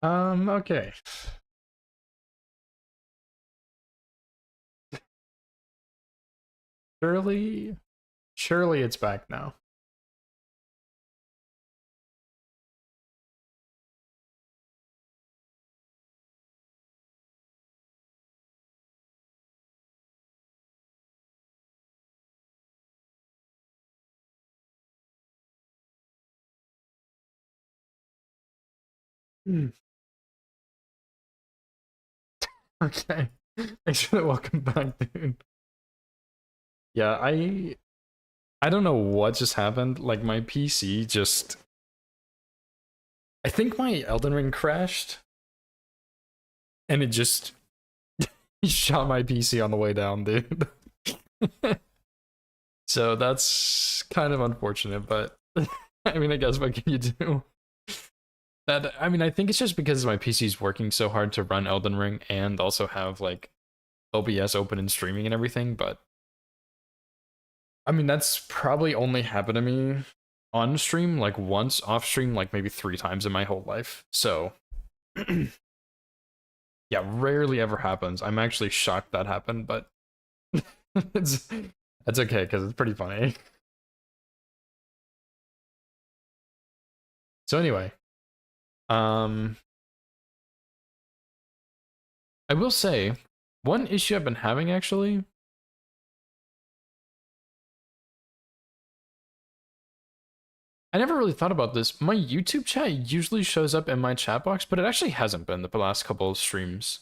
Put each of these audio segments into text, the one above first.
Okay. Surely, surely it's back now. Hmm. Okay. Thanks for the welcome back, dude. Yeah, I don't know what just happened. Like my PC just I think my Elden Ring crashed and it just shot my PC on the way down, dude. So that's kind of unfortunate, but I mean, I guess what can you do? That I mean, I think it's just because my PC's working so hard to run Elden Ring and also have like OBS open and streaming and everything, but I mean, that's probably only happened to me on stream like once, off stream like maybe 3 times in my whole life. So, yeah, rarely ever happens. I'm actually shocked that happened, but it's that's okay because it's pretty funny. So anyway, um, I will say one issue I've been having actually. I never really thought about this. My YouTube chat usually shows up in my chat box, but it actually hasn't been the last couple of streams.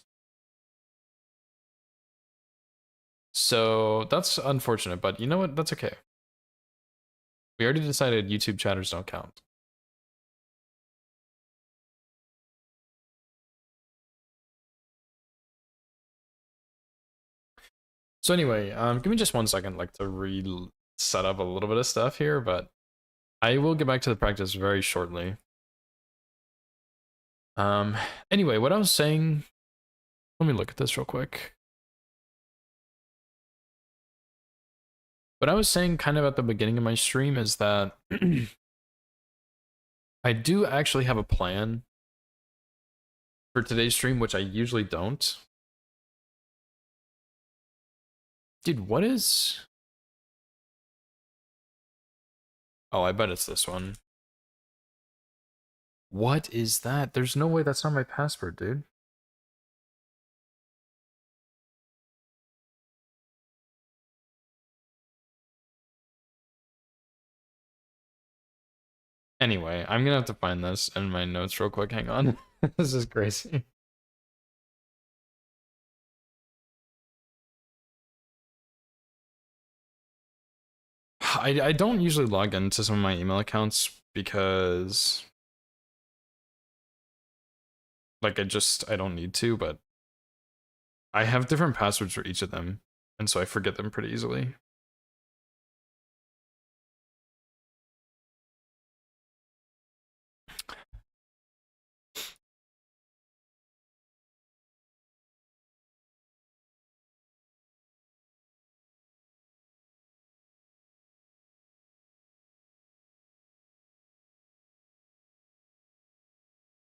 So that's unfortunate, but you know what? That's okay. We already decided YouTube chatters don't count. So anyway, give me just 1 second, like to reset up a little bit of stuff here, but I will get back to the practice very shortly. Um, anyway, what I was saying, let me look at this real quick. What I was saying kind of at the beginning of my stream is that I do actually have a plan for today's stream, which I usually don't. Dude, what is... Oh, I bet it's this one. What is that? There's no way that's not my password, dude. Anyway, I'm gonna have to find this in my notes real quick. Hang on. This is crazy. I don't usually log into some of my email accounts because like I don't need to, but I have different passwords for each of them, and so I forget them pretty easily.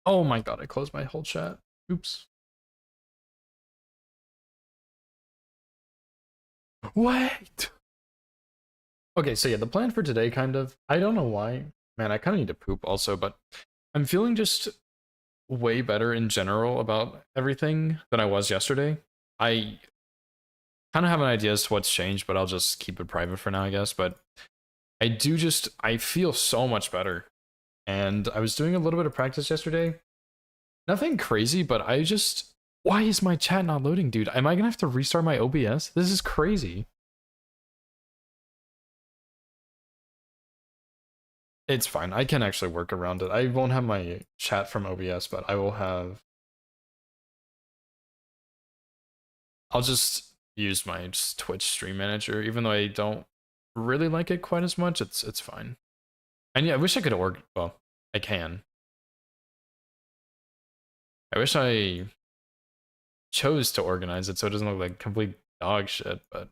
Oh my god, I closed my whole chat. Oops. Wait. Okay, so yeah, the plan for today kind of, I don't know why. Man, I kind of need to poop also, but I'm feeling just way better in general about everything than I was yesterday. I kind of have an idea as to what's changed, but I'll just keep it private for now, I guess. But I feel so much better. And I was doing a little bit of practice yesterday. Nothing crazy, but why is my chat not loading, dude? Am I gonna have to restart my OBS? This is crazy. It's fine. I can actually work around it. I won't have my chat from OBS, but I will have. I'll just use my Twitch stream manager, even though I don't really like it quite as much. It's fine. And yeah, I wish I could well, I can. I wish I chose to organize it so it doesn't look like complete dog shit, but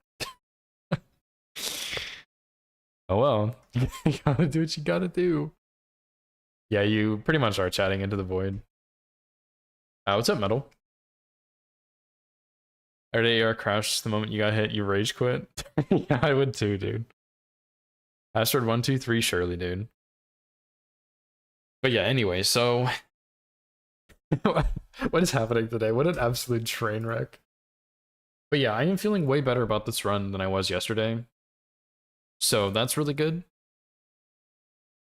oh well. You gotta do what you gotta do. Yeah, you pretty much are chatting into the void. What's up, Metal? RDAR crashed the moment you got hit, you rage quit? Yeah, I would too, dude. Password 123, surely, dude. But yeah, anyway, so what is happening today? What an absolute train wreck. But yeah, I am feeling way better about this run than I was yesterday. So that's really good.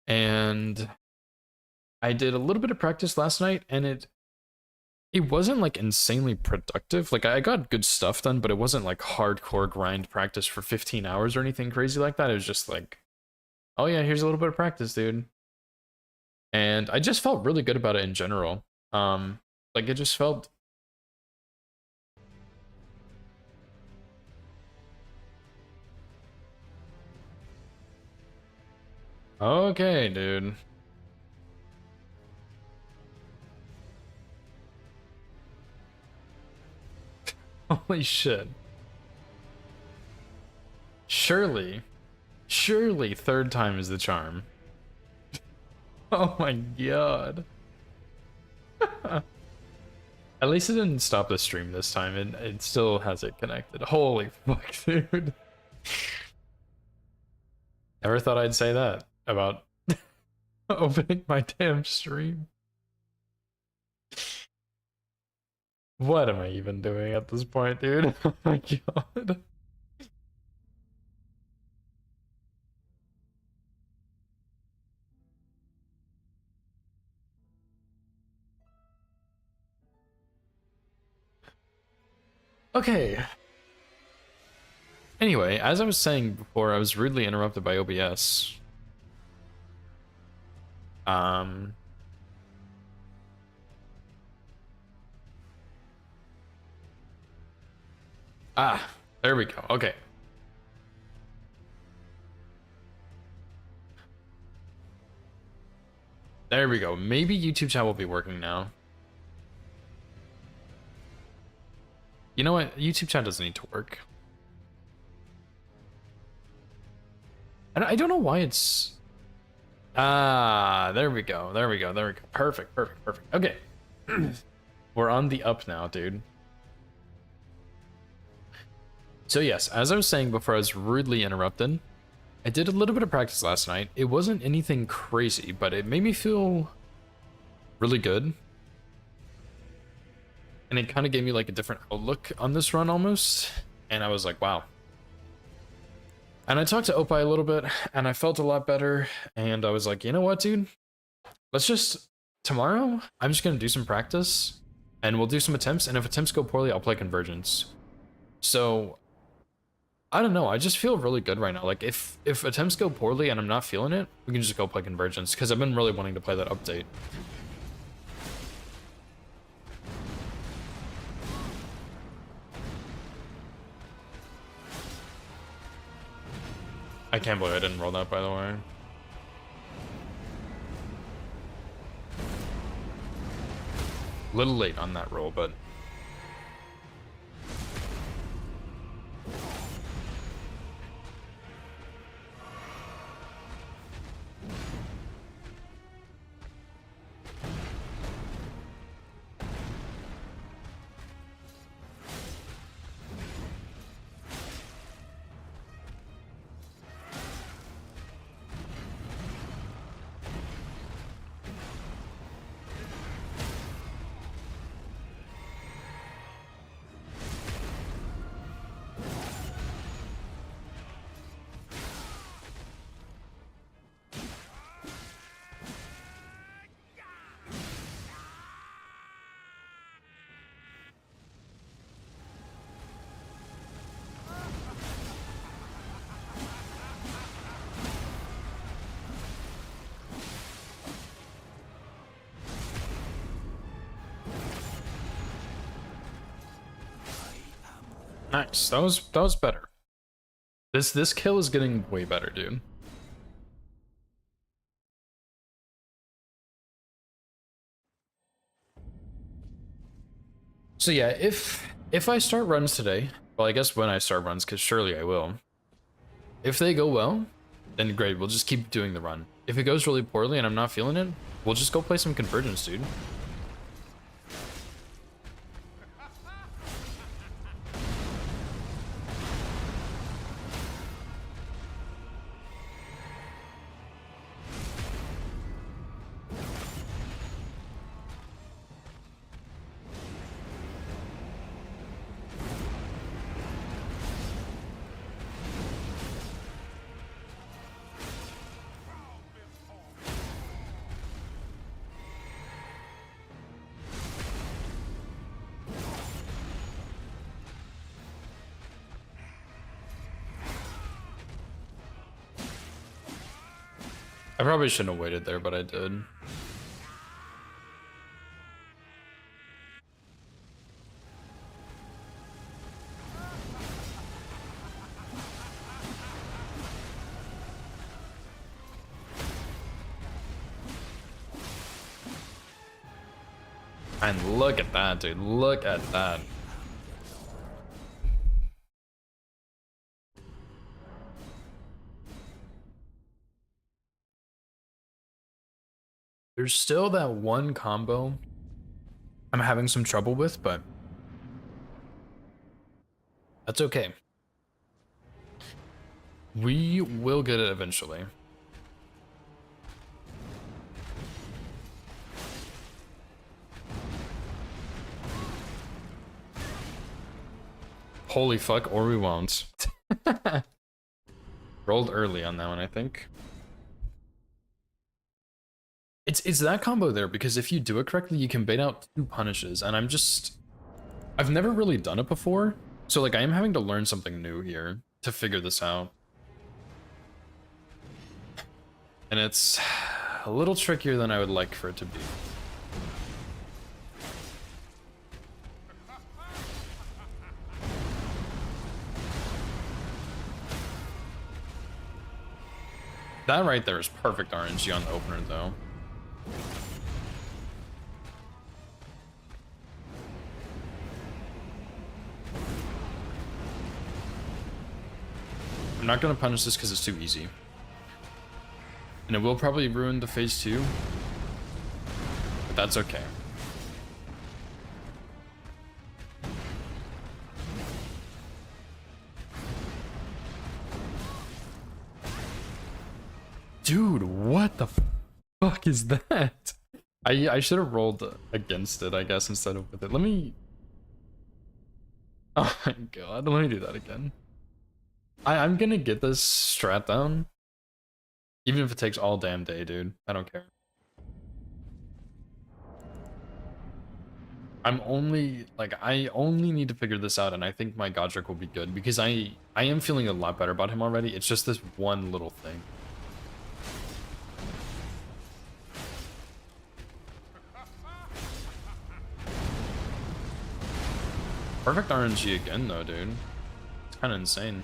And I did a little bit of practice last night, and it wasn't like insanely productive. Like I got good stuff done, but it wasn't like hardcore grind practice for 15 hours or anything crazy like that. It was just like, oh yeah, here's a little bit of practice, dude. And I just felt really good about it in general. Like it just felt okay, dude. Holy shit. Surely third time is the charm. Oh my god. At least it didn't stop the stream this time, and it still has it connected. Holy fuck, dude. Never thought I'd say that about opening my damn stream. What am I even doing at this point, dude? Oh my god. Okay. Anyway, as I was saying before, I was rudely interrupted by OBS. Um. Ah, there we go. Okay. There we go. Maybe YouTube chat will be working now. You know what? YouTube chat doesn't need to work. I don't know why it's... Ah, there we go. There we go. There we go. Perfect, perfect, perfect. Okay. We're on the up now, dude. So yes, as I was saying before I was rudely interrupted, I did a little bit of practice last night. It wasn't anything crazy, but it made me feel really good. And it kind of gave me like a different outlook on this run almost. And I was like, wow. And I talked to Opie a little bit, and I felt a lot better. And I was like, you know what, dude? Let's just... Tomorrow, I'm just going to do some practice, and we'll do some attempts. And if attempts go poorly, I'll play Convergence. So, I don't know. I just feel really good right now. Like, if attempts go poorly and I'm not feeling it, we can just go play Convergence. Because I've been really wanting to play that update. I can't believe I didn't roll that, by the way. A little late on that roll, but... Nice. That was better. This kill is getting way better, dude. So yeah, if I start runs today, well, I guess when I start runs, because surely I will. If they go well, then great. We'll just keep doing the run. If it goes really poorly and I'm not feeling it, we'll just go play some Convergence, dude. I probably shouldn't have waited there, but I did. And look at that, dude. Look at that. There's still that one combo I'm having some trouble with, but that's okay. We will get it eventually. Holy fuck, or we won't. Rolled early on that one, I think. It's that combo there, because if you do it correctly, you can bait out 2 punishes, and I've never really done it before, so like I am having to learn something new here to figure this out. And it's a little trickier than I would like for it to be. That right there is perfect RNG on the opener, though. I'm not going to punish this because it's too easy. And it will probably ruin the phase 2. But that's okay. Dude, what the fuck is that? I should have rolled against it, I guess, instead of with it. Let me... Oh my god, let me do that again. I'm gonna get this strat down. Even if it takes all damn day, dude. I don't care. I only need to figure this out, and I think my Godric will be good, because I am feeling a lot better about him already. It's just this one little thing. Perfect RNG again, though, dude. It's kind of insane.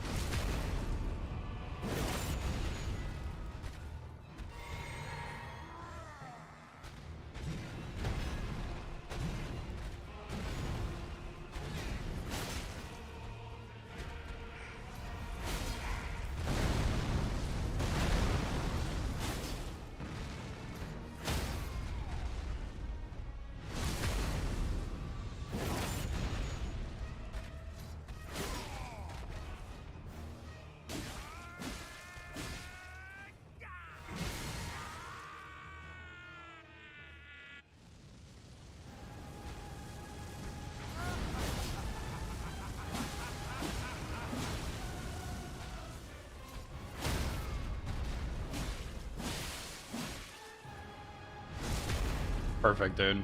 Perfect, dude.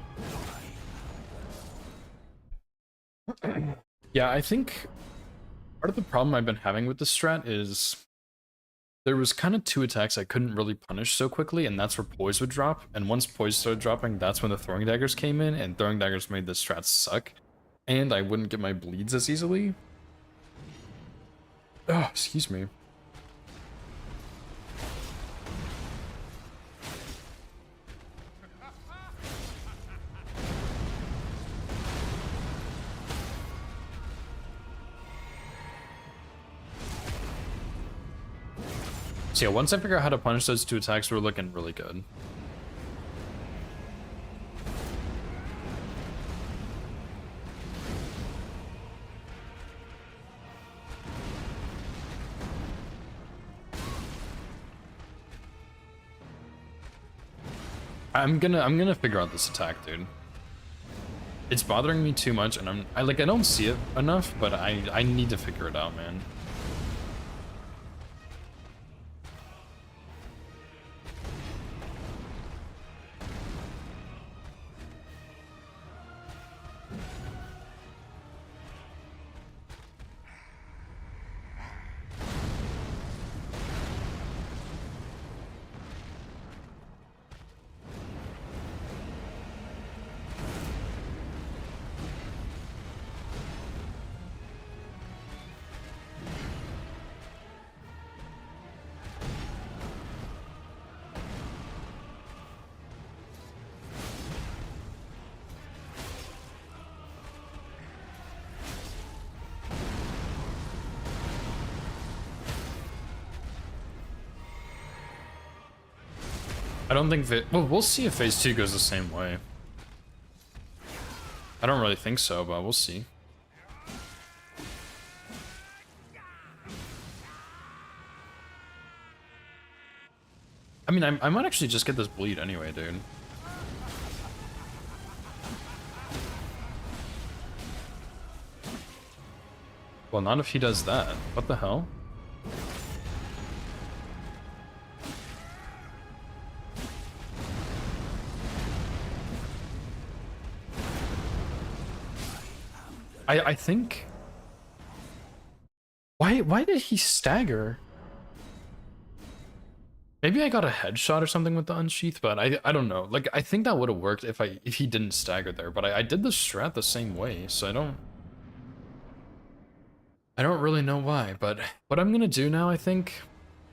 Yeah, I think part of the problem I've been having with this strat is there was kind of 2 attacks I couldn't really punish so quickly, and that's where poise would drop. And once poise started dropping, that's when the throwing daggers came in, and throwing daggers made this strat suck. And I wouldn't get my bleeds as easily. Oh, excuse me. So yeah, once I figure out how to punish those 2 attacks, we're looking really good. I'm gonna figure out this attack, dude. It's bothering me too much, and I don't see it enough, but I need to figure it out, man. I don't think that... Well, we'll see if phase 2 goes the same way. I don't really think so, but we'll see. I mean, I might actually just get this bleed anyway, dude. Well, not if he does that. What the hell? I think... Why did he stagger? Maybe I got a headshot or something with the unsheath, but I don't know. Like, I think that would have worked if he didn't stagger there, but I did the strat the same way, so I don't really know why, but what I'm gonna do now, I think,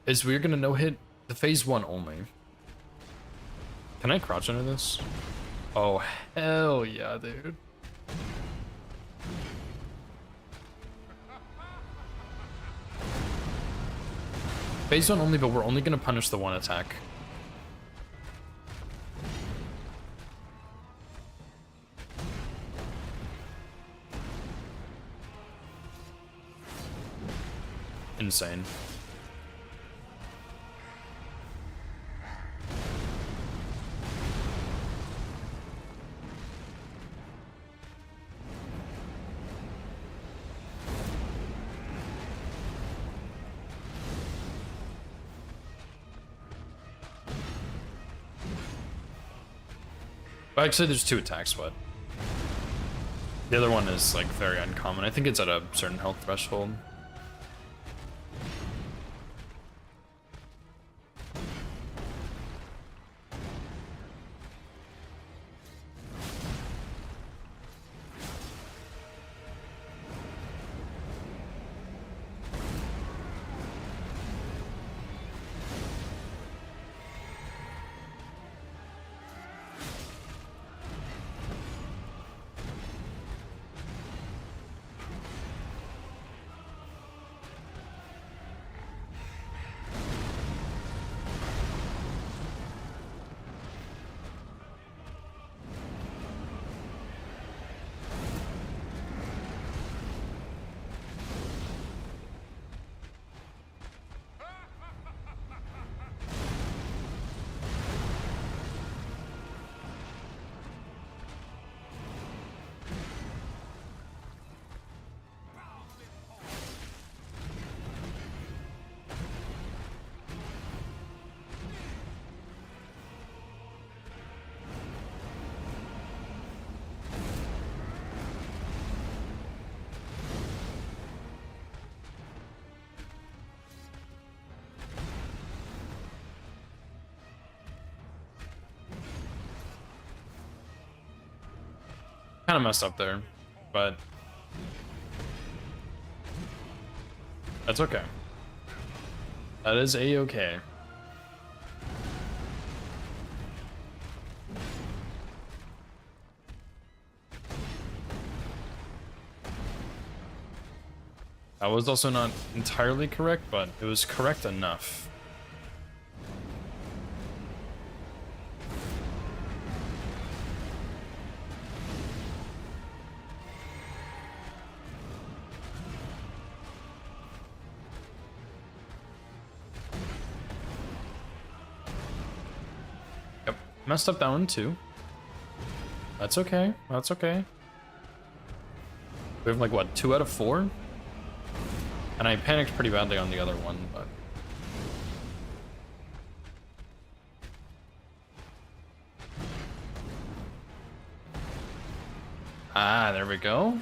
is we're gonna no-hit the phase 1 only. Can I crouch under this? Oh, hell yeah, dude. Phase 1 only, but we're only gonna punish the one attack. Insane. Well, actually, there's 2 attacks, but the other one is like very uncommon. I think it's at a certain health threshold. Kind of messed up there, but that's okay. That is a-okay. That was also not entirely correct, but it was correct enough. Messed up that one too. That's okay. That's okay. We have like what, 2 out of 4? And I panicked pretty badly on the other one, but ah, there we go.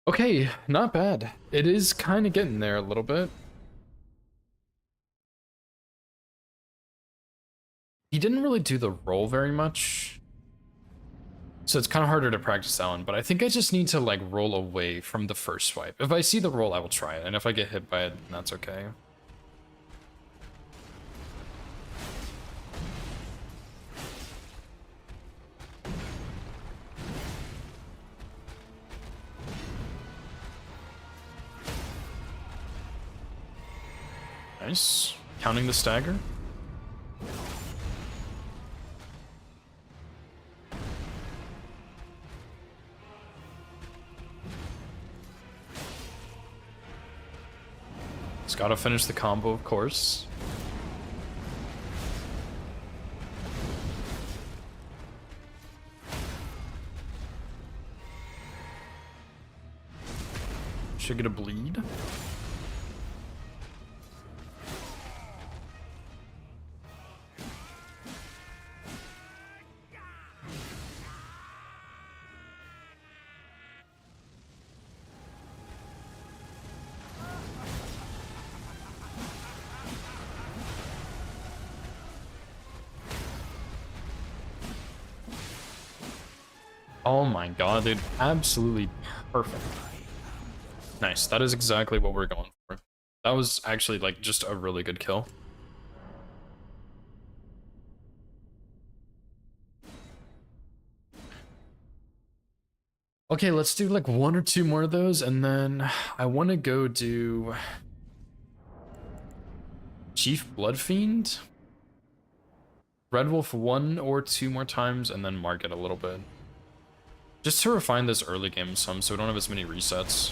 Okay, not bad. It is kind of getting there a little bit. He didn't really do the roll very much. So it's kind of harder to practice that one, but I think I just need to like roll away from the first swipe. If I see the roll, I will try it, and if I get hit by it, that's okay. Nice. Counting the stagger. Just gotta finish the combo, of course. Should get a bleed. Oh my god, dude. Absolutely perfect. Nice. That is exactly what we're going for. That was actually like just a really good kill. Okay, let's do like one or two more of those, and then I want to go do Chief Bloodfiend, Red Wolf one or two more times, and then mark it a little bit. Just to refine this early game some, so we don't have as many resets.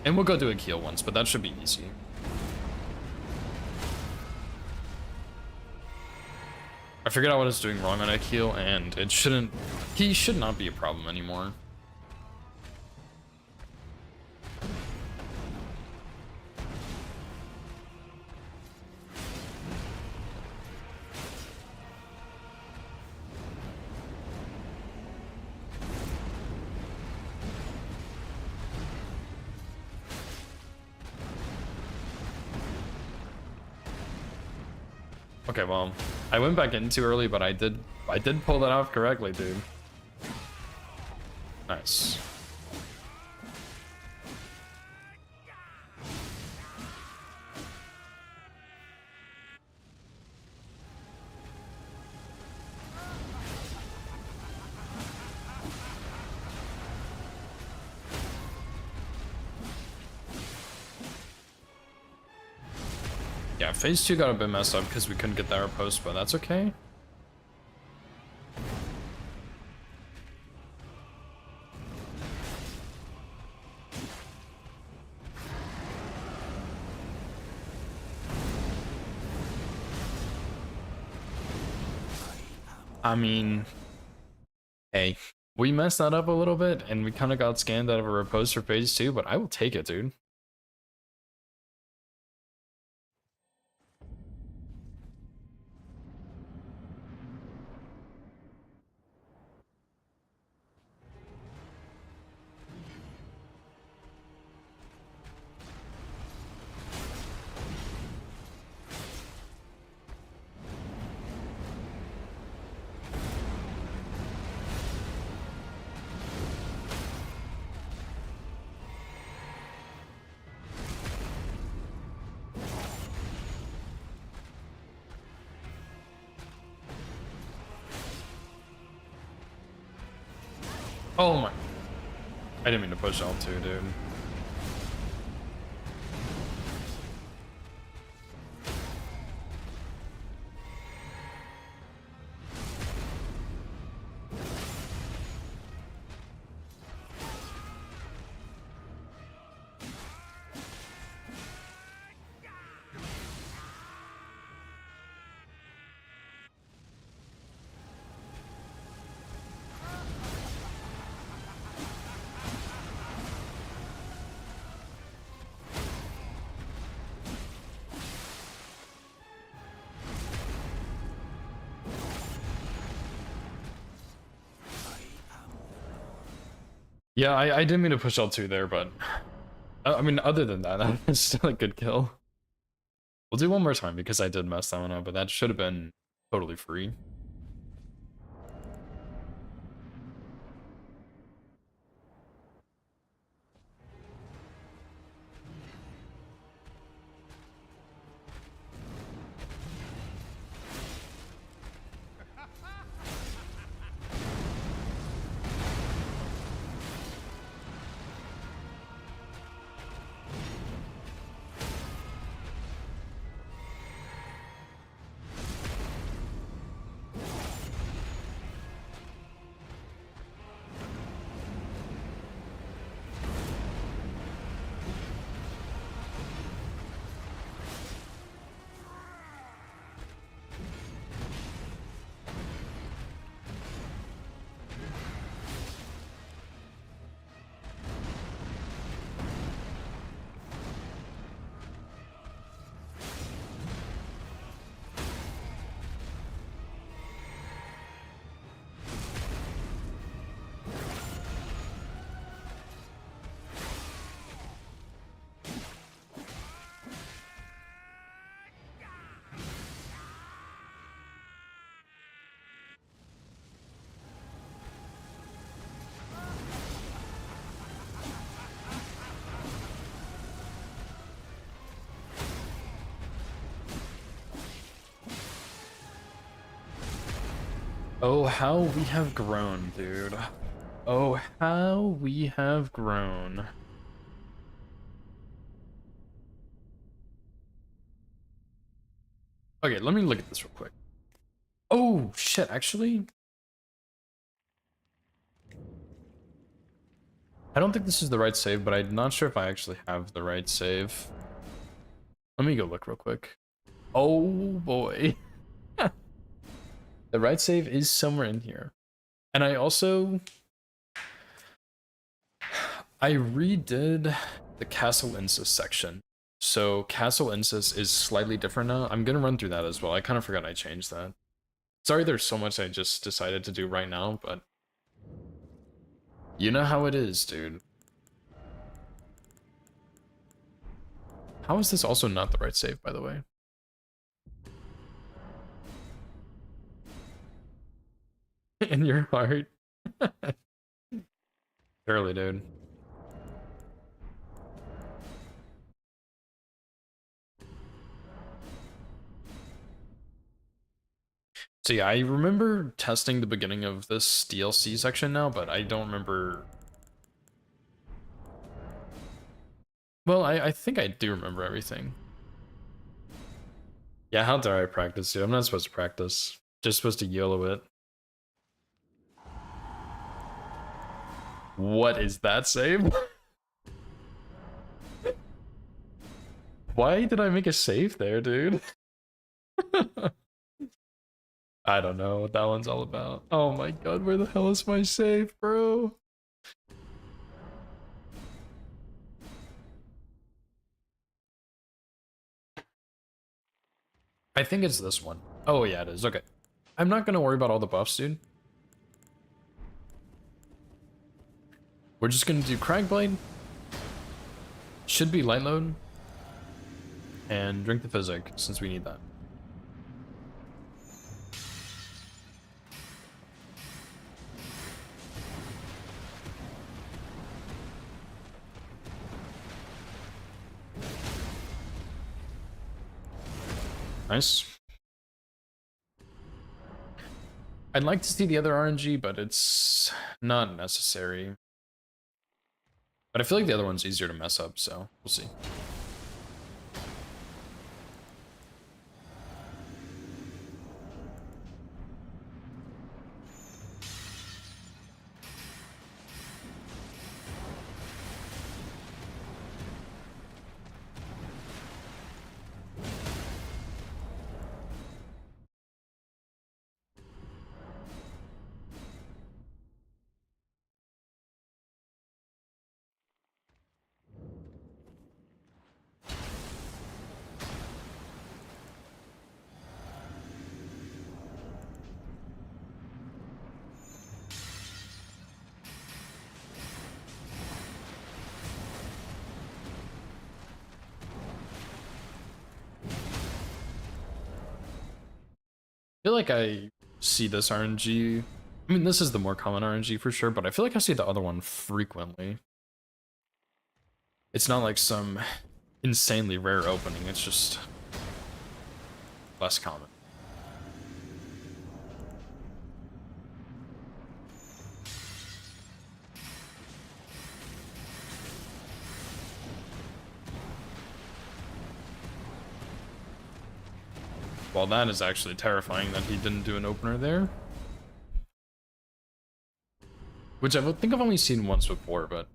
And we'll go do a Keel once, but that should be easy. I figured out what I was doing wrong on a Keel, and it shouldn't... He should not be a problem anymore. Okay, well, I went back in too early, but I did pull that off correctly, dude. Nice. Yeah, phase 2 got a bit messed up because we couldn't get that riposte, but that's okay. I mean, hey, we messed that up a little bit, and we kind of got scanned out of a riposte for phase 2, but I will take it, dude. Oh my... I didn't mean to push L2, dude. Yeah, I didn't mean to push L2 there, but... I mean, other than that, that was still a good kill. We'll do one more time because I did mess that one up, but that should have been totally free. Oh, how we have grown, dude. Oh, how we have grown. Okay, let me look at this real quick. Oh, shit, actually, I don't think this is the right save, but I'm not sure if I actually have the right save. Let me go look real quick. Oh, boy. The right save is somewhere in here. And I also... I redid the Castle Incis section. So Castle Incis is slightly different now. I'm gonna run through that as well. I kind of forgot I changed that. Sorry there's so much I just decided to do right now, but... You know how it is, dude. How is this also not the right save, by the way? In your heart. Early, dude. So yeah, I remember testing the beginning of this DLC section now, but I don't remember... Well, I think I do remember everything. Yeah, how dare I practice, dude? I'm not supposed to practice. Just supposed to YOLO it. What is that save? Why did I make a save there, dude? I don't know what that one's all about. Oh my god, where the hell is my save, bro? I think it's this one. Oh yeah, it is. Okay. I'm not gonna worry about all the buffs, dude. We're just gonna do Cragblade. Should be light load. And drink the physic, since we need that. Nice. I'd like to see the other RNG, but it's not necessary. But I feel like the other one's easier to mess up, so we'll see. I feel like I see this RNG. I mean, this is the more common RNG for sure, but I feel like I see the other one frequently. It's not like some insanely rare opening, it's just less common. Well, that is actually terrifying that he didn't do an opener there. Which I think I've only seen once before, but...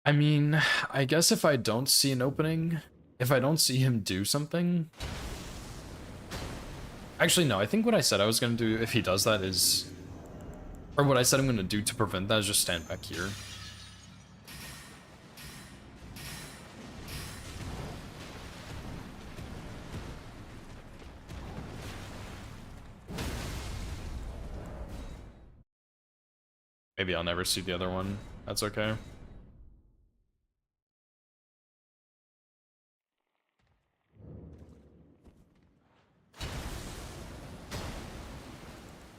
I mean, I guess if I don't see an opening, if I don't see him do something... Actually, no, I think what I said I was going to do if he does that is... Or what I said I'm going to do to prevent that is just stand back here. Maybe I'll never see the other one. That's okay.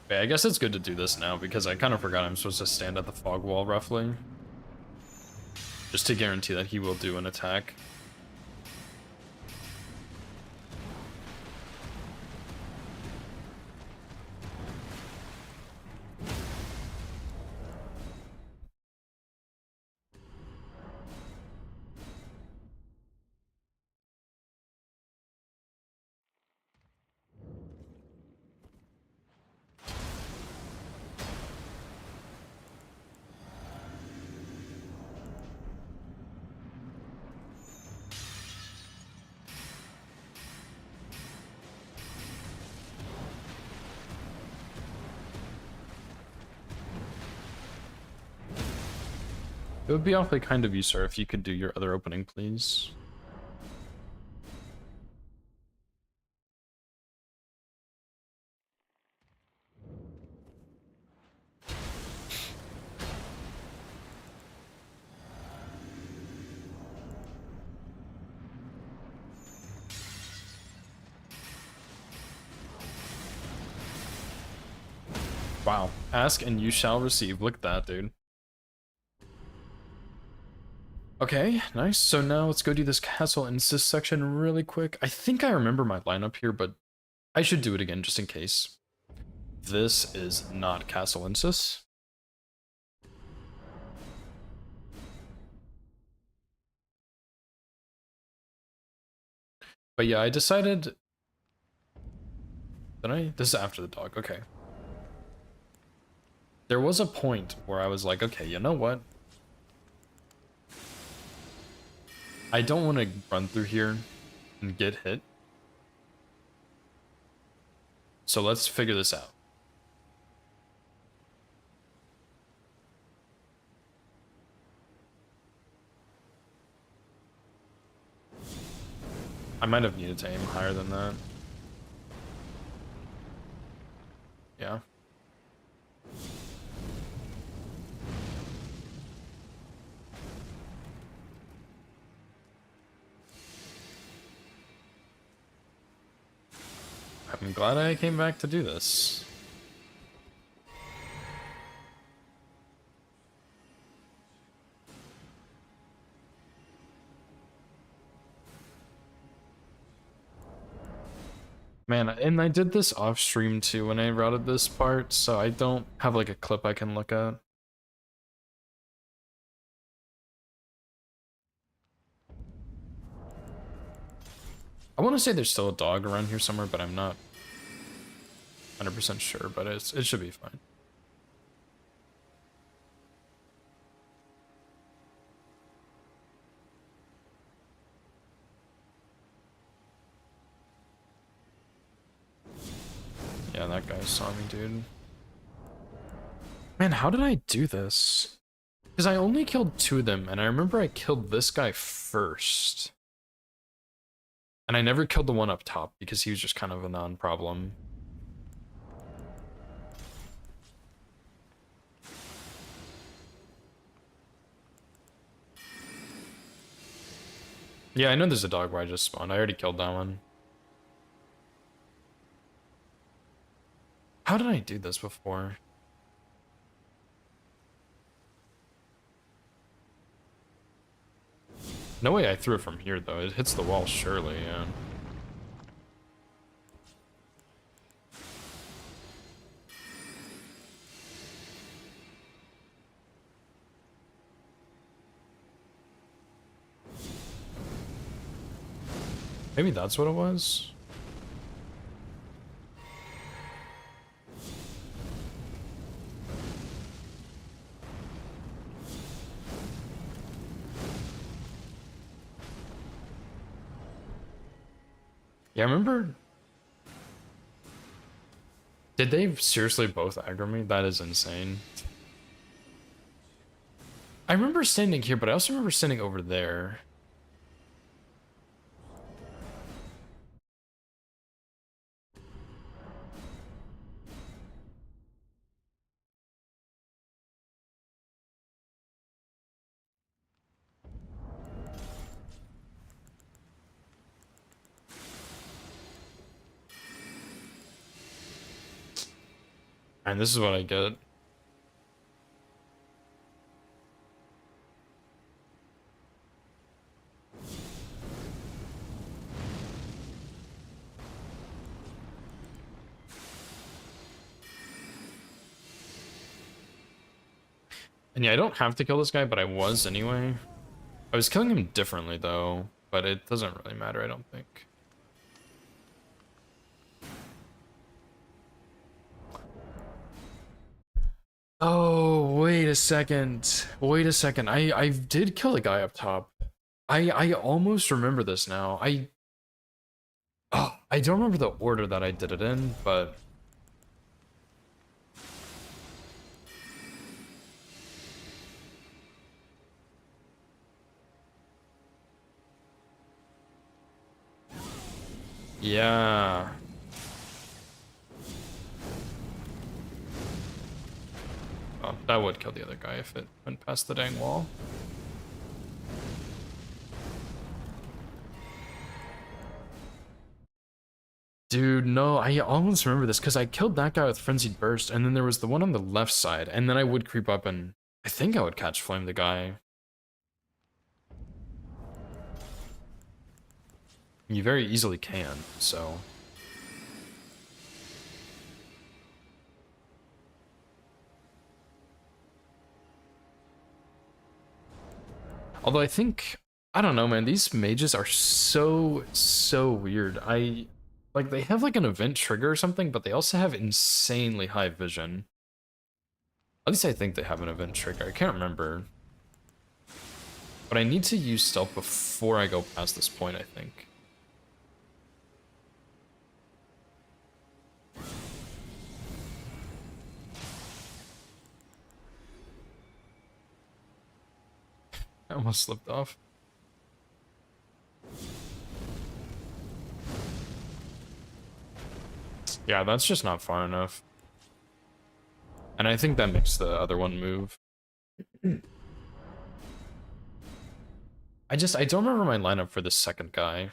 Okay, I guess it's good to do this now because I kind of forgot I'm supposed to stand at the fog wall roughly. Just to guarantee that he will do an attack. It would be awfully kind of you, sir, if you could do your other opening, please. Wow. Ask and you shall receive. Look at that, dude. Okay, nice. So now let's go do this castle insist section really quick. I think I remember my lineup here, but I should do it again just in case. This is not castle insist. But yeah, I decided... Did I? This is after the dog, okay. There was a point where I was like, okay, you know what? I don't want to run through here and get hit. So let's figure this out. I might have needed to aim higher than that. Yeah. I'm glad I came back to do this. Man, and I did this off stream too when I routed this part, so I don't have like a clip I can look at. I want to say there's still a dog around here somewhere, but I'm not 100% sure, but it should be fine. Yeah, that guy saw me, dude. Man, how did I do this? Because I only killed 2 of them, and I remember I killed this guy first. And I never killed the one up top, because he was just kind of a non-problem. Yeah, I know there's a dog where I just spawned. I already killed that one. How did I do this before? No way I threw it from here, though. It hits the wall, surely, yeah. Maybe that's what it was? Yeah, I remember... Did they seriously both aggro me? That is insane. I remember standing here, but I also remember standing over there. And this is what I get. And yeah, I don't have to kill this guy, but I was anyway. I was killing him differently, though, but it doesn't really matter, I don't think. Oh, wait a second. Wait a second. I did kill the guy up top. I almost remember this now. I don't remember the order that I did it in, but Yeah. Oh, that would kill the other guy if it went past the dang wall. Dude, no, I almost remember this because I killed that guy with Frenzied Burst, and then there was the one on the left side, and then I would creep up and I think I would catch flame the guy. You very easily can, so. Although I think, I don't know, man, these mages are so weird. Like, they have like an event trigger or something, but they also have insanely high vision. At least I think they have an event trigger. I can't remember. But I need to use stealth before I go past this point, I think. I almost slipped off. Yeah, that's just not far enough. And I think that makes the other one move. I don't remember my lineup for the second guy.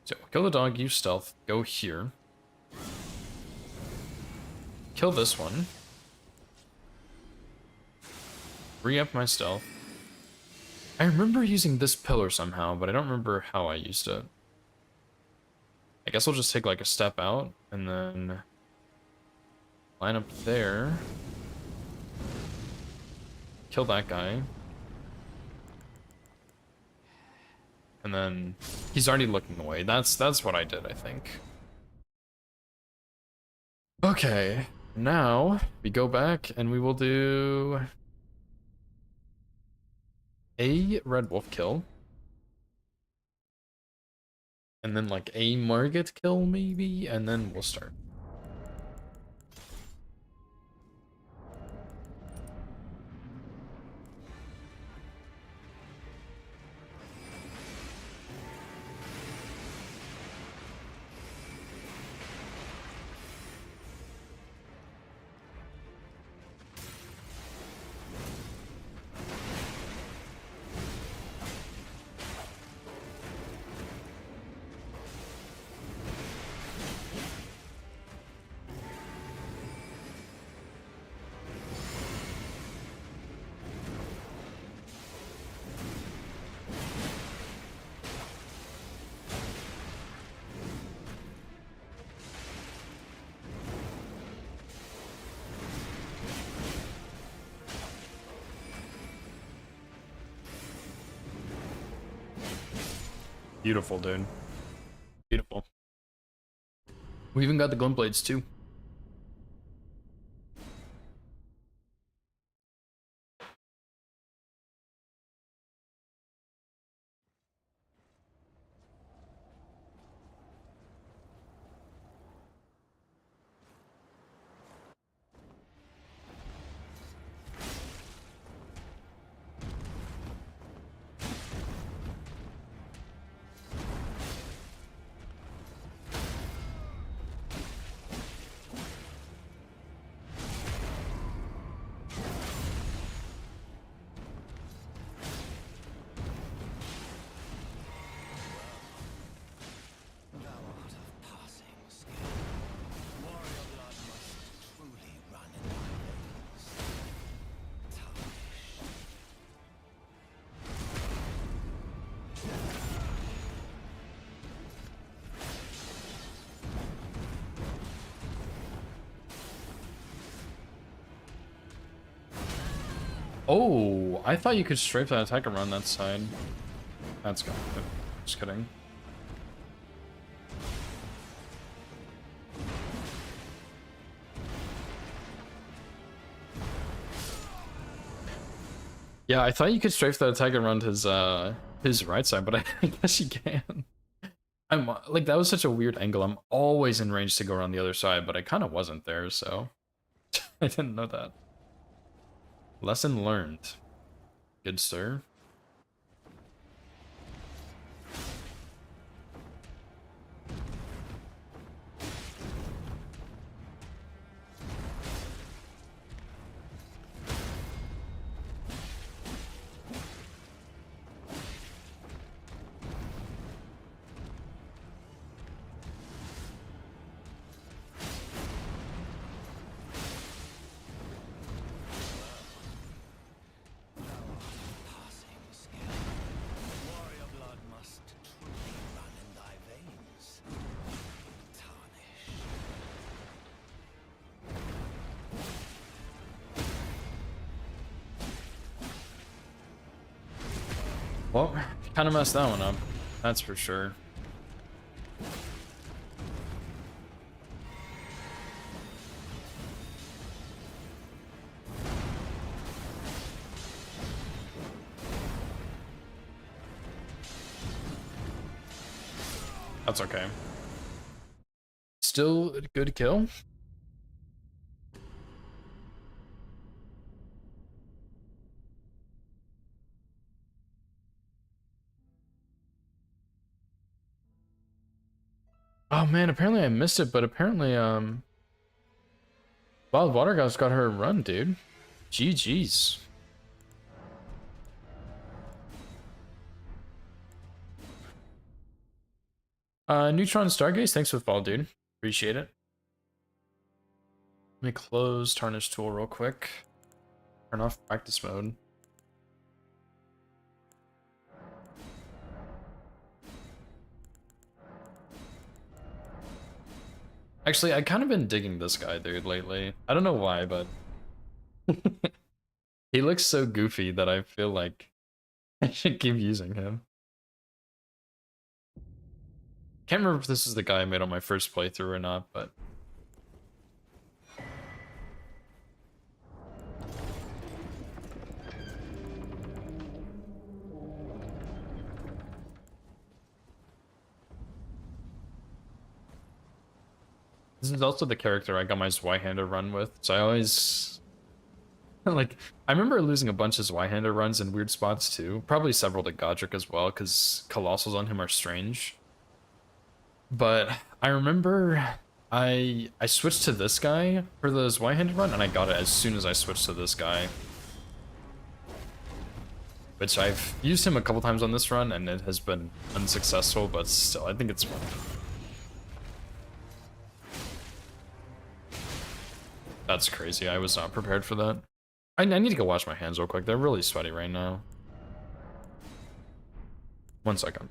So, kill the dog, use stealth, go here. Kill this one. Re-up my stealth. I remember using this pillar somehow, but I don't remember how I used it. I guess I'll just take like a step out, and then line up there. Kill that guy. And then he's already looking away. That's what I did, I think. Okay, now we go back and we will do a red wolf kill. And then like a Margit kill maybe, and then we'll start. Beautiful, dude. Beautiful. We even got the glint blades too. Oh, I thought you could strafe that attack around that side. That's good. Just kidding. Yeah, I thought you could strafe that attack around his right side, but I guess you can. I'm like, that was such a weird angle. I'm always in range to go around the other side, but I kind of wasn't there, so I didn't know that. Lesson learned. Good sir. Well, kind of messed that one up. That's for sure. That's okay. Still a good kill. Oh man, apparently I missed it, but apparently Wild Water Guy's got her run, dude. GG's. Neutron Stargaze, thanks for the follow, dude. Appreciate it. Let me close Tarnish Tool real quick. Turn off practice mode. Actually, I kind of been digging this guy, dude, lately. I don't know why, but he looks so goofy that I feel like I should keep using him. Can't remember if this is the guy I made on my first playthrough or not, but this is also the character I got my Zweihander run with, so I always like, I remember losing a bunch of Zweihander runs in weird spots too. Probably several to Godric as well, because Colossals on him are strange. But I remember I switched to this guy for the Zweihander run, and I got it as soon as I switched to this guy. Which I've used him a couple times on this run, and it has been unsuccessful, but still, I think it's fun. That's crazy. I was not prepared for that. I need to go wash my hands real quick. They're really sweaty right now. 1 second.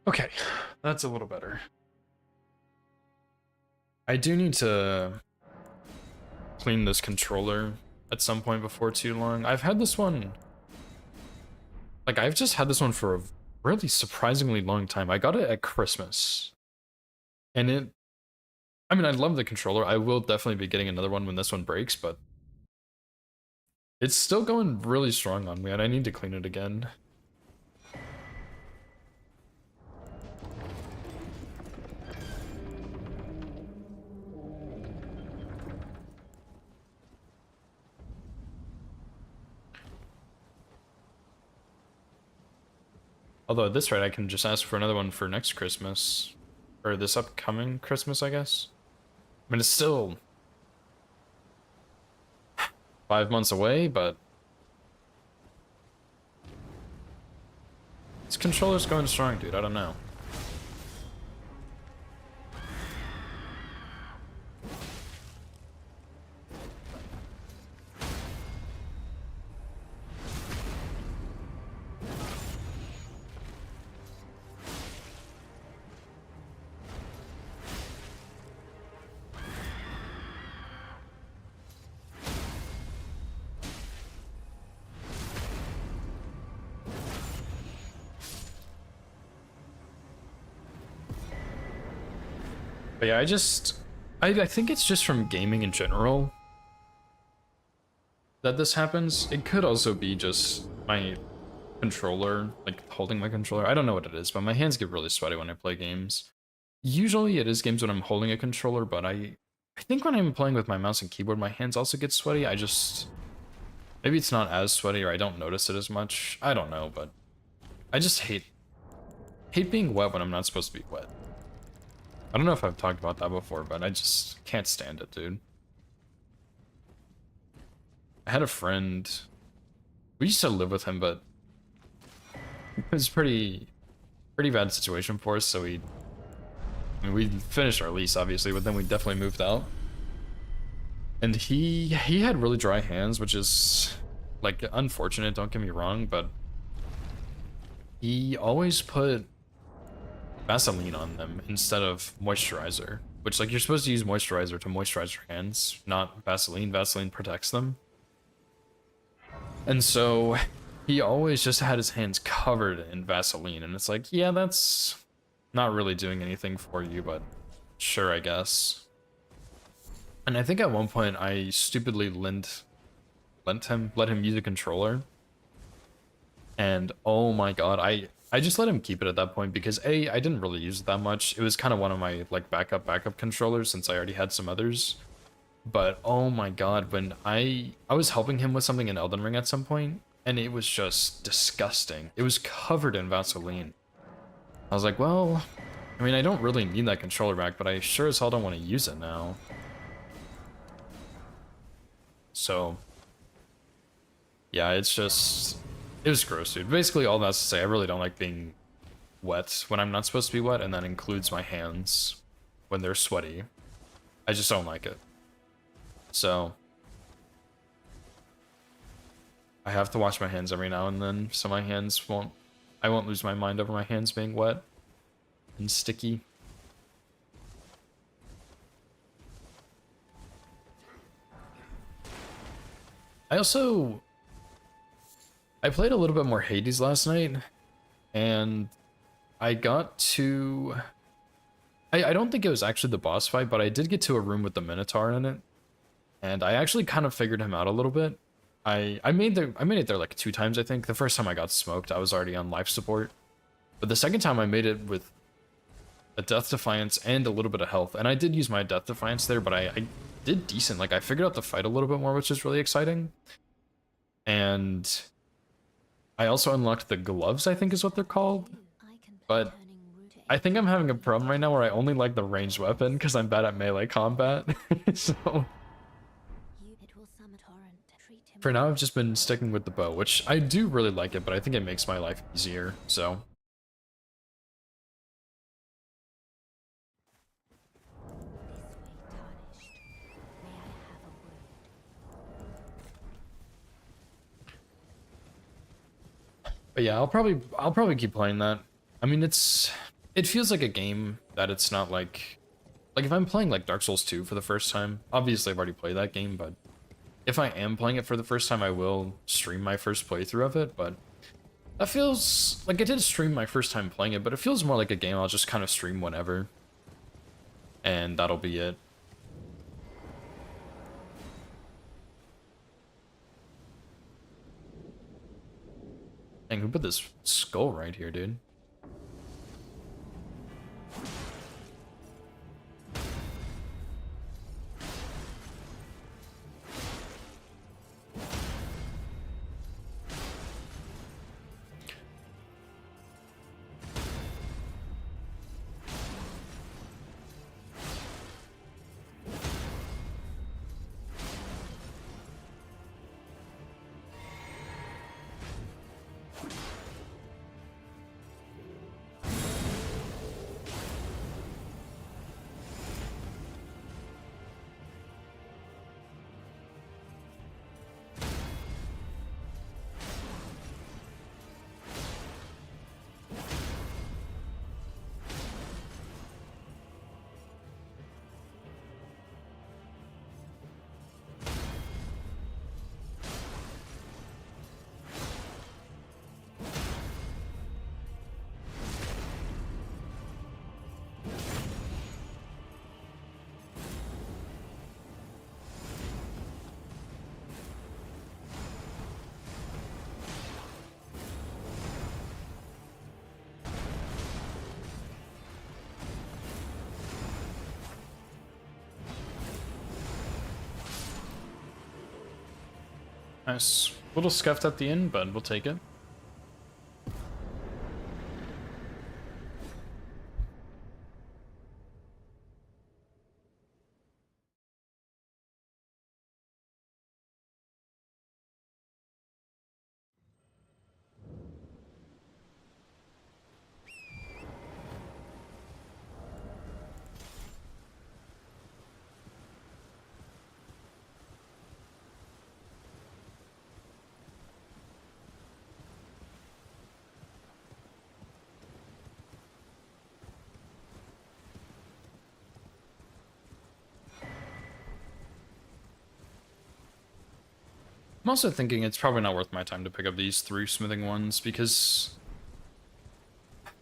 Okay, that's a little better. I do need to clean this controller at some point before too long. I've had this one, like, I've just had this one for a really surprisingly long time. I got it at Christmas. And I mean, I love the controller. I will definitely be getting another one when this one breaks, but it's still going really strong on me, and I need to clean it again. Although at this rate, I can just ask for another one for next Christmas. Or this upcoming Christmas, I guess. I mean, it's still... 5 months away, but this controller's going strong, dude. I don't know. But yeah, I think it's just from gaming in general that this happens. It could also be just my controller, like holding my controller. I don't know what it is, but my hands get really sweaty when I play games. Usually it is games when I'm holding a controller, but I think when I'm playing with my mouse and keyboard, my hands also get sweaty. Maybe it's not as sweaty or I don't notice it as much. I don't know, but I just hate being wet when I'm not supposed to be wet. I don't know if I've talked about that before, but I just can't stand it, dude. I had a friend, we used to live with him, but it was pretty bad situation for us, so I mean, we finished our lease, obviously, but then we definitely moved out. And he had really dry hands, which is, like, unfortunate, don't get me wrong, but he always put Vaseline on them instead of moisturizer, which, like, you're supposed to use moisturizer to moisturize your hands, not Vaseline. Vaseline protects them. And so he always just had his hands covered in Vaseline, and it's like, yeah, that's not really doing anything for you, but sure, I guess. And I think at one point I stupidly let him use a controller. And oh my god, I just let him keep it at that point because A, I didn't really use it that much. It was kind of one of my like backup controllers since I already had some others. But oh my god, when I was helping him with something in Elden Ring at some point, and it was just disgusting. It was covered in Vaseline. I was like, well, I mean, I don't really need that controller back, but I sure as hell don't want to use it now. So, yeah, it was gross, dude. Basically, all that's to say, I really don't like being wet when I'm not supposed to be wet, and that includes my hands when they're sweaty. I just don't like it. So, I have to wash my hands every now and then, so I won't lose my mind over my hands being wet and sticky. I played a little bit more Hades last night, and I got to... I don't think it was actually the boss fight, but I did get to a room with the Minotaur in it, and I actually kind of figured him out a little bit. I made it there like 2 times, I think. The first time I got smoked, I was already on life support. But the second time I made it with a Death Defiance and a little bit of health. And I did use my Death Defiance there, but I did decent. Like, I figured out the fight a little bit more, which is really exciting. And I also unlocked the gloves, I think is what they're called. But I think I'm having a problem right now where I only like the ranged weapon because I'm bad at melee combat. So for now, I've just been sticking with the bow, which I do really like it, but I think it makes my life easier, so. But yeah, I'll probably keep playing that. I mean, it feels like a game that it's not like if I'm playing like Dark Souls 2 for the first time, obviously I've already played that game, but if I am playing it for the first time, I will stream my first playthrough of it, but that feels like I did stream my first time playing it, but it feels more like a game I'll just kind of stream whenever. And that'll be it. Dang, who put this skull right here, dude? Nice. Little scuffed at the end, but we'll take it. I'm also thinking it's probably not worth my time to pick up these 3 smithing ones, because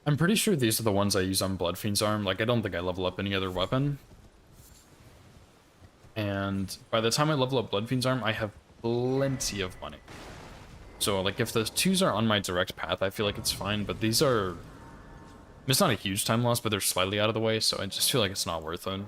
I'm pretty sure these are the ones I use on Bloodfiend's arm. Like, I don't think I level up any other weapon. And by the time I level up Bloodfiend's arm, I have plenty of money. So, like, if the 2s are on my direct path, I feel like it's fine, but these are... It's not a huge time loss, but they're slightly out of the way, so I just feel like it's not worth it.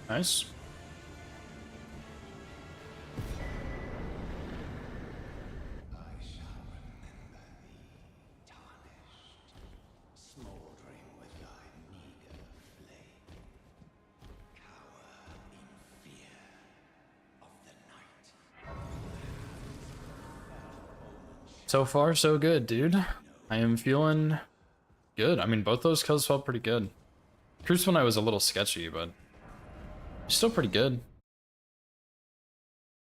Nice. So far, so good, dude. I am feeling good. I mean, both those kills felt pretty good. First one I was a little sketchy, but still pretty good.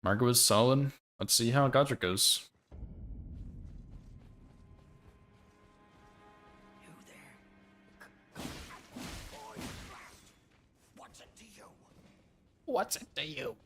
Margaret was solid. Let's see how Godric goes. What's it to you? What's it to you?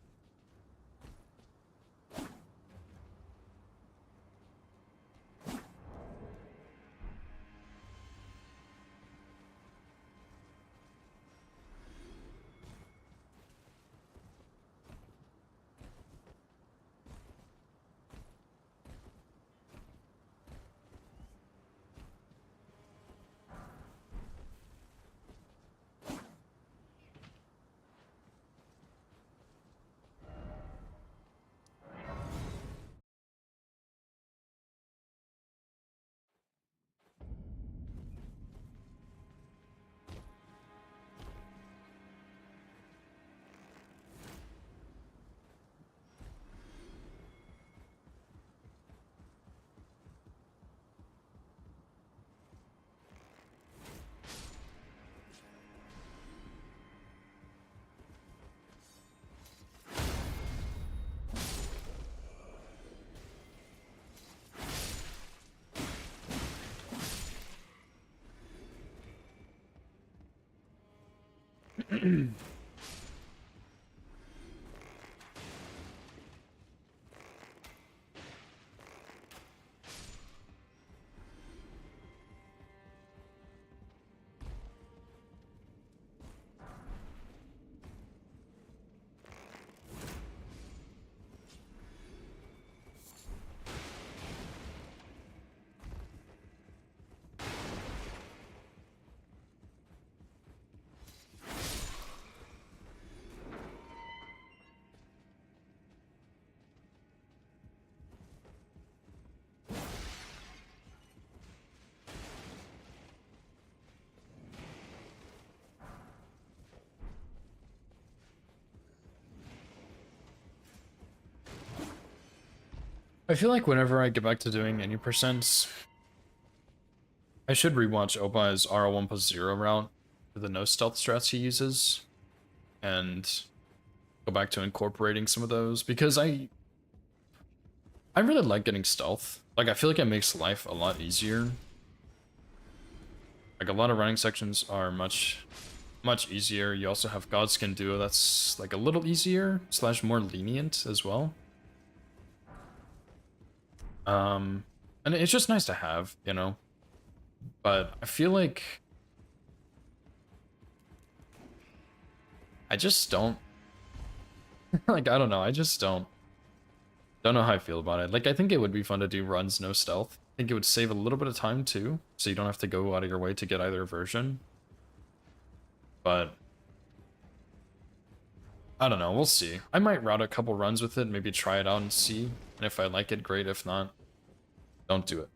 I feel like whenever I get back to doing any percents, I should rewatch Opa's RL1 plus 0 route for the no stealth strats he uses, and go back to incorporating some of those, because I really like getting stealth. Like, I feel like it makes life a lot easier. Like, a lot of running sections are much easier. You also have Godskin Duo that's like a little easier / more lenient as well. And it's just nice to have, you know. But I feel like I just don't like, I don't know, I just don't know how I feel about it. Like, I think it would be fun to do runs no stealth. I think it would save a little bit of time too, so you don't have to go out of your way to get either version. But I don't know, we'll see. I might route a couple runs with it, maybe try it out and see. And if I like it, great. If not, don't do it.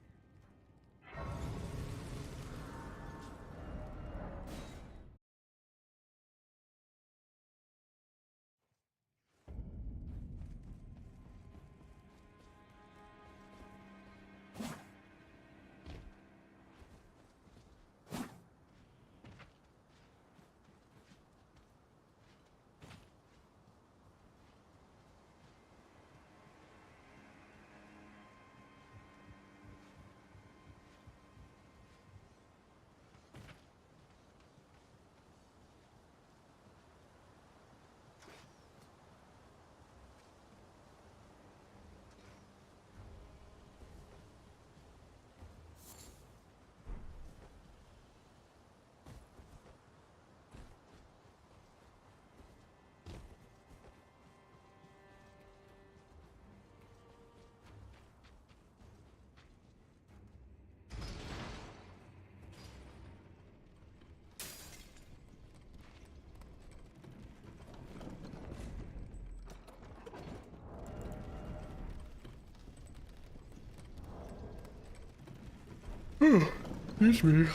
Excuse me.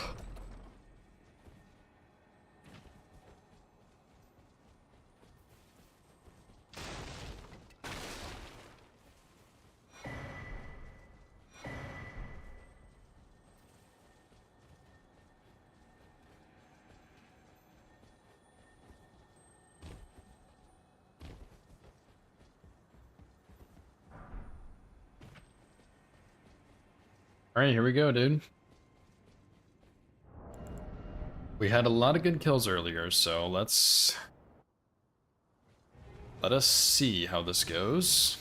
Alright, here we go, dude. We had a lot of good kills earlier, so let us see how this goes.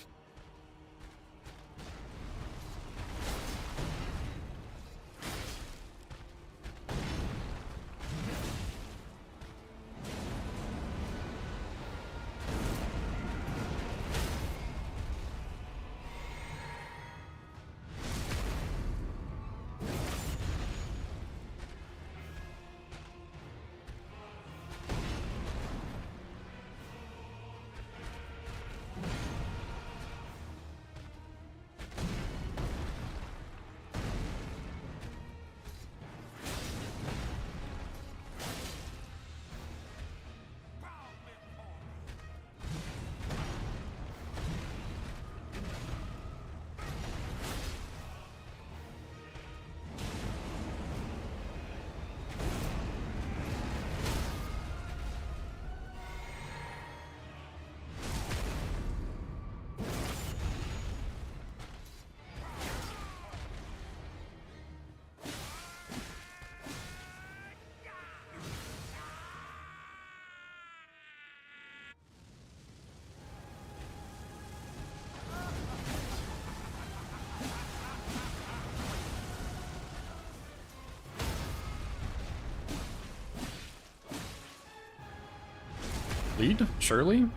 lead, surely?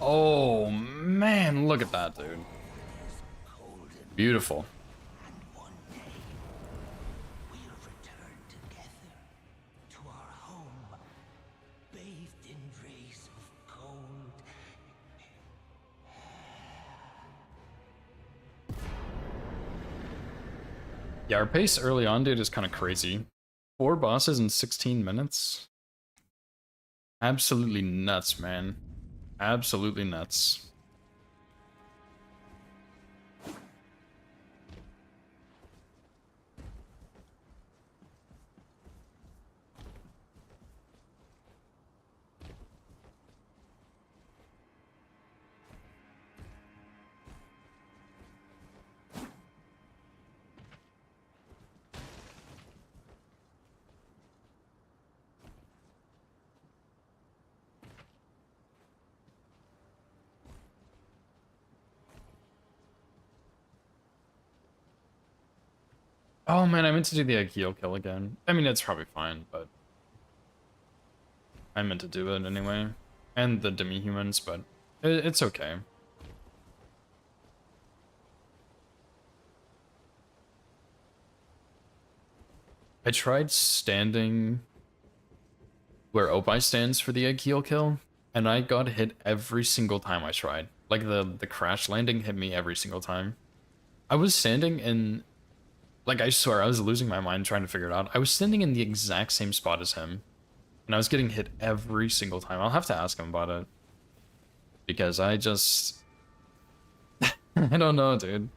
Oh man, look at that, dude. Beautiful. Yeah, our pace early on, dude, is kind of crazy. 4 bosses in 16 minutes? Absolutely nuts, man. Absolutely nuts. Oh man, I meant to do the Akio kill again. I mean, it's probably fine, but I meant to do it anyway. And the demi-humans, but it's okay. I tried standing where Opie stands for the Akio kill, and I got hit every single time I tried. Like the crash landing hit me every single time. I was standing in, like, I swear I was losing my mind trying to figure it out. I was standing in the exact same spot as him, and I was getting hit every single time. I'll have to ask him about it because I just I don't know, dude.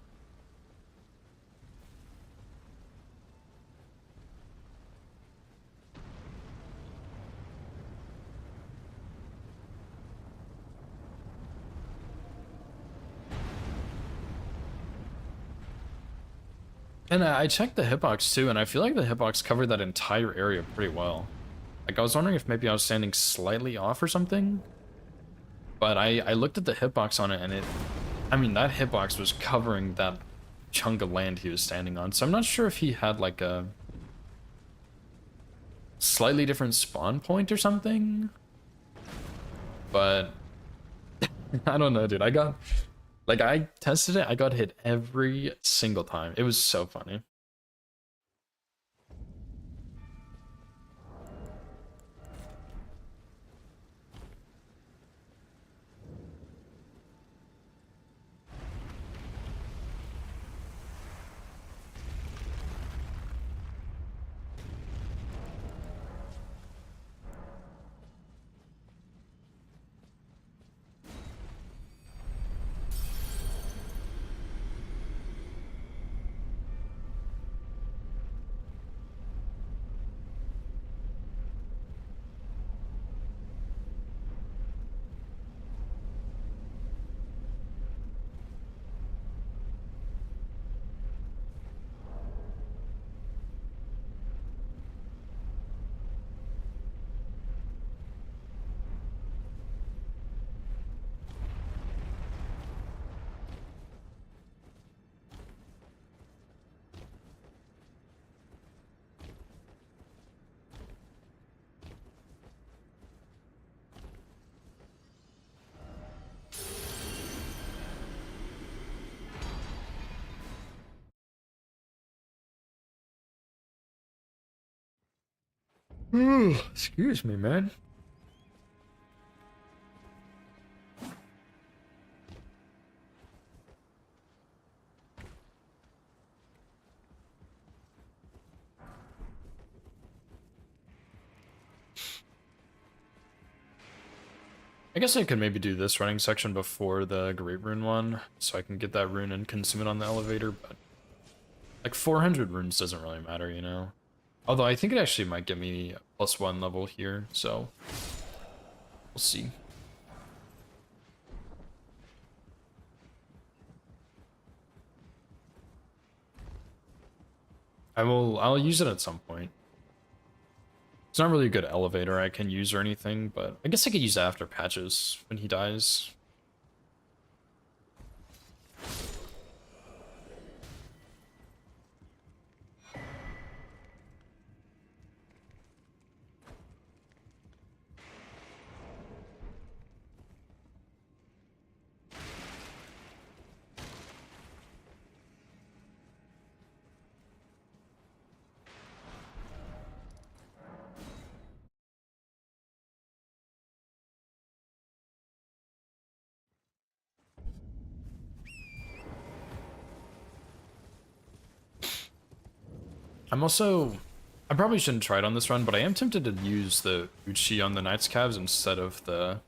And I checked the hitbox too, and I feel like the hitbox covered that entire area pretty well. Like, I was wondering if maybe I was standing slightly off or something, but I looked at the hitbox on it, and I mean, that hitbox was covering that chunk of land he was standing on, so I'm not sure if he had, like, a slightly different spawn point or something, but I don't know, dude. Like, I tested it, I got hit every single time. It was so funny. Excuse me, man. I guess I could maybe do this running section before the Great Rune one, so I can get that rune and consume it on the elevator, but like 400 runes doesn't really matter, you know? Although I think it actually might give me a +1 level here, so we'll see. I'll use it at some point. It's not really a good elevator I can use or anything, but I guess I could use it after patches when he dies. I'm also... I probably shouldn't try it on this run, but I am tempted to use the Uchi on the Knight's Calves instead of the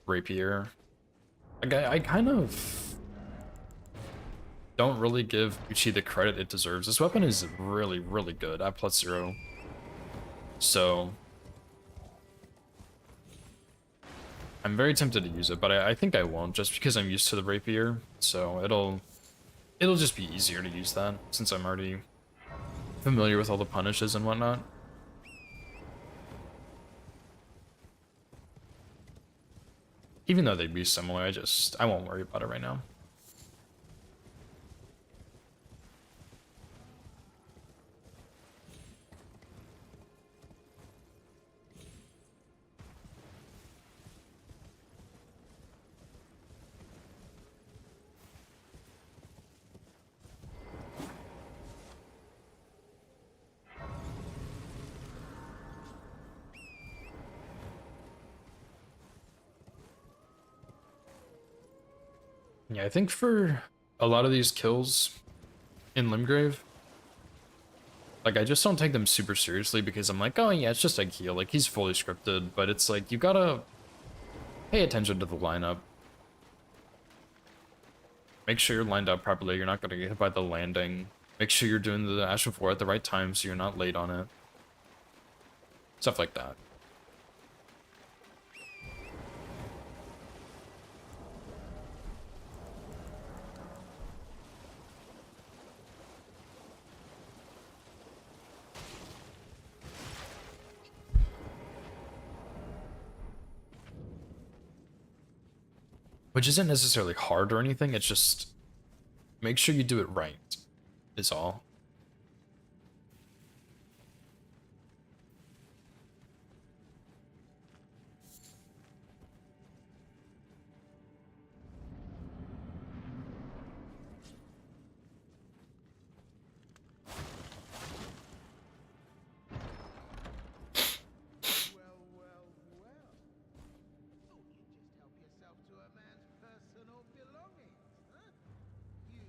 Rapier. Like, I kind of don't really give Uchi the credit it deserves. This weapon is really, really good at +0. So... I'm very tempted to use it, but I think I won't, just because I'm used to the Rapier. So it'll just be easier to use that, since I'm already familiar with all the punishes and whatnot. Even though they'd be similar, I won't worry about it right now. Yeah, I think for a lot of these kills in Limgrave, like, I just don't take them super seriously because I'm like, oh yeah, it's just a heal, like, he's fully scripted, but it's like, you gotta pay attention to the lineup. Make sure you're lined up properly, you're not gonna get hit by the landing. Make sure you're doing the Ash of War at the right time so you're not late on it. Stuff like that. Which isn't necessarily hard or anything, it's just make sure you do it right, is all. Well, well, well. Thought you'd just help yourself to a man's personal belongings, huh? You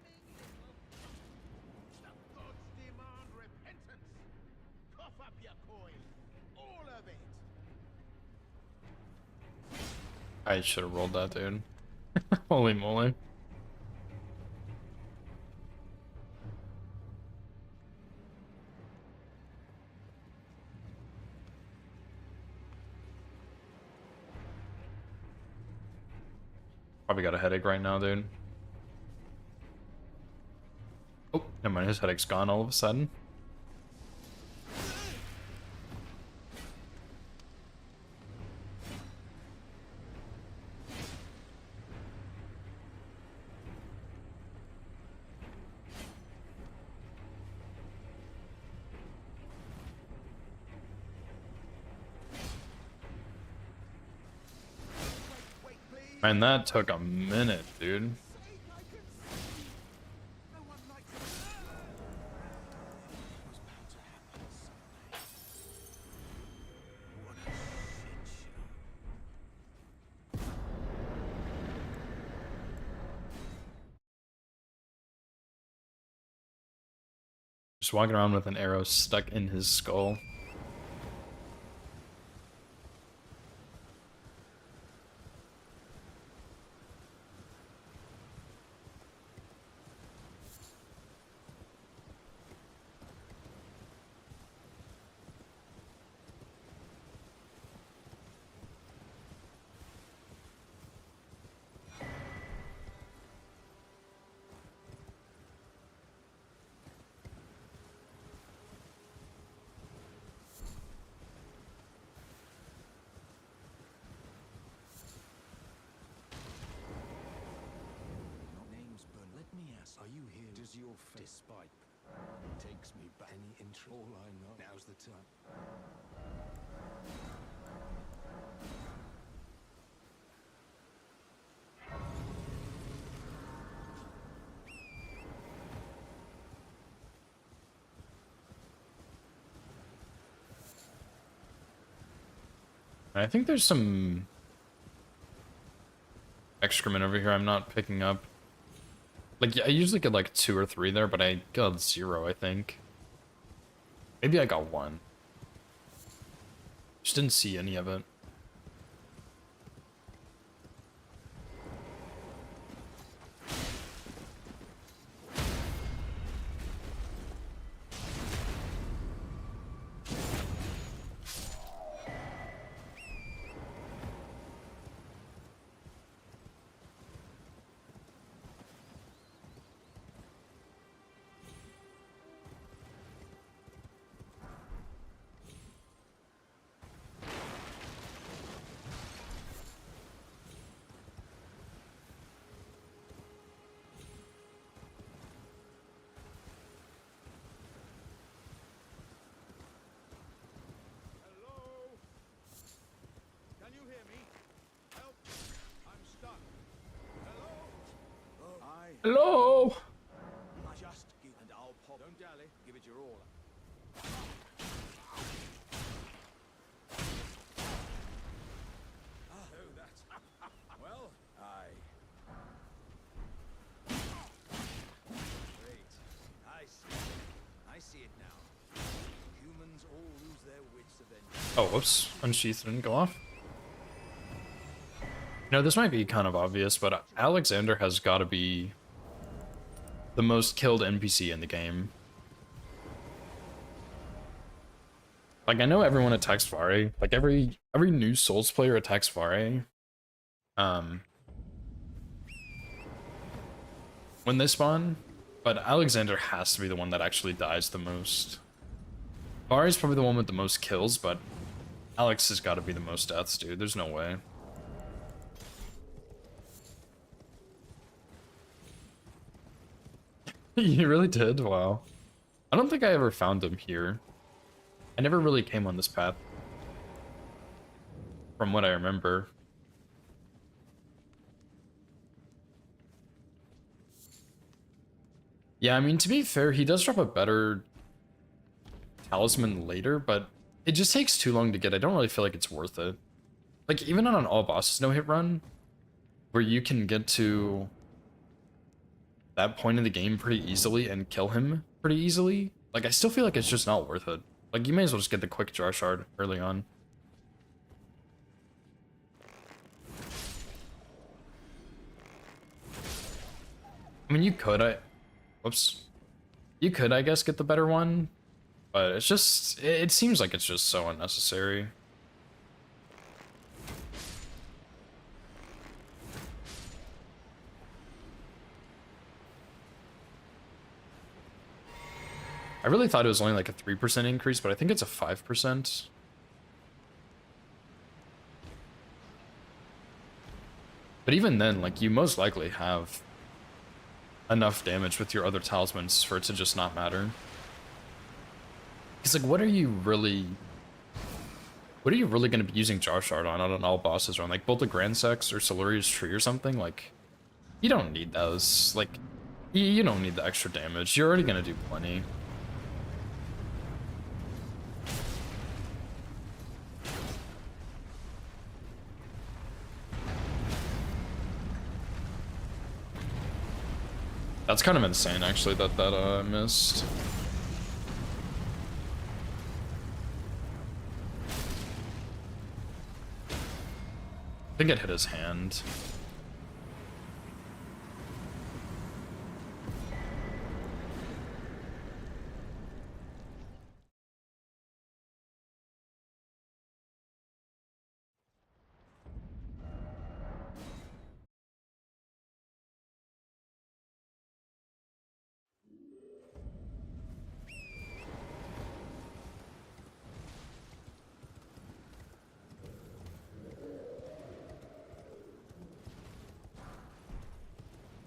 scheming little... The gods demand repentance. Cough up your coin. All of it. I should have rolled that, dude. Holy moly. Probably got a headache right now, dude. Oh, never mind, his headache's gone all of a sudden. Wait, please. Man, that took a minute, dude. Sake, I can see. No one likes it. It was bound to happen someday. What a shit show. Just walking around with an arrow stuck in his skull. Name's Bern. Let me ask, are you here? Does your despite takes me back any interest? All I know now's the time. I think there's some excrement over here I'm not picking up. Like, yeah, I usually get like 2 or 3 there, but I got 0, I think. Maybe I got 1. Just didn't see any of it. Hello? Can you hear me? Help! I'm stuck. Hello? Hello! I just give and I'll pop. Don't dally. Give it your all. Oh, that's well. Great. I see it now. Humans all lose their wits eventually. Oh, whoops. Unsheath didn't go off. You know, this might be kind of obvious, but Alexander has got to be the most killed NPC in the game. Like, I know everyone attacks Vare. Like, every new Souls player attacks Vare. When they spawn, but Alexander has to be the one that actually dies the most. Vare is probably the one with the most kills, but Alex has got to be the most deaths, dude. There's no way. You really did? Wow. I don't think I ever found him here. I never really came on this path. From what I remember. Yeah, I mean, to be fair, he does drop a better talisman later, but it just takes too long to get. I don't really feel like it's worth it. Like, even on an all bosses no hit run, where you can get to that point in the game pretty easily and kill him pretty easily, like, I still feel like it's just not worth it. Like, you may as well just get the quick jar shard early on. I mean, you could, whoops. You could, I guess, get the better one, but it's just, it seems like it's just so unnecessary. I really thought it was only like a 3% increase, but I think it's a 5%. But even then, like, you most likely have enough damage with your other talismans for it to just not matter. Because, like, what are you really going to be using Jar Shard on an all bosses run? Like, Bolt of Grand Sex or Siluria's Tree or something? Like, you don't need those. Like, you don't need the extra damage. You're already going to do plenty. That's kind of insane, actually, that I missed. I think it hit his hand.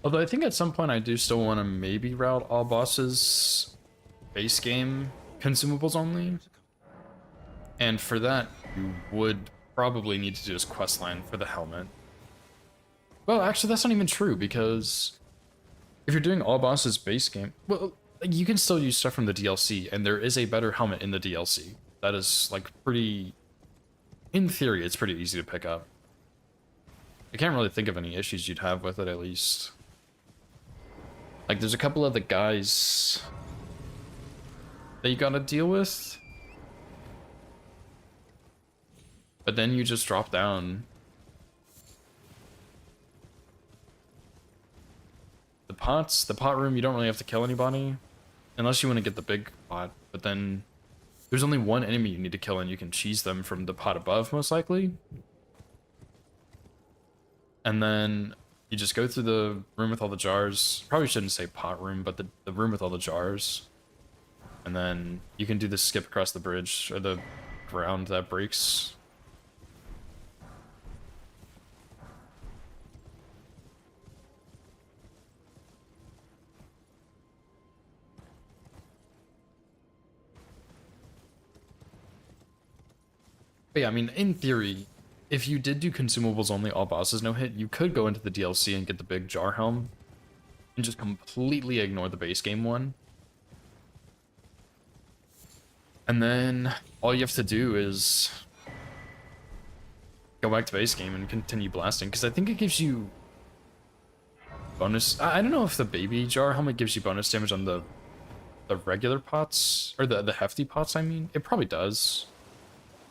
Although I think at some point I do still want to maybe route all bosses base game consumables only. And for that, you would probably need to do this questline for the helmet. Well, actually, that's not even true, because if you're doing all bosses base game, well, like, you can still use stuff from the DLC, and there is a better helmet in the DLC. That is, like, pretty... In theory, it's pretty easy to pick up. I can't really think of any issues you'd have with it, at least. Like, there's a couple of the guys that you gotta deal with. But then you just drop down. The pot room, you don't really have to kill anybody. Unless you want to get the big pot. But then there's only one enemy you need to kill and you can cheese them from the pot above, most likely. And then you just go through the room with all the jars. Probably shouldn't say pot room, but the room with all the jars. And then you can do the skip across the bridge, or the ground that breaks. But yeah, I mean, in theory, if you did do consumables only, all bosses no hit, you could go into the DLC and get the big jar helm and just completely ignore the base game one. And then all you have to do is go back to base game and continue blasting, because I think it gives you bonus. I don't know if the baby jar helmet gives you bonus damage on the regular pots, or the hefty pots, I mean. It probably does.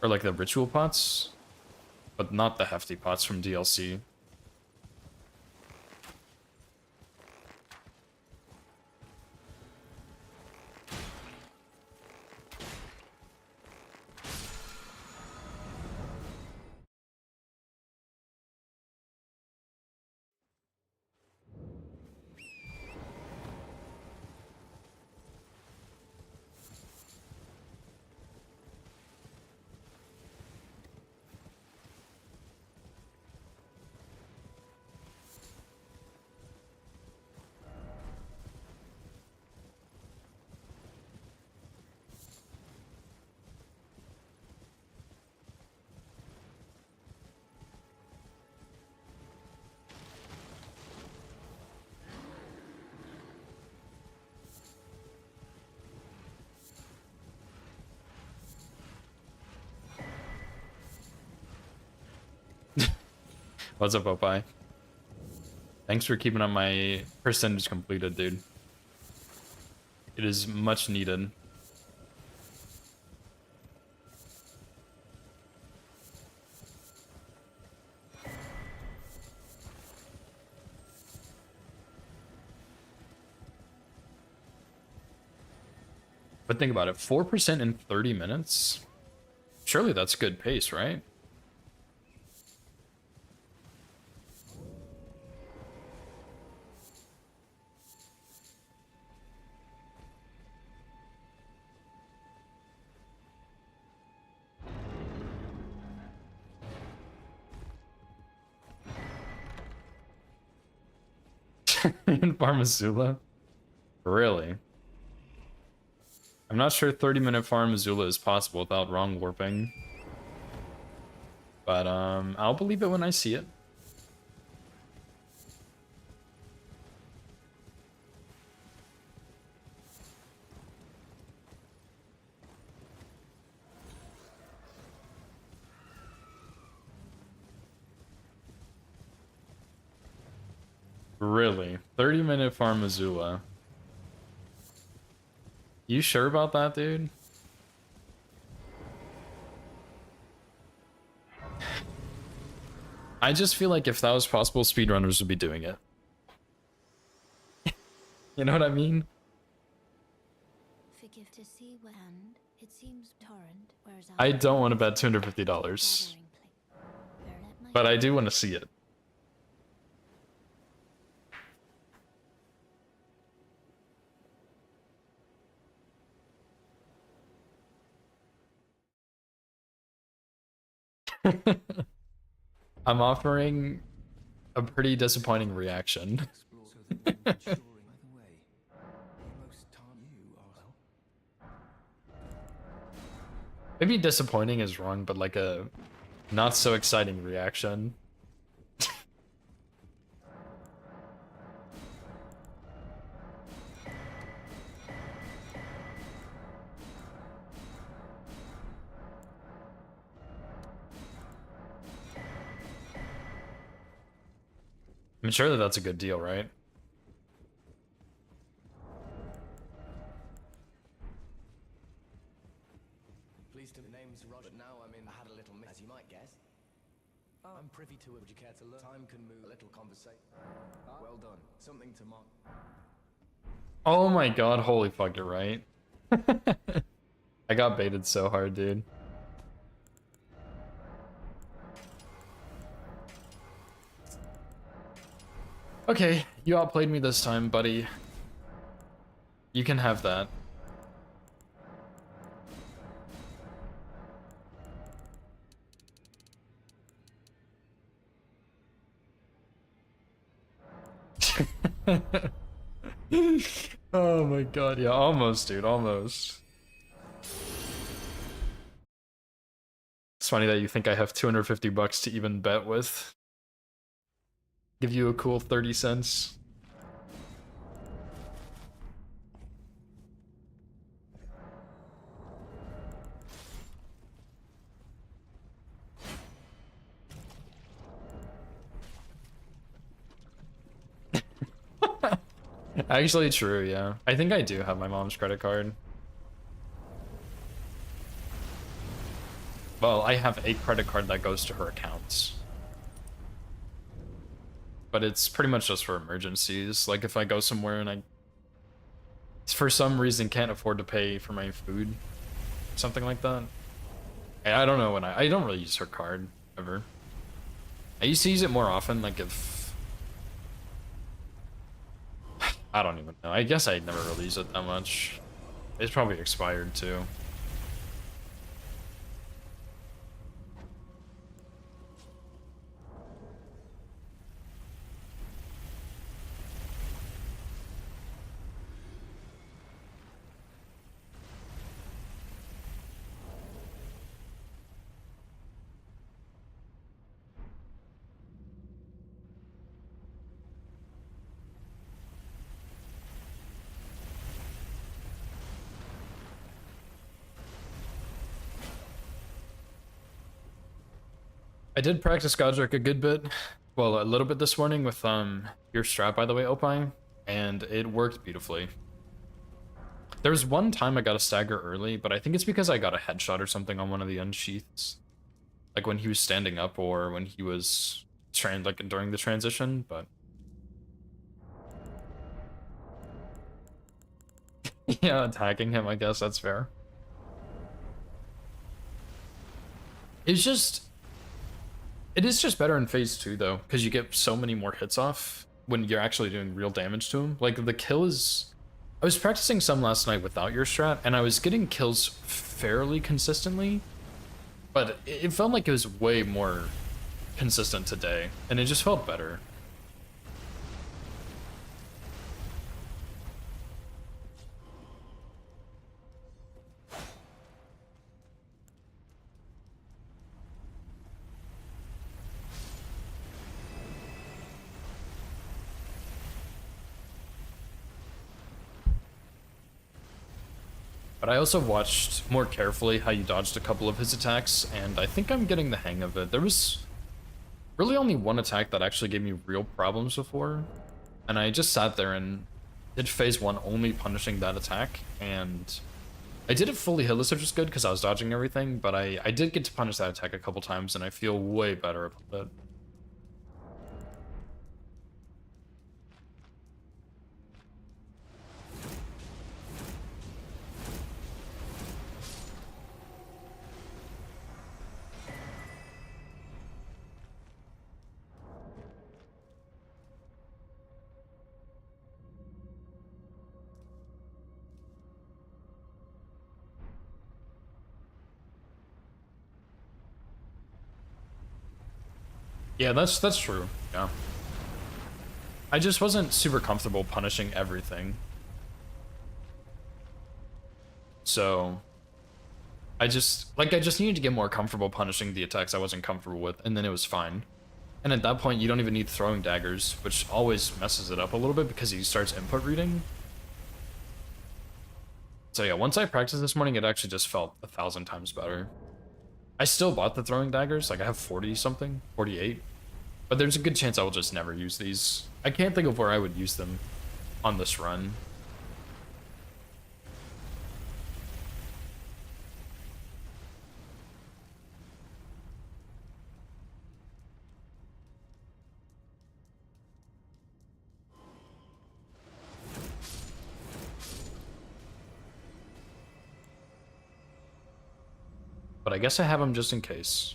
Or like the ritual pots, but not the hefty pots from DLC. What's up, Popeye? Thanks for keeping on my percentage completed, dude. It is much needed. But think about it, 4% in 30 minutes? Surely that's good pace, right? In Farmazula? Really? I'm not sure 30-minute Farmazula is possible without wrong warping. But, I'll believe it when I see it. Really? 30-minute Farmazula. You sure about that, dude? I just feel like if that was possible, speedrunners would be doing it. You know what I mean? Forgive to see and it seems torrent, whereas I don't want to bet $250, but I do want to see it. I'm offering a pretty disappointing reaction. Maybe disappointing is wrong, but like a not so exciting reaction. I'm sure that that's a good deal, right? I'm privy to it. Would you care to learn? Time can move. A little conversation. Well done. Something to mark. Oh my god, holy fuck, you're right. I got baited so hard, dude. Okay, you outplayed me this time, buddy. You can have that. Oh my god, yeah, almost, dude, almost. It's funny that you think I have 250 bucks to even bet with. Give you a cool 30 cents. Actually, true, yeah. I think I do have my mom's credit card. Well, I have a credit card that goes to her accounts. But it's pretty much just for emergencies. Like if I go somewhere and I, for some reason, can't afford to pay for my food, something like that. I don't know when I don't really use her card ever. I used to use it more often, like if I don't even know. I guess I never really use it that much. It's probably expired too. I did practice Godric a good bit. Well, a little bit this morning with your strat, by the way, Opine, and it worked beautifully. There was one time I got a stagger early, but I think it's because I got a headshot or something on one of the unsheaths. Like when he was standing up or when he was like during the transition, but yeah, attacking him, I guess that's fair. It's just it is just better in phase 2 though, because you get so many more hits off when you're actually doing real damage to him. Like the kill is I was practicing some last night without your strat, and I was getting kills fairly consistently, but it felt like it was way more consistent today, and it just felt better. But I also watched more carefully how you dodged a couple of his attacks, and I think I'm getting the hang of it. There was really only one attack that actually gave me real problems before, and I just sat there and did phase 1 only punishing that attack, and I did it fully hitless, which was good because I was dodging everything, but I did get to punish that attack a couple times, and I feel way better about it. Yeah, that's true. Yeah. I just wasn't super comfortable punishing everything. So I just needed to get more comfortable punishing the attacks I wasn't comfortable with, and then it was fine. And at that point, you don't even need throwing daggers, which always messes it up a little bit because he starts input reading. So yeah, once I practiced this morning, it actually just felt 1,000 times better. I still bought the throwing daggers, like I have 40 something, 48. But there's a good chance I will just never use these. I can't think of where I would use them on this run. but I guess I have them just in case.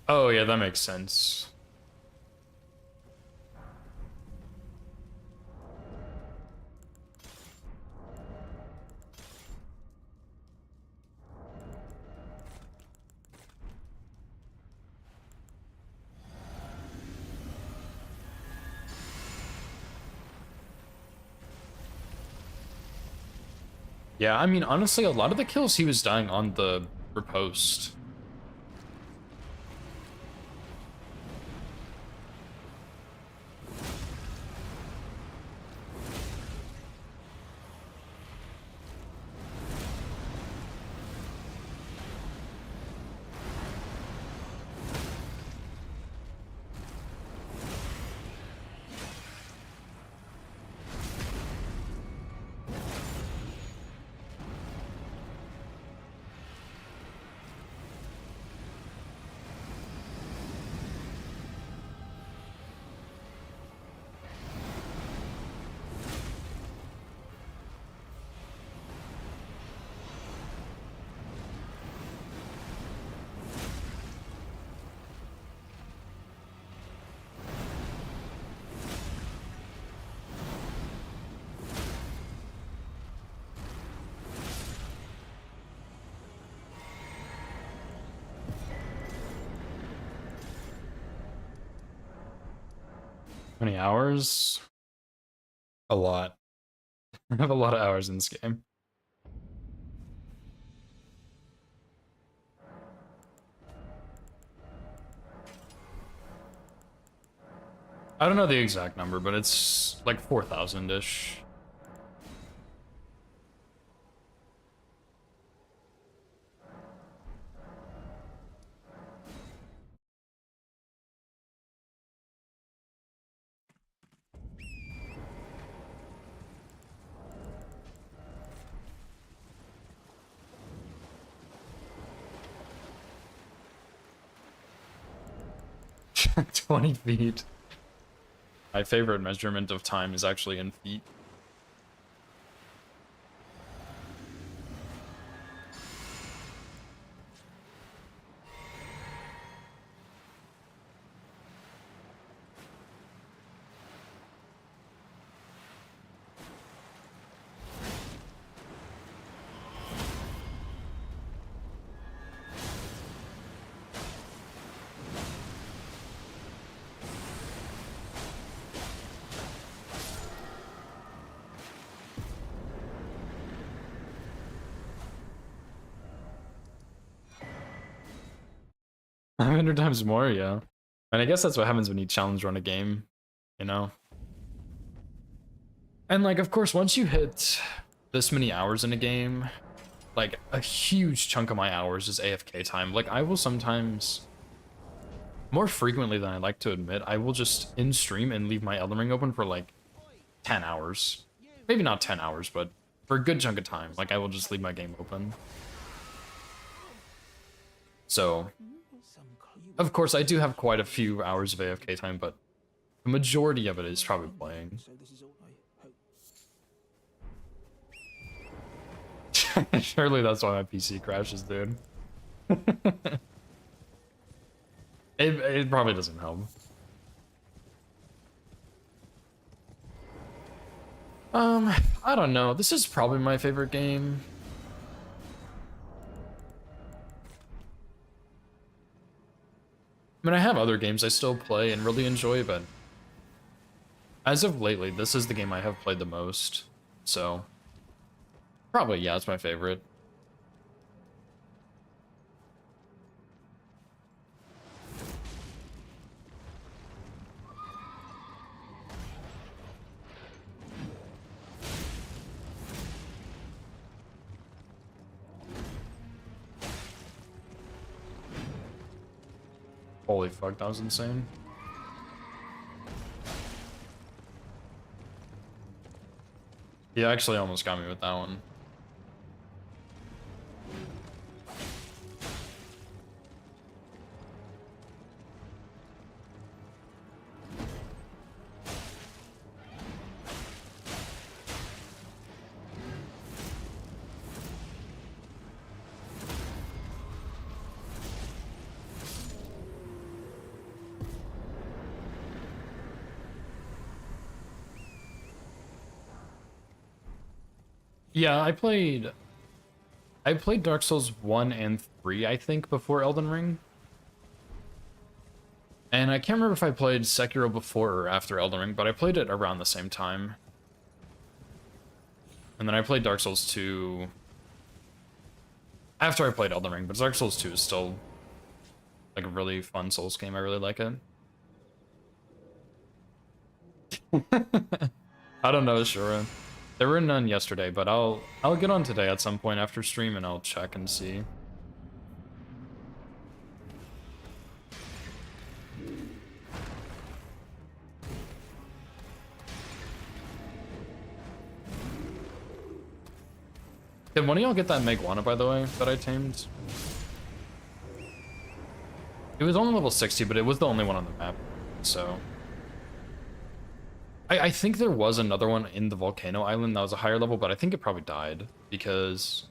Oh yeah, that makes sense. Yeah, I mean, honestly, a lot of the kills he was dying on the riposte. How many hours? A lot. I have a lot of hours in this game. I don't know the exact number, but it's like 4,000-ish. – 20 feet. My favorite measurement of time is actually in feet. – 100 times more, yeah. And I guess that's what happens when you challenge run a game, you know? And like, of course, once you hit this many hours in a game, like a huge chunk of my hours is AFK time. Like I will sometimes, more frequently than I like to admit, I will just in stream and leave my Elden Ring open for like 10 hours. Maybe not 10 hours, but for a good chunk of time. Like I will just leave my game open. So, of course, I do have quite a few hours of AFK time, but the majority of it is probably playing. Surely that's why my PC crashes, dude. It probably doesn't help. I don't know. This is probably my favorite game. I mean, I have other games I still play and really enjoy, but as of lately, this is the game I have played the most. So, probably, yeah, it's my favorite. Holy fuck, that was insane. He actually almost got me with that one. Yeah, I played Dark Souls 1 and 3, I think, before Elden Ring. And I can't remember if I played Sekiro before or after Elden Ring, but I played it around the same time. And then I played Dark Souls 2 after I played Elden Ring, but Dark Souls 2 is still like a really fun Souls game. I really like it. I don't know, Shura. There were none yesterday, but I'll get on today at some point after stream and I'll check and see. Did one of y'all get that Meguana, by the way, that I tamed? It was only level 60, but it was the only one on the map, so... I think there was another one in the Volcano Island that was a higher level, but I think it probably died, because...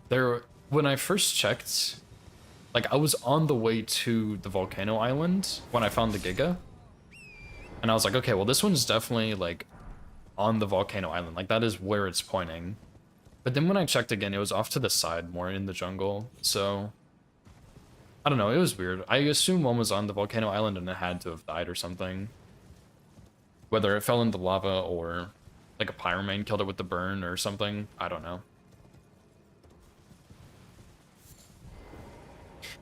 when I first checked, like, I was on the way to the Volcano Island when I found the Giga. And I was like, okay, well, this one's definitely, like, on the Volcano Island. Like, that is where it's pointing. But then when I checked again, it was off to the side, more in the jungle, so... I don't know, it was weird. I assume one was on the Volcano Island and it had to have died or something. Whether it fell into lava or, like, a pyromane killed it with the burn or something, I don't know.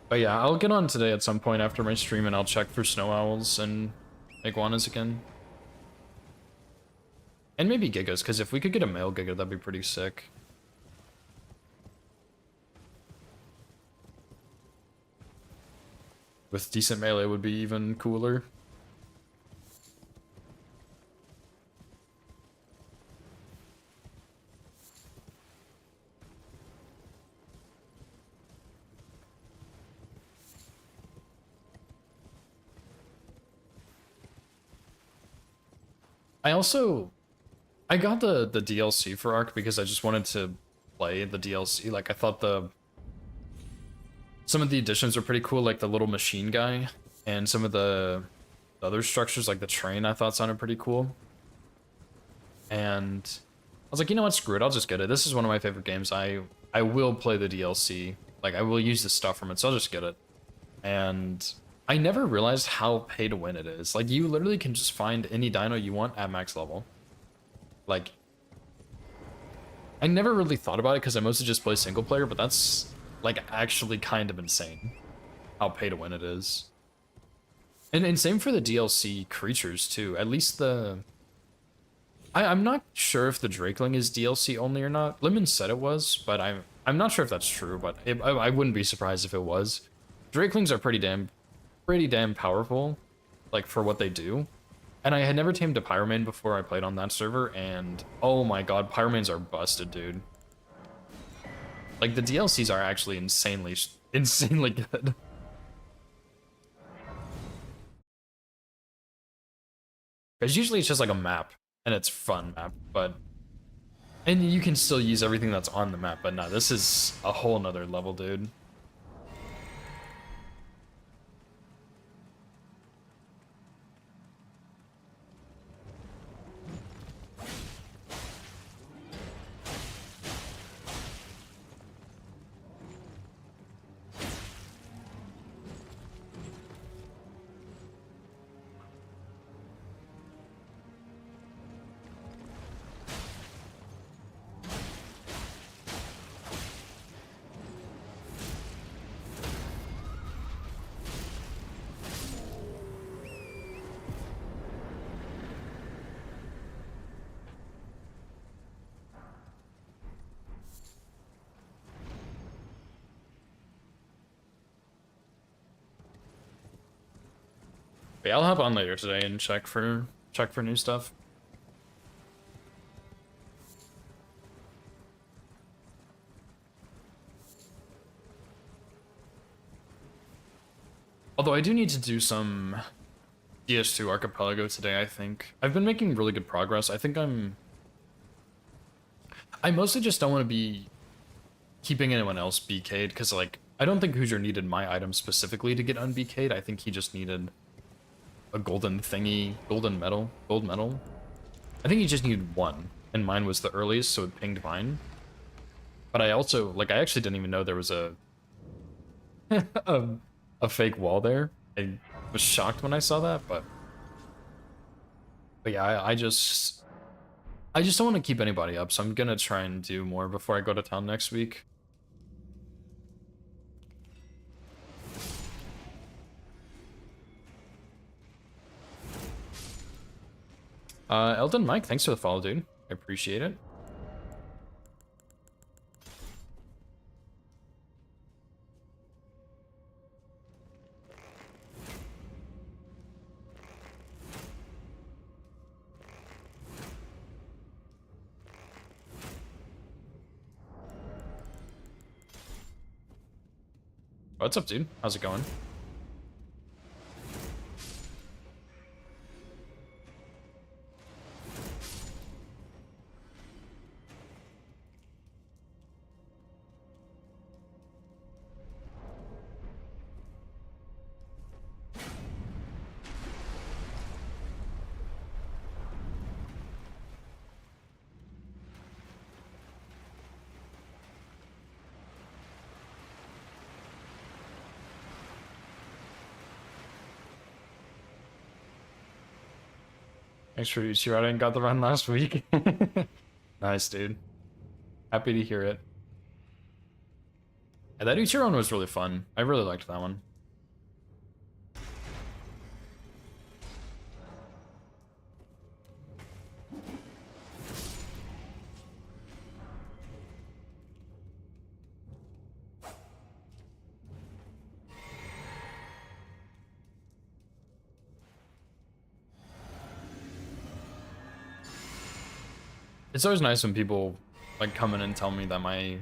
But yeah, I'll get on today at some point after my stream and I'll check for snow owls and iguanas again. And maybe gigas, because if we could get a male giga, that'd be pretty sick. With decent melee would be even cooler. I got the DLC for Ark because I just wanted to play the DLC. Like, I thought some of the additions were pretty cool, like the little machine guy, and some of the other structures, like the train, I thought sounded pretty cool. And I was like, you know what, screw it, I'll just get it. This is one of my favorite games. I will play the DLC. Like, I will use the stuff from it, so I'll just get it. And I never realized how pay to win it is. Like, you literally can just find any dino you want at max level. Like, I never really thought about it because I mostly just play single player, but that's, like, actually kind of insane how pay to win it is. And same for the DLC creatures, too. At least I'm not sure if the Drakeling is DLC only or not. Lemon said it was, but I'm not sure if that's true, but I wouldn't be surprised if it was. Drakelings are pretty damn powerful, like, for what they do. And I had never tamed a Pyromane before I played on that server, and oh my god, Pyromanes are busted, dude. Like, the DLCs are actually insanely good. Because usually it's just like a map, and it's fun map, but... And you can still use everything that's on the map, but no, this is a whole nother level, dude. Okay, I'll hop on later today and check for new stuff. Although I do need to do some DS2 Archipelago today, I think. I've been making really good progress. I think I mostly just don't want to be keeping anyone else BK'd, because, like, I don't think Hoosier needed my item specifically to get un-BK'd. I think he just needed a golden thingy, gold medal. I think he just needed one, and mine was the earliest, so it pinged mine. But I also, like, I actually didn't even know there was a a fake wall there. I was shocked when I saw that, but yeah, I just don't want to keep anybody up, so I'm gonna try and do more before I go to town next week. Eldon Mike, thanks for the follow, dude. I appreciate it. What's up, dude? How's it going? Thanks for you. I didn't got the run last week. Nice, dude. Happy to hear it. Yeah, that Uchiron was really fun. I really liked that one. It's always nice when people like come in and tell me that my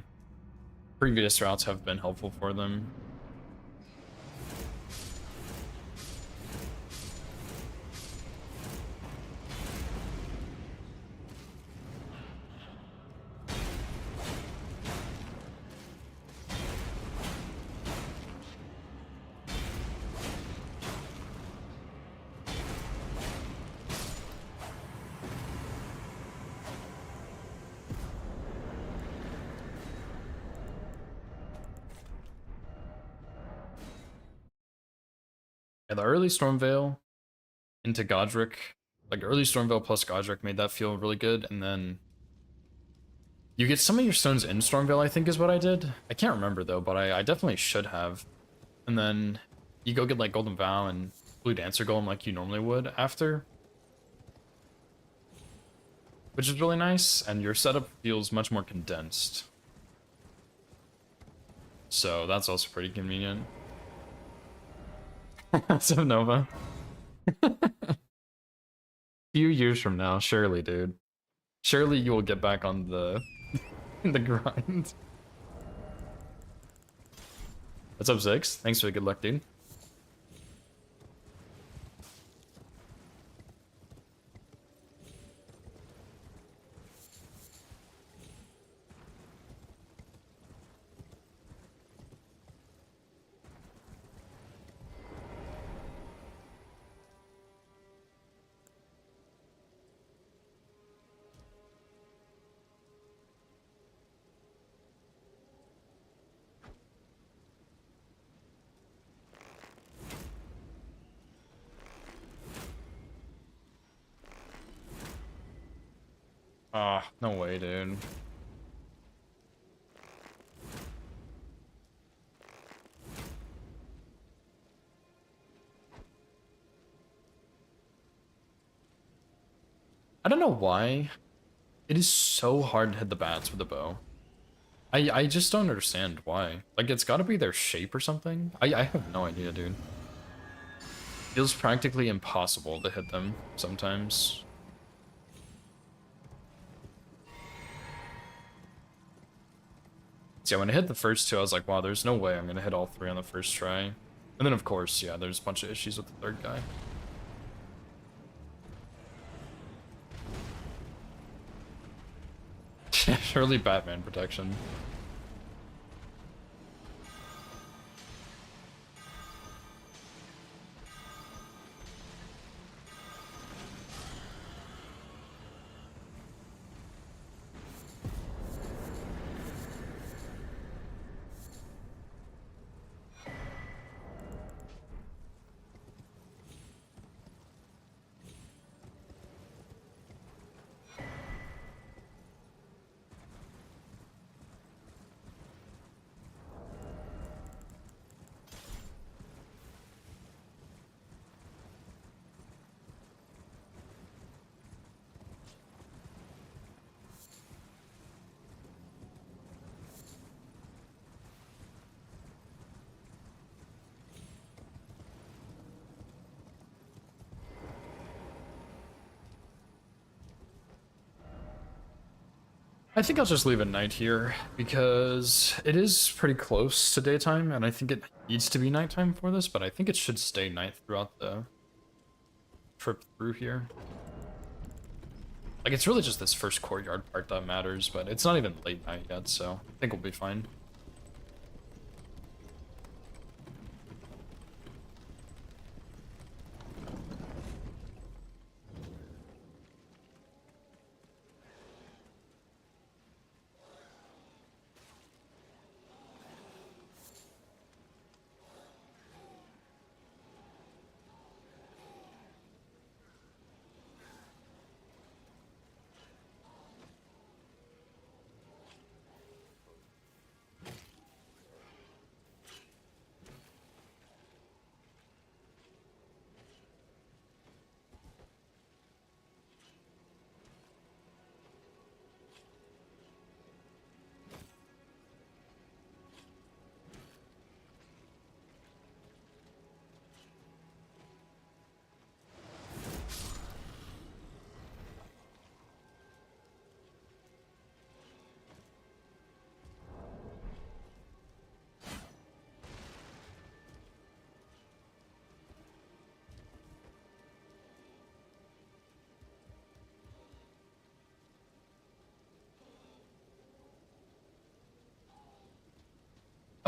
previous routes have been helpful for them. Yeah, the early Stormveil into Godric, like early Stormveil plus Godric made that feel really good, and then you get some of your stones in Stormveil, I think is what I did. I can't remember though, but I definitely should have. And then you go get like Golden Vow and Blue Dancer Golem like you normally would after. Which is really nice, and your setup feels much more condensed. So that's also pretty convenient. So Nova. Few years from now, surely, dude. Surely you will get back on the the grind. What's up, Zix? Thanks for the good luck, dude. Ah, no way, dude. I don't know why. It is so hard to hit the bats with a bow. I just don't understand why. Like, it's gotta be their shape or something. I have no idea, dude. Feels practically impossible to hit them sometimes. So yeah, when I hit the first two, I was like, wow, there's no way I'm gonna hit all three on the first try. And then of course, yeah, there's a bunch of issues with the third guy. Surely Batman protection. I think I'll just leave it night here because it is pretty close to daytime and I think it needs to be nighttime for this, but I think it should stay night throughout the trip through here. Like, it's really just this first courtyard part that matters, but it's not even late night yet, so I think we'll be fine.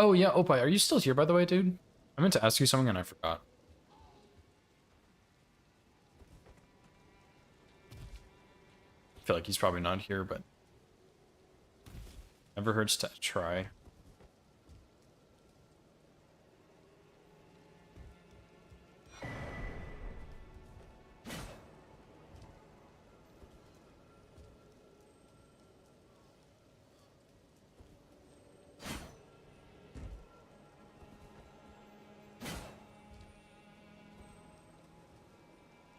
Oh yeah, Opie, are you still here by the way, dude? I meant to ask you something and I forgot. I feel like he's probably not here, but never hurts to try.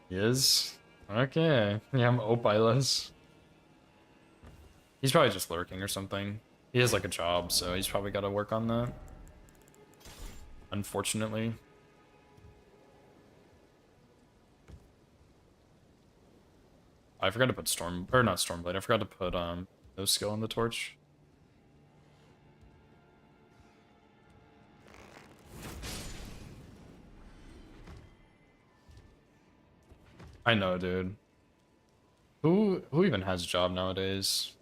He is? Okay. Yeah, I'm Opie-less. He's probably just lurking or something. He has like a job, so he's probably got to work on that. Unfortunately. I forgot to put Storm, or not Stormblade, I forgot to put no skill on the torch. I know, dude. Who even has a job nowadays?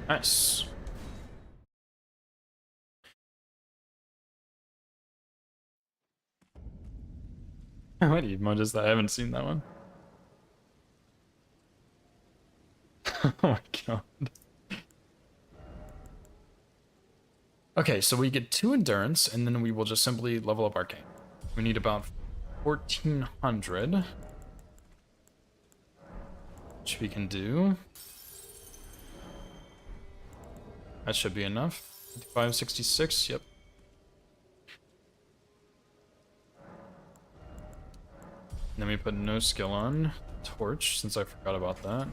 Nice. What emote is that? I haven't seen that one. Oh my god. Okay, so we get 2 endurance, and then we will just simply level up arcane. We need about 1400, which we can do. That should be enough. 5566, yep. And then we put no skill on torch, since I forgot about that.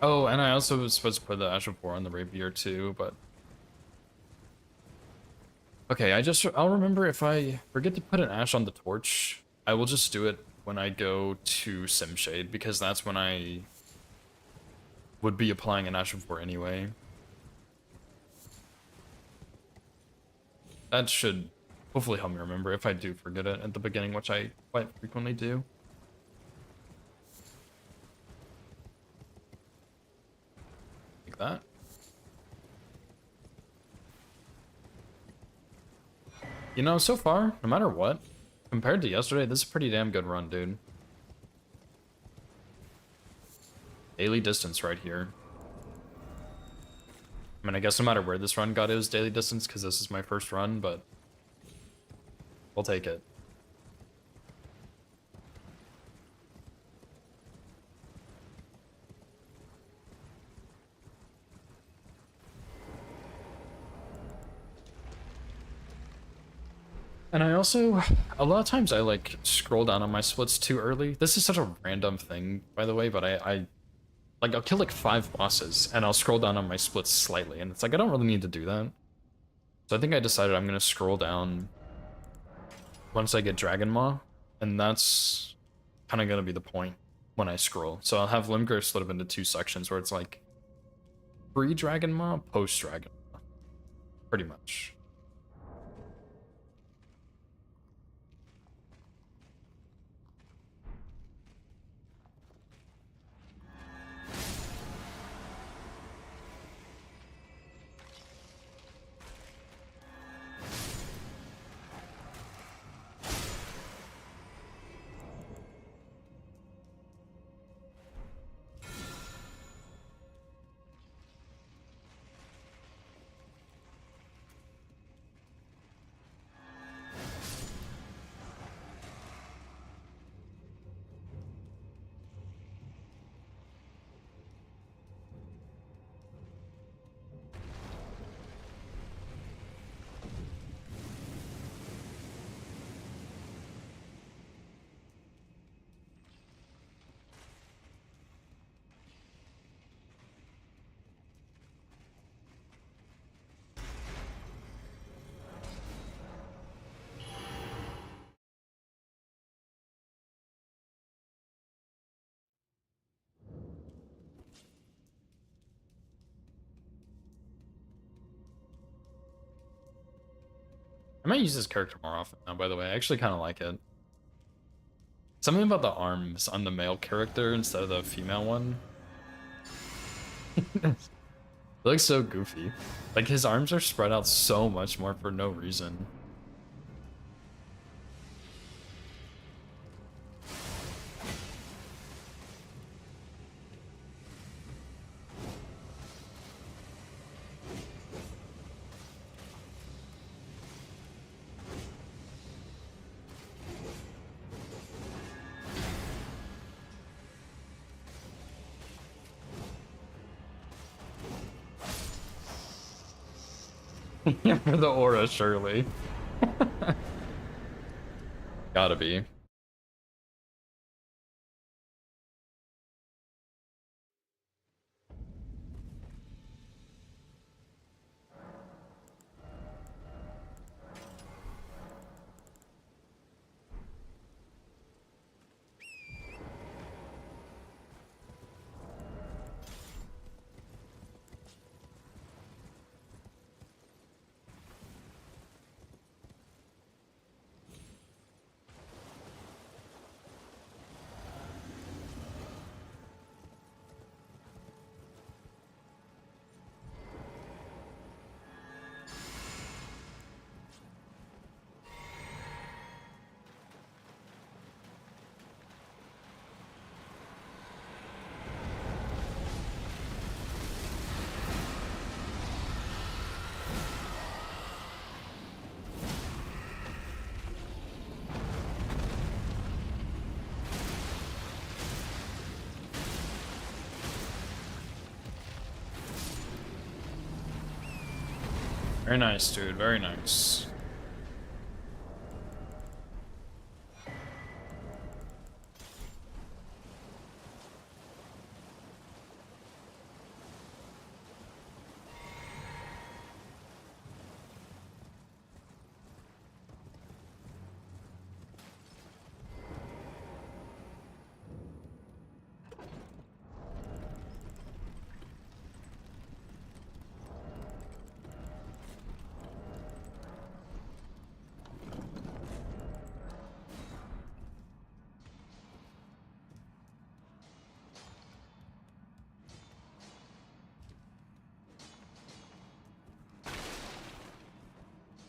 Oh, and I also was supposed to put the Ash of War on the Rapier too, but... Okay, I'll remember if I forget to put an Ash on the torch, I will just do it when I go to Simshade, because that's when I would be applying an Ash of War anyway. That should hopefully help me remember if I do forget it at the beginning, which I quite frequently do. Like that. You know, so far, no matter what, compared to yesterday, this is a pretty damn good run, dude. Daily distance right here. I mean, I guess no matter where this run got, it was daily distance because this is my first run, but we'll take it. And I also, a lot of times I like scroll down on my splits too early. This is such a random thing, by the way, but like I'll kill like 5 bosses and I'll scroll down on my splits slightly, and it's like I don't really need to do that. So I think I decided I'm gonna scroll down once I get Dragon Maw, and that's kind of gonna be the point when I scroll. So I'll have Limgrave split up into 2 sections where it's like pre-Dragon Maw, post-Dragon Maw, pretty much. I might use this character more often now, by the way. I actually kind of like it. Something about the arms on the male character instead of the female one. It looks so goofy. Like, his arms are spread out so much more for no reason. Yeah, for the aura, surely. Gotta be. Very nice, dude. Very nice.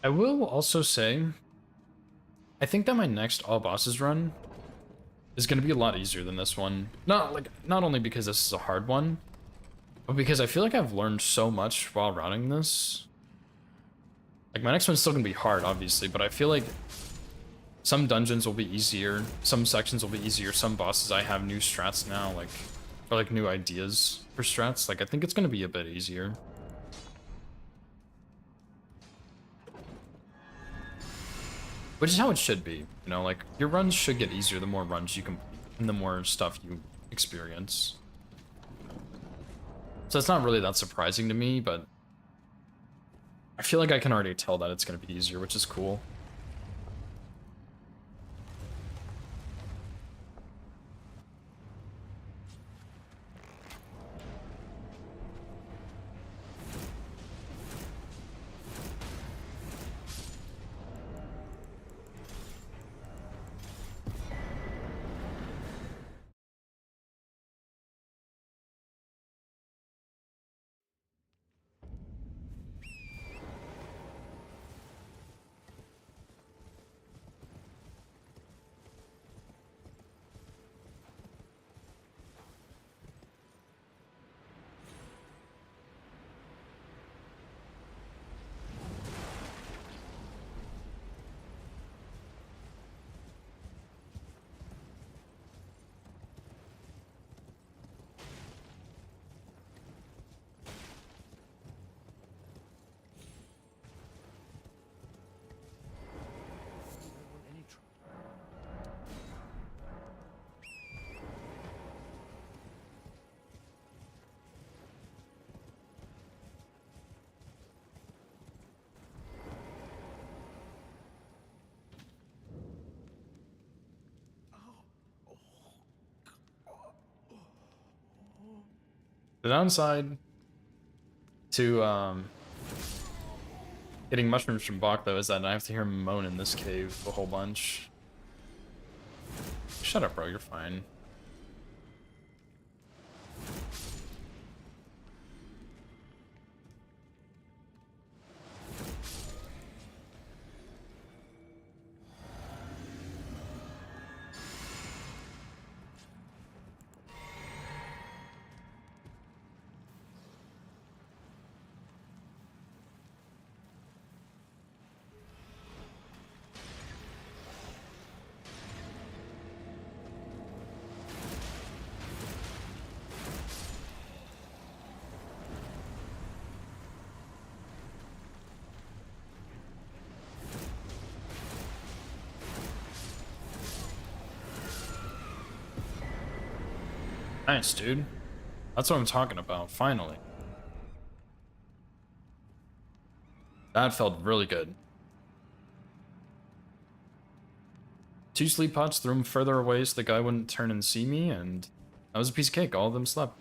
I will also say, I think that my next all bosses run is going to be a lot easier than this one. Not only because this is a hard one, but because I feel like I've learned so much while running this. Like, my next one's still going to be hard, obviously, but I feel like some dungeons will be easier, some sections will be easier, some bosses I have new strats now, like, or like new ideas for strats. Like, I think it's going to be a bit easier. Which is how it should be, you know, like, your runs should get easier the more runs you complete and the more stuff you experience. So it's not really that surprising to me, but I feel like I can already tell that it's going to be easier, which is cool. The downside to getting mushrooms from Bach, though, is that I have to hear him moan in this cave a whole bunch. Shut up, bro, you're fine. Nice, dude. That's what I'm talking about, finally. That felt really good. 2 sleep pots, threw them further away so the guy wouldn't turn and see me, and that was a piece of cake. All of them slept.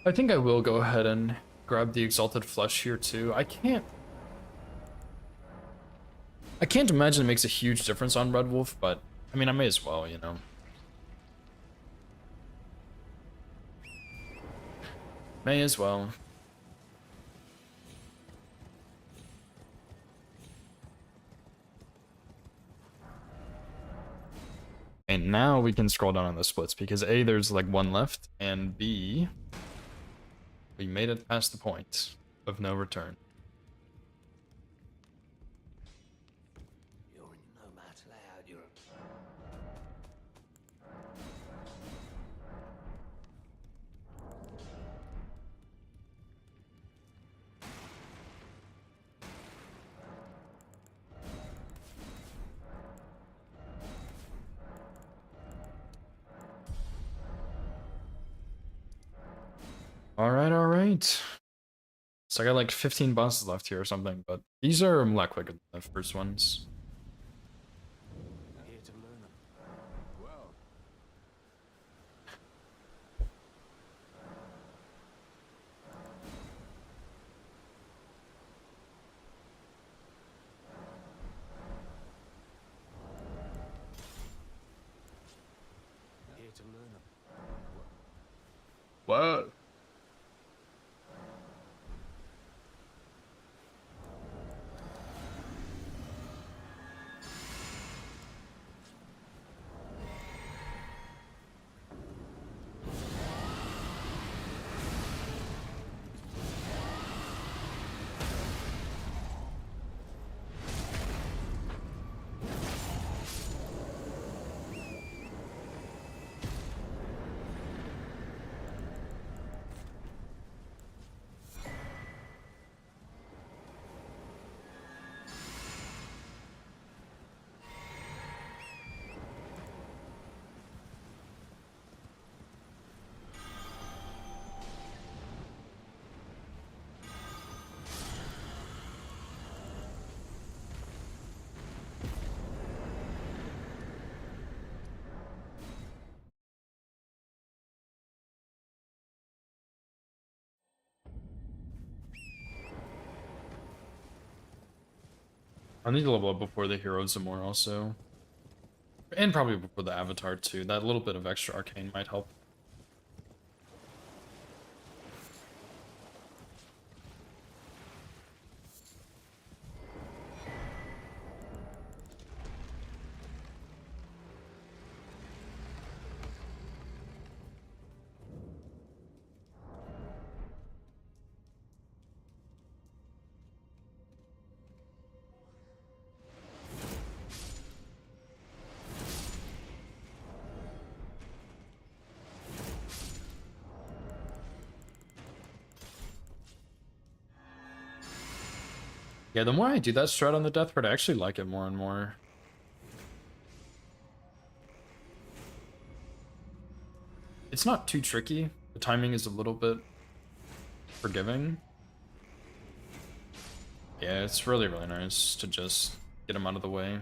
I think I will go ahead and grab the Exalted Flesh here too. I can't imagine it makes a huge difference on Red Wolf, but I mean, I may as well, you know. May as well. Okay, now we can scroll down on the splits because A, there's like one left, and B, we made it past the point of no return. You're in no match loud, you're Alright. So I got like 15 bosses left here or something, but these are a lot quicker than the first ones. here to learn them. Well, here to learn them. What? I need to level up before the heroes some more also. And probably before the avatar too. That little bit of extra arcane might help. Yeah, the more I do that strat on the death I actually like it more and more. It's not too tricky. The timing is a little bit forgiving. Yeah, it's really, really nice to just get him out of the way.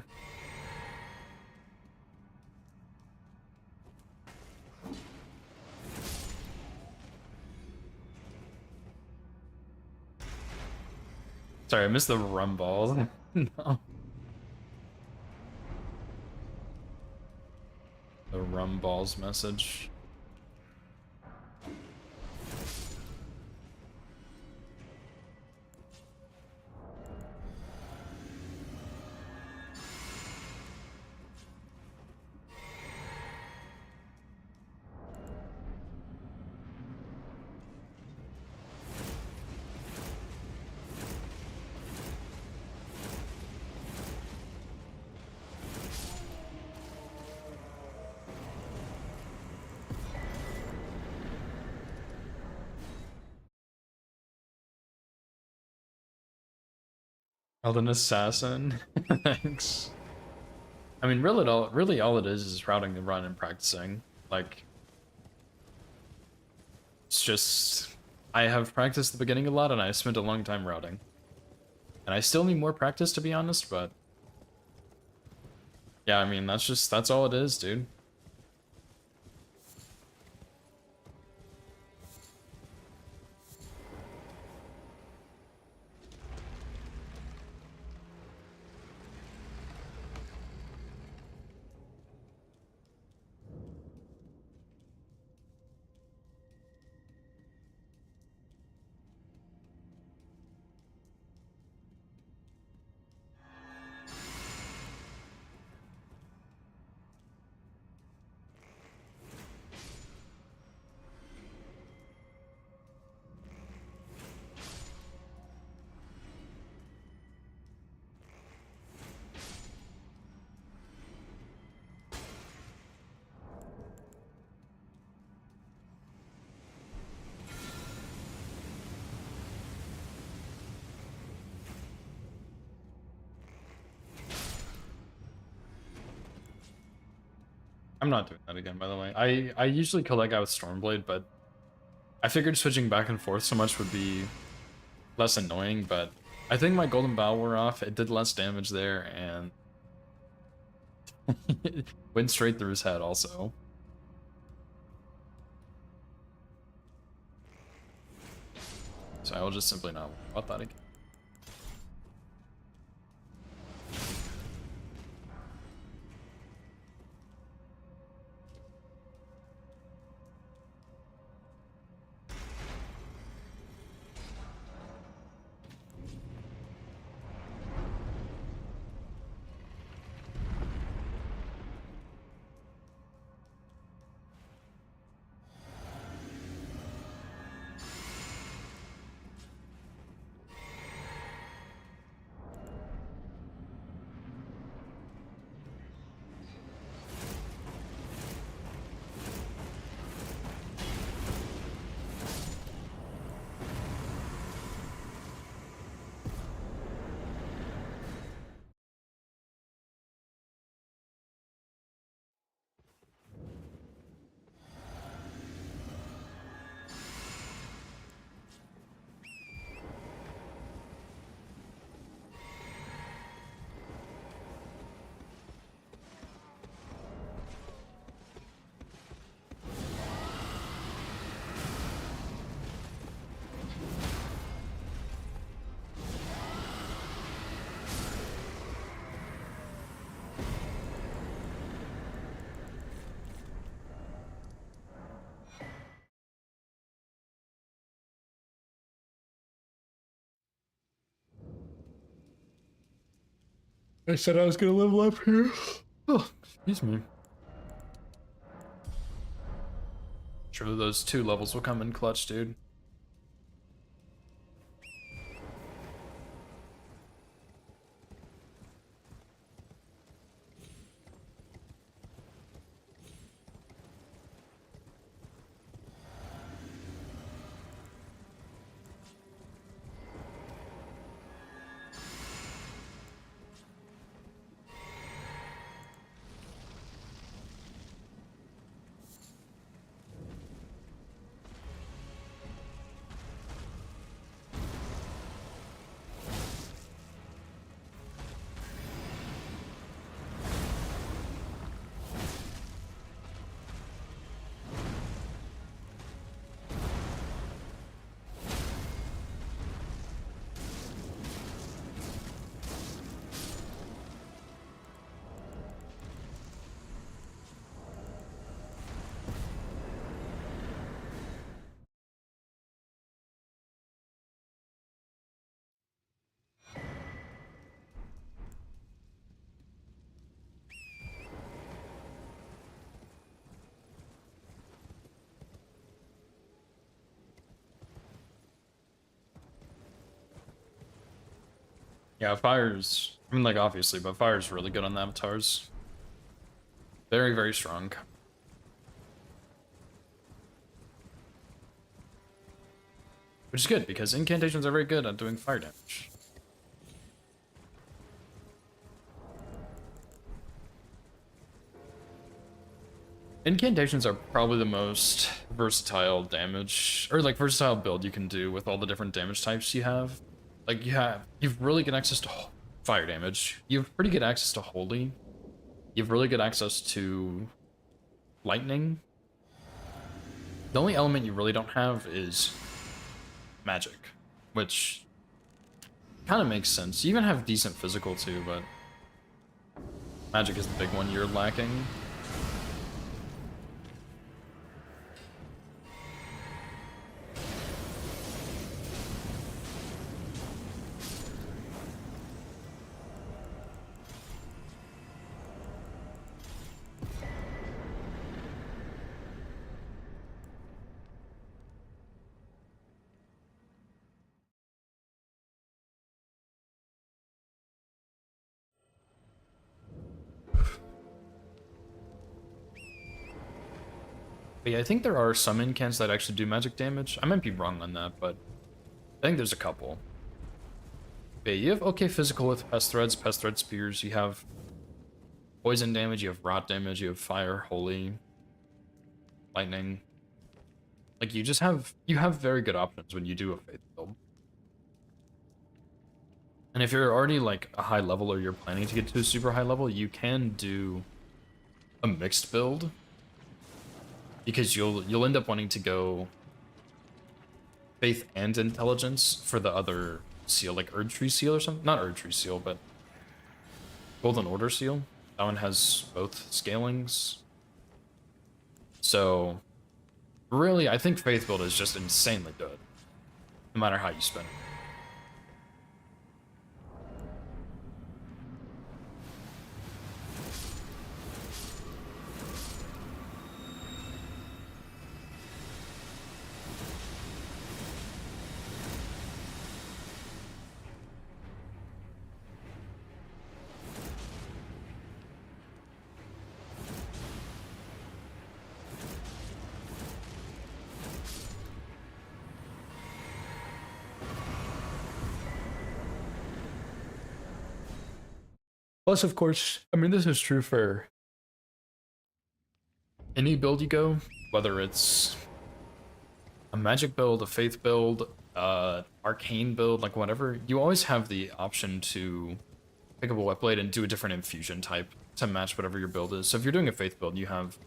Sorry, I missed the rum balls. No. The rum balls message. Elden Assassin. Thanks. I mean, really all it is routing the run and practicing. Like, it's just I have practiced the beginning a lot, and I spent a long time routing, and I still need more practice to be honest. But yeah, I mean, that's all it is, dude. I'm not doing that again, by the way. I usually kill that guy with Stormblade, but I figured switching back and forth so much would be less annoying, but I think my Golden Bow wore off. It did less damage there, and went straight through his head also. So I will just simply not worry about that again. I said I was gonna level up here. Oh, excuse me. Sure, those 2 levels will come in clutch, dude. Yeah, fire's, I mean, like, obviously, but fire's really good on the avatars. Very, very strong. Which is good, because incantations are very good at doing fire damage. Incantations are probably the most versatile damage, or like versatile build you can do with all the different damage types you have. Like you've really good access to fire damage. You have pretty good access to holy. You have really good access to lightning. The only element you really don't have is magic, which kind of makes sense. You even have decent physical too, but magic is the big one you're lacking. But yeah, I think there are some incants that actually do magic damage. I might be wrong on that, but I think there's a couple. But yeah, you have okay physical with pest thread spears. You have poison damage, you have rot damage, you have fire, holy, lightning. Like you have very good options when you do a faith build. And if you're already like a high level or you're planning to get to a super high level, you can do a mixed build because you'll end up wanting to go faith and intelligence for the other seal, like Erd Tree Seal or something. Not Erd Tree Seal, but Golden Order Seal. That one has both scalings. So really, I think faith build is just insanely good, no matter how you spin it. Plus, of course, I mean, this is true for any build you go, whether it's a magic build, a faith build, arcane build, like whatever, you always have the option to pick up a wet blade and do a different infusion type to match whatever your build is. So if you're doing a faith build, you have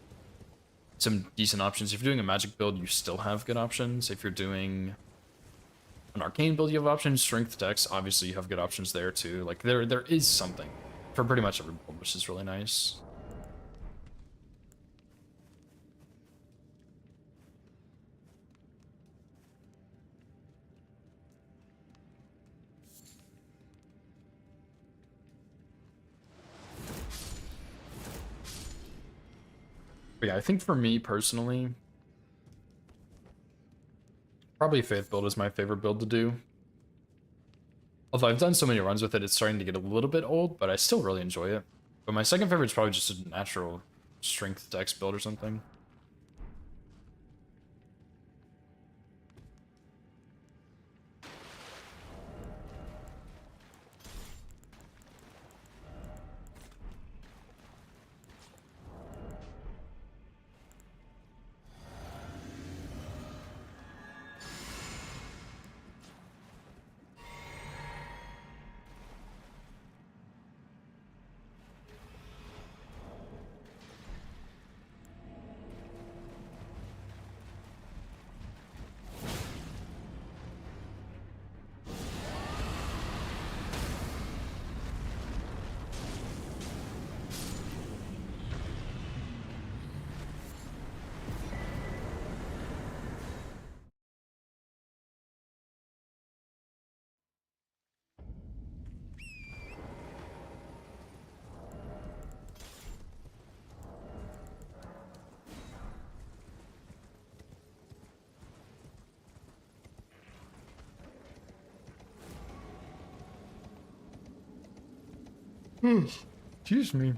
some decent options. If you're doing a magic build, you still have good options. If you're doing an arcane build, you have options. Strength decks, obviously you have good options there too. Like there is something for pretty much every build, which is really nice. But yeah, I think for me personally, probably Faith build is my favorite build to do. Although I've done so many runs with it, it's starting to get a little bit old, but I still really enjoy it. But my second favorite is probably just a natural strength dex build or something. Excuse me.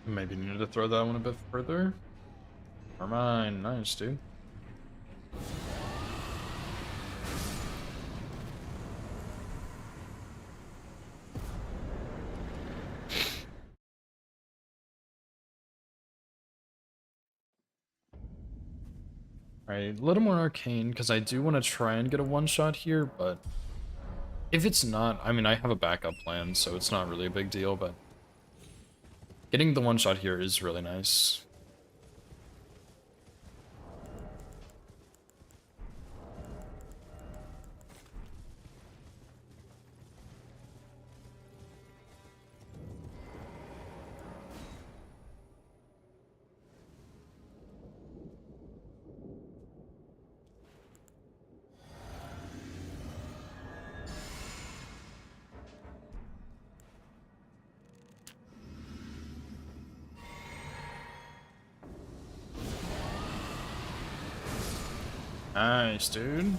Maybe needed to throw that one a bit further. Never mind. Nice, dude. Alright, a little more arcane, because I do want to try and get a one-shot here, but if it's not, I mean, I have a backup plan, so it's not really a big deal, but getting the one-shot here is really nice. Nice, dude.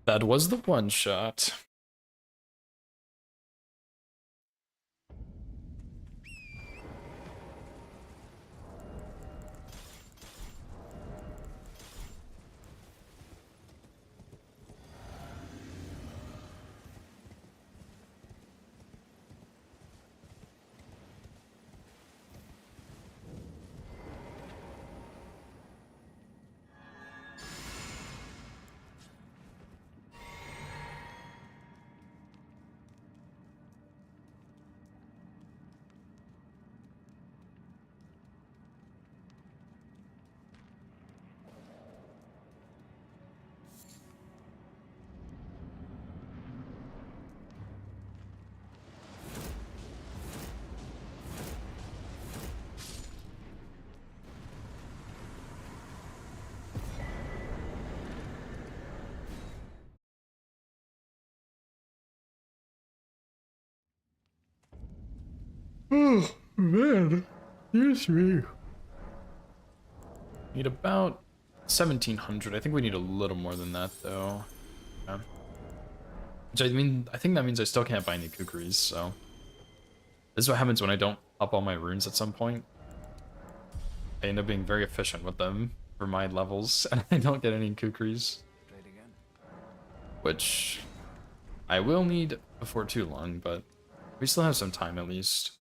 That was the one shot. Oh, man. Excuse me. Need about 1700. I think we need a little more than that, though. Yeah. Which I mean, I think that means I still can't buy any kukris, so. This is what happens when I don't up all my runes at some point. I end up being very efficient with them for my levels, and I don't get any kukris. Trade again. Which I will need before too long, but we still have some time at least.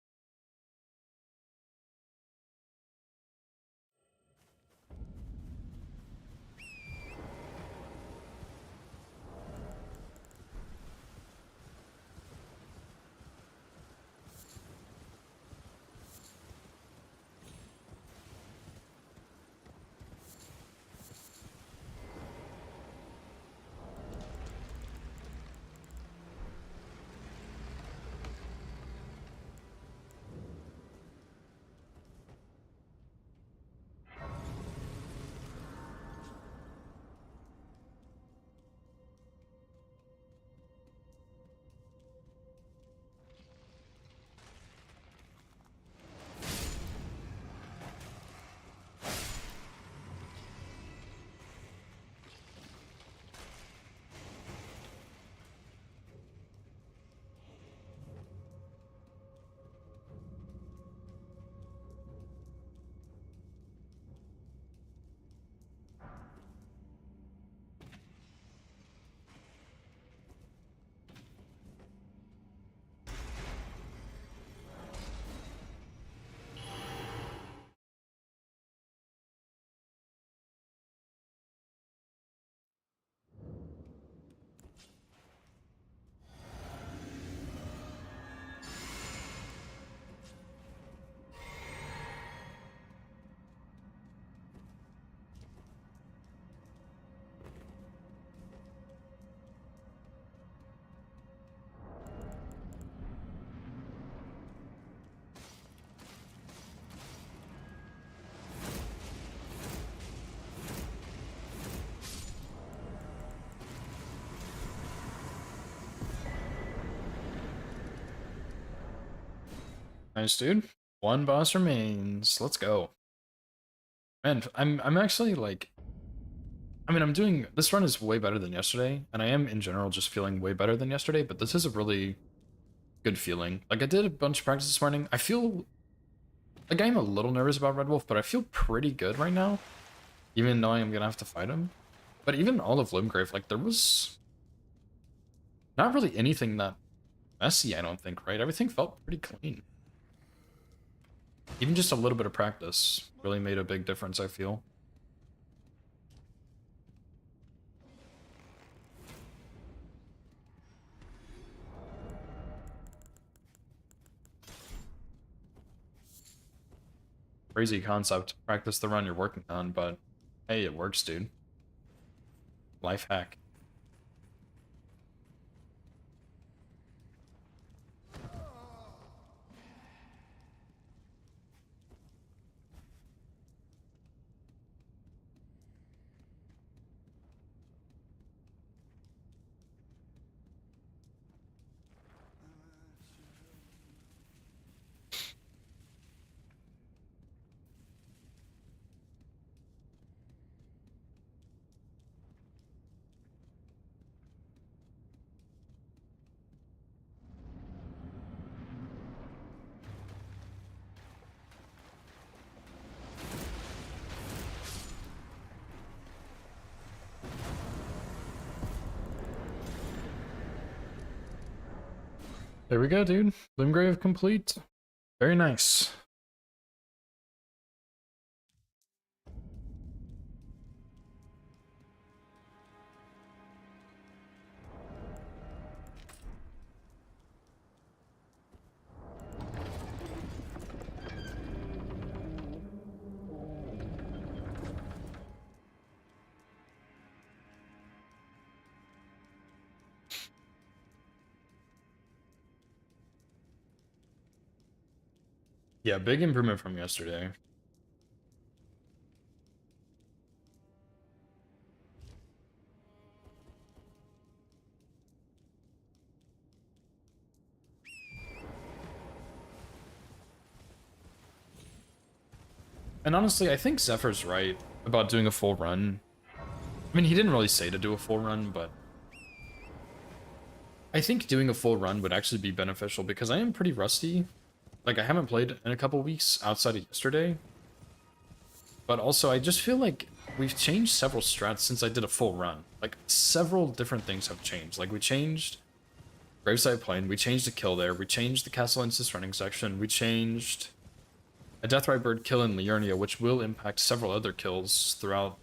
Nice, dude. One boss remains. Let's go. Man, I'm actually like, I mean, I'm doing, this run is way better than yesterday, and I am in general just feeling way better than yesterday, but this is a really good feeling. Like, I did a bunch of practice this morning. I feel like I'm a little nervous about Red Wolf, but I feel pretty good right now, even knowing I'm gonna have to fight him. But even all of Limgrave, like, there was not really anything that messy, I don't think, right? Everything felt pretty clean. Even just a little bit of practice really made a big difference, I feel. Crazy concept. Practice the run you're working on, but hey, it works, dude. Life hack. There we go, dude. Limgrave complete. Very nice. Yeah, big improvement from yesterday. And honestly, I think Zephyr's right about doing a full run. I mean, he didn't really say to do a full run, but I think doing a full run would actually be beneficial because I am pretty rusty. Like, I haven't played in a couple weeks outside of yesterday. But also, I just feel like we've changed several strats since I did a full run. Like, several different things have changed. Like, we changed Graveside Plain, we changed the kill there, we changed the Castle Insist running section, we changed a Deathrite Bird kill in Liurnia, which will impact several other kills throughout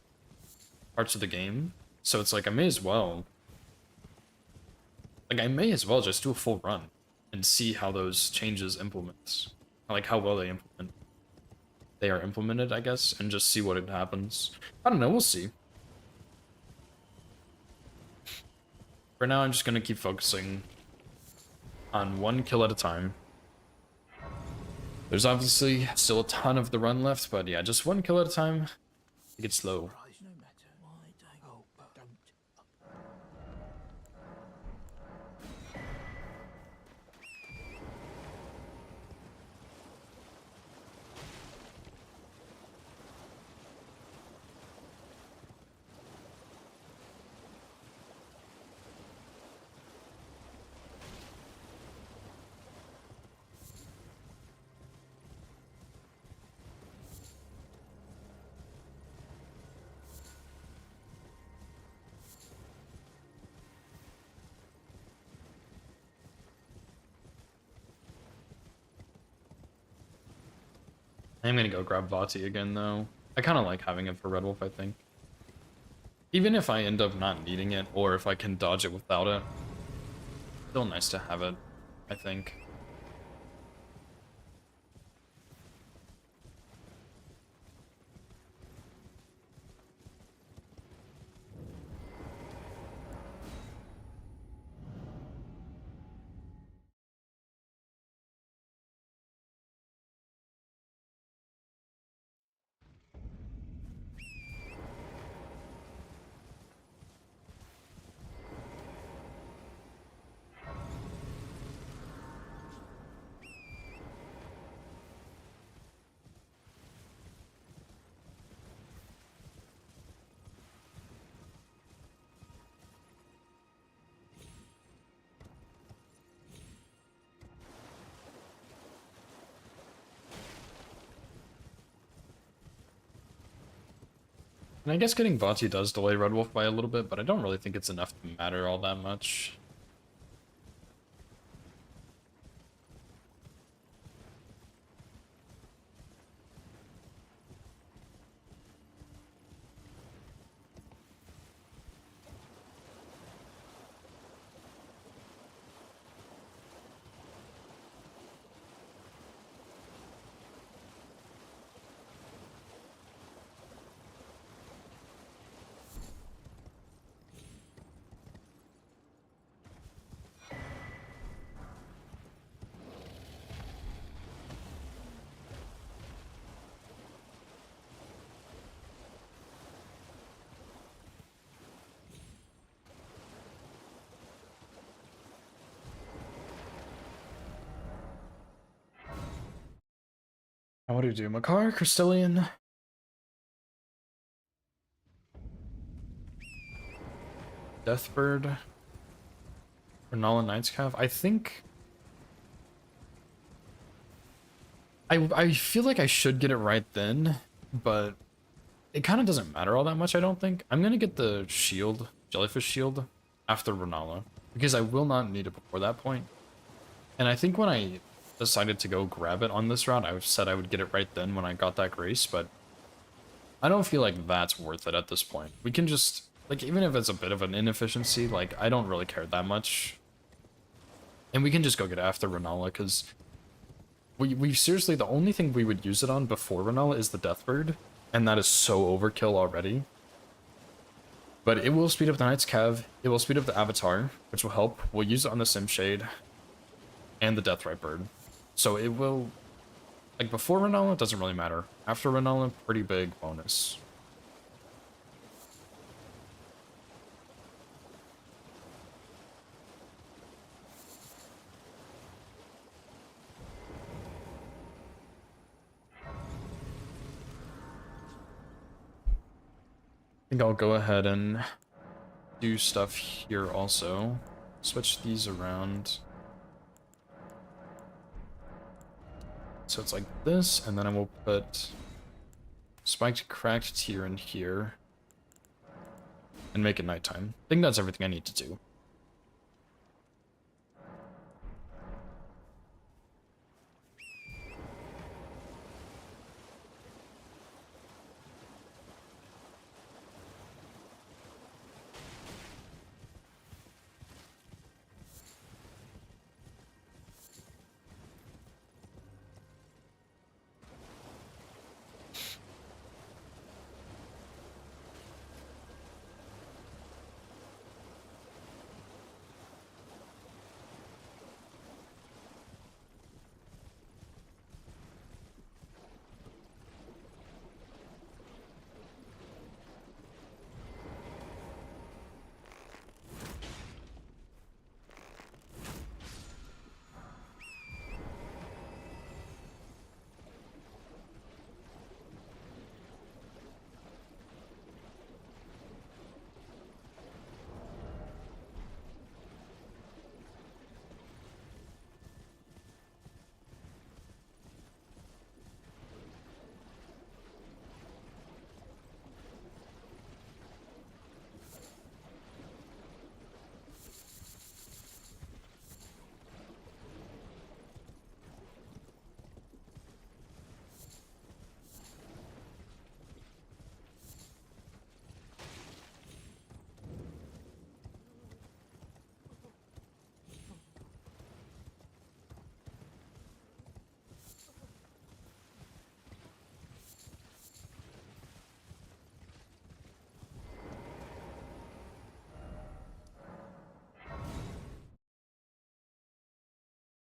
parts of the game. So it's like, I may as well just do a full run and see how those changes implement. Like, how well they are implemented, I guess, and just see what it happens. I don't know, we'll see. For now, I'm just gonna keep focusing on one kill at a time. There's obviously still a ton of the run left, but yeah, just one kill at a time. Take it slow. No matter why they hope, don't. I'm gonna go grab Vati again, though. I kind of like having it for Red Wolf, I think. Even if I end up not needing it, or if I can dodge it without it, still nice to have it, I think. And I guess getting Vati does delay Red Wolf by a little bit, but I don't really think it's enough to matter all that much. Now what do you do? Makar, Crystallian? Deathbird? Renala Knight's Cav? I think... I feel like I should get it right then, but it kind of doesn't matter all that much, I don't think. I'm gonna get the shield, Jellyfish Shield, after Renala, because I will not need it before that point. And I think when I decided to go grab it on this route, I said I would get it right then when I got that Grace, but I don't feel like that's worth it at this point. We can just, like, even if it's a bit of an inefficiency, like, I don't really care that much. And we can just go get after Renala, because we seriously, the only thing we would use it on before Renala is the Deathbird, and that is so overkill already. But it will speed up the Knight's Cav, it will speed up the Avatar, which will help. We'll use it on the Simshade, and the Deathrite Bird. So it will, like, before Renala, it doesn't really matter. After Renala, pretty big bonus. I think I'll go ahead and do stuff here also. Switch these around. So it's like this, and then I will put spiked cracked tier in here. And make it nighttime. I think that's everything I need to do.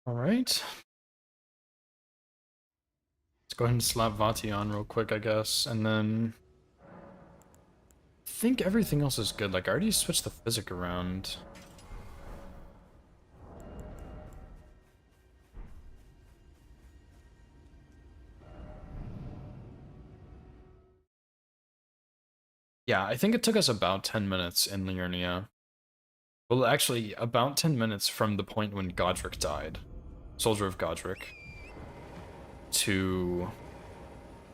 Alright. Let's go ahead and slap Vati on real quick, I guess, and then I think everything else is good. Like, I already switched the physic around. Yeah, I think it took us about 10 minutes in Liurnia. Well, actually, about 10 minutes from the point when Godric died, Soldier of Godric, to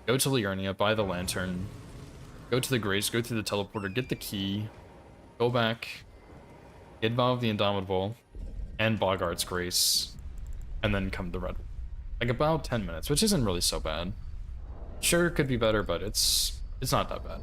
go to Liurnia, buy the lantern, go to the Grace, go through the teleporter, get the key, go back, get Vow of the Indomitable, and Boggart's Grace, and then come to Red. Like, about 10 minutes, which isn't really so bad. Sure, it could be better, but it's not that bad.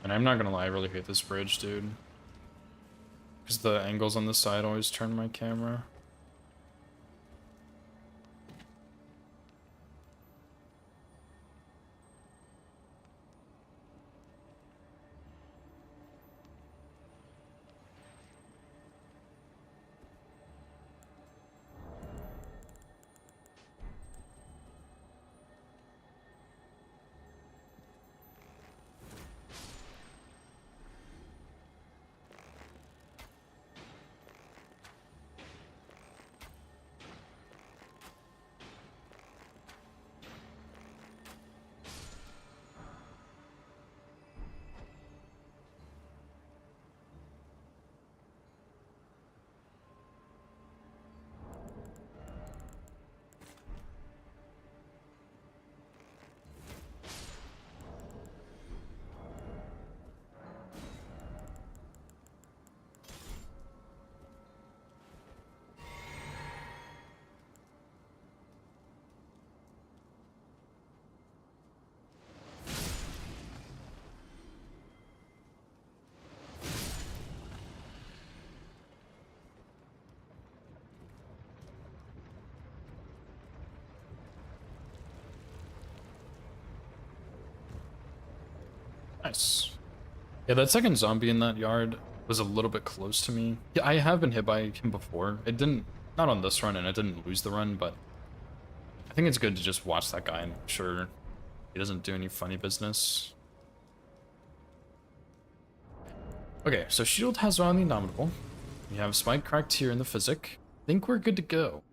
And I'm not gonna lie, I really hate this bridge, dude. Because the angles on the side always turn my camera. Nice. Yeah, that second zombie in that yard was a little bit close to me. Yeah, I have been hit by him before. It didn't, not on this run, and it didn't lose the run, but I think it's good to just watch that guy and make sure he doesn't do any funny business. Okay, so shield has on the Indomitable. We have Spike cracked here in the Physic. Think we're good to go.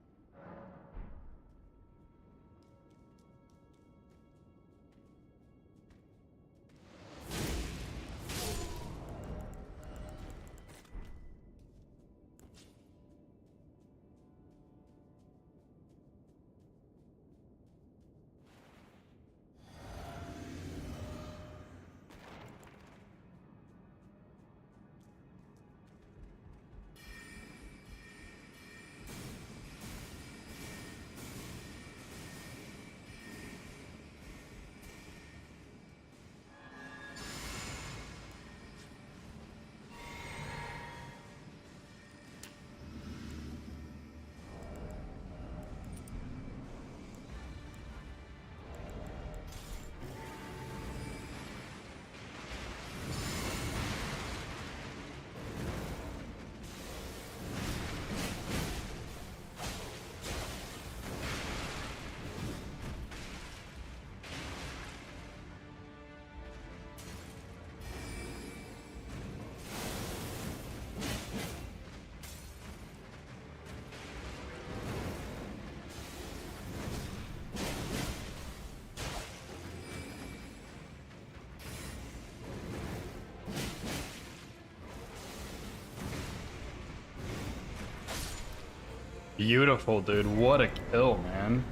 Beautiful, dude. What a kill, man.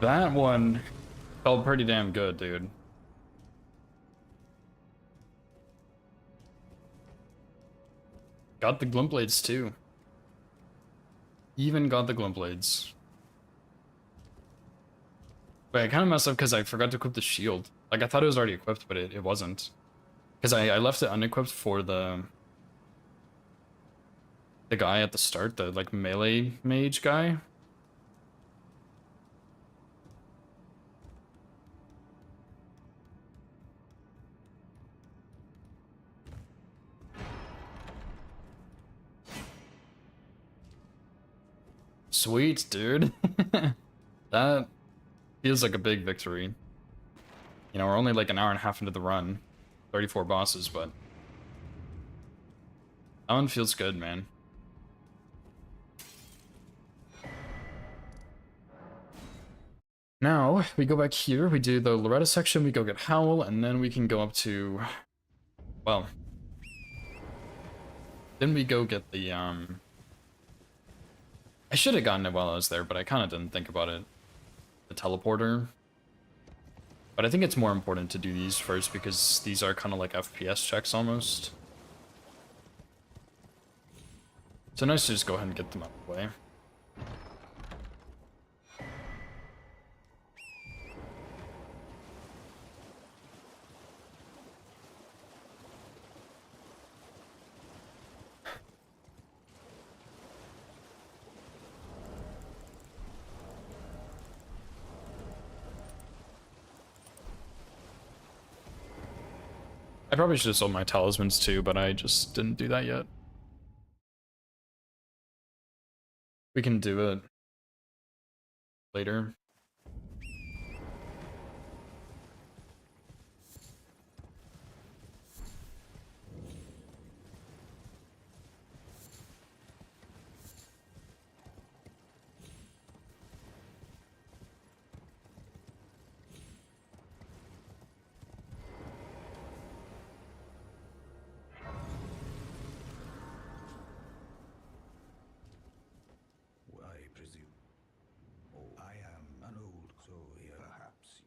That one felt pretty damn good, dude. Got the glint blades too. Even got the glint blades. Wait, I kind of messed up because I forgot to equip the shield. Like, I thought it was already equipped, but it wasn't. Because I left it unequipped for the guy at the start, the, like, melee mage guy. Sweet, dude. That feels like a big victory. You know, we're only like an hour and a half into the run. 34 bosses, but that one feels good, man. Now, we go back here, we do the Loretta section, we go get Howl, and then we can go up to... Well... Then we go get the, I should have gotten it while I was there, but I kind of didn't think about it. The teleporter. But I think it's more important to do these first, because these are kind of like FPS checks, almost. So nice to just go ahead and get them out of the way. I probably should have sold my talismans too, but I just didn't do that yet. We can do it later. I presume. Oh, I am an old soul here, perhaps.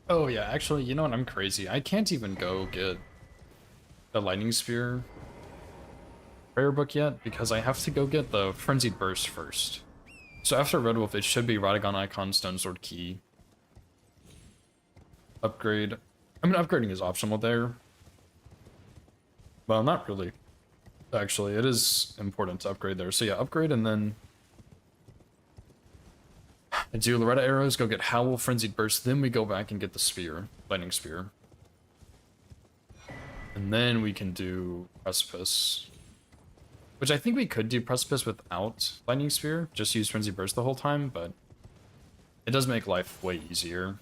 Oh yeah, actually, you know what? I'm crazy. I can't even go get the lightning spear prayer book yet because I have to go get the frenzied burst first. So after Red Wolf, it should be Radagon Icon, Stone Sword Key. Upgrade. I mean, upgrading is optional there. Well, not really. Actually, it is important to upgrade there. So yeah, upgrade and then I do Loretta arrows, go get Howl, Frenzied Burst, then we go back and get the spear, lightning spear. And then we can do Precipice. Which I think we could do Precipice without lightning spear, just use Frenzied Burst the whole time, but it does make life way easier.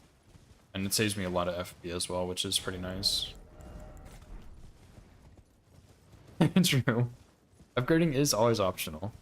And it saves me a lot of FP as well, which is pretty nice. True. Upgrading is always optional.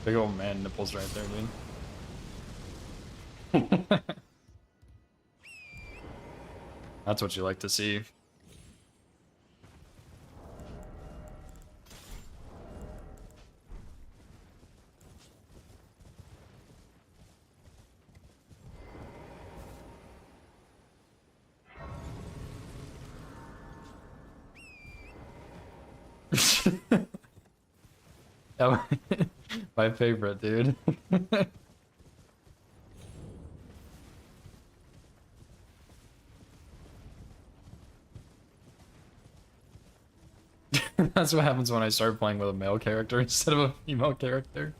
Big old man nipples right there, dude. That's what you like to see. Oh, my favorite, dude. That's what happens when I start playing with a male character instead of a female character.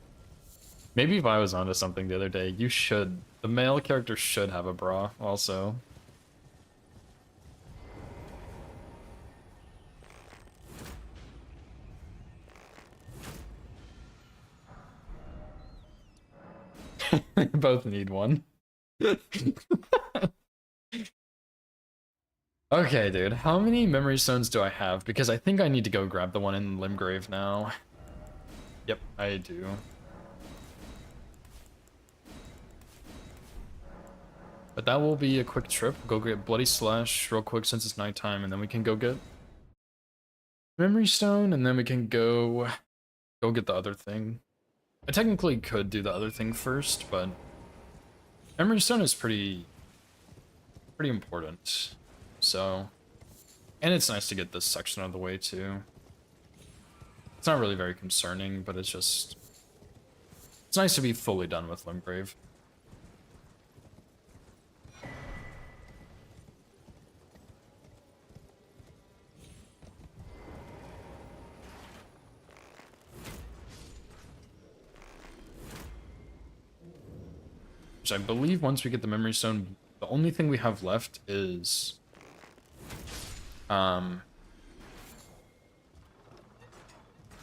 Maybe if I was onto something the other day, the male character should have a bra also. We both need one. Okay, dude. How many memory stones do I have? Because I think I need to go grab the one in Limgrave now. Yep, I do. But that will be a quick trip. Go get Bloody Slash real quick since it's nighttime, and then we can go get Memory Stone, and then we can go get the other thing. I technically could do the other thing first, but Memory Stone is pretty important. So, and it's nice to get this section out of the way too. It's not really very concerning, but it's nice to be fully done with Limgrave. Which I believe once we get the Memory Stone, the only thing we have left is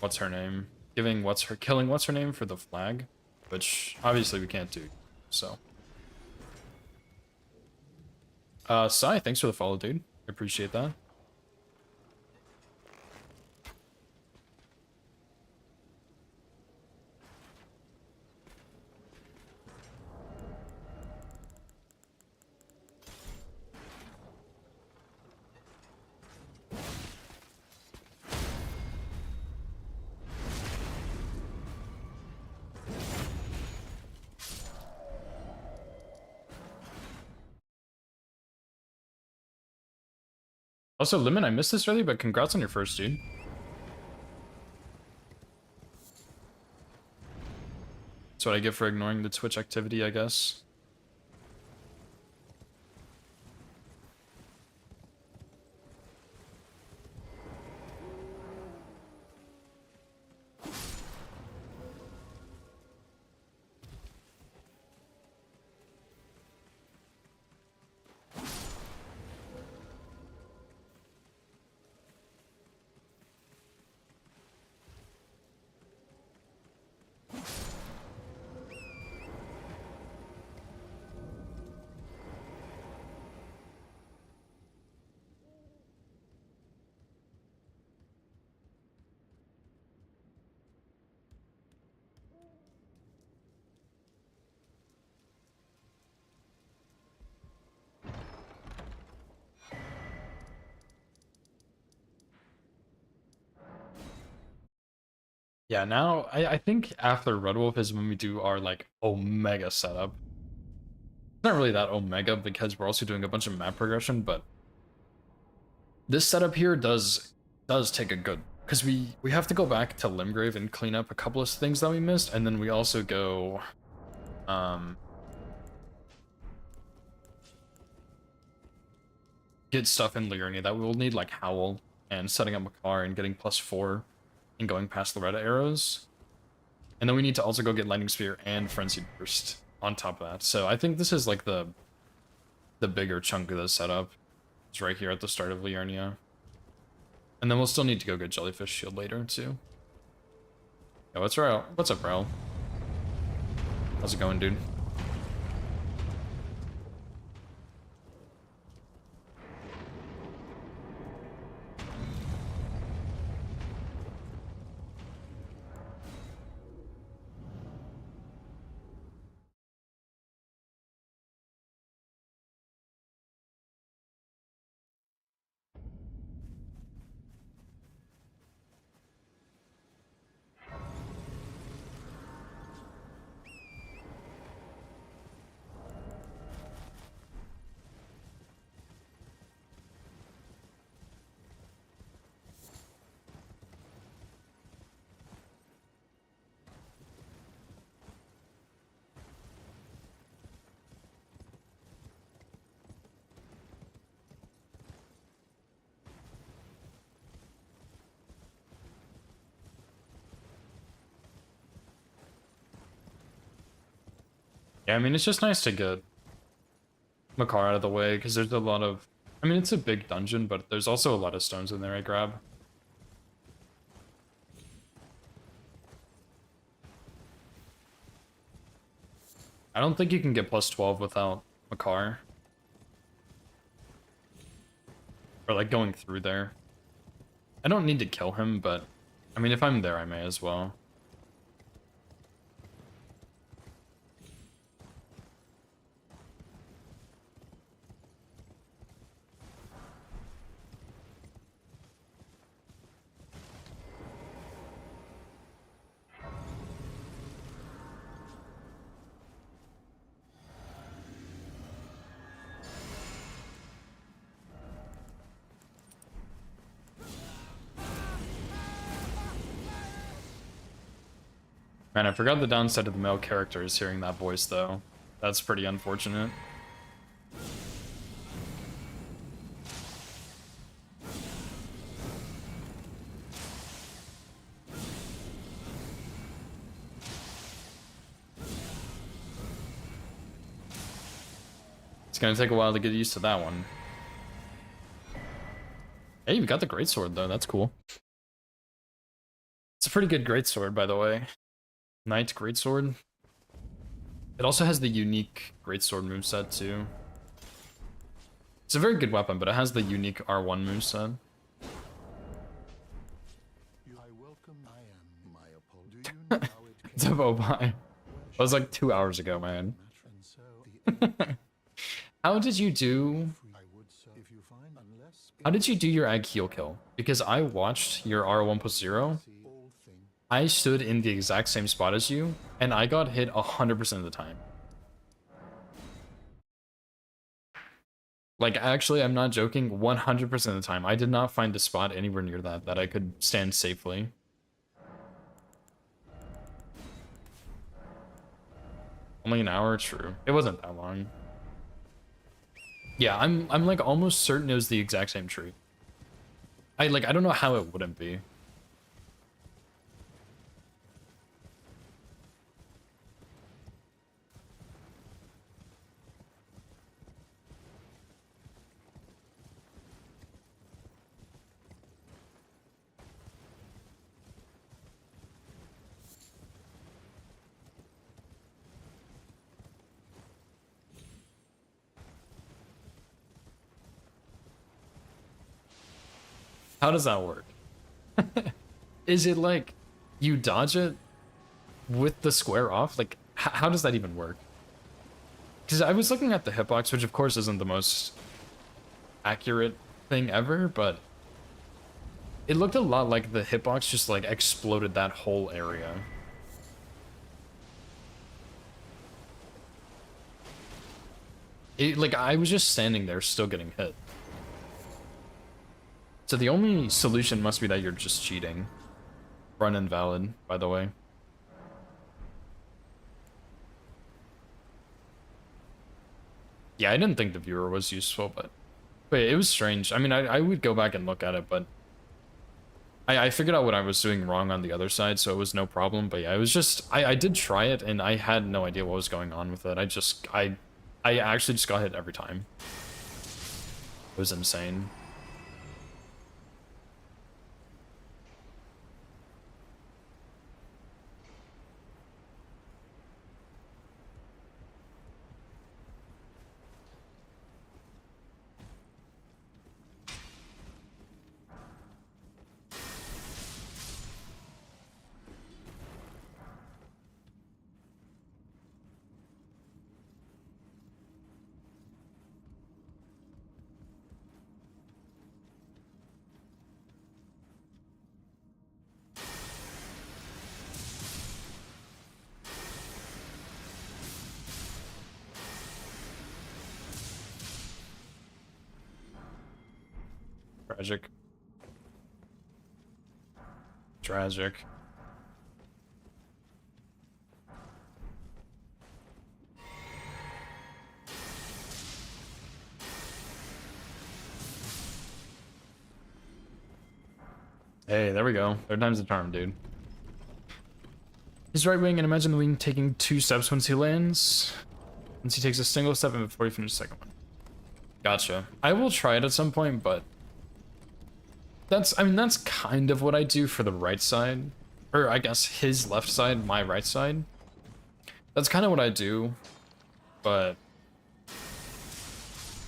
what's her name? Killing what's her name for the flag, which obviously we can't do. So Sai, thanks for the follow, dude. I appreciate that. Also, Lemon, I missed this earlier, but congrats on your first, dude. That's what I get for ignoring the Twitch activity, I guess. Yeah, now I think after Red Wolf is when we do our like Omega setup. It's not really that Omega because we're also doing a bunch of map progression, but this setup here does take a good, because we have to go back to Limgrave and clean up a couple of things that we missed, and then we also go get stuff in Liurnia that we will need, like Howl and setting up Makar and getting +4 and going past Loretta arrows. And then we need to also go get Lightning Spear and Frenzied Burst on top of that. So I think this is like the bigger chunk of the setup. It's right here at the start of Liurnia. And then we'll still need to go get Jellyfish Shield later too. Yo, what's up, bro? How's it going, dude? Yeah, I mean, it's just nice to get Makar out of the way, because there's a lot of... I mean, it's a big dungeon, but there's also a lot of stones in there I grab. I don't think you can get plus 12 without a car. Or like going through there. I don't need to kill him, but I mean, if I'm there, I may as well. Man, I forgot the downside of the male character is hearing that voice, though. That's pretty unfortunate. It's gonna take a while to get used to that one. Hey, we got the greatsword, though. That's cool. It's a pretty good greatsword, by the way. Knight greatsword. It also has the unique greatsword moveset too. It's a very good weapon, but it has the unique R1 moveset. I welcome. I am my apology. Do you know how it came? It's a Bobai. That was like 2 hours ago, man. How did you do? How did you do your ag heal kill? Because I watched your R1+0. I stood in the exact same spot as you, and I got hit 100% of the time. Like, actually, I'm not joking, 100% of the time. I did not find a spot anywhere near that I could stand safely. Only an hour? True. It wasn't that long. Yeah, I'm like almost certain it was the exact same tree. I don't know how it wouldn't be. How does that work? Is it like you dodge it with the square off? Like, how does that even work? Because I was looking at the hitbox, which of course isn't the most accurate thing ever, but it looked a lot like the hitbox just like exploded that whole area. Like, I was just standing there still getting hit. So the only solution must be that you're just cheating. Run invalid, by the way. Yeah, I didn't think the viewer was useful, but it was strange. I mean, I would go back and look at it, but I figured out what I was doing wrong on the other side, so it was no problem. But yeah, it was just, I did try it, and I had no idea what was going on with it. I actually just got hit every time. It was insane. Tragic. Tragic. Hey, there we go. Third time's the charm, dude. He's right wing, and imagine the wing taking 2 steps once he lands. Once he takes a single step and before he finishes the second one. Gotcha. I will try it at some point, but I mean, that's kind of what I do for the right side. Or I guess his left side, my right side. That's kind of what I do but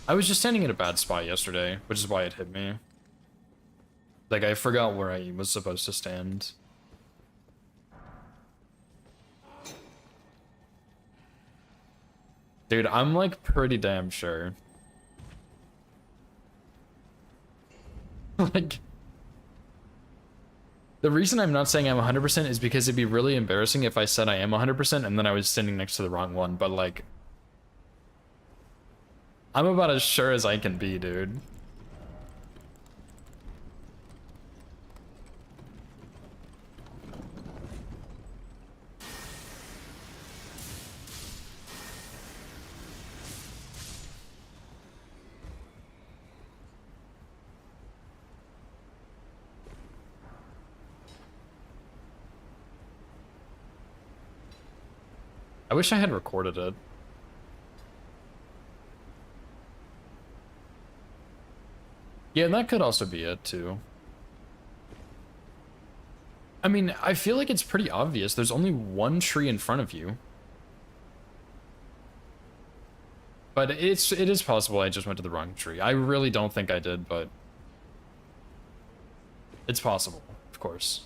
I was just standing in a bad spot yesterday, which is why it hit me. Like, I forgot where I was supposed to stand. Dude, I'm like pretty damn sure. Like, the reason I'm not saying I'm 100% is because it'd be really embarrassing if I said I am 100% and then I was standing next to the wrong one, but like, I'm about as sure as I can be, dude. I wish I had recorded it. Yeah, that could also be it too. I mean, I feel like it's pretty obvious. There's only one tree in front of you. But it is possible I just went to the wrong tree. I really don't think I did, but it's possible, of course.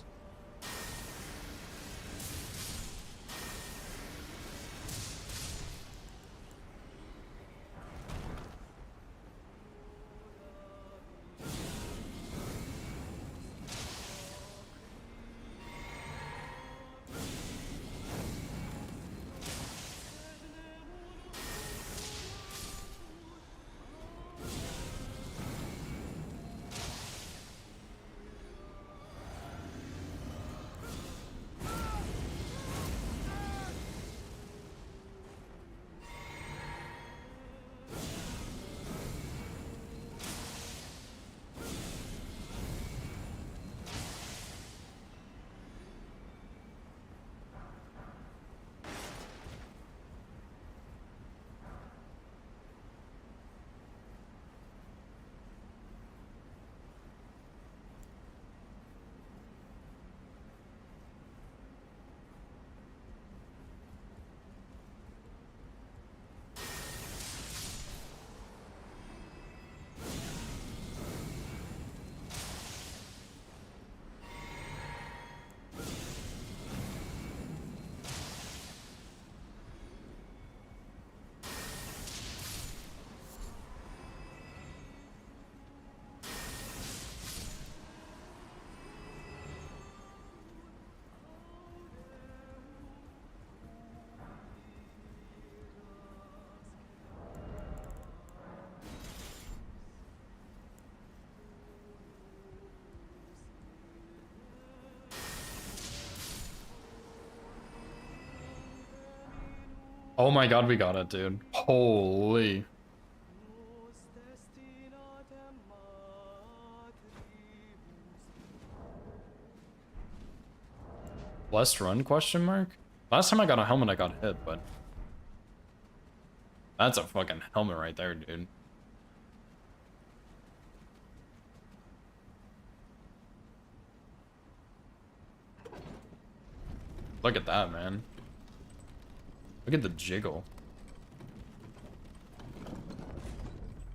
Oh my god, we got it, dude. Holy. Blessed run, question mark? Last time I got a helmet, I got hit, but... That's a fucking helmet right there, dude. Look at that, man. Look at the jiggle.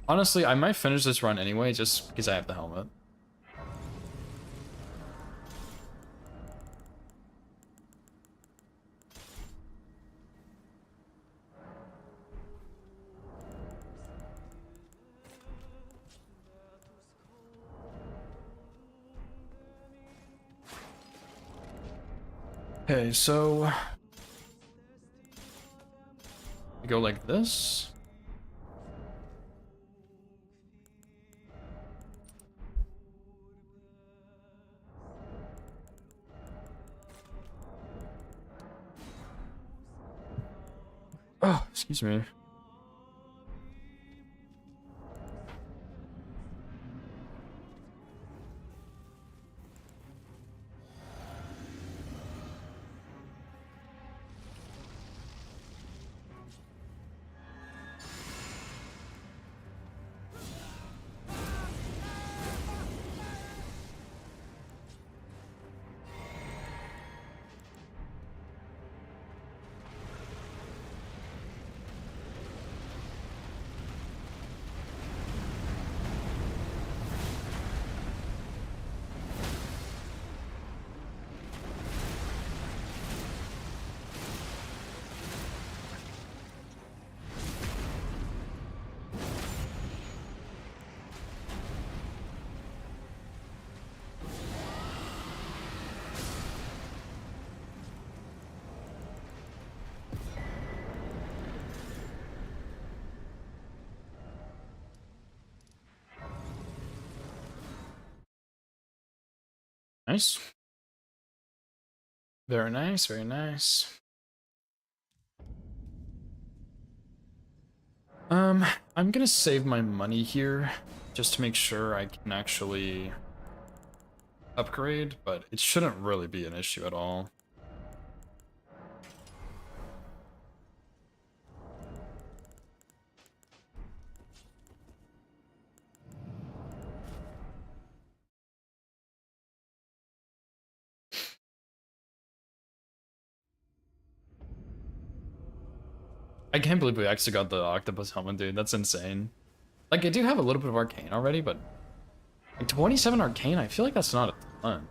Honestly, I might finish this run anyway, just because I have the helmet. Okay, so... We go like this. Oh, excuse me. Nice. Very nice, very nice. I'm gonna save my money here just to make sure I can actually upgrade, but it shouldn't really be an issue at all. I can't believe we actually got the octopus helmet, dude. That's insane. Like, I do have a little bit of arcane already, but like 27 arcane, I feel like that's not a ton.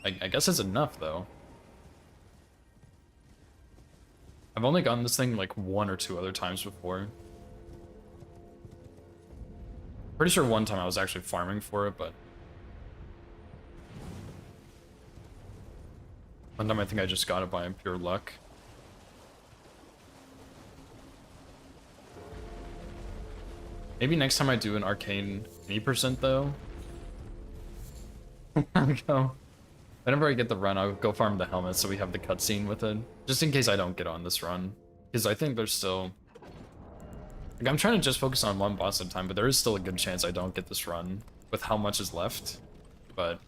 I guess it's enough though. I've only gotten this thing like 1 or 2 other times before. Pretty sure one time I was actually farming for it, but one time I think I just got it by pure luck. Maybe next time I do an arcane any percent though. I'll go. Whenever I get the run, I'll go farm the helmet so we have the cutscene with it. Just in case I don't get on this run. Because I think there's still... Like, I'm trying to just focus on one boss at a time, but there is still a good chance I don't get this run with how much is left. But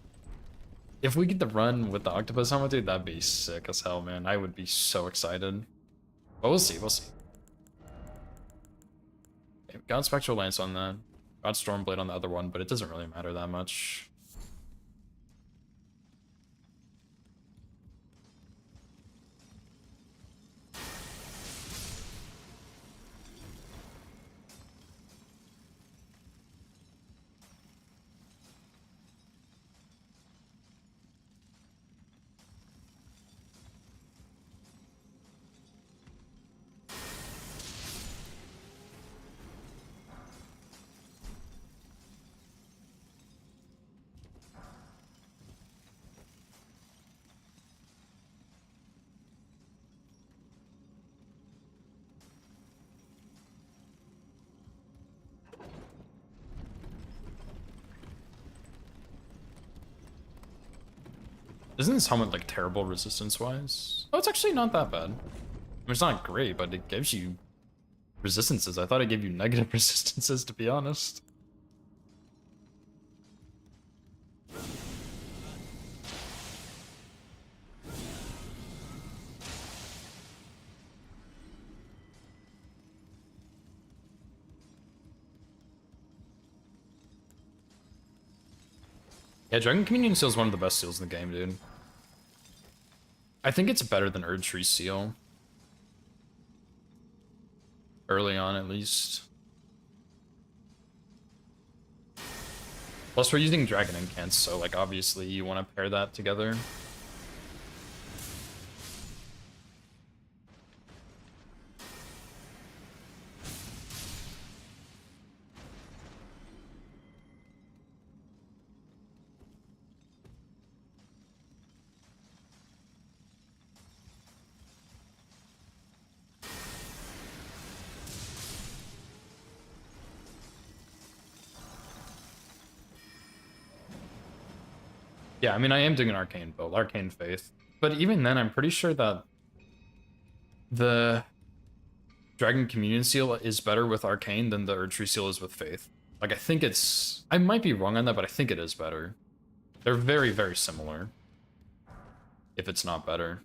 if we get the run with the octopus helmet, dude, that'd be sick as hell, man. I would be so excited. But we'll see, we'll see. Okay, got Spectral Lance on that. Got Stormblade on the other one, but it doesn't really matter that much. Isn't this helmet like terrible resistance-wise? Oh, it's actually not that bad. I mean, it's not great, but it gives you resistances. I thought it gave you negative resistances, to be honest. Yeah, Dragon Communion Seal is one of the best seals in the game, dude. I think it's better than Erdtree Seal. Early on, at least. Plus, we're using Dragon Incants, so, like, obviously you want to pair that together. Yeah, I mean, I am doing an Arcane build, Arcane Faith. But even then, I'm pretty sure that the Dragon Communion Seal is better with Arcane than the Erdtree Seal is with Faith. Like, I think it's... I might be wrong on that, but I think it is better. They're very, very similar. If it's not better.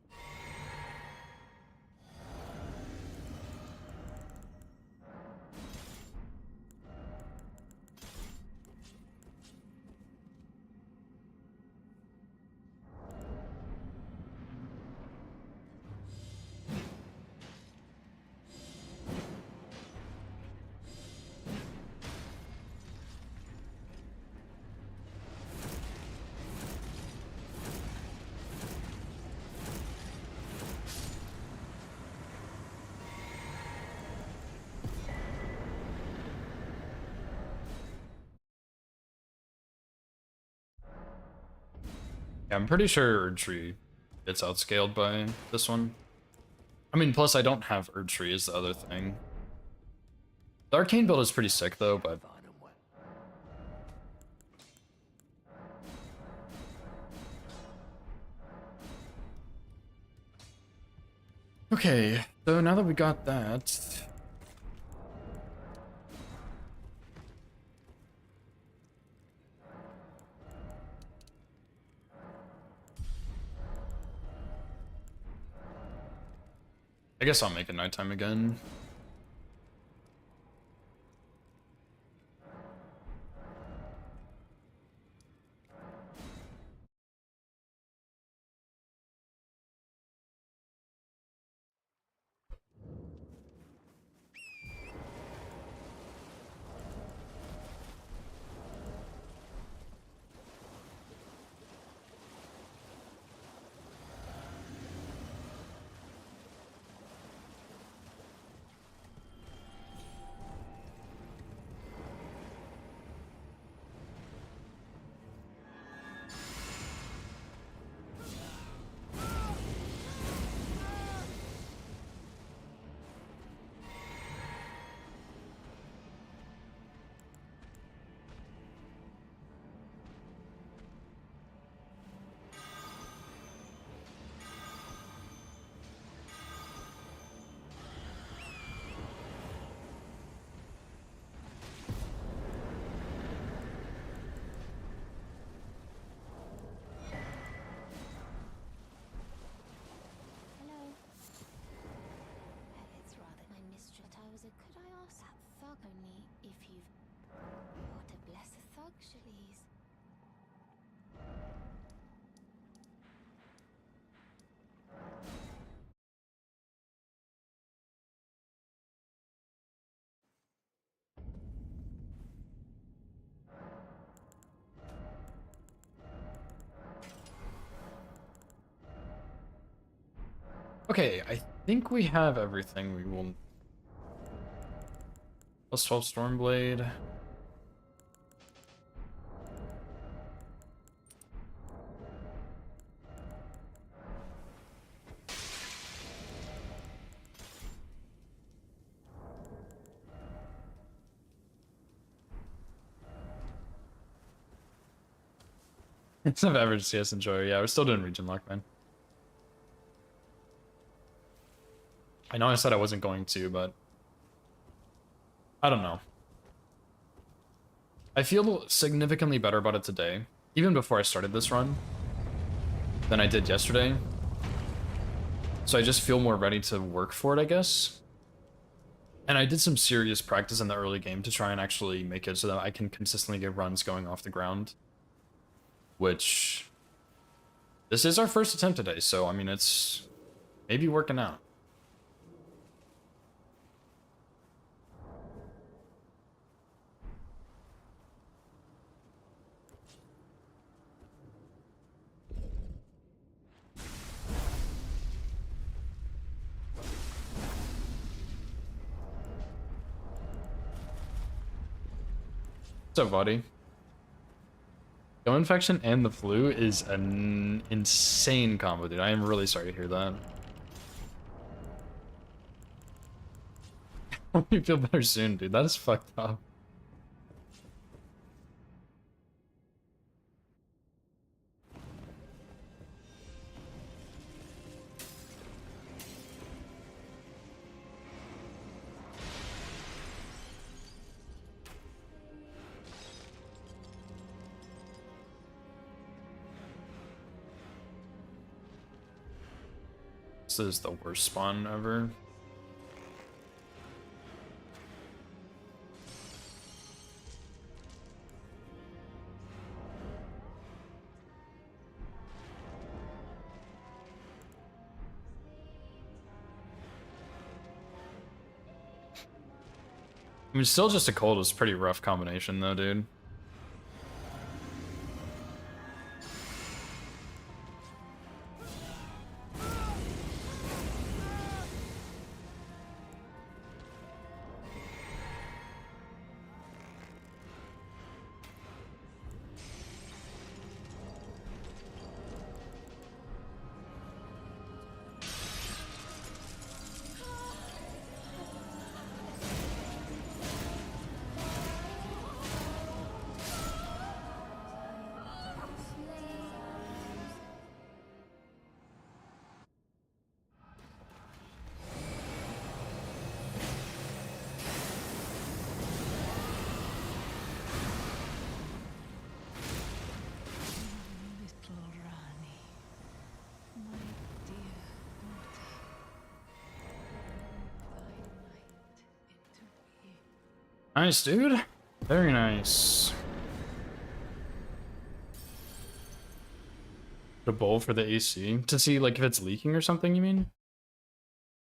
Yeah, I'm pretty sure Erdtree gets outscaled by this one. I mean, plus I don't have Erdtree is the other thing. The Arcane build is pretty sick though, but... Okay, so now that we got that, I guess I'll make it nighttime again. Hello. It's rather my mistress. I was a. Could I ask that thug only if you've. What a blessed thug, Shalise. Okay, I think we have everything we will. Plus 12 Stormblade. It's an average CS enjoyer. Yeah, we're still doing region lock, man. I know I said I wasn't going to, but I don't know. I feel significantly better about it today, even before I started this run, than I did yesterday. So I just feel more ready to work for it, I guess. And I did some serious practice in the early game to try and actually make it so that I can consistently get runs going off the ground. Which, this is our first attempt today, so I mean, it's maybe working out. What's up, buddy? Go infection and the flu is an insane combo, dude. I am really sorry to hear that. Hope you feel better soon, dude. That is fucked up. This is the worst spawn ever. I mean, still just a cold is a pretty rough combination though, dude. Nice, dude. Very nice. The bowl for the AC to see like if it's leaking or something, you mean?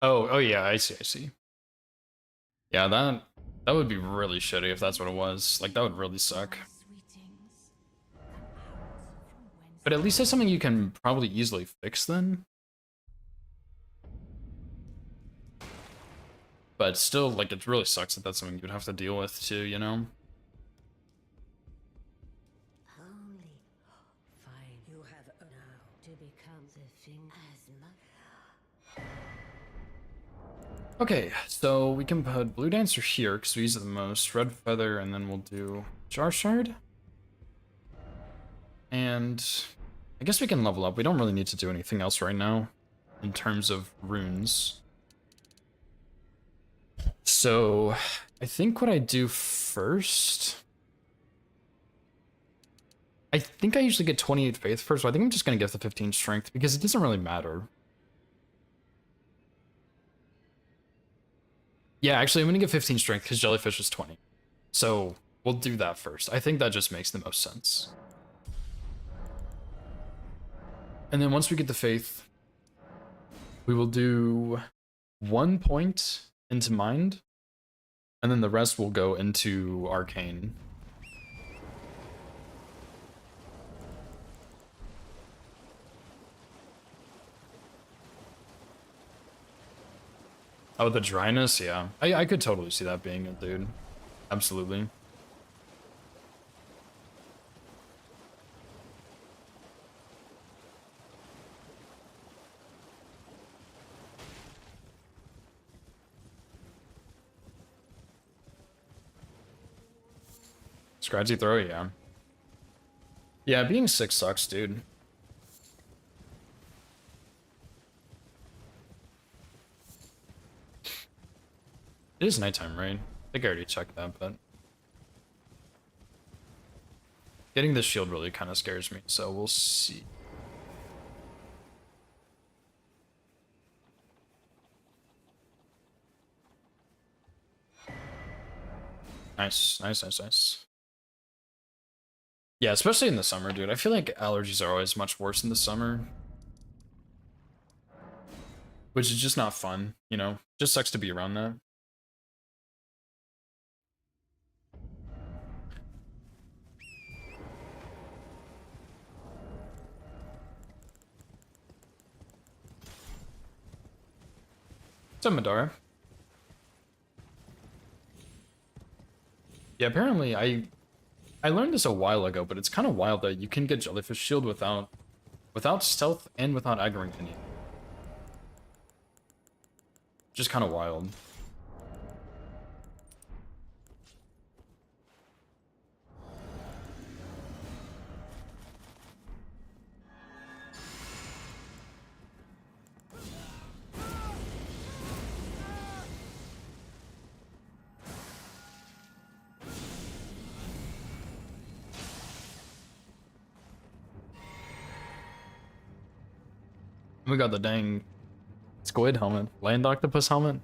Oh yeah, I see, I see. Yeah, that would be really shitty if that's what it was. Like that would really suck. Sweetings, come out from whence But at least that's something you can probably easily fix then. But still, like it really sucks that that's something you'd have to deal with too, you know? Only fine. You have now to become the thing as much. Okay, so we can put Blue Dancer here because we use it the most. Red Feather, and then we'll do Jar Shard. And I guess we can level up. We don't really need to do anything else right now in terms of runes. So I think what I do first, I think I usually get 28 faith first, so I think I'm just gonna give the 15 strength because it doesn't really matter. Yeah, actually I'm gonna give 15 strength because jellyfish is 20. So we'll do that first. I think that just makes the most sense. And then once we get the faith, we will do 1 point into mind, and then the rest will go into arcane. Oh, the dryness? Yeah. I could totally see that being it, dude. Absolutely. Scratchy throw, yeah. Yeah, being sick sucks, dude. It is nighttime, right? I think I already checked that, but... Getting this shield really kind of scares me, so we'll see. Nice, nice, nice, nice. Yeah, especially in the summer, dude. I feel like allergies are always much worse in the summer. Which is just not fun, you know? Just sucks to be around that. What's up, Madara? Yeah, apparently I learned this a while ago, but it's kind of wild that you can get Jellyfish Shield without stealth and without aggroing anything. Just kind of wild. We got the dang squid helmet, land octopus helmet.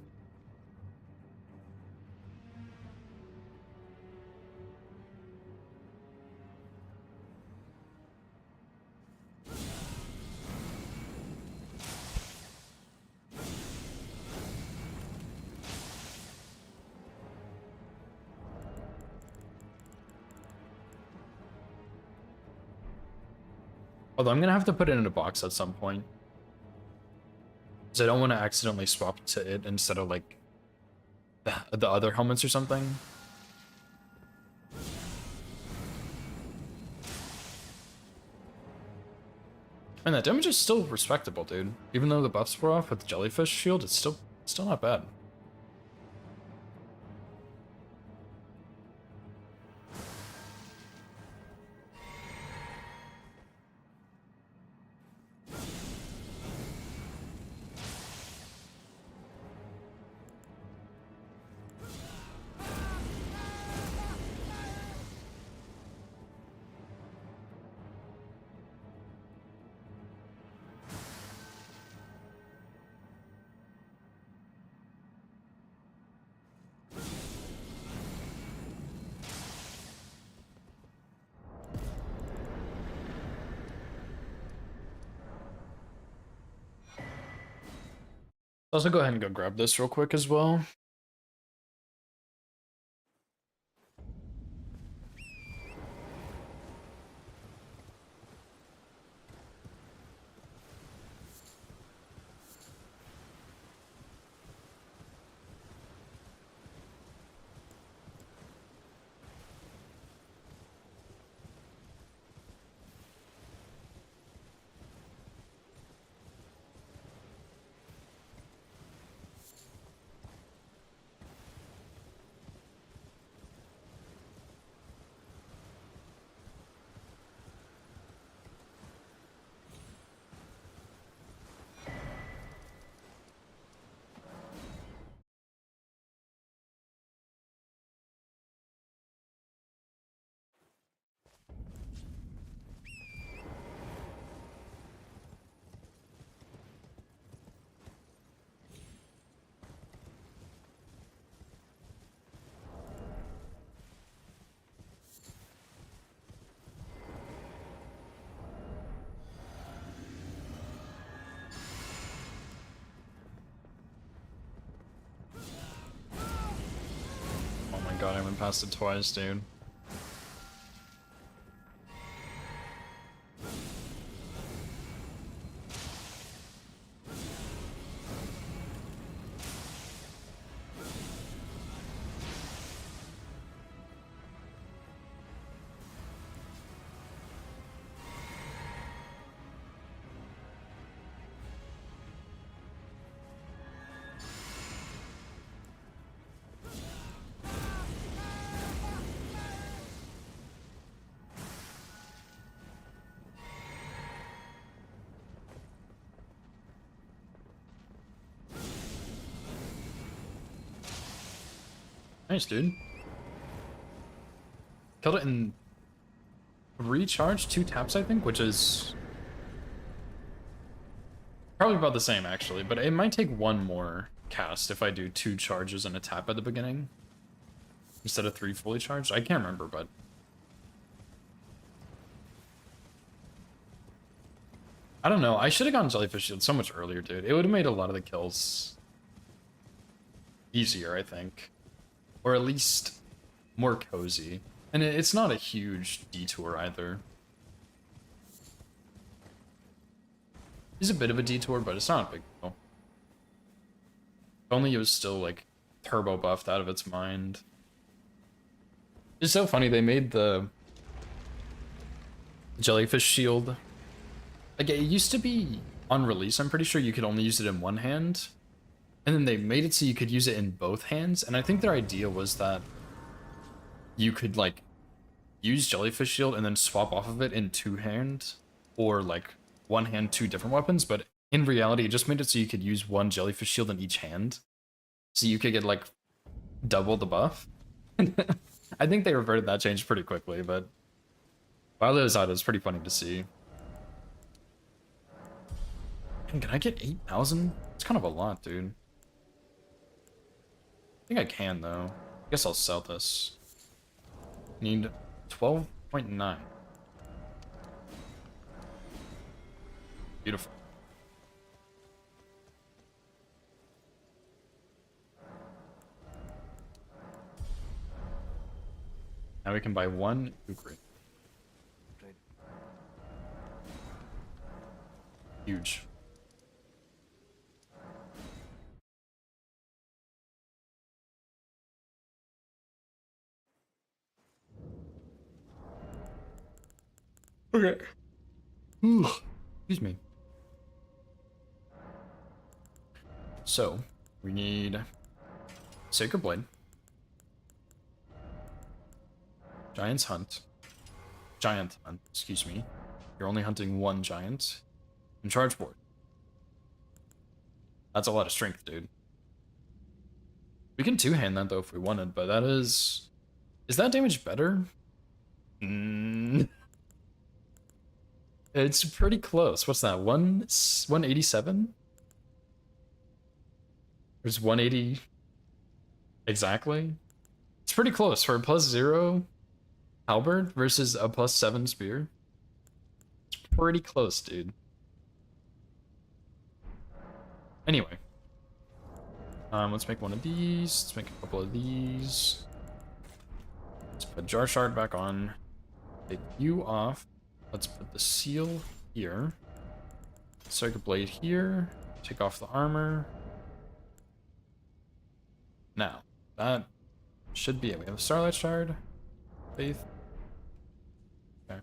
Although I'm gonna have to put it in a box at some point. Because I don't want to accidentally swap to it instead of like the other helmets or something. And that damage is still respectable, dude. Even though the buffs were off with the jellyfish shield, it's still not bad. Also go ahead and go grab this real quick as well. Oh my god, I went past it twice, dude. Nice, dude. Killed it in 3 charge, 2 taps, I think, which is probably about the same, actually, but it might take 1 more cast if I do 2 charges and a tap at the beginning instead of 3 fully charged. I can't remember, but I don't know. I should have gotten Jellyfish Shield so much earlier, dude. It would have made a lot of the kills easier, I think. Or at least more cozy. And it's not a huge detour either. It's a bit of a detour, but it's not a big deal. If only it was still, like, turbo buffed out of its mind. It's so funny, they made the Jellyfish Shield. Like, it used to be on release, I'm pretty sure you could only use it in one hand. And then they made it so you could use it in both hands, and I think their idea was that you could, like, use Jellyfish Shield and then swap off of it in 2 hands, or, like, 1 hand, 2 different weapons, but in reality, it just made it so you could use 1 Jellyfish Shield in each hand. So you could get, like, double the buff. I think they reverted that change pretty quickly, but while it was out, it was pretty funny to see. Man, can I get 8,000? It's kind of a lot, dude. I think I can, though. I guess I'll sell this. Need 12.9. Beautiful. Now we can buy 1 Ukri. Huge. Okay. Excuse me. So, we need Sacred Blade, Giant Hunt, excuse me. You're only hunting 1 giant, and Charge Board. That's a lot of strength, dude. We can 2-hand that, though, if we wanted, but that is... Is that damage better? It's pretty close. What's that? 187? There's 180 exactly. It's pretty close for a +0 halberd versus a +7 spear. It's pretty close, dude. Anyway, Let's make one of these. Let's make a couple of these. Let's put jar shard back on. Take you off. Let's put the seal here. Circuit blade here. Take off the armor. Now, that should be it. We have a starlight shard. Faith. Okay.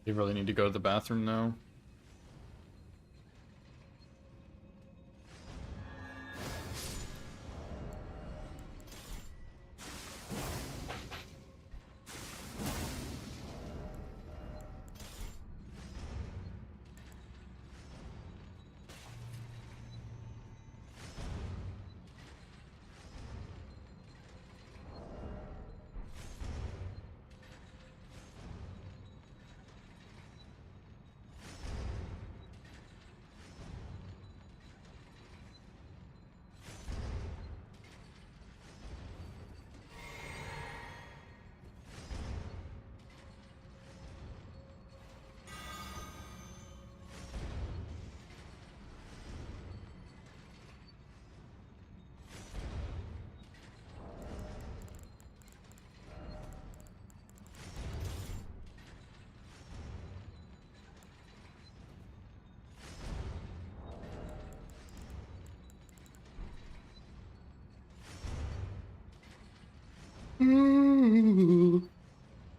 You really need to go to the bathroom now.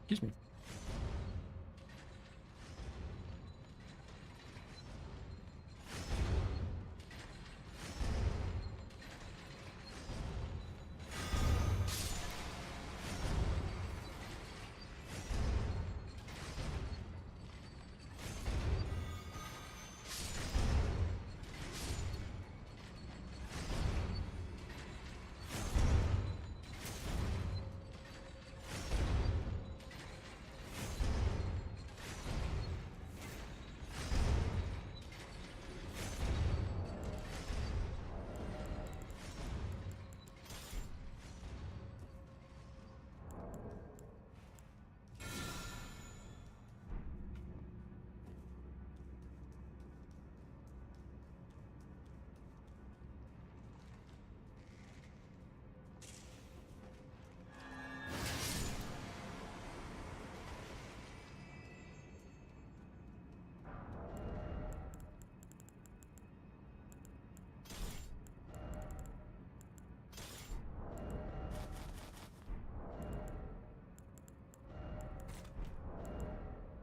Excuse me.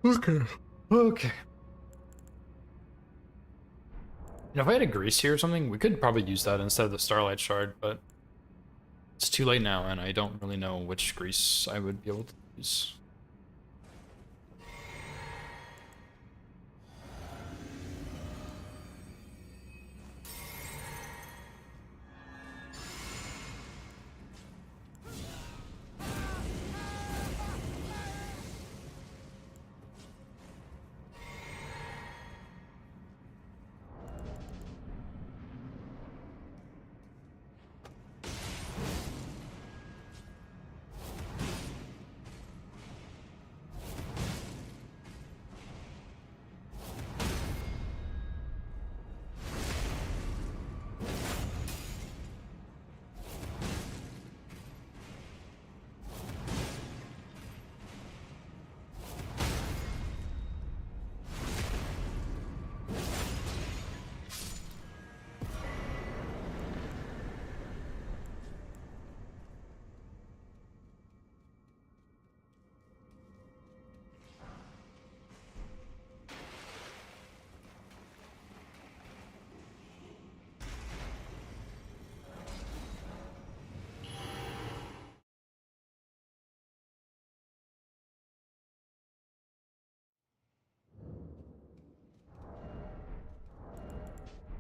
Okay. Okay. And if I had a grease here or something, we could probably use that instead of the starlight shard, but it's too late now, and I don't really know which grease I would be able to use.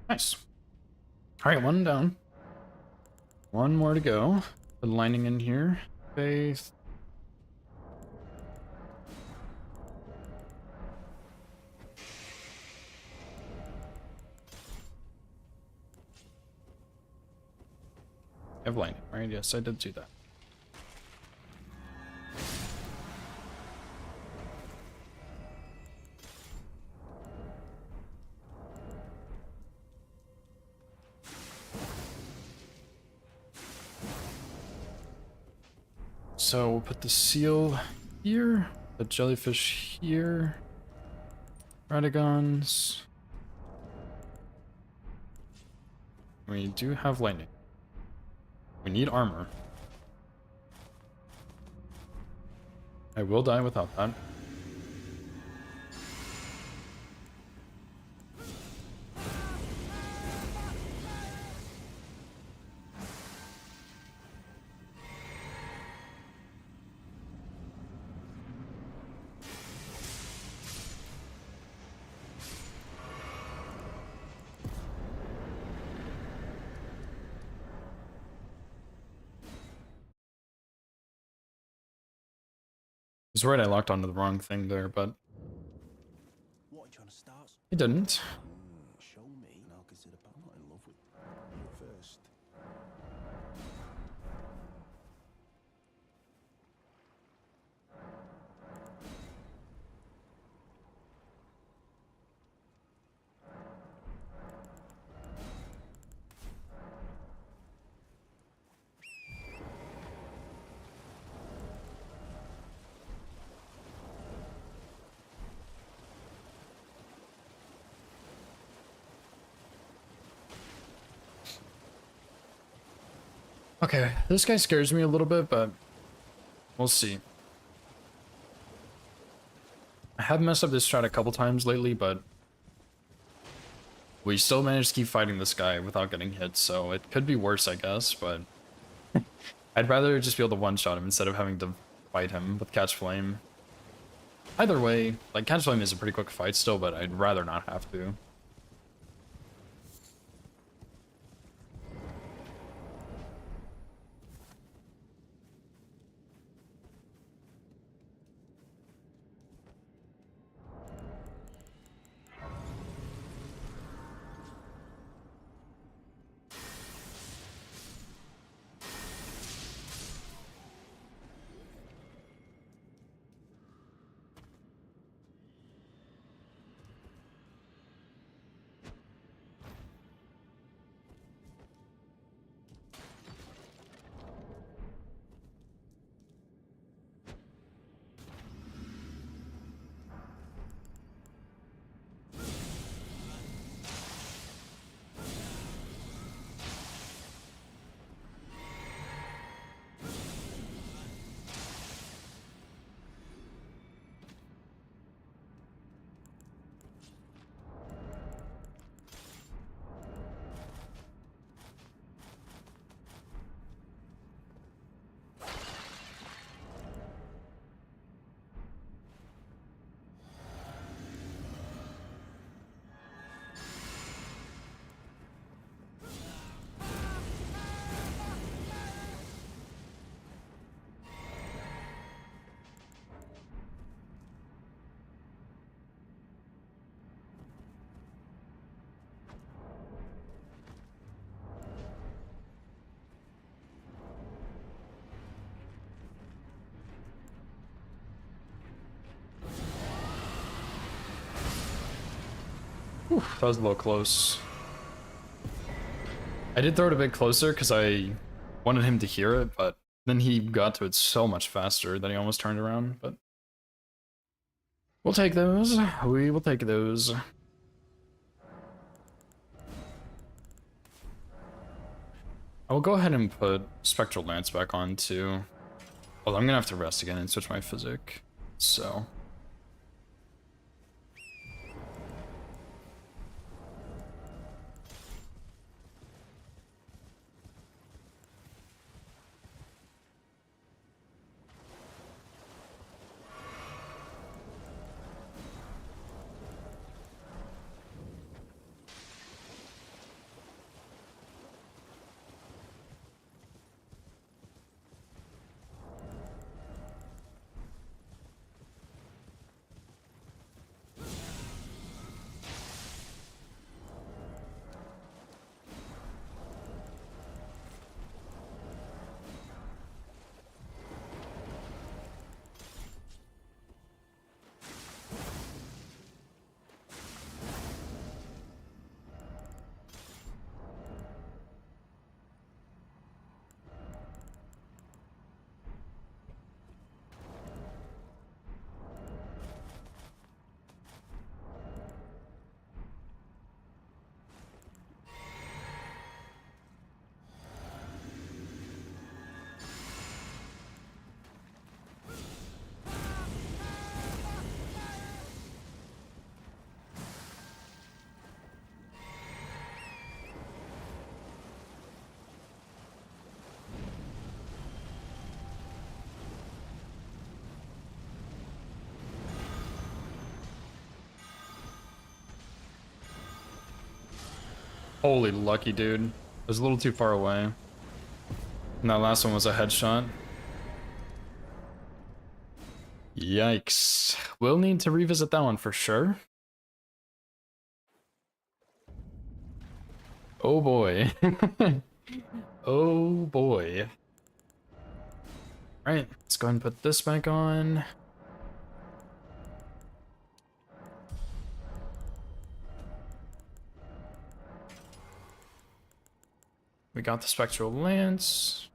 Nice. Alright, one down. One more to go. The lining in here. Faith. I have lightning, right? Yes, I did do that. So we'll put the seal here, the jellyfish here, Radagons. We do have lightning. We need armor. I will die without that. I was worried I locked onto the wrong thing there, but What, are you trying to start? I didn't. Show me, and I'll consider. But I'm not in love with you first. Okay, this guy scares me a little bit, but we'll see. I have messed up this strat a couple times lately, but we still managed to keep fighting this guy without getting hit, so it could be worse, I guess, but I'd rather just be able to one-shot him instead of having to fight him with Catch Flame. Either way, like, Catch Flame is a pretty quick fight still, but I'd rather not have to. Whew, that was a little close. I did throw it a bit closer because I wanted him to hear it, but then he got to it so much faster that he almost turned around, but we'll take those. We will take those. I will go ahead and put Spectral Lance back on too. Well, I'm gonna have to rest again and switch my physic, so. Holy lucky, dude. I was a little too far away. And that last one was a headshot. Yikes. We'll need to revisit that one for sure. Oh boy. Oh boy. Alright, let's go ahead and put this back on. We got the Spectral Lance.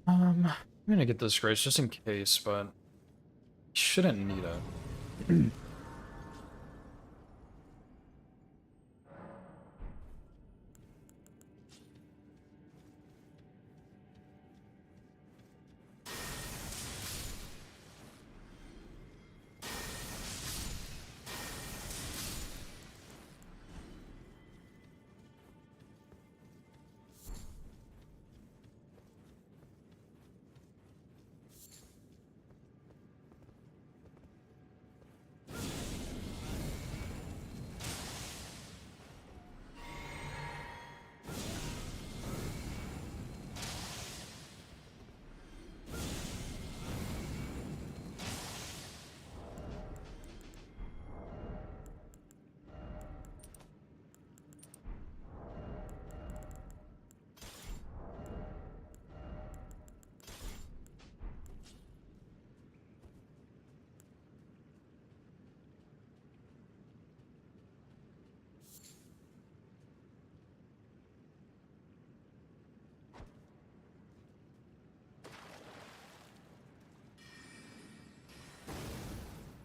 I'm gonna get this grace just in case, but shouldn't need it.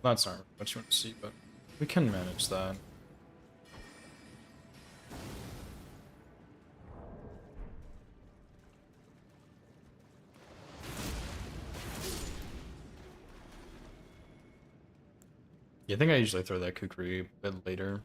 That's not what you want to see, but we can manage that. Yeah, I think I usually throw that kukri a bit later.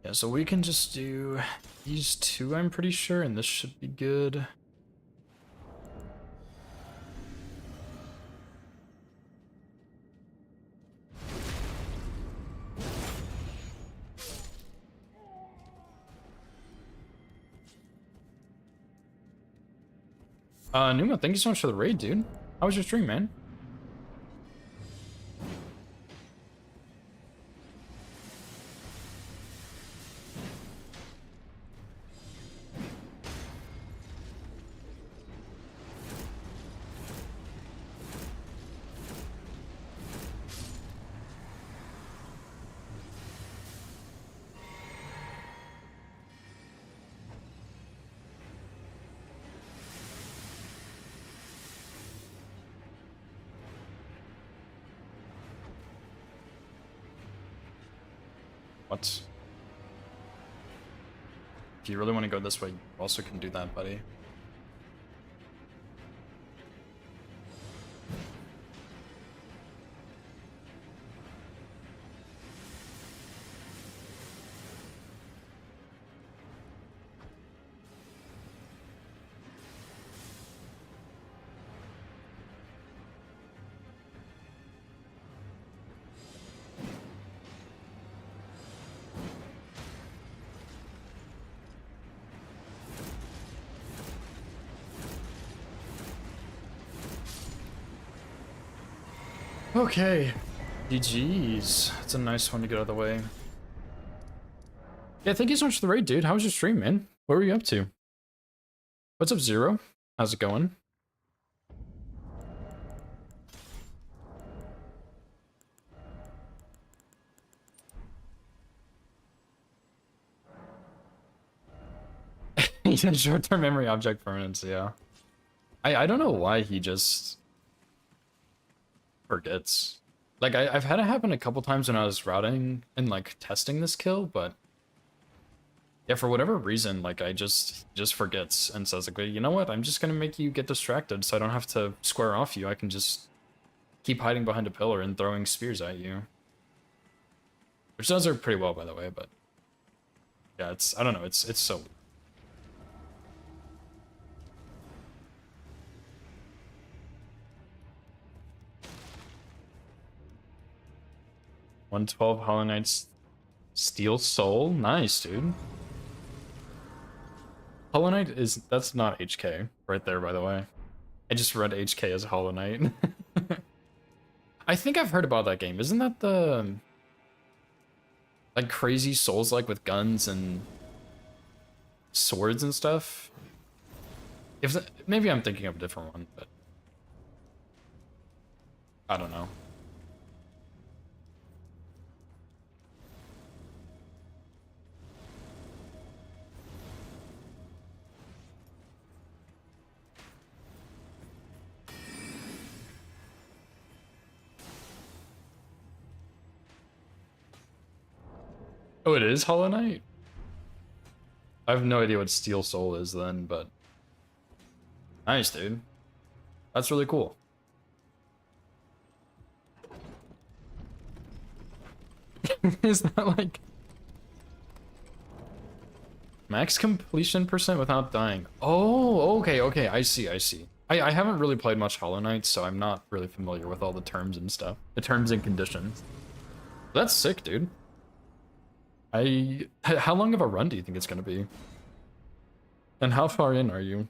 Yeah, so we can just do these two, I'm pretty sure, and this should be good. Numa, thank you so much for the raid, dude. How was your stream, man? What? If you really want to go this way, you also can do that, buddy. Okay. GG's. That's a nice one to get out of the way. Yeah, thank you so much for the raid, dude. How was your stream, man? What were you up to? What's up, Zero? How's it going? He said short-term memory object permanence, yeah. I don't know why he just forgets. Like, I've had it happen a couple times when I was routing and, like, testing this kill, but yeah, for whatever reason, like, I just forgets and says, like, you know what, I'm just gonna make you get distracted so I don't have to square off you. I can just keep hiding behind a pillar and throwing spears at you. Which does work pretty well, by the way, but yeah, I don't know, it's so weird. 112 Hollow Knight's Steel Soul? Nice, dude. Hollow Knight that's not HK right there, by the way. I just read HK as Hollow Knight. I think I've heard about that game. Isn't that the like crazy Souls like with guns and swords and stuff? Maybe I'm thinking of a different one, but I don't know. Oh, it is Hollow Knight? I have no idea what Steel Soul is then, but nice, dude. That's really cool. Is that like max completion percent without dying? Oh, okay, I see. I haven't really played much Hollow Knight, so I'm not really familiar with all the terms and stuff. The terms and conditions. That's sick, dude. How long of a run do you think it's gonna be? And how far in are you?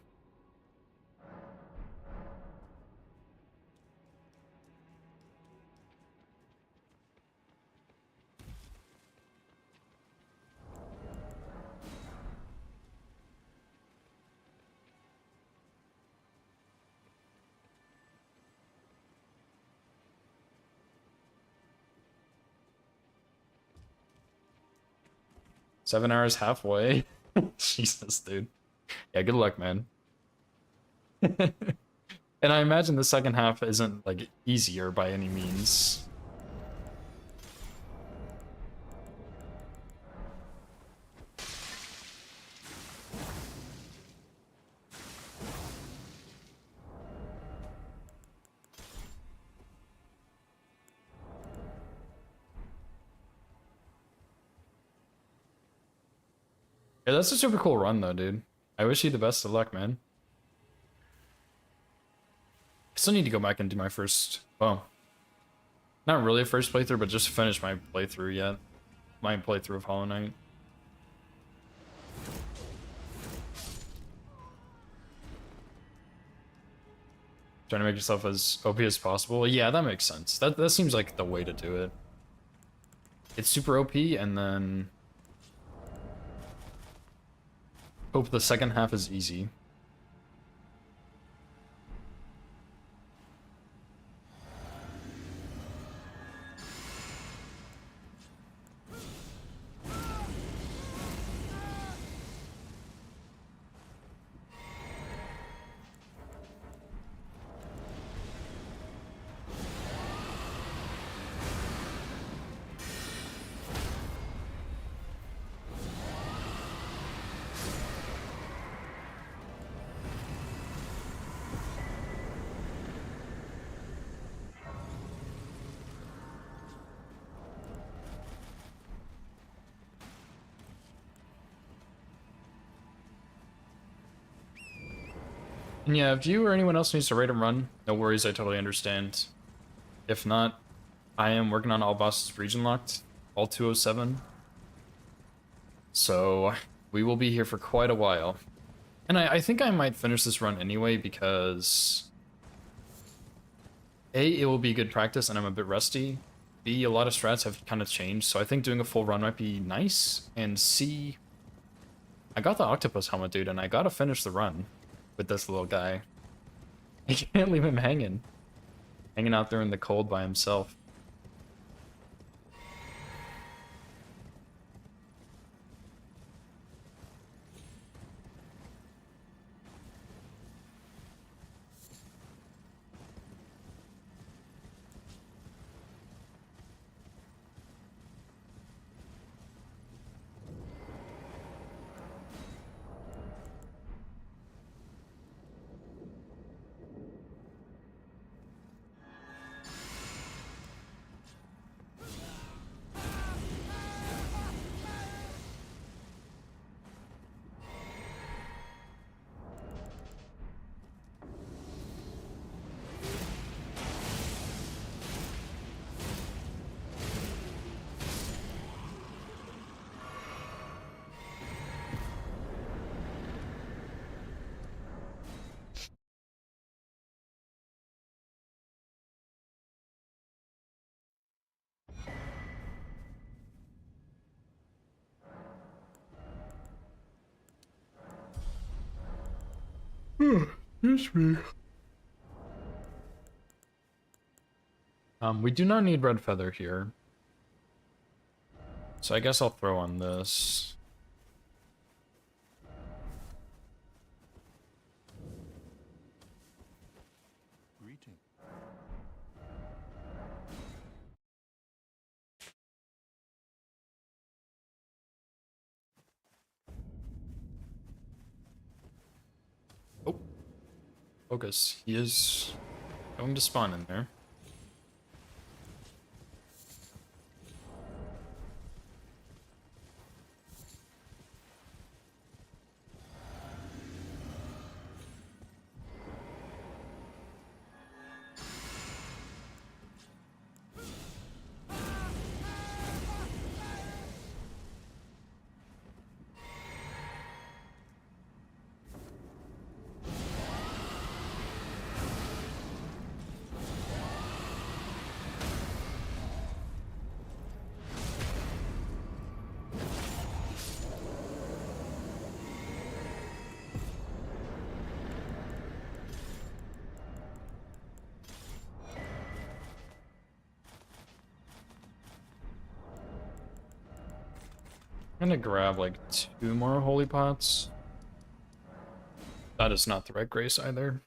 Seven hours halfway? Jesus, dude. Yeah, good luck, man. And I imagine the second half isn't, like, easier by any means. Yeah, that's a super cool run, though, dude. I wish you the best of luck, man. I still need to go back and do my first... Well, not really a first playthrough, but just finish my playthrough yet. My playthrough of Hollow Knight. Trying to make yourself as OP as possible. Yeah, that makes sense. That seems like the way to do it. It's super OP, and then... hope the second half is easy. And yeah, if you or anyone else needs to raid and run, no worries, I totally understand. If not, I am working on all bosses region locked, all 207. So we will be here for quite a while. And I think I might finish this run anyway because A, it will be good practice and I'm a bit rusty. B, a lot of strats have kind of changed, so I think doing a full run might be nice. And C, I got the octopus helmet, dude, and I gotta finish the run. with this little guy. I can't leave him hanging out there in the cold by himself. Excuse me. We do not need red feather here. So I guess I'll throw on this. Greeting. Oh. Focus. He is going to spawn in there. I'm gonna grab like 2 more holy pots. That is not the right grace either.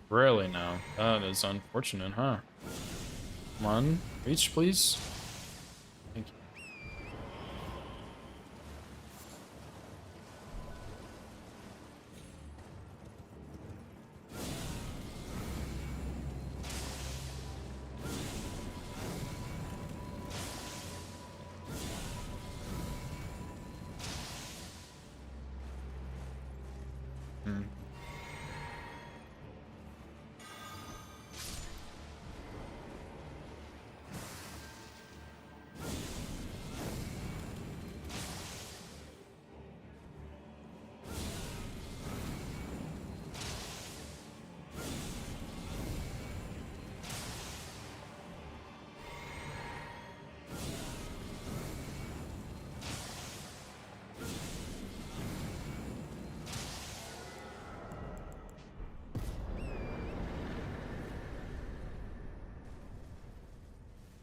Really now? That is unfortunate, huh? Come on, reach, please. Thank you. Hmm.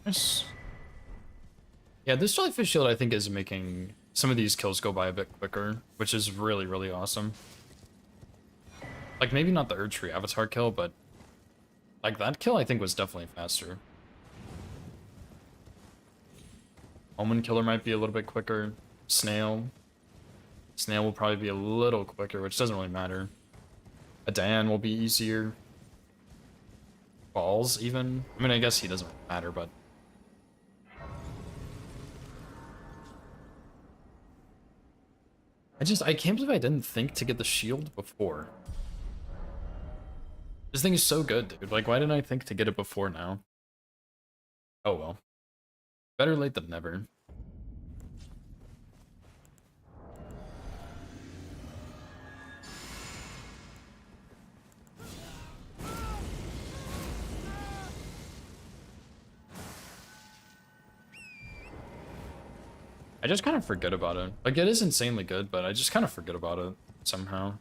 Nice. Yeah, this jellyfish shield I think is making some of these kills go by a bit quicker, which is really, really awesome. Like, maybe not the Erdtree Avatar kill, but like that kill I think was definitely faster. Omen Killer might be a little bit quicker. Snail. Snail will probably be a little quicker, which doesn't really matter. A Dan will be easier. Balls, even. I mean, I guess he doesn't matter, but... I can't believe I didn't think to get the shield before. This thing is so good, dude. Like, why didn't I think to get it before now? Oh well. Better late than never. I just kind of forget about it. Like, it is insanely good, but I just kind of forget about it somehow.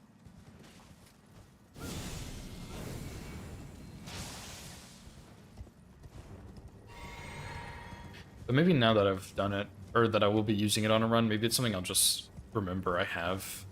But maybe now that I've done it, or that I will be using it on a run, maybe it's something I'll just remember I have.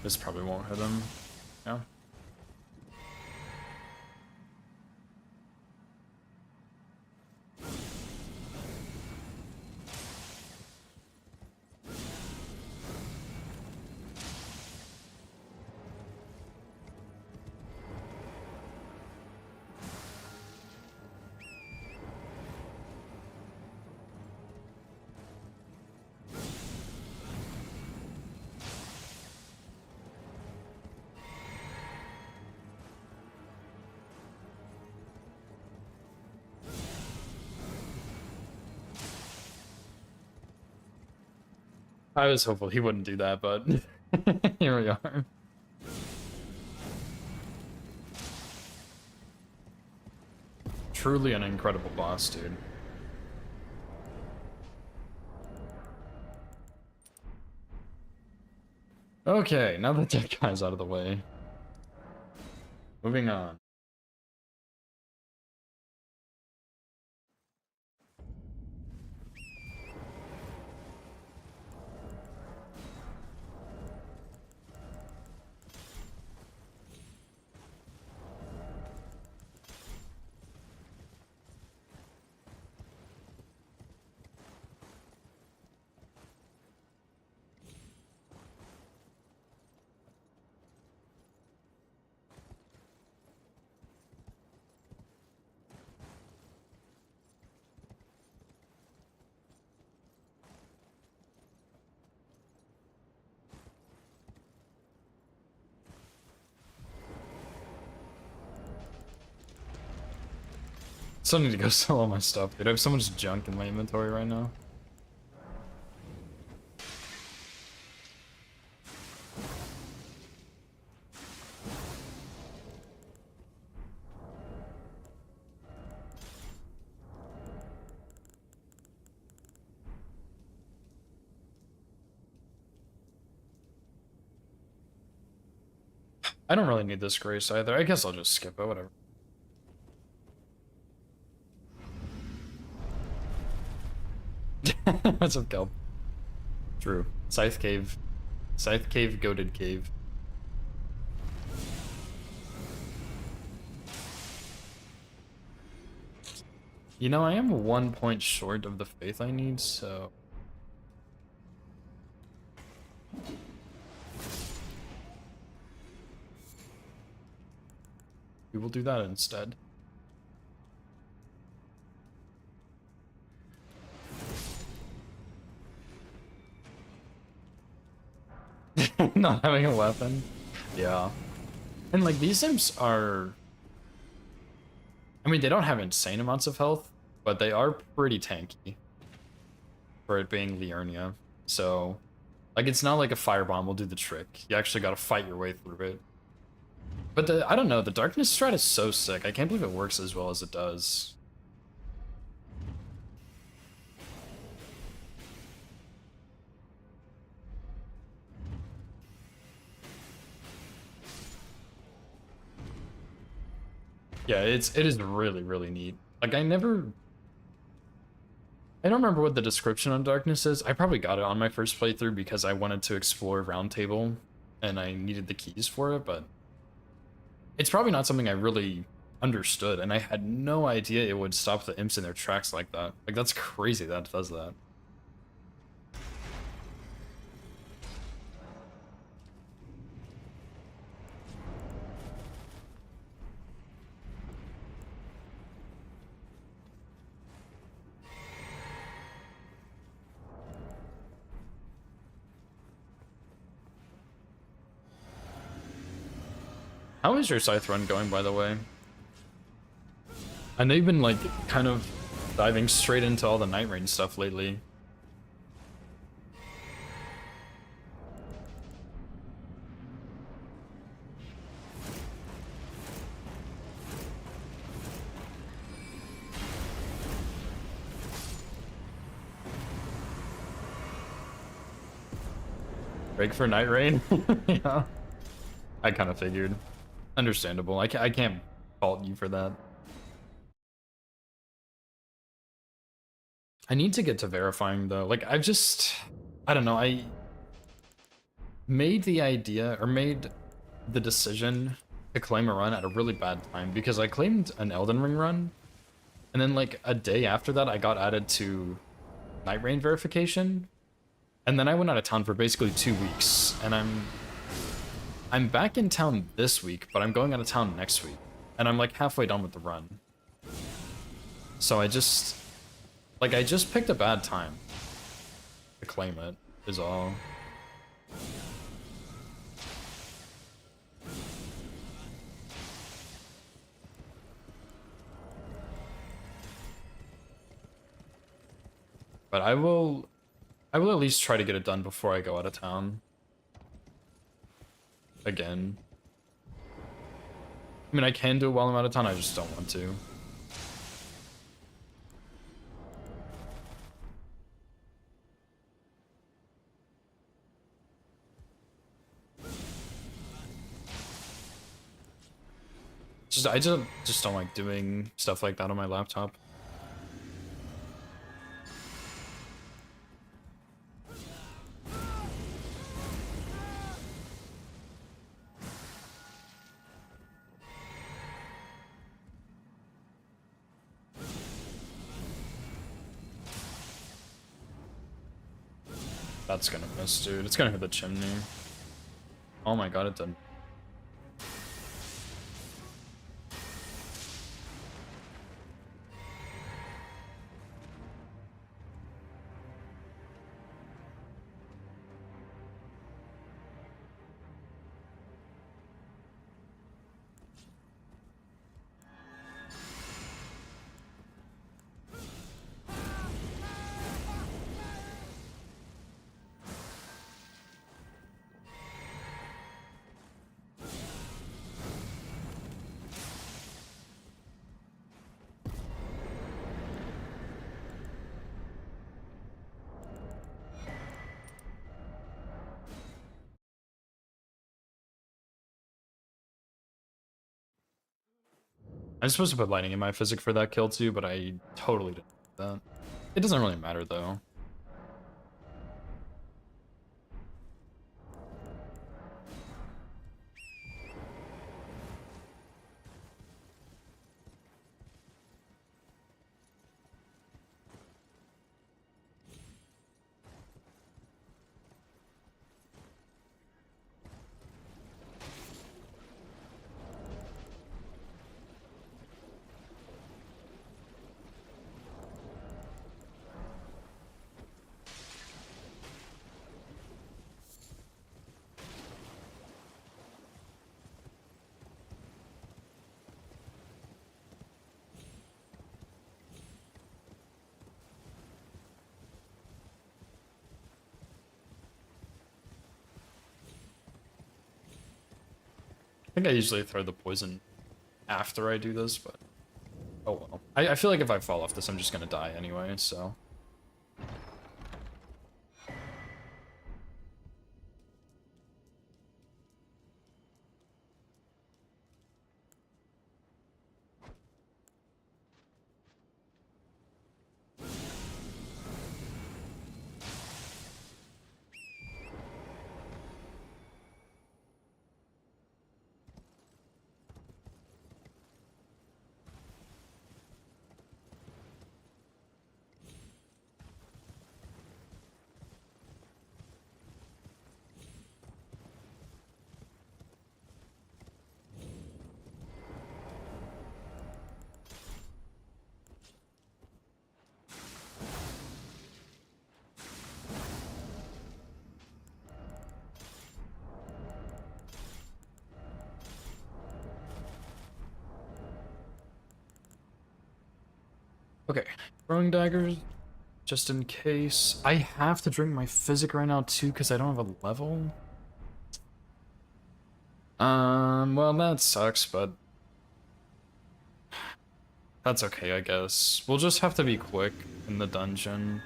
This probably won't hit him. Yeah. I was hopeful he wouldn't do that, but here we are. Truly an incredible boss, dude. Okay, now that that guy's out of the way. Moving on. Still need to go sell all my stuff, dude. I have so much junk in my inventory right now. I don't really need this grace either. I guess I'll just skip it, whatever. What's up, Kelp? True. Scythe Cave. Scythe Cave, Goated Cave. You know, I am 1 point short of the faith I need, so... we will do that instead. Not having a weapon. Yeah. And like these imps are... I mean, they don't have insane amounts of health, but they are pretty tanky for it being Liurnia. So, like, it's not like a firebomb will do the trick. You actually gotta fight your way through it. But I don't know, the darkness strat is so sick. I can't believe it works as well as it does. Yeah, it is really, really neat. Like, I don't remember what the description on darkness is. I probably got it on my first playthrough because I wanted to explore Roundtable and I needed the keys for it, but it's probably not something I really understood, and I had no idea it would stop the imps in their tracks like that. Like, that's crazy that it does that. How is your scythe run going, by the way? I know you've been, like, kind of diving straight into all the Night Range stuff lately. Break for Night Rain? Yeah. I kind of figured. Understandable. I can't fault you for that. I need to get to verifying, though. Like, I don't know, I made the decision to claim a run at a really bad time, because I claimed an Elden Ring run, and then, like, a day after that, I got added to Night Rain verification, and then I went out of town for basically 2 weeks, and I'm back in town this week, but I'm going out of town next week, and I'm, like, halfway done with the run. So I just picked a bad time to claim it, is all. But I will at least try to get it done before I go out of town. Again. I mean, I can do it while I'm out of town, I just don't want to. I just don't like doing stuff like that on my laptop. That's gonna miss, dude. It's gonna hit the chimney. Oh my god, it didn't. I'm supposed to put lightning in my physic for that kill too, but I totally didn't do that. It doesn't really matter though. think I usually throw the poison after I do this, but oh well. I feel like if I fall off this, I'm just gonna die anyway, so. Okay, throwing daggers, just in case. I have to drink my physic right now too, because I don't have a level. Well, that sucks, but that's okay, I guess. We'll just have to be quick in the dungeon.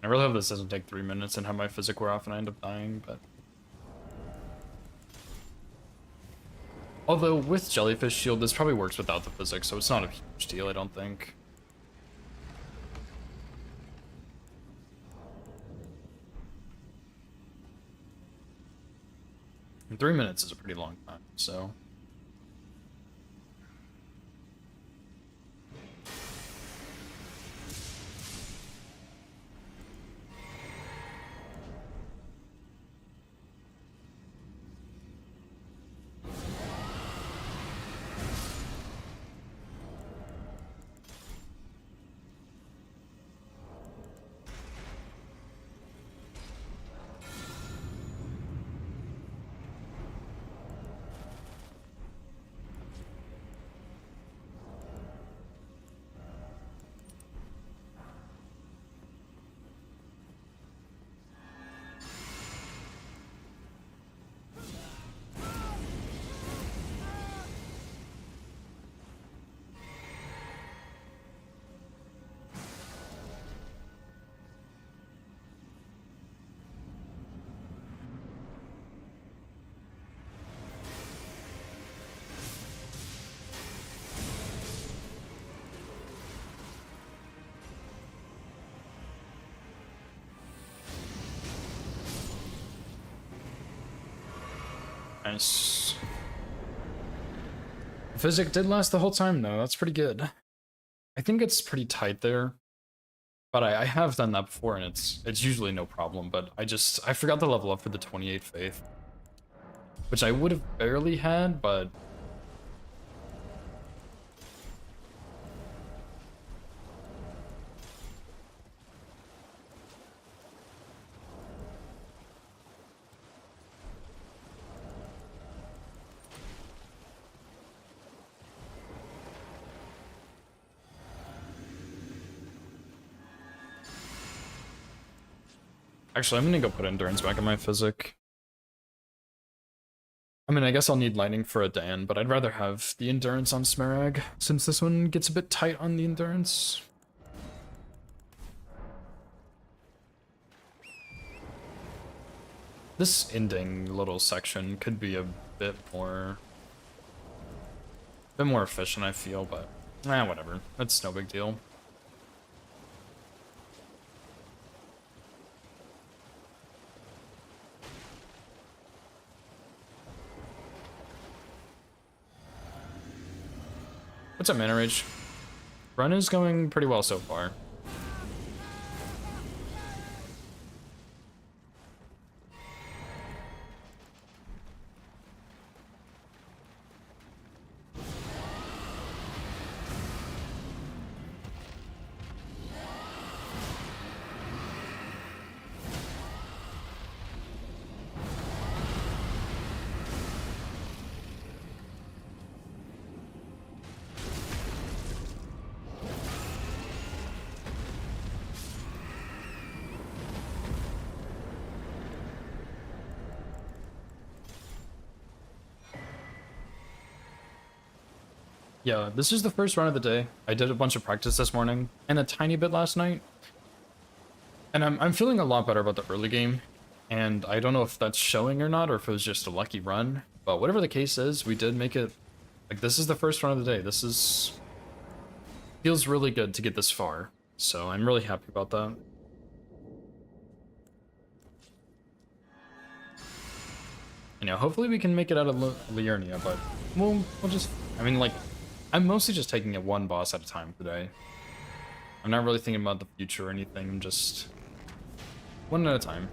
I really hope this doesn't take 3 minutes and have my physic wear off and I end up dying, but... Although, with Jellyfish Shield, this probably works without the physics, so it's not a huge deal, I don't think. And 3 minutes is a pretty long time, so... Nice. Physic did last the whole time, though. That's pretty good. I think it's pretty tight there. But I have done that before, and it's usually no problem, but I forgot to level up for the 28 Faith. Which I would have barely had, but... Actually, I'm gonna go put Endurance back in my Physic. I mean, I guess I'll need lightning for a Dan, but I'd rather have the endurance on Smarag, since this one gets a bit tight on the endurance. This ending little section could be a bit more efficient, I feel, but whatever. It's no big deal. What's up, Mana Rage? Run is going pretty well so far. Yeah, this is the first run of the day. I did a bunch of practice this morning and a tiny bit last night. And I'm feeling a lot better about the early game. And I don't know if that's showing or not, or if it was just a lucky run. But whatever the case is, we did make it... Like, this is the first run of the day. This is... Feels really good to get this far. So I'm really happy about that. You know, hopefully we can make it out of Liurnia, but we'll just... I mean, like... I'm mostly just taking it one boss at a time today. I'm not really thinking about the future or anything, I'm just one at a time.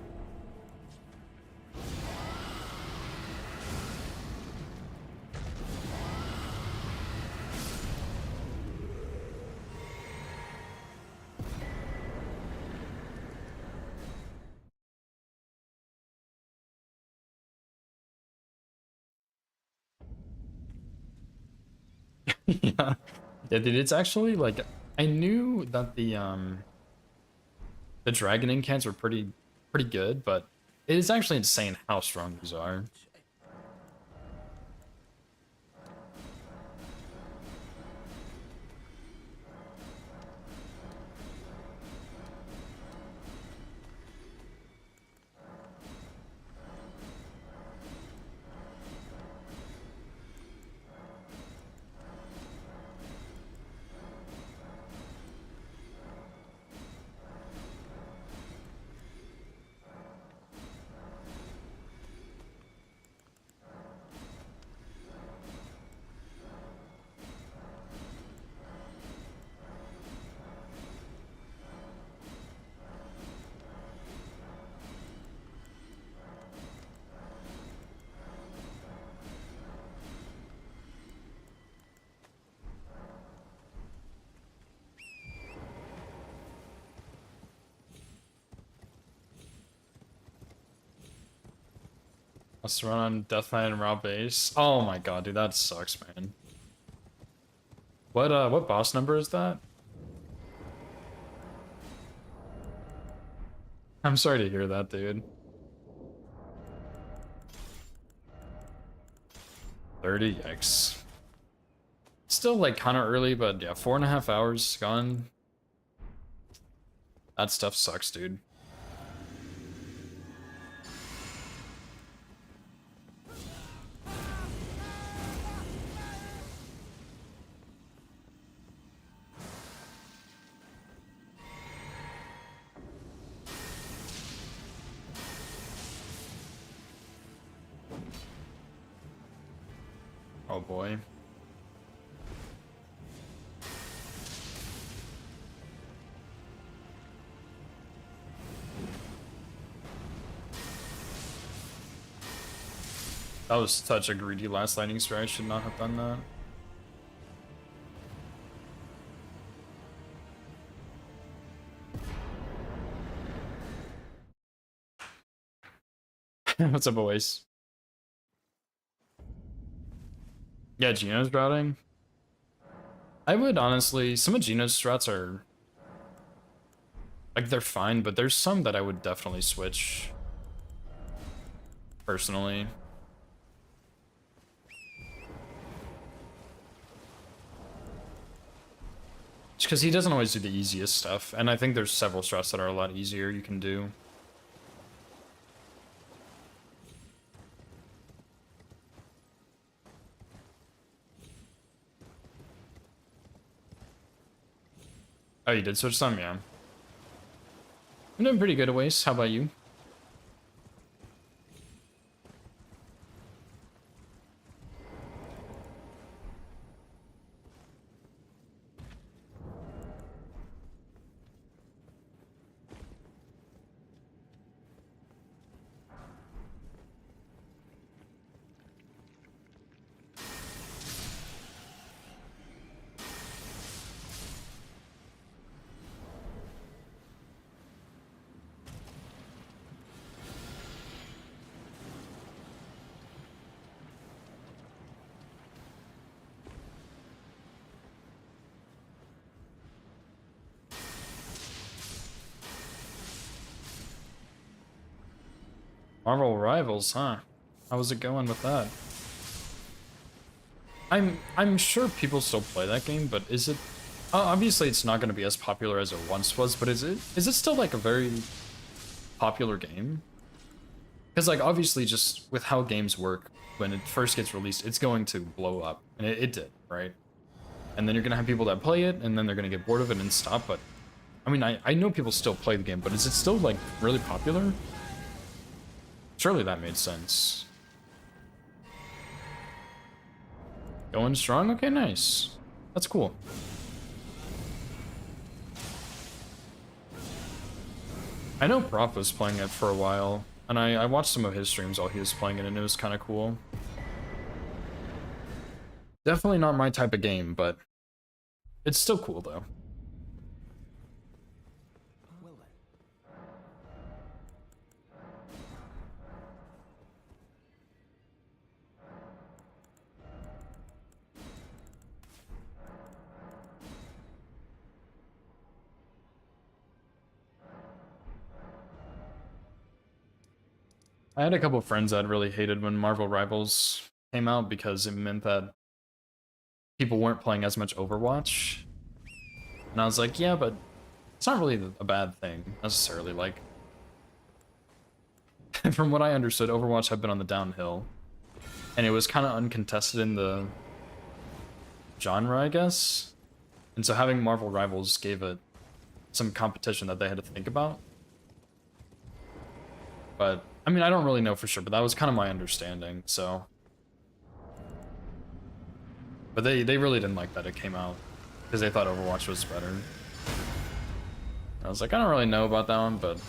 Yeah. Yeah, dude, it's actually like I knew that the dragon incants were pretty good, but it is actually insane how strong these are. Let's run on Death Knight and raw base. Oh my god, dude, that sucks, man. What boss number is that? I'm sorry to hear that, dude. 30, yikes. Still, like, kind of early, but yeah, 4.5 hours gone. That stuff sucks, dude. Oh boy. That was such a greedy last lightning strike. I should not have done that. What's up, boys? Yeah, Geno's routing. I would honestly, some of Geno's strats are like they're fine, but there's some that I would definitely switch personally. because he doesn't always do the easiest stuff, and I think there's several strats that are a lot easier you can do. Oh, you did switch some, yeah. I'm doing pretty good at waste. How about you? Marvel Rivals, huh? How was it going with that? I'm sure people still play that game, but is it obviously it's not going to be as popular as it once was, but is it still like a very popular game? Because like obviously just with how games work, when it first gets released, it's going to blow up, and it did, right? And then you're gonna have people that play it, and then they're gonna get bored of it and stop. But I mean, I know people still play the game, but is it still like really popular? Surely that made sense. Going strong? Okay, nice. That's cool. I know Prof was playing it for a while, and I watched some of his streams while he was playing it, and it was kind of cool. Definitely not my type of game, but it's still cool, though. Well then. I had a couple friends that really hated when Marvel Rivals came out because it meant that people weren't playing as much Overwatch. And I was like, yeah, but it's not really a bad thing, necessarily. Like, from what I understood, Overwatch had been on the downhill. And it was kind of uncontested in the genre, I guess. And so having Marvel Rivals gave it some competition that they had to think about. But, I mean, I don't really know for sure, but that was kind of my understanding, so. But they really didn't like that it came out, because they thought Overwatch was better. And I was like, I don't really know about that one, but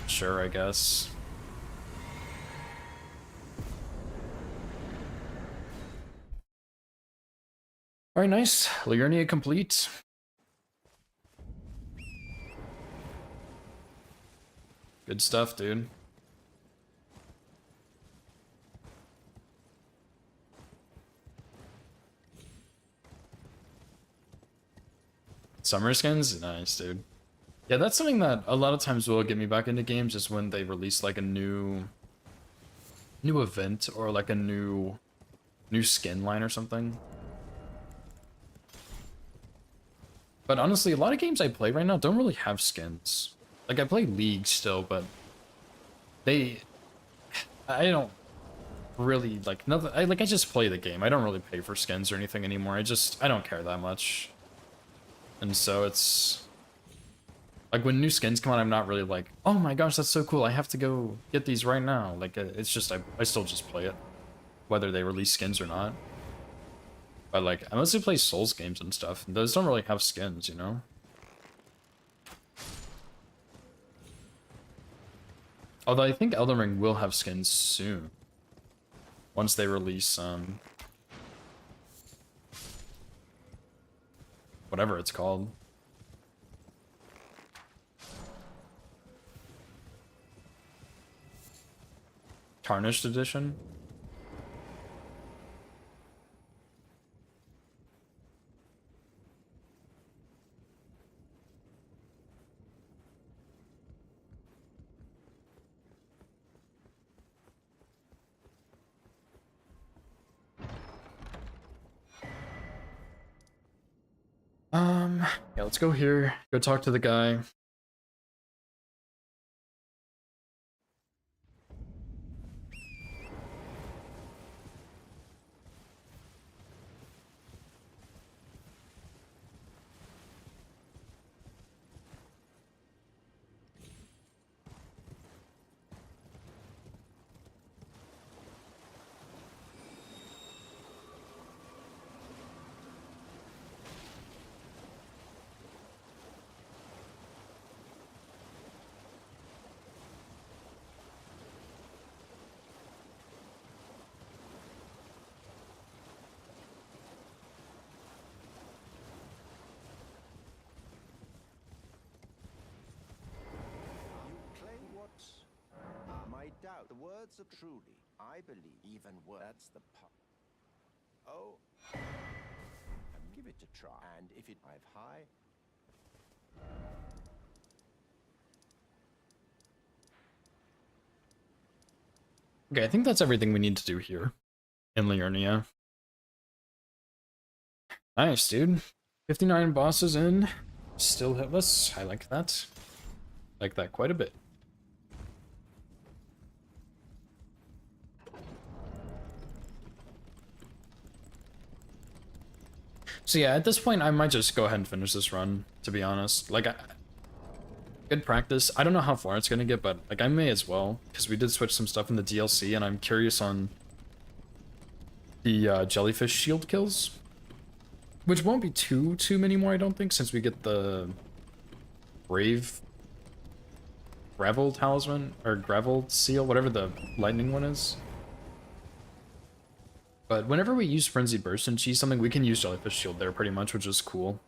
sure, I guess. Alright, nice. Liurnia complete. Good stuff, dude. Summer skins? Nice, dude. Yeah, that's something that a lot of times will get me back into games, is when they release like a new event or like a new skin line or something. But honestly, a lot of games I play right now don't really have skins. Like, I play League still, but I don't really like nothing. I just play the game. I don't really pay for skins or anything anymore. I don't care that much. And so it's like when new skins come out, I'm not really like, oh my gosh, that's so cool, I have to go get these right now. Like, it's just I still just play it, whether they release skins or not. But like, I mostly play Souls games and stuff, and those don't really have skins, you know? Although I think Elden Ring will have skins soon, once they release whatever it's called. Tarnished edition. Yeah, let's go here. Go talk to the guy. You claim what? My doubt. The words are truly, I believe, even words. That's the part. Oh. Give it a try. And if it I've high. Okay, I think that's everything we need to do here in Liurnia. Nice, dude. 59 bosses in. Still hitless. I like that. Like that quite a bit. So yeah, at this point, I might just go ahead and finish this run, to be honest. Like, good practice. I don't know how far it's gonna get, but like I may as well, because we did switch some stuff in the DLC, and I'm curious on the jellyfish shield kills, which won't be too many more, I don't think, since we get the Brave Gravel Talisman, or Gravel Seal, whatever the lightning one is. But whenever we use Frenzied Burst and cheese something, we can use Jellyfish Shield there pretty much, which is cool.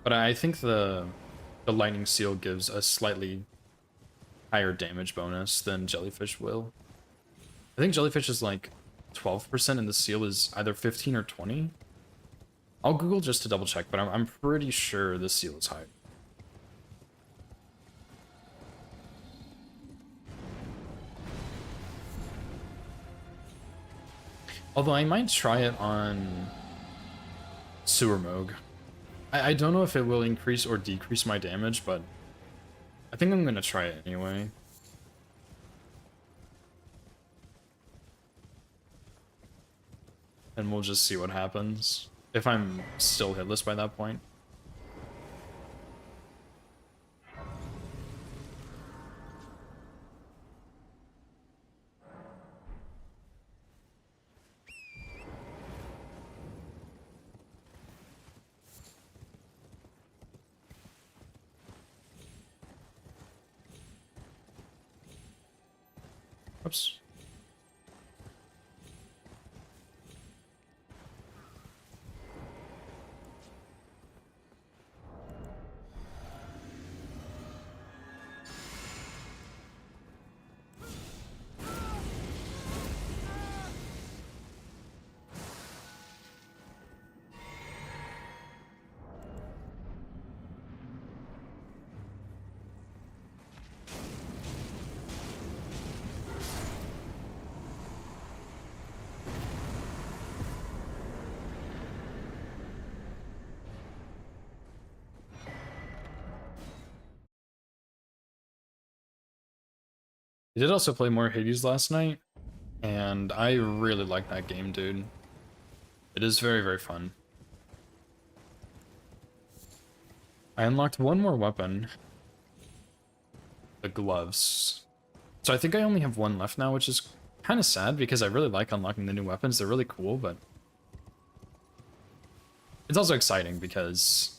But I think the Lightning Seal gives a slightly higher damage bonus than Jellyfish will. I think Jellyfish is like 12% and the Seal is either 15 or 20. I'll Google just to double check, but I'm pretty sure the Seal is higher. Although I might try it on Sewer Moog. I don't know if it will increase or decrease my damage, but I think I'm gonna try it anyway. And we'll just see what happens. If I'm still hitless by that point. Oops. I did also play more Hades last night, and I really like that game, dude. It is very, very fun. I unlocked one more weapon. The gloves. So I think I only have one left now, which is kind of sad because I really like unlocking the new weapons. They're really cool, but it's also exciting because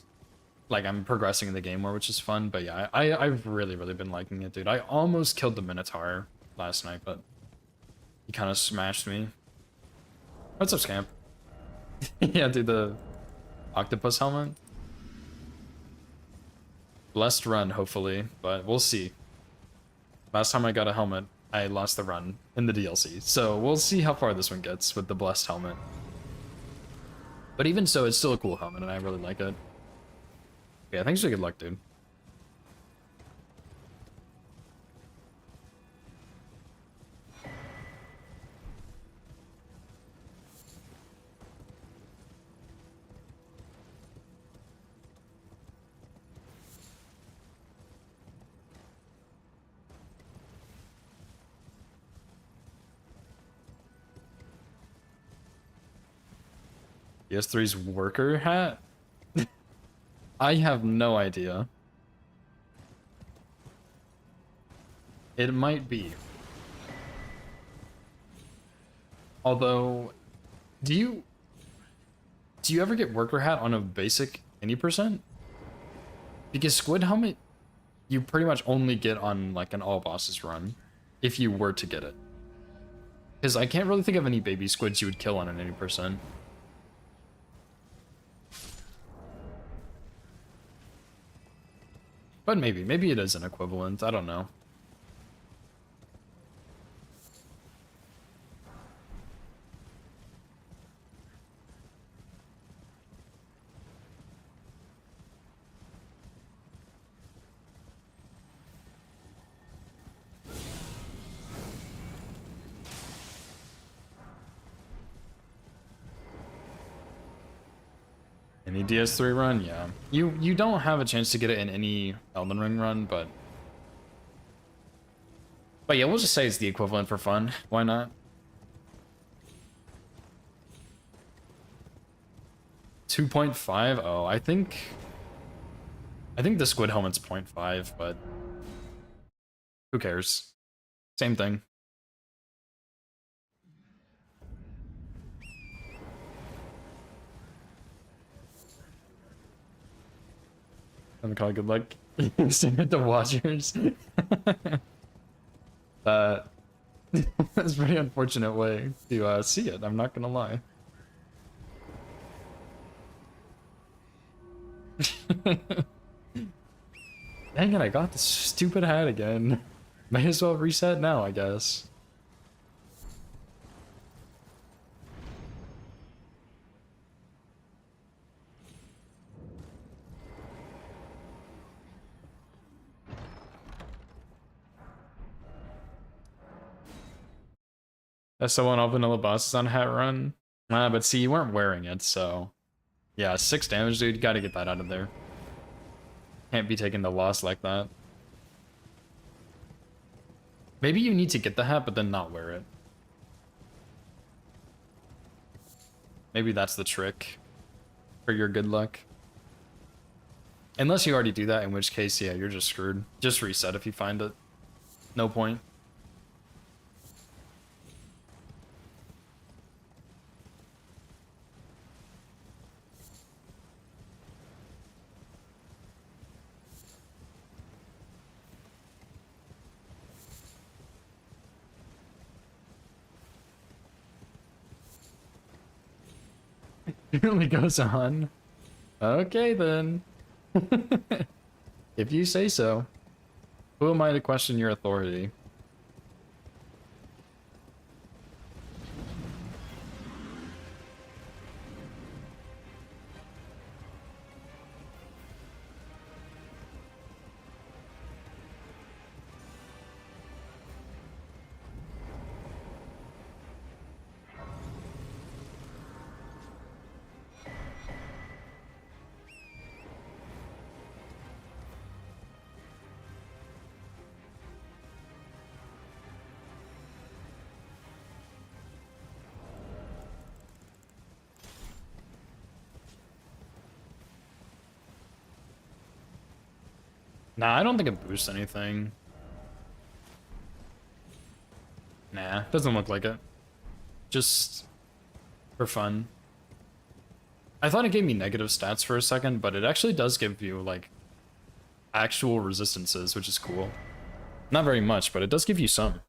like I'm progressing in the game more, which is fun. But yeah, I've really, really been liking it, dude. I almost killed the Minotaur last night, but he kind of smashed me. What's up, Scamp? Yeah, dude, the octopus helmet. Blessed run, hopefully, but we'll see. Last time I got a helmet, I lost the run in the DLC, so we'll see how far this one gets with the blessed helmet. But even so, it's still a cool helmet, and I really like it. Yeah, thanks for good luck, dude. DS3's worker hat? I have no idea. It might be. Although, do you ever get worker hat on a basic any percent? Because squid helmet, you pretty much only get on like an all bosses run, if you were to get it. Because I can't really think of any baby squids you would kill on an any percent. But maybe it is an equivalent. I don't know. Any DS3 run? Yeah. You don't have a chance to get it in any Elden Ring run, but yeah, we'll just say it's the equivalent for fun. Why not? 2.5? Oh, I think the squid helmet's 0.5, but who cares? Same thing. I'm calling good luck. Same with the Watchers. That's a pretty unfortunate way to see it, I'm not gonna lie. Dang it, I got this stupid hat again. May as well reset now, I guess. That's someone all vanilla bosses on hat run. But see, you weren't wearing it, so yeah, 6 damage, dude. You gotta get that out of there. Can't be taking the loss like that. Maybe you need to get the hat, but then not wear it. Maybe that's the trick for your good luck. Unless you already do that, in which case, yeah, you're just screwed. Just reset if you find it. No point. It really goes on. Okay, then. If you say so. Who am I to question your authority? Nah, I don't think it boosts anything. Nah, doesn't look like it. Just for fun. I thought it gave me negative stats for a second, but it actually does give you, like, actual resistances, which is cool. Not very much, but it does give you some.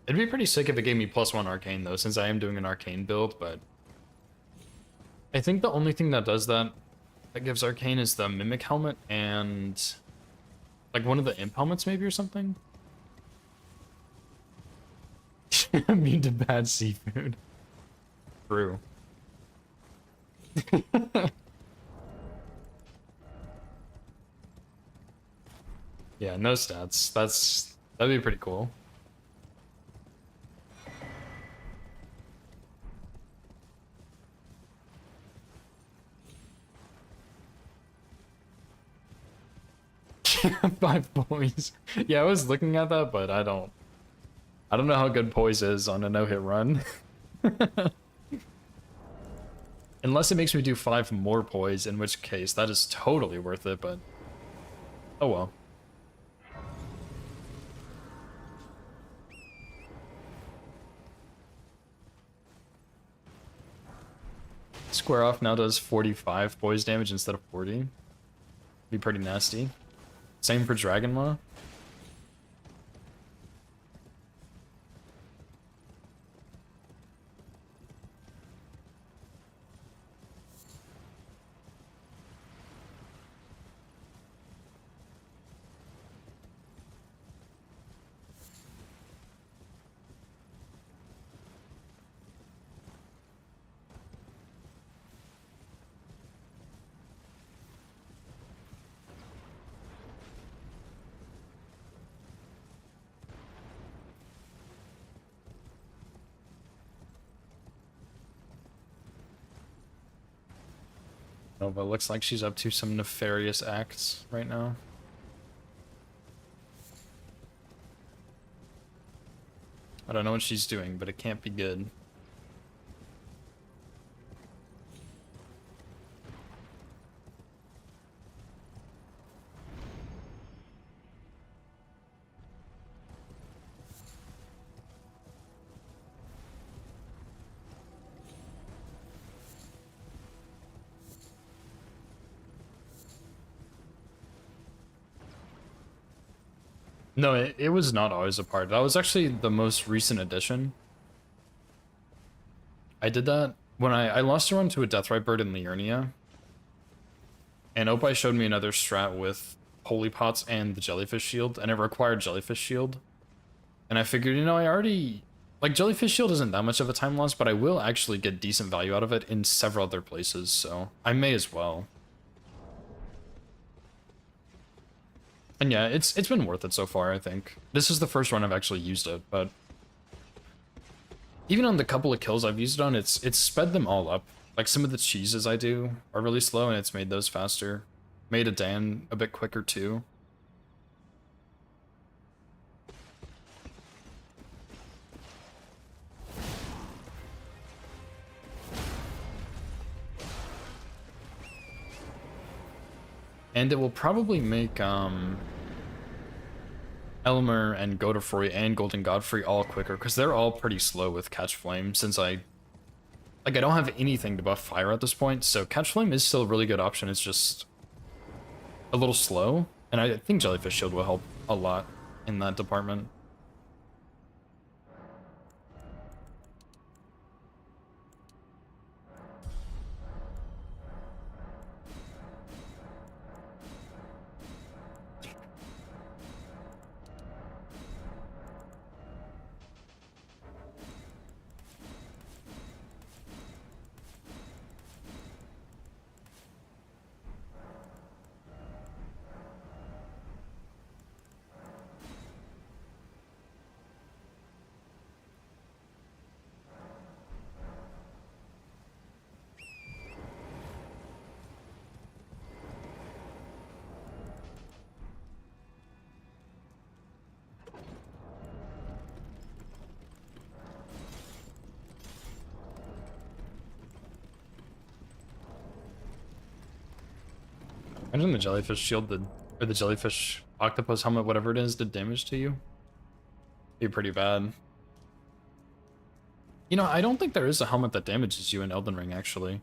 It'd be pretty sick if it gave me +1 arcane, though, since I am doing an arcane build, but I think the only thing that does that gives arcane is the mimic helmet and like one of the imp helmets maybe or something. Immune to bad seafood. True. Yeah, no stats. That'd be pretty cool. 5 poise. Yeah, I was looking at that, but I don't know how good poise is on a no-hit run. Unless it makes me do 5 more poise, in which case that is totally worth it, but oh well. Square off now does 45 poise damage instead of 40. Be pretty nasty. Same for Dragon Maw. Nova looks like she's up to some nefarious acts right now. I don't know what she's doing, but it can't be good. No, it was not always a part. That was actually the most recent addition. I did that when I lost a run to a Deathrite Bird in Liurnia. And Opie showed me another strat with Holy Pots and the Jellyfish Shield, and it required Jellyfish Shield. And I figured, you know, I already... Like, Jellyfish Shield isn't that much of a time loss, but I will actually get decent value out of it in several other places, so I may as well. And yeah, it's been worth it so far, I think. This is the first run I've actually used it, but even on the couple of kills I've used it on, it's sped them all up. Like, some of the cheeses I do are really slow, and it's made those faster. Made a Dan a bit quicker, too. And it will probably make, Elmer and Godofroy and Golden Godfrey all quicker, because they're all pretty slow with Catch Flame, since I don't have anything to buff fire at this point, so Catch Flame is still a really good option, it's just a little slow, and I think Jellyfish Shield will help a lot in that department. Imagine the Jellyfish Shield did, or the Jellyfish Octopus Helmet, whatever it is, did damage to you. Be pretty bad. You know, I don't think there is a helmet that damages you in Elden Ring, actually.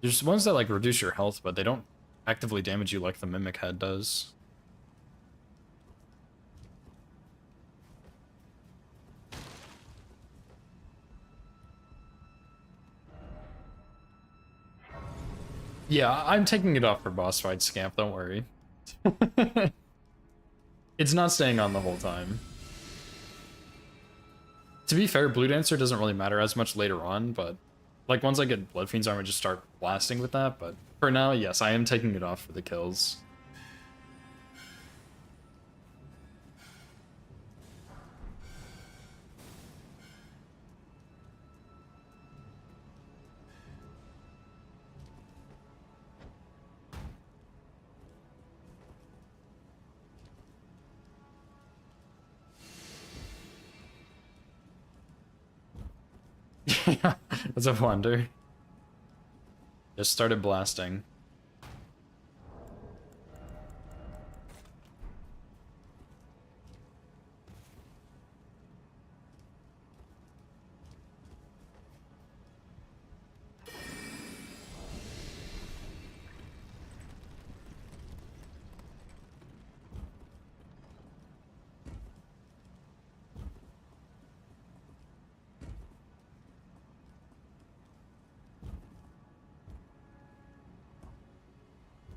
There's ones that, like, reduce your health, but they don't actively damage you like the Mimic Head does. Yeah, I'm taking it off for boss fight, Scamp, don't worry. It's not staying on the whole time. To be fair, Blue Dancer doesn't really matter as much later on, but like once I get Blood Fiend's Armor, just start blasting with that, but for now, yes, I am taking it off for the kills. That's a wonder. Just started blasting.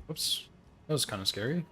Whoops. That was kind of scary.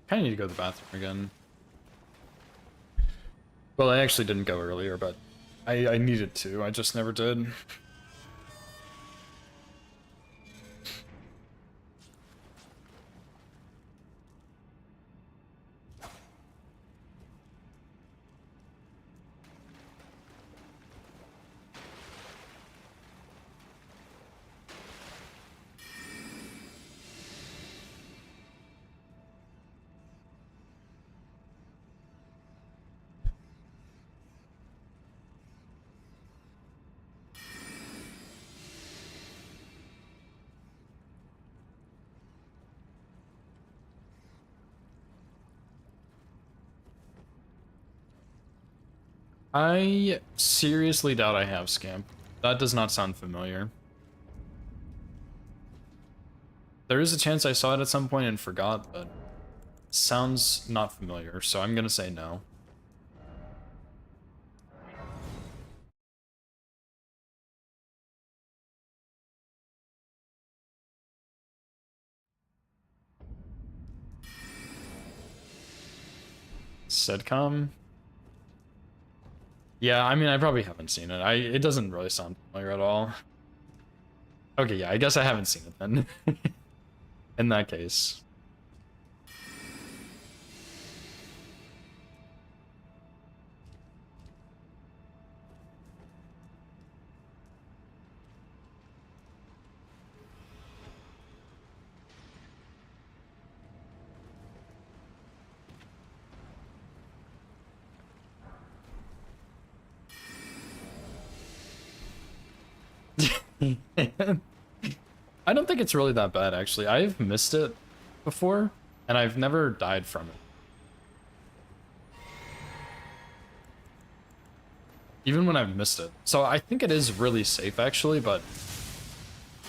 Kinda need to go to the bathroom again. Well, I actually didn't go earlier, but I needed to. I just never did. I seriously doubt I have Scamp. That does not sound familiar. There is a chance I saw it at some point and forgot, but sounds not familiar, so I'm gonna say no. Sitcom? Yeah, I mean, I probably haven't seen it. It doesn't really sound familiar at all. Okay, yeah, I guess I haven't seen it then. In that case. I don't think it's really that bad, actually. I've missed it before, and I've never died from it. Even when I've missed it. So I think it is really safe, actually, but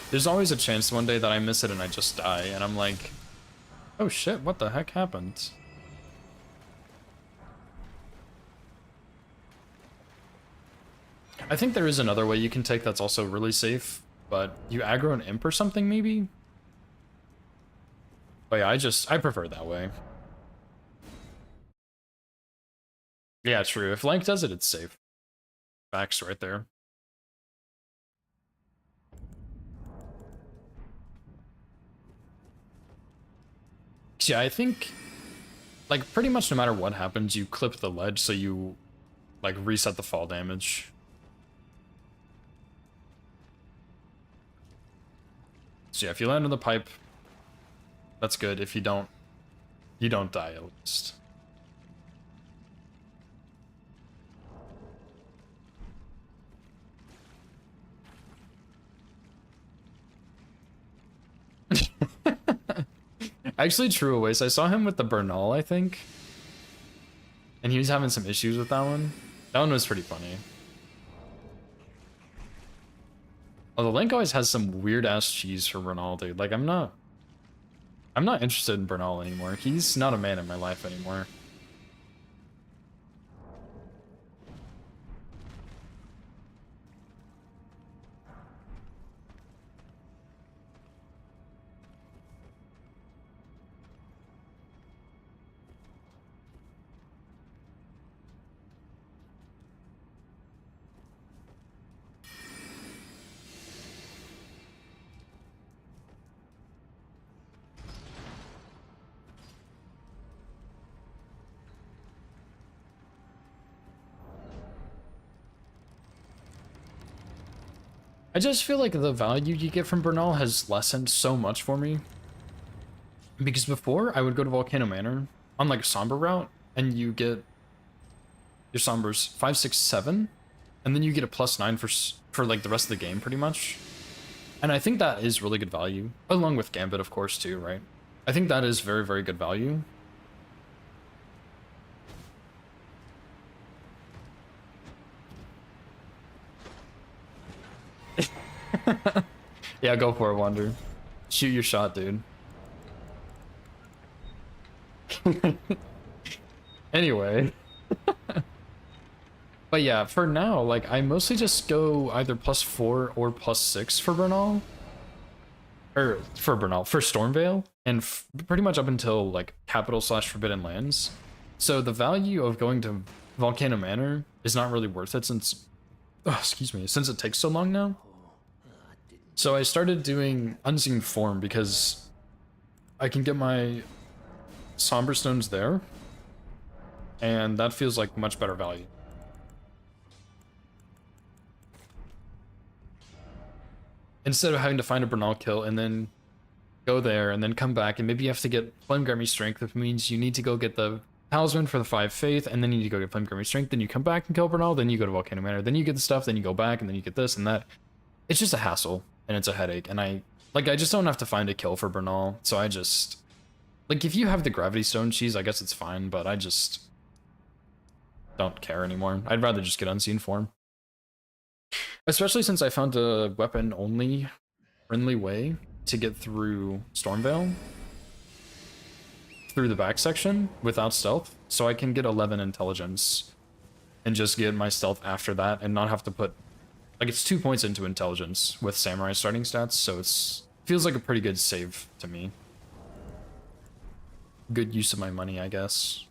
there's always a chance one day that I miss it and I just die, and I'm like, oh shit, what the heck happened? I think there is another way you can take that's also really safe, but you aggro an imp or something, maybe? But yeah, I prefer that way. Yeah, true. If Lank does it, it's safe. Facts right there. Yeah, I think, like, pretty much no matter what happens, you clip the ledge so you, like, reset the fall damage. So yeah, if you land on the pipe, that's good. If you don't die at least. Actually, True Aways. I saw him with the Bernal, I think. And he was having some issues with that one. That one was pretty funny. Oh, the Link always has some weird ass cheese for Bernal, dude. Like, I'm not interested in Bernal anymore. He's not a man in my life anymore. I just feel like the value you get from Bernal has lessened so much for me. Because before, I would go to Volcano Manor on like a Somber route, and you get your Sombers 5, 6, 7, and then you get a +9 for like the rest of the game, pretty much. And I think that is really good value, along with Gambit, of course, too, right? I think that is very, very good value. Yeah, go for it, Wander. Shoot your shot, dude. Anyway. But yeah, for now, like, I mostly just go either +4 or +6 for Bernal. Or, for Bernal, for Stormveil. And pretty much up until, like, Capital/Forbidden Lands. So the value of going to Volcano Manor is not really worth it since... Oh, excuse me, since it takes so long now. So I started doing Unseen Form because I can get my Somber Stones there, and that feels like much better value. Instead of having to find a Bernal kill and then go there and then come back, and maybe you have to get Flame Grammy Strength, which means you need to go get the Talisman for the 5 Faith, and then you need to go get Flame Grammy Strength, then you come back and kill Bernal, then you go to Volcano Manor, then you get the stuff, then you go back, and then you get this and that. It's just a hassle, and it's a headache, and I just don't have to find a kill for Bernal, so I just... Like, if you have the Gravity Stone cheese, I guess it's fine, but I just don't care anymore. I'd rather just get Unseen Form. Especially since I found a weapon-only friendly way to get through Stormveil through the back section without stealth, so I can get 11 intelligence and just get my stealth after that and not have to put... Like, it's 2 points into intelligence with Samurai starting stats, so it's feels like a pretty good save to me. Good use of my money, I guess.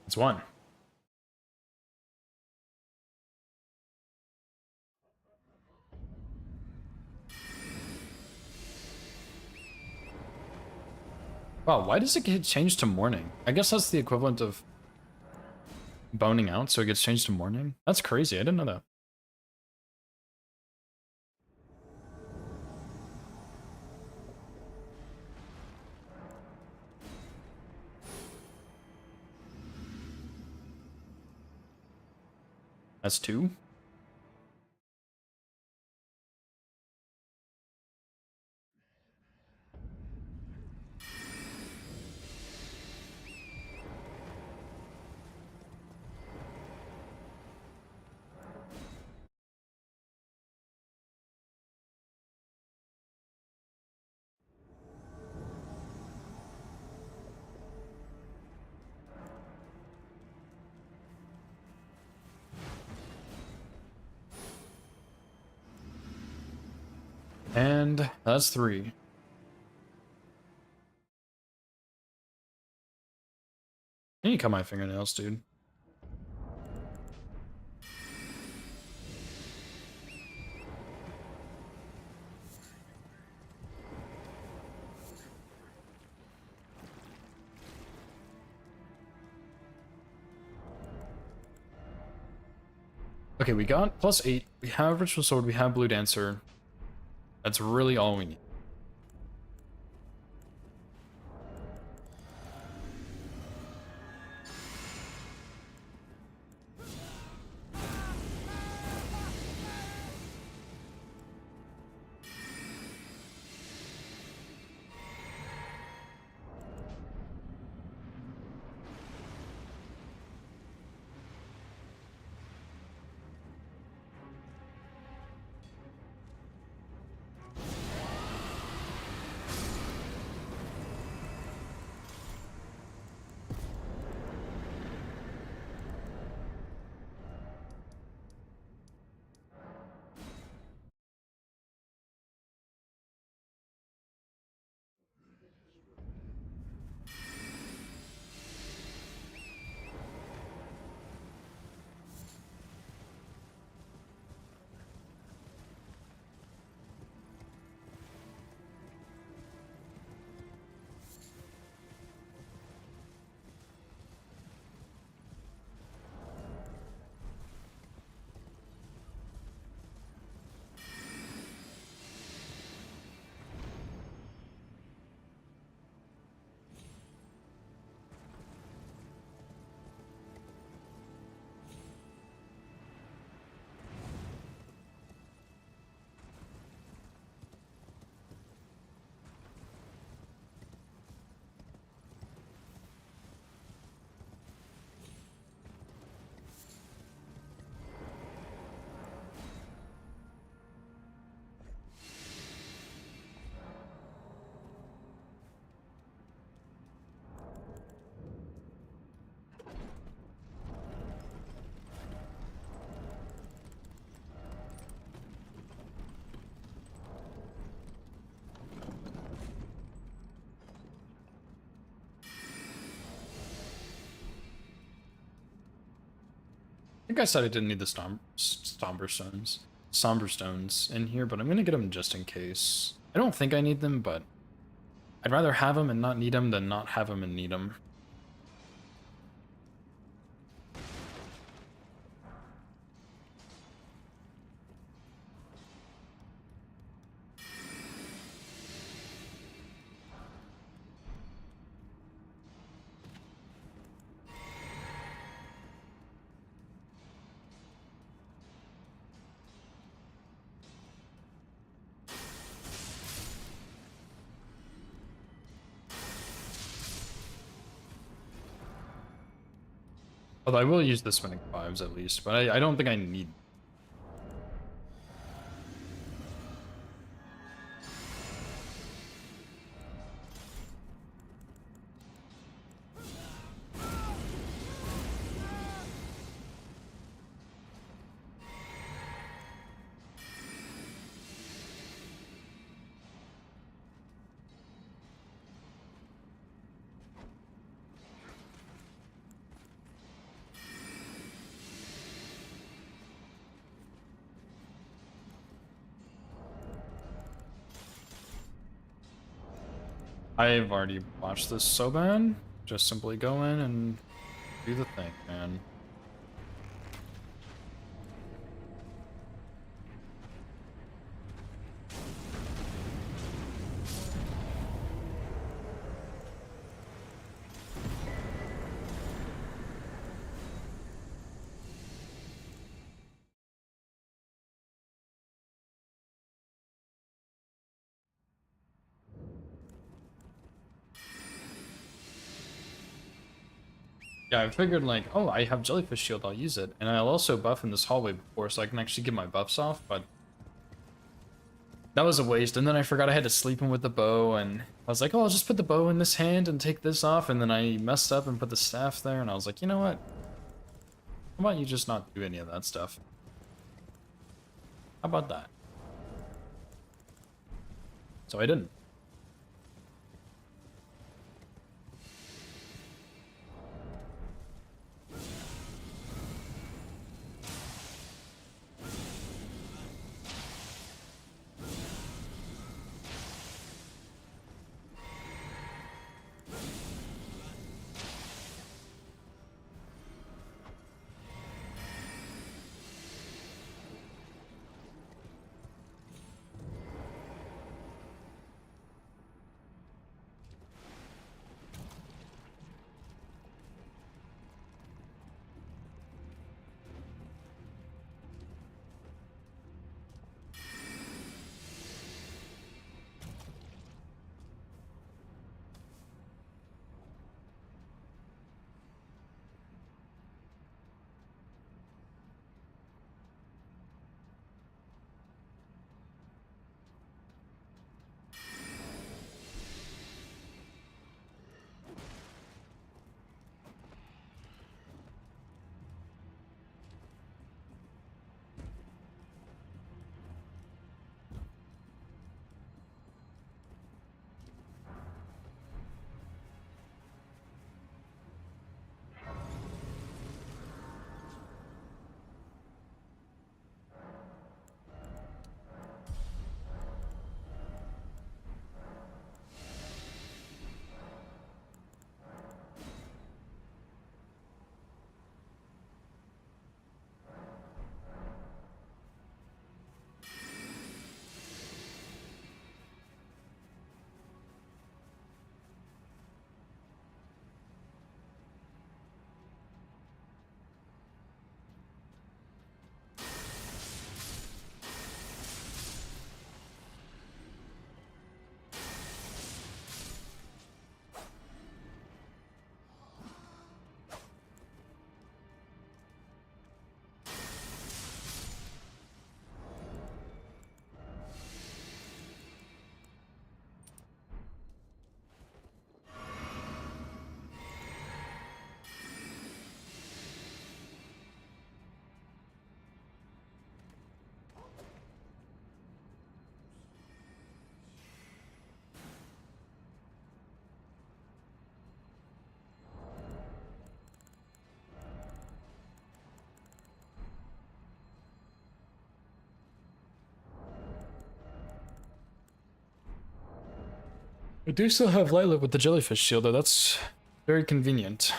It's one. Wow, why does it get changed to morning? I guess that's the equivalent of boning out, so it gets changed to morning? That's crazy, I didn't know that. That's 2. And that's 3. I need to cut my fingernails, dude. Okay, we got +8. We have Ritual Sword. We have Blue Dancer. That's really all we need. I think I said I didn't need the somber stones in here, but I'm gonna get them just in case. I don't think I need them, but I'd rather have them and not need them than not have them and need them. Although I will use the spinning 5s at least, but I don't think I need. I've already watched this so bad. Just simply go in and do the thing, man. Yeah, I figured like, oh, I have Jellyfish Shield, I'll use it. And I'll also buff in this hallway before so I can actually get my buffs off, but that was a waste. And then I forgot I had to sleep in with the bow, and I was like, oh, I'll just put the bow in this hand and take this off, and then I messed up and put the staff there, and I was like, you know what? How about you just not do any of that stuff? How about that? So I didn't. I do still have Light with the Jellyfish Shield, though. That's very convenient.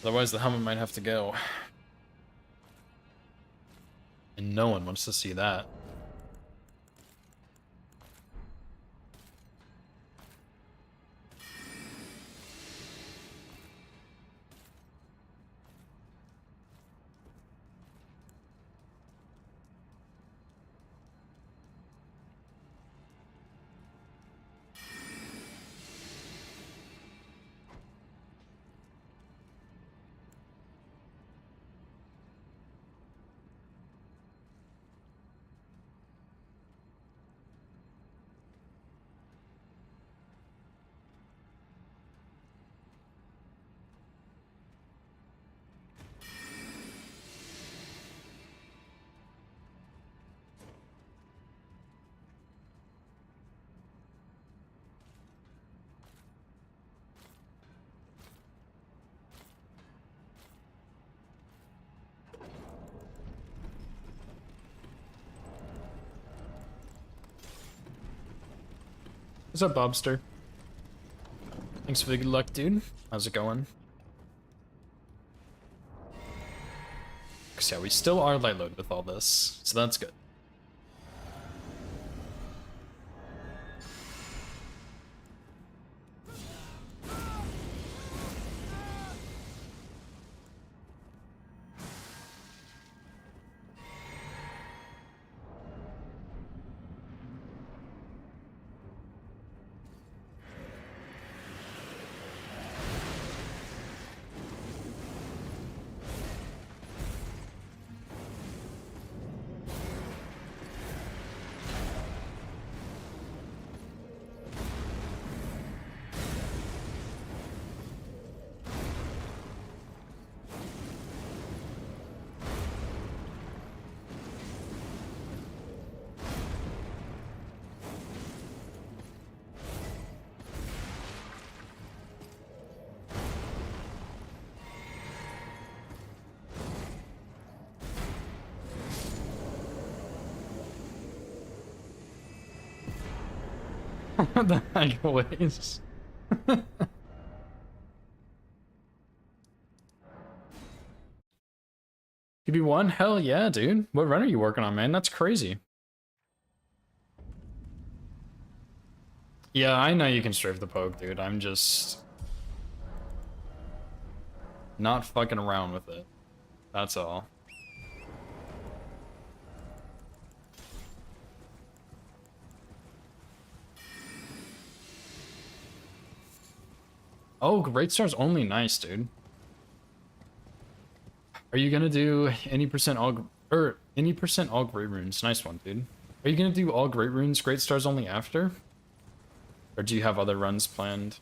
Otherwise, the helmet might have to go. And no one wants to see that. What's up, Bobster? Thanks for the good luck, dude. How's it going? Cause yeah, we still are light load with all this, so that's good. What the heck, ways? TB1? Hell yeah, dude. What run are you working on, man? That's crazy. Yeah, I know you can strafe the poke, dude. I'm just not fucking around with it. That's all. Oh, Great Star's only nice, dude. Are you gonna do any percent all or any percent all great runes? Nice one, dude. Are you gonna do all great runes, Great Stars only after? Or do you have other runs planned?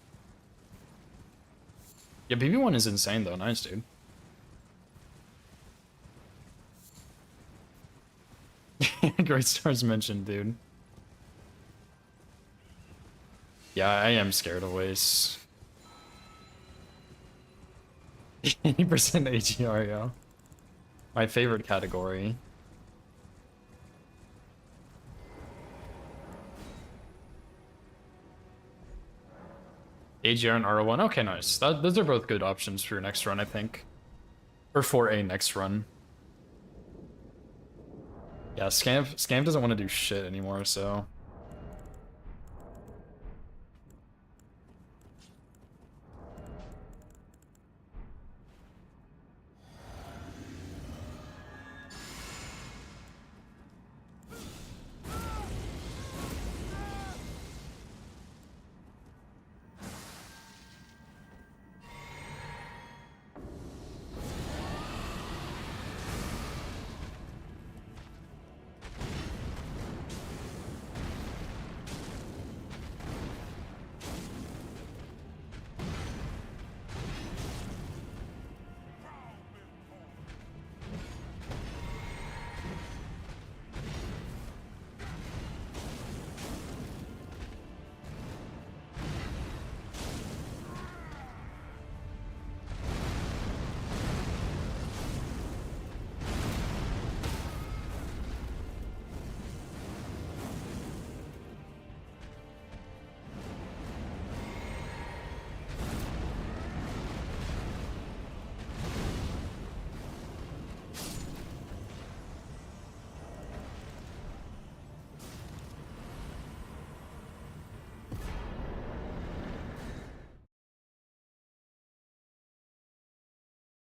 Yeah, BB1 is insane though. Nice, dude. Great Stars mentioned, dude. Yeah, I am scared of Waste. 80% AGR, yo. My favorite category. AGR and R1. Okay, nice. Those are both good options for your next run, I think. Or for a next run. Yeah, Scam doesn't want to do shit anymore, so...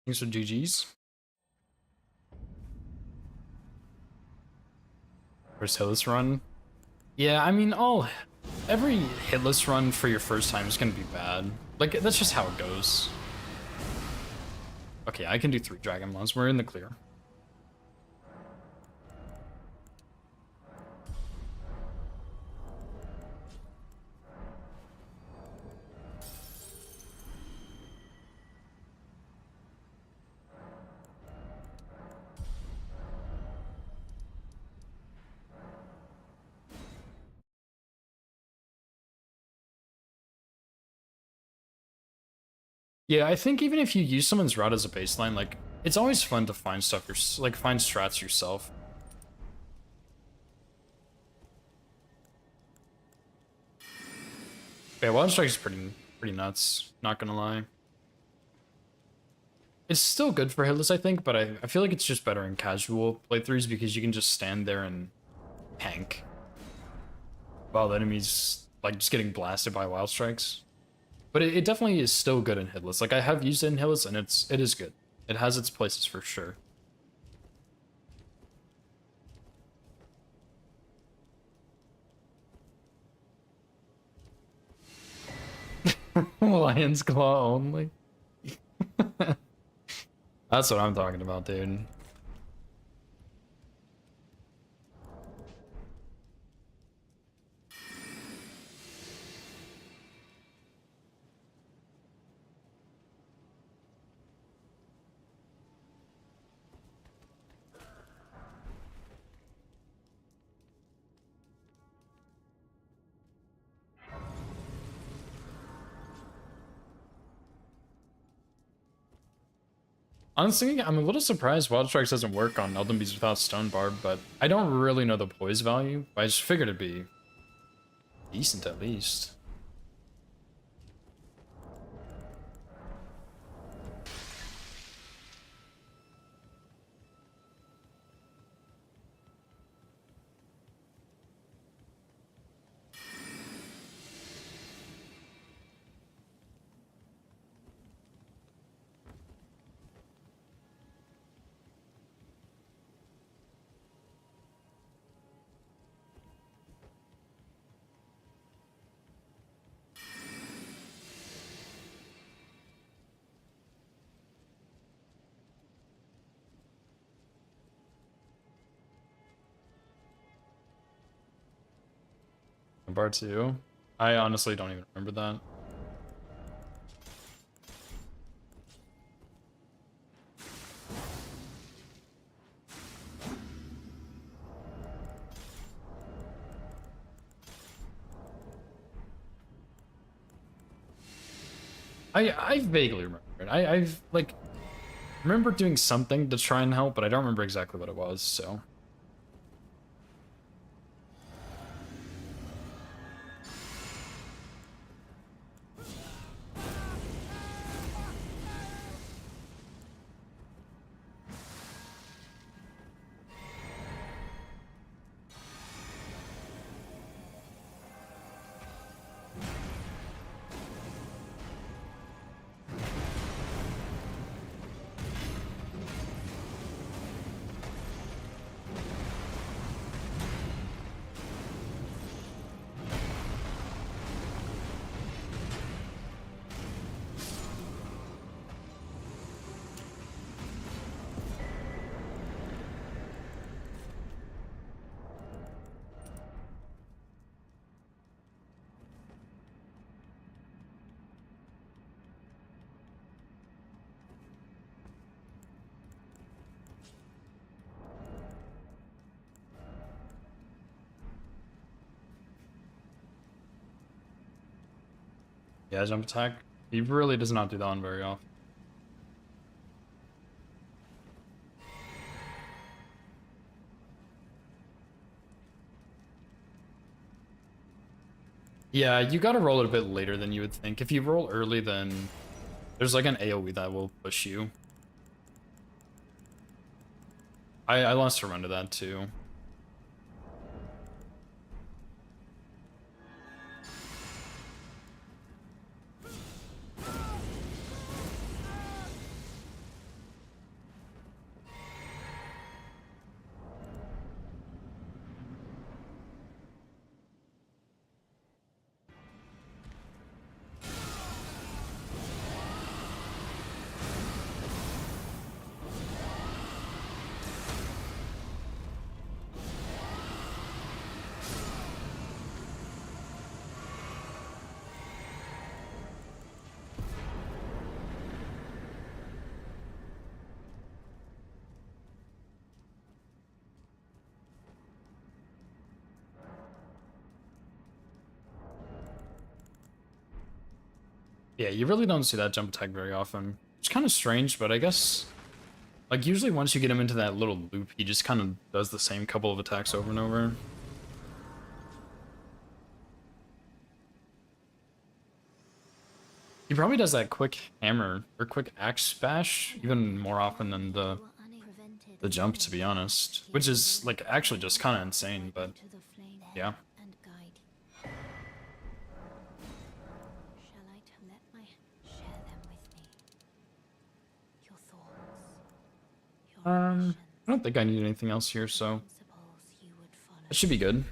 Thanks for GG's. First hitless run. Yeah, I mean, every hitless run for your first time is gonna be bad. Like, that's just how it goes. Okay, I can do 3 Dragon Mods. We're in the clear. Yeah, I think even if you use someone's route as a baseline, like, it's always fun to find stuff, find strats yourself. Yeah, Wild Strike is pretty nuts, not gonna lie. It's still good for hitless, I think, but I feel like it's just better in casual playthroughs because you can just stand there and tank while the enemy's, like, just getting blasted by Wild Strikes. But it definitely is still good in hitless. Like, I have used it in hitless, and it is good. It has its places for sure. Lion's Claw only. That's what I'm talking about, dude. Honestly, I'm a little surprised Wild Strikes doesn't work on Elden Beast without Stone Barb, but I don't really know the poise value. I just figured it'd be decent at least. Bar 2. I honestly don't even remember that. I vaguely remember it. I've like remember doing something to try and help, but I don't remember exactly what it was, so. Yeah, jump attack. He really does not do that one very often. Yeah, you gotta roll it a bit later than you would think. If you roll early, then there's like an AoE that will push you. I lost a run to that too. Yeah, you really don't see that jump attack very often. It's kind of strange, but I guess like usually once you get him into that little loop, he just kind of does the same couple of attacks over and over. He probably does that quick hammer or quick axe bash even more often than the jump, to be honest, which is like actually just kind of insane, but yeah. Shall I let my share them with me? Your thoughts, your I don't think I need anything else here, so principles you would follow. that should be good.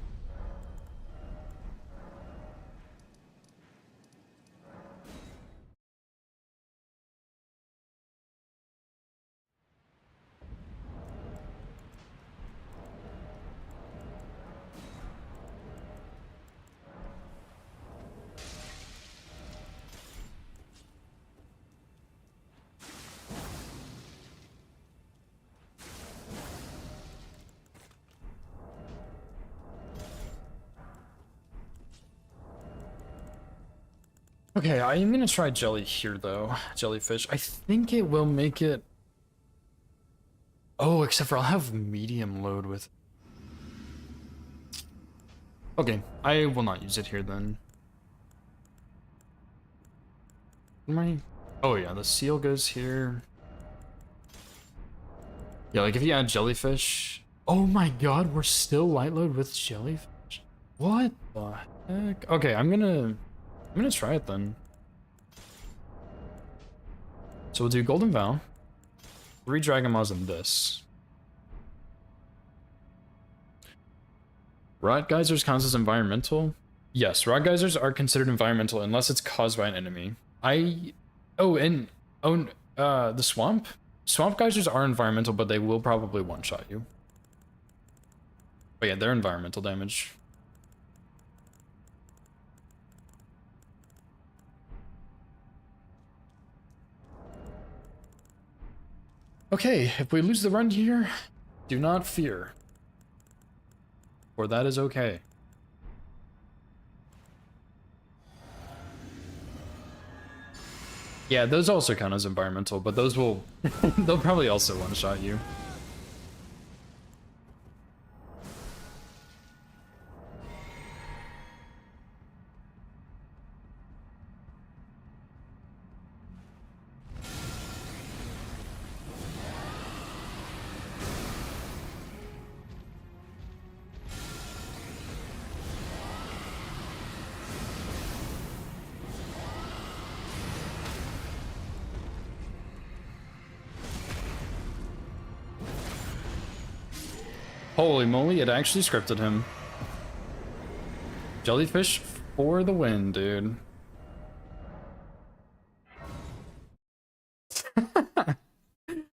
Okay, I'm gonna try jelly here though. Jellyfish. I think it will make it. Oh, except for I'll have medium load with. Okay, I will not use it here then. Am I? Oh yeah, the seal goes here. Yeah, like if you add jellyfish. Oh my god, we're still light load with jellyfish. What the heck? Okay, I'm gonna try it then. So we'll do Golden Vow, 3 Dragon Maws and this. Rot Geysers counts as environmental? Yes, Rot Geysers are considered environmental unless it's caused by an enemy. Oh, and the swamp? Swamp Geysers are environmental, but they will probably one-shot you. But yeah, they're environmental damage. Okay, if we lose the run here, do not fear. For that is okay. Yeah, those also count as environmental, but those will... they'll probably also one-shot you. Holy moly, it actually scripted him. Jellyfish for the win, dude.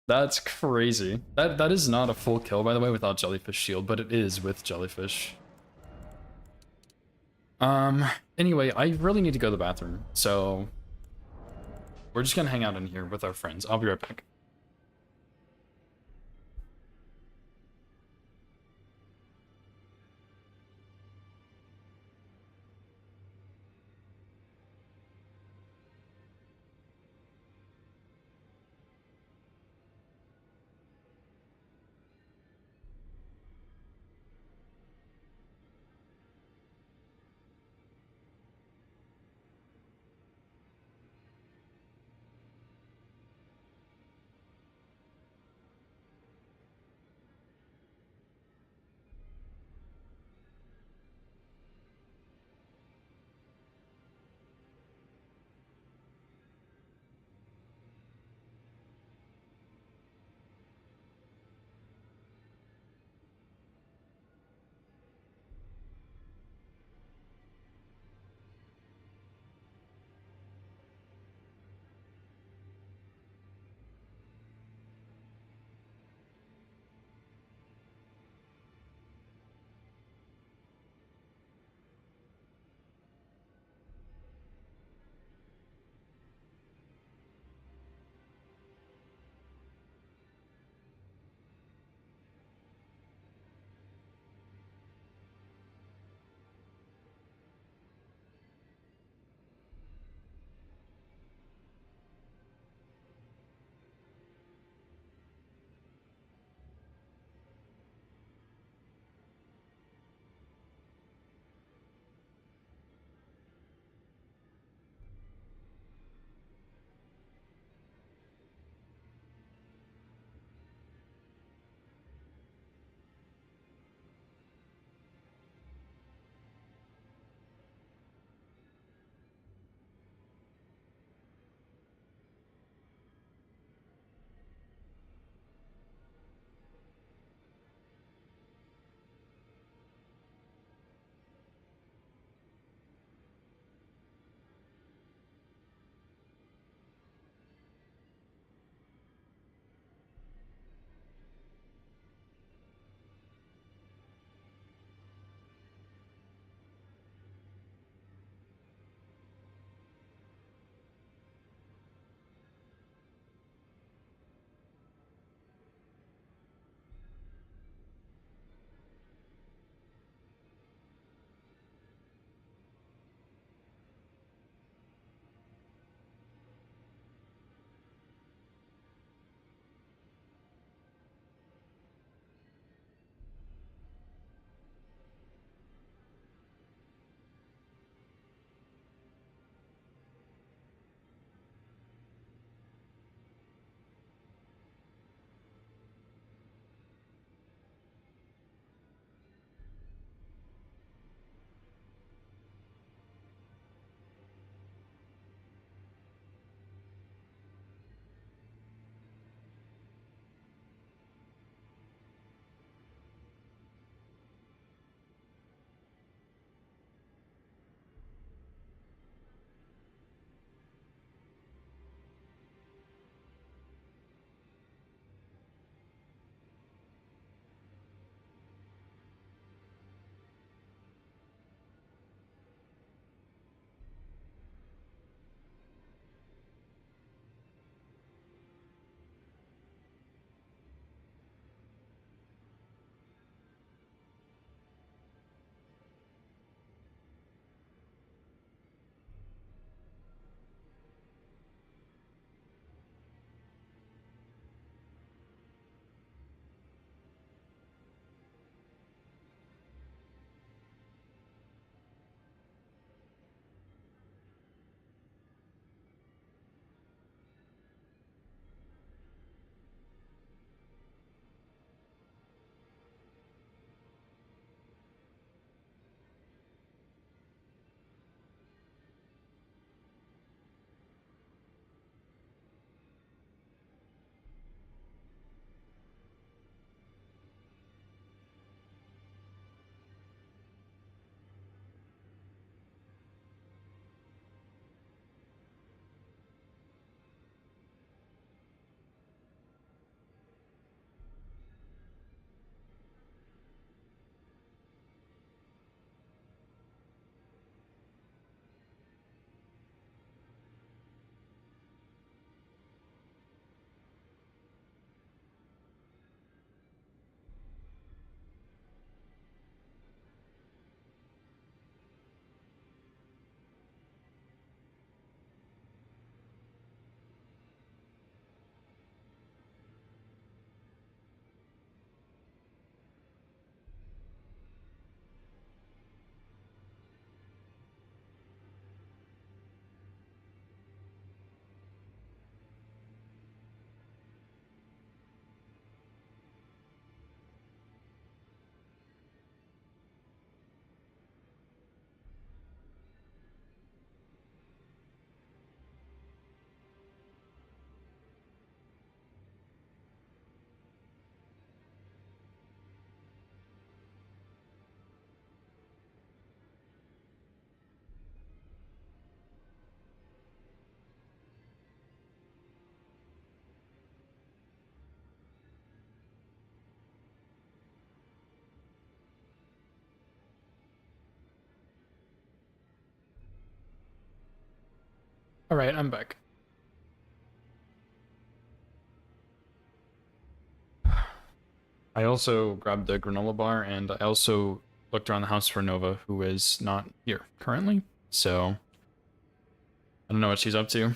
That's crazy. That is not a full kill, by the way, without Jellyfish Shield, but it is with Jellyfish. Anyway, I really need to go to the bathroom, so we're just gonna hang out in here with our friends. I'll be right back. Alright, I'm back. I also grabbed the granola bar, and I also looked around the house for Nova, who is not here currently. So, I don't know what she's up to.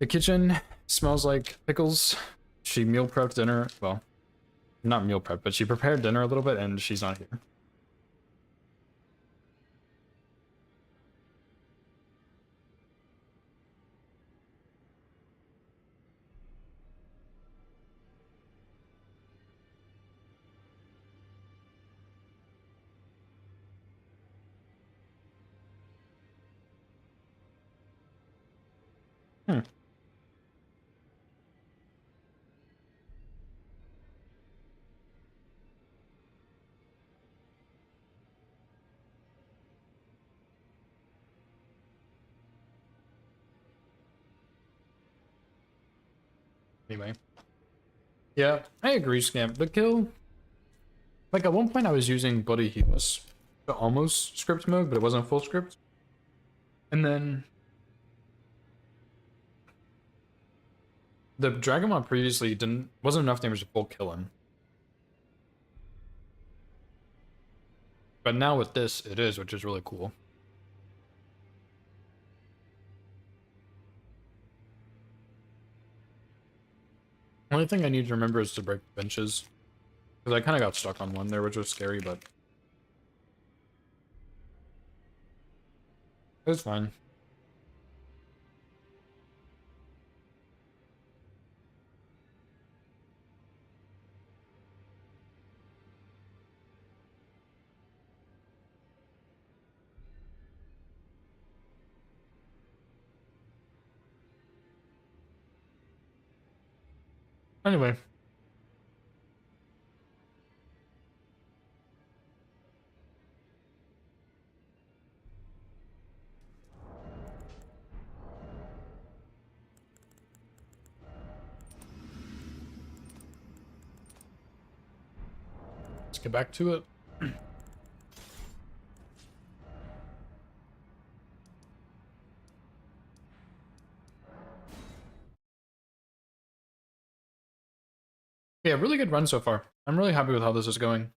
The kitchen smells like pickles. She meal prepped dinner. Well, not meal prep, but she prepared dinner a little bit, and she's not here. Hmm. Anyway. Yeah, I agree, Scamp. The kill... Like, at one point I was using Bloody Heels to almost script mode, but it wasn't full script. And then... The Dragon Mod previously wasn't enough damage to full kill him. But now with this, it is, which is really cool. Only thing I need to remember is to break benches. Because I kind of got stuck on one there, which was scary, but... It was fine. Anyway. Let's get back to it. Yeah, really good run so far. I'm really happy with how this is going.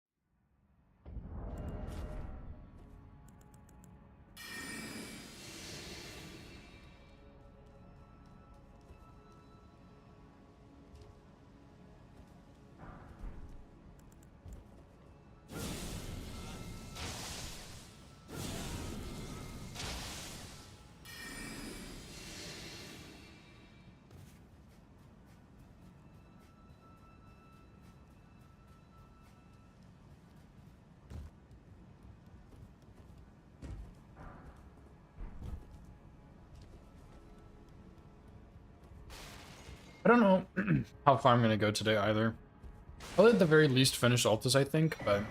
I don't know how far I'm going to go today either. I'll at the very least finish Altus, I think, but...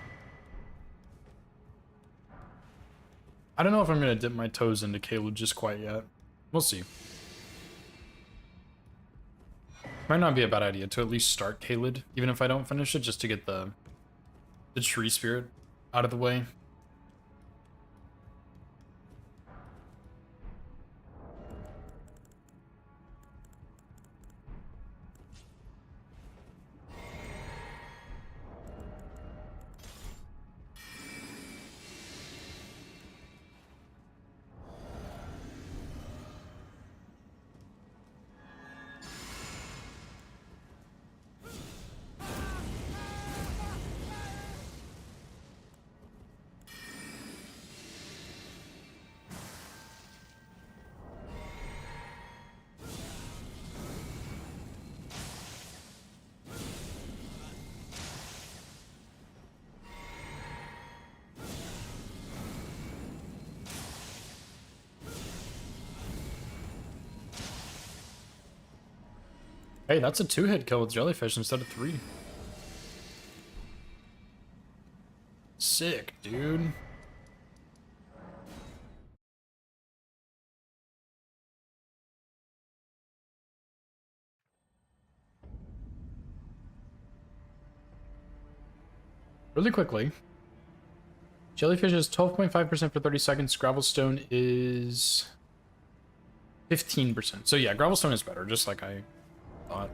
I don't know if I'm going to dip my toes into Caelid just quite yet. We'll see. Might not be a bad idea to at least start Caelid, even if I don't finish it, just to get the tree spirit out of the way. Hey, that's a 2-hit kill with Jellyfish instead of 3. Sick, dude. Really quickly. Jellyfish is 12.5% for 30 seconds. Gravelstone is 15%. So yeah, Gravelstone is better, just like I thought.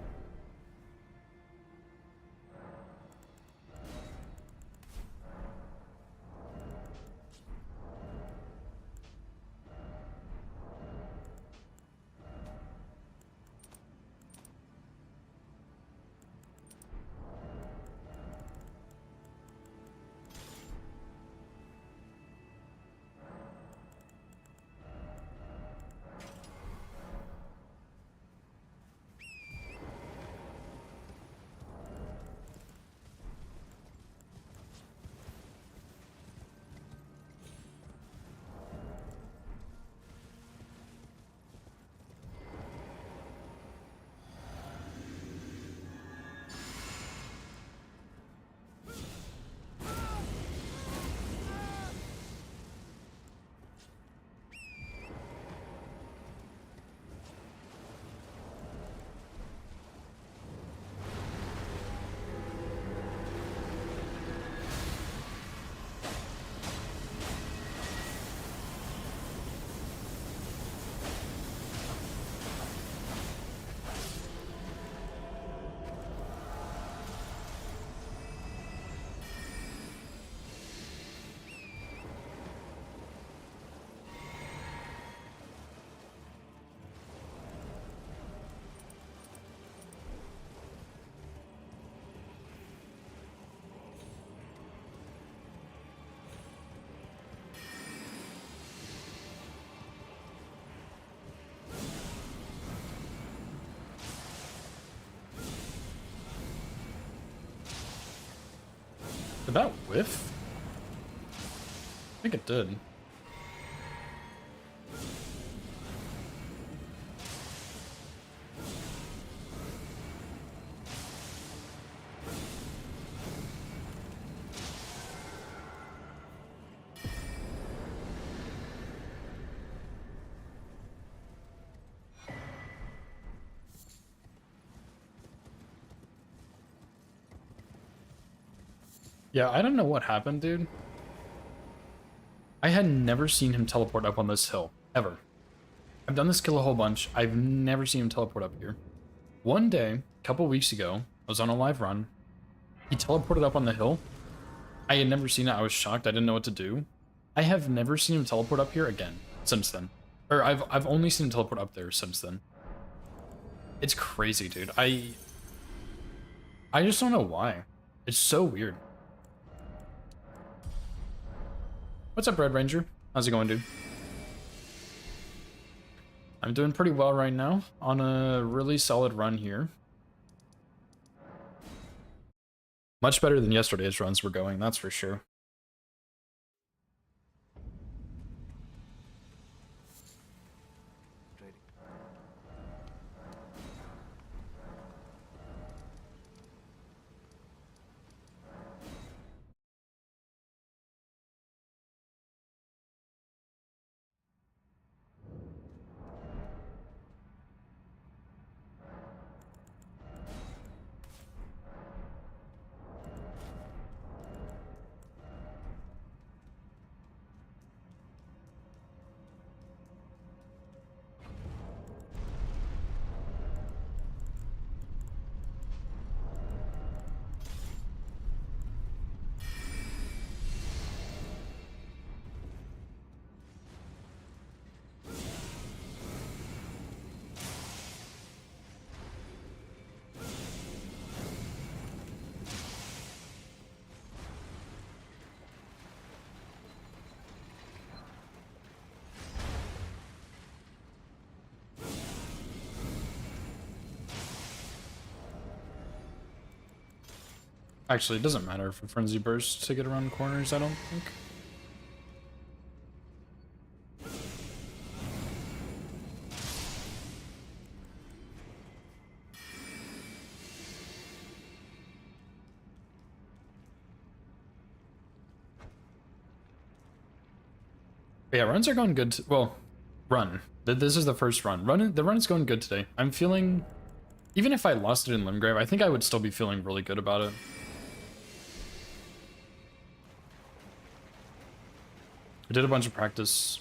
Did that whiff? I think it did. Yeah, I don't know what happened, dude. I had never seen him teleport up on this hill, ever. I've done this kill a whole bunch. I've never seen him teleport up here. One day, a couple weeks ago, I was on a live run. He teleported up on the hill. I had never seen it. I was shocked. I didn't know what to do. I have never seen him teleport up here again since then. Or I've only seen him teleport up there since then. It's crazy, dude. I just don't know why. It's so weird. What's up, Red Ranger? How's it going, dude? I'm doing pretty well right now, on a really solid run here. Much better than yesterday's runs were going, that's for sure. Actually, it doesn't matter for Frenzy Burst to get around corners, I don't think. But yeah, runs are going good. Well, run. This is the first run. The run is going good today. I'm feeling, even if I lost it in Limgrave, I think I would still be feeling really good about it. I did a bunch of practice.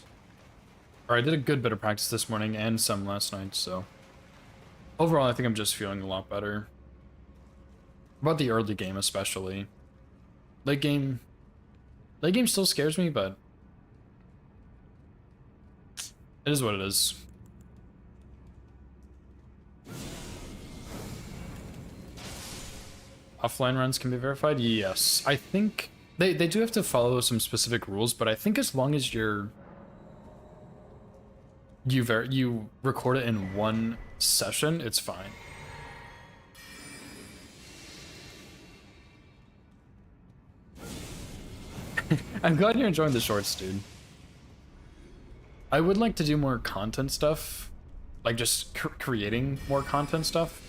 Or I did a good bit of practice this morning and some last night, so overall I think I'm just feeling a lot better. About the early game especially. Late game late game still scares me, but it is what it is. Offline runs can be verified? Yes. I think they do have to follow some specific rules, but I think as long as you record it in one session, it's fine. I'm glad you're enjoying the shorts, dude. I would like to do more content stuff, like just creating more content stuff.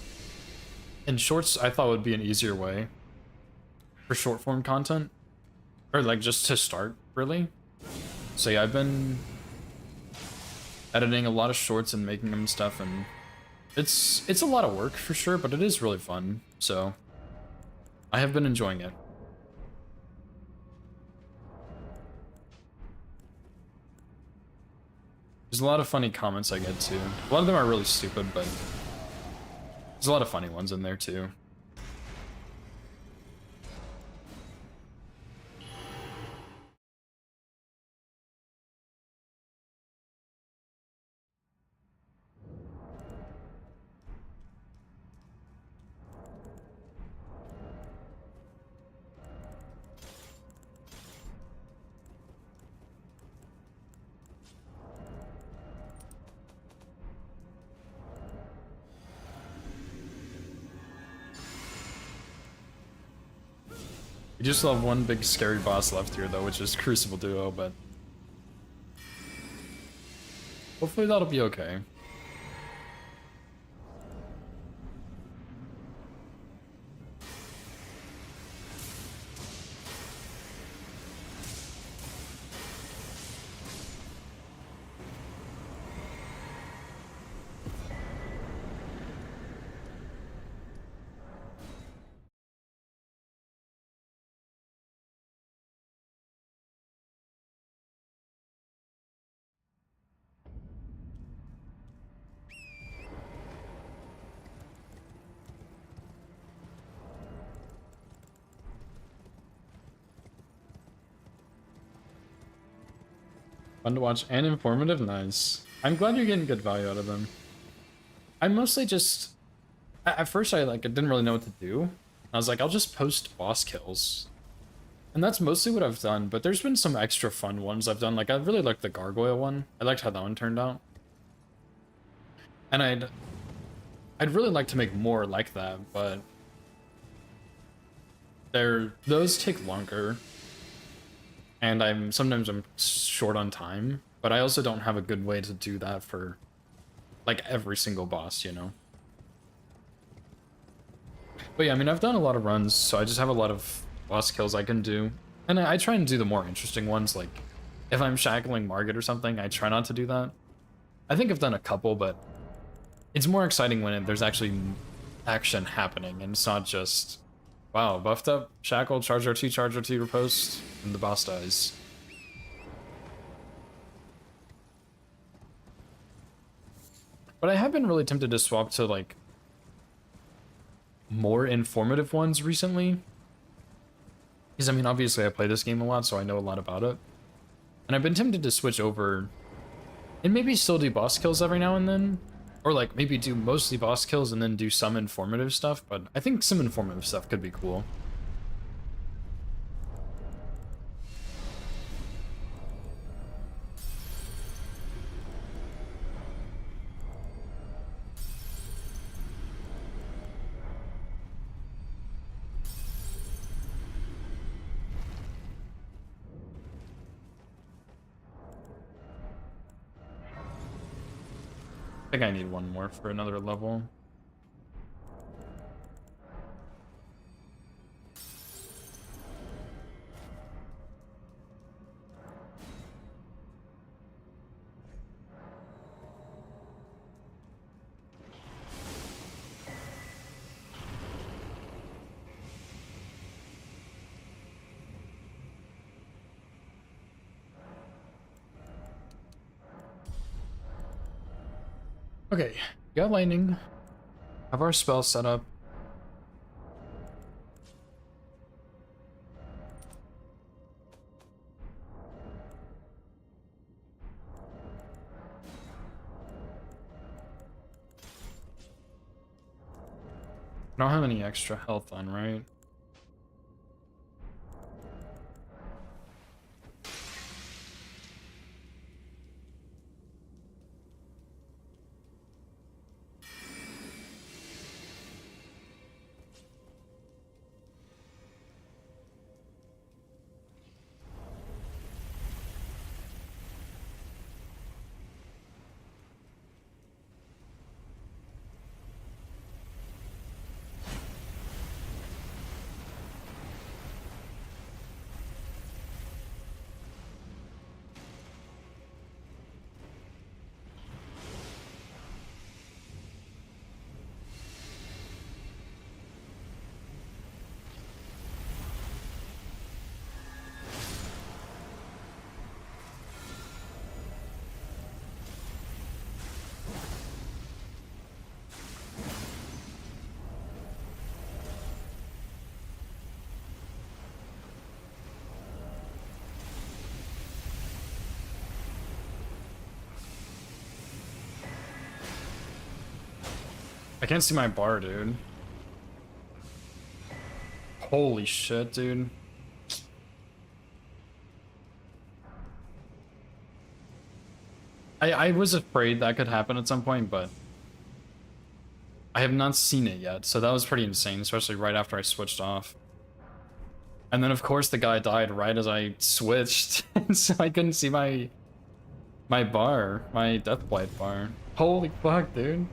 And shorts, I thought would be an easier way for short form content, or like just to start, really. So yeah, I've been editing a lot of shorts and making them stuff, and it's a lot of work for sure, but it is really fun. So I have been enjoying it. There's a lot of funny comments I get too. A lot of them are really stupid, but there's a lot of funny ones in there too. We just still have one big scary boss left here though, which is Crucible Duo, but hopefully that'll be okay. Fun to watch and informative, nice. I'm glad you're getting good value out of them. I mostly just, at first I didn't really know what to do. I was like, I'll just post boss kills. And that's mostly what I've done, but there's been some extra fun ones I've done. Like, I really liked the gargoyle one. I liked how that one turned out. And I'd really like to make more like that, but those take longer. And sometimes I'm short on time, but I also don't have a good way to do that for like every single boss, you know? But yeah, I mean, I've done a lot of runs, so I just have a lot of boss kills I can do. And I try and do the more interesting ones, like if I'm shackling Margit or something, I try not to do that. I think I've done a couple, but it's more exciting when there's actually action happening, and it's not just, wow, buffed up, shackle, charge R2, riposte, and the boss dies. But I have been really tempted to swap to, like, more informative ones recently. Because, I mean, obviously I play this game a lot, so I know a lot about it. And I've been tempted to switch over and maybe still do boss kills every now and then. Or, like, maybe do mostly boss kills and then do some informative stuff. But I think some informative stuff could be cool. I think I need one more for another level. Okay, got lightning. Have our spell set up. I don't have any extra health on, right? I can't see my bar, dude. Holy shit, dude. I was afraid that could happen at some point, but I have not seen it yet, so that was pretty insane, especially right after I switched off. And then of course the guy died right as I switched, so I couldn't see my bar, my Deathblight bar. Holy fuck, dude.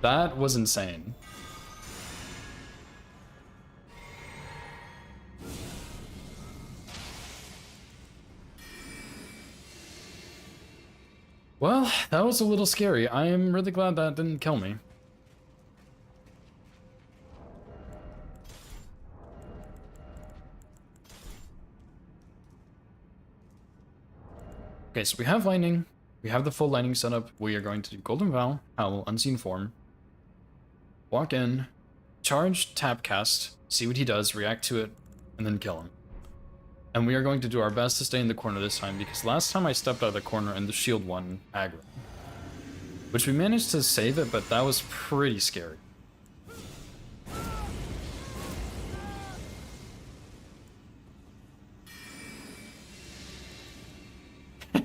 That was insane. Well, that was a little scary. I am really glad that didn't kill me. Okay, so we have lightning. We have the full lightning setup. We are going to do Golden Vow, Howl, Unseen Form. Walk in, charge, tap cast, see what he does, react to it, and then kill him. And we are going to do our best to stay in the corner this time, because last time I stepped out of the corner and the shield won aggro. Which we managed to save it, but that was pretty scary.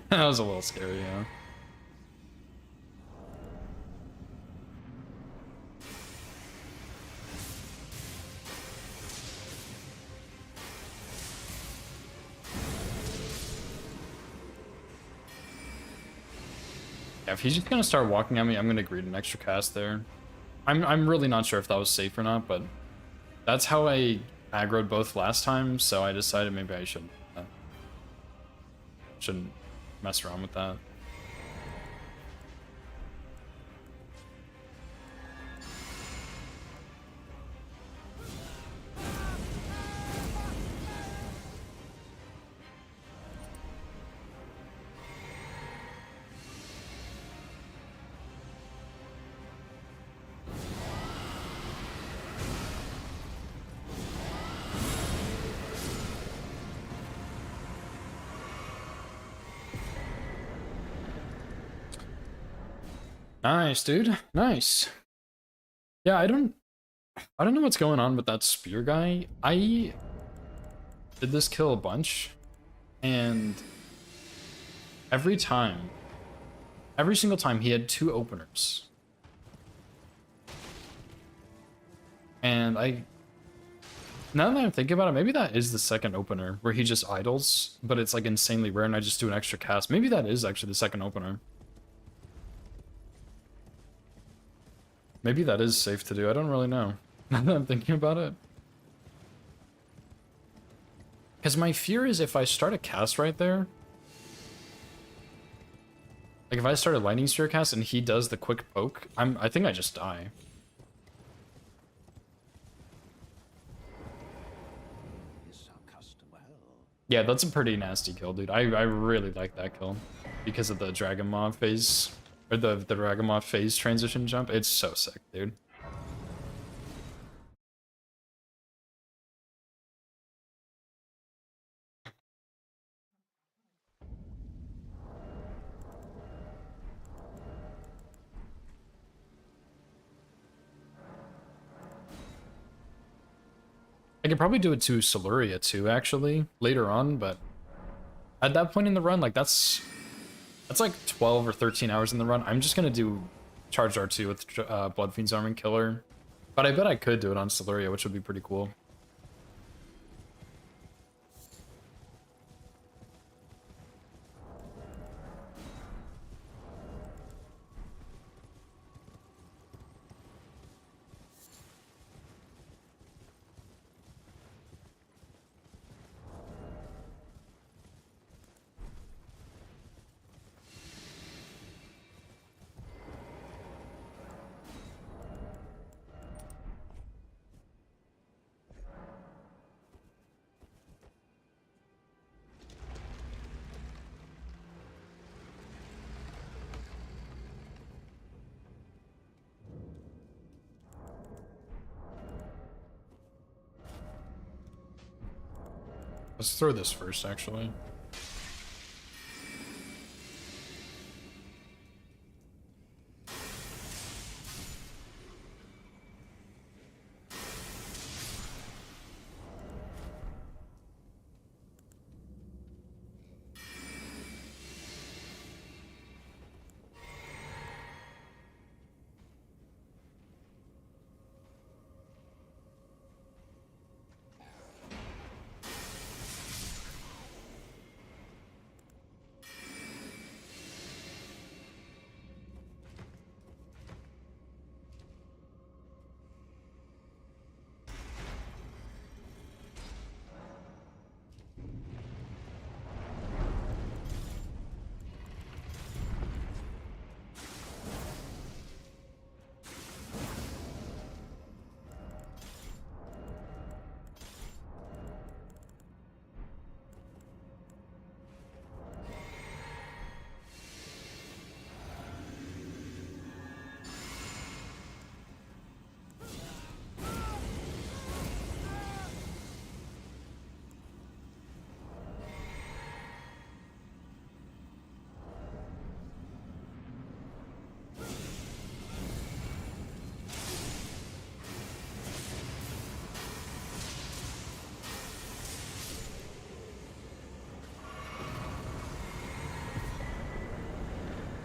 That was a little scary, yeah. Yeah, if he's just gonna start walking at me, I'm gonna greet an extra cast there. I'm really not sure if that was safe or not, but that's how I aggroed both last time, so I decided maybe I shouldn't mess around with that. Nice, dude. Nice. Yeah, I don't know what's going on with that spear guy. I did this kill a bunch, and every single time he had 2 openers. And now that I'm thinking about it, maybe that is the second opener, where he just idles, but it's like insanely rare and I just do an extra cast. Maybe that is actually the second opener. Maybe that is safe to do, I don't really know, now that I'm thinking about it. Because my fear is if I start a cast right there, like if I start a lightning spear cast and he does the quick poke, I think I just die. Yeah, that's a pretty nasty kill, dude. I really like that kill. because of the Dragon Mob phase, or the Dragon Mob phase transition jump. It's so sick, dude. I could probably do it to Siluria too, actually, later on, but at that point in the run, like that's like 12 or 13 hours in the run. I'm just gonna do Charged R2 with Blood Fiend's Arm and Killer. But I bet I could do it on Siluria, which would be pretty cool. Let's throw this first, actually.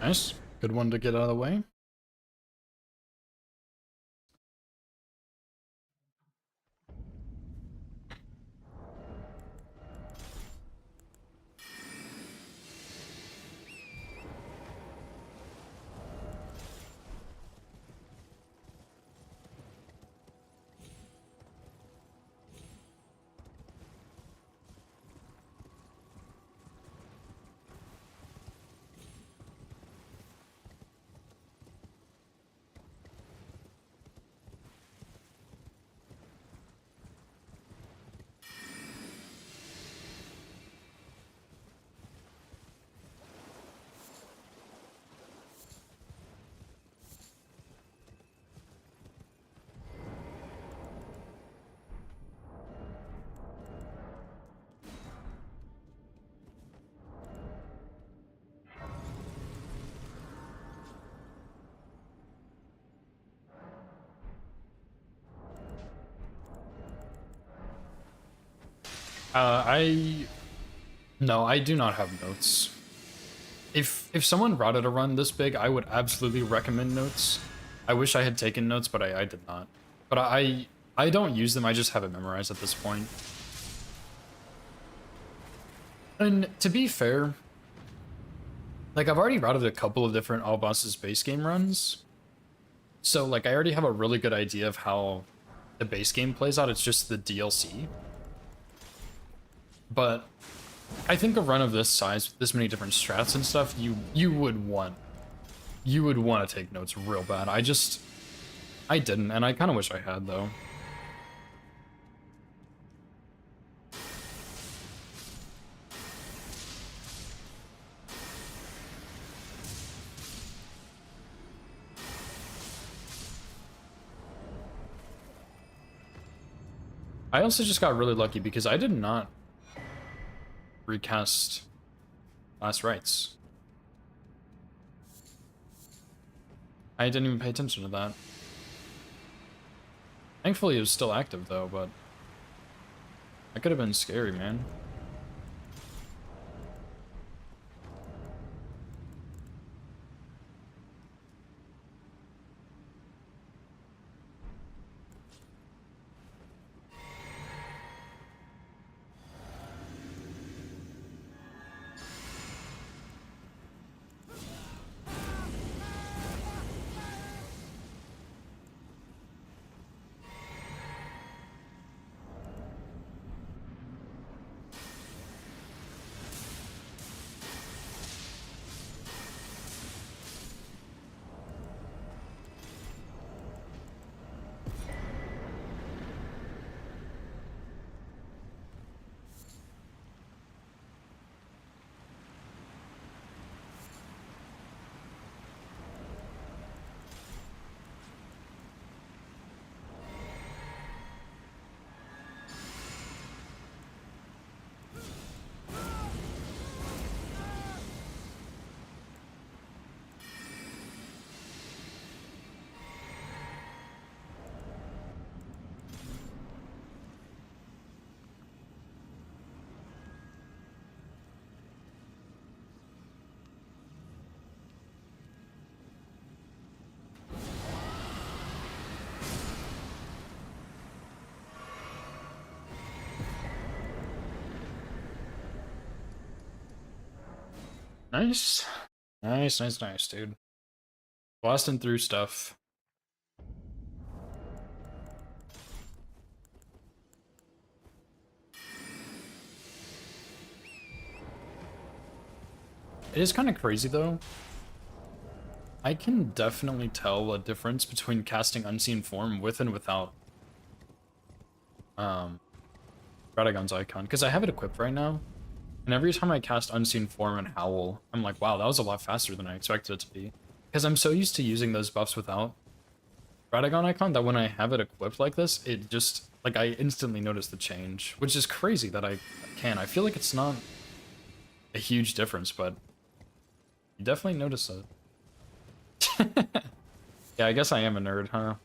Nice. Good one to get out of the way. No, I do not have notes. If someone routed a run this big, I would absolutely recommend notes. I wish I had taken notes, but I did not. But I don't use them, I just have it memorized at this point. And to be fair, like I've already routed a couple of different all bosses base game runs. So like I already have a really good idea of how the base game plays out, it's just the DLC. But I think a run of this size with this many different strats and stuff, you would want to take notes real bad. I didn't, and I kind of wish I had though. I also just got really lucky because I did not recast Last Rites. I didn't even pay attention to that. Thankfully, it was still active though, but that could have been scary, man. Nice. Nice, dude. Blasting through stuff. It is kind of crazy though. I can definitely tell a difference between casting Unseen Form with and without Radagon's icon, because I have it equipped right now, and every time I cast Unseen Form and Howl, I'm like, wow, that was a lot faster than I expected it to be. Because I'm so used to using those buffs without Radagon icon that when I have it equipped like this, it just, like, I instantly notice the change, which is crazy that I can. I feel like it's not a huge difference, but you definitely notice it. Yeah, I guess I am a nerd, huh?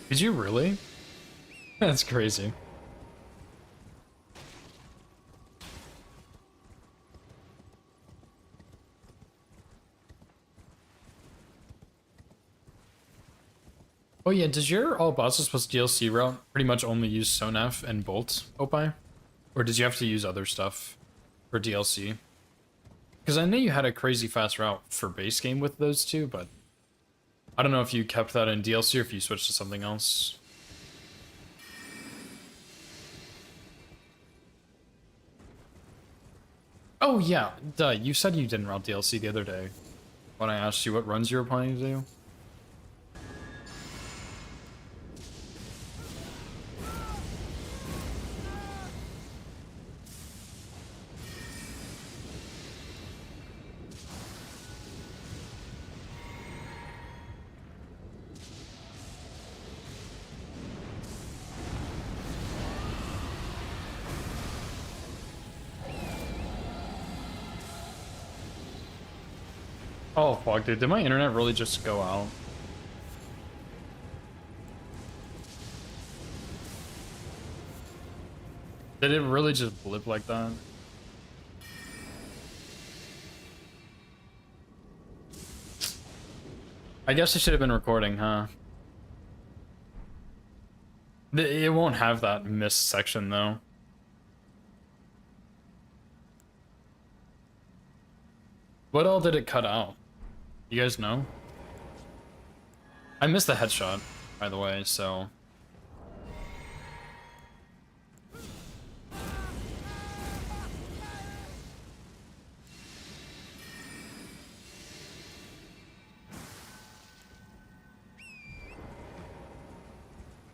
Did you really? That's crazy. Oh yeah, does your All Bosses plus DLC route pretty much only use Sonaf and Bolt, Opie? Or did you have to use other stuff for DLC? Because I know you had a crazy fast route for base game with those two, but I don't know if you kept that in DLC or if you switched to something else. Oh yeah, duh, you said you didn't route DLC the other day when I asked you what runs you were planning to do. Oh fuck, dude, did my internet really just go out? Did it really just blip like that? I guess I should have been recording, huh? It won't have that missed section, though. What all did it cut out? You guys know? I missed the headshot, by the way, so...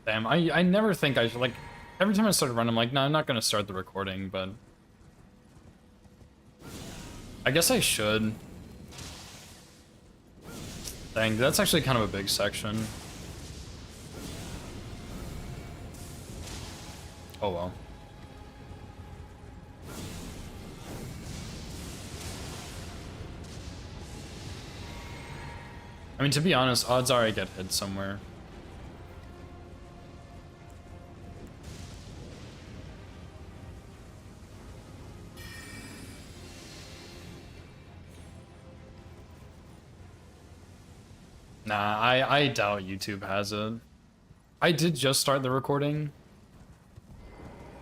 Damn, I never think I should, like, every time I start running, I'm like, no, I'm not gonna start the recording, but... I guess I should. Dang, that's actually kind of a big section. Oh well. I mean, to be honest, odds are I get hit somewhere. Nah, I doubt YouTube has it. I did just start the recording.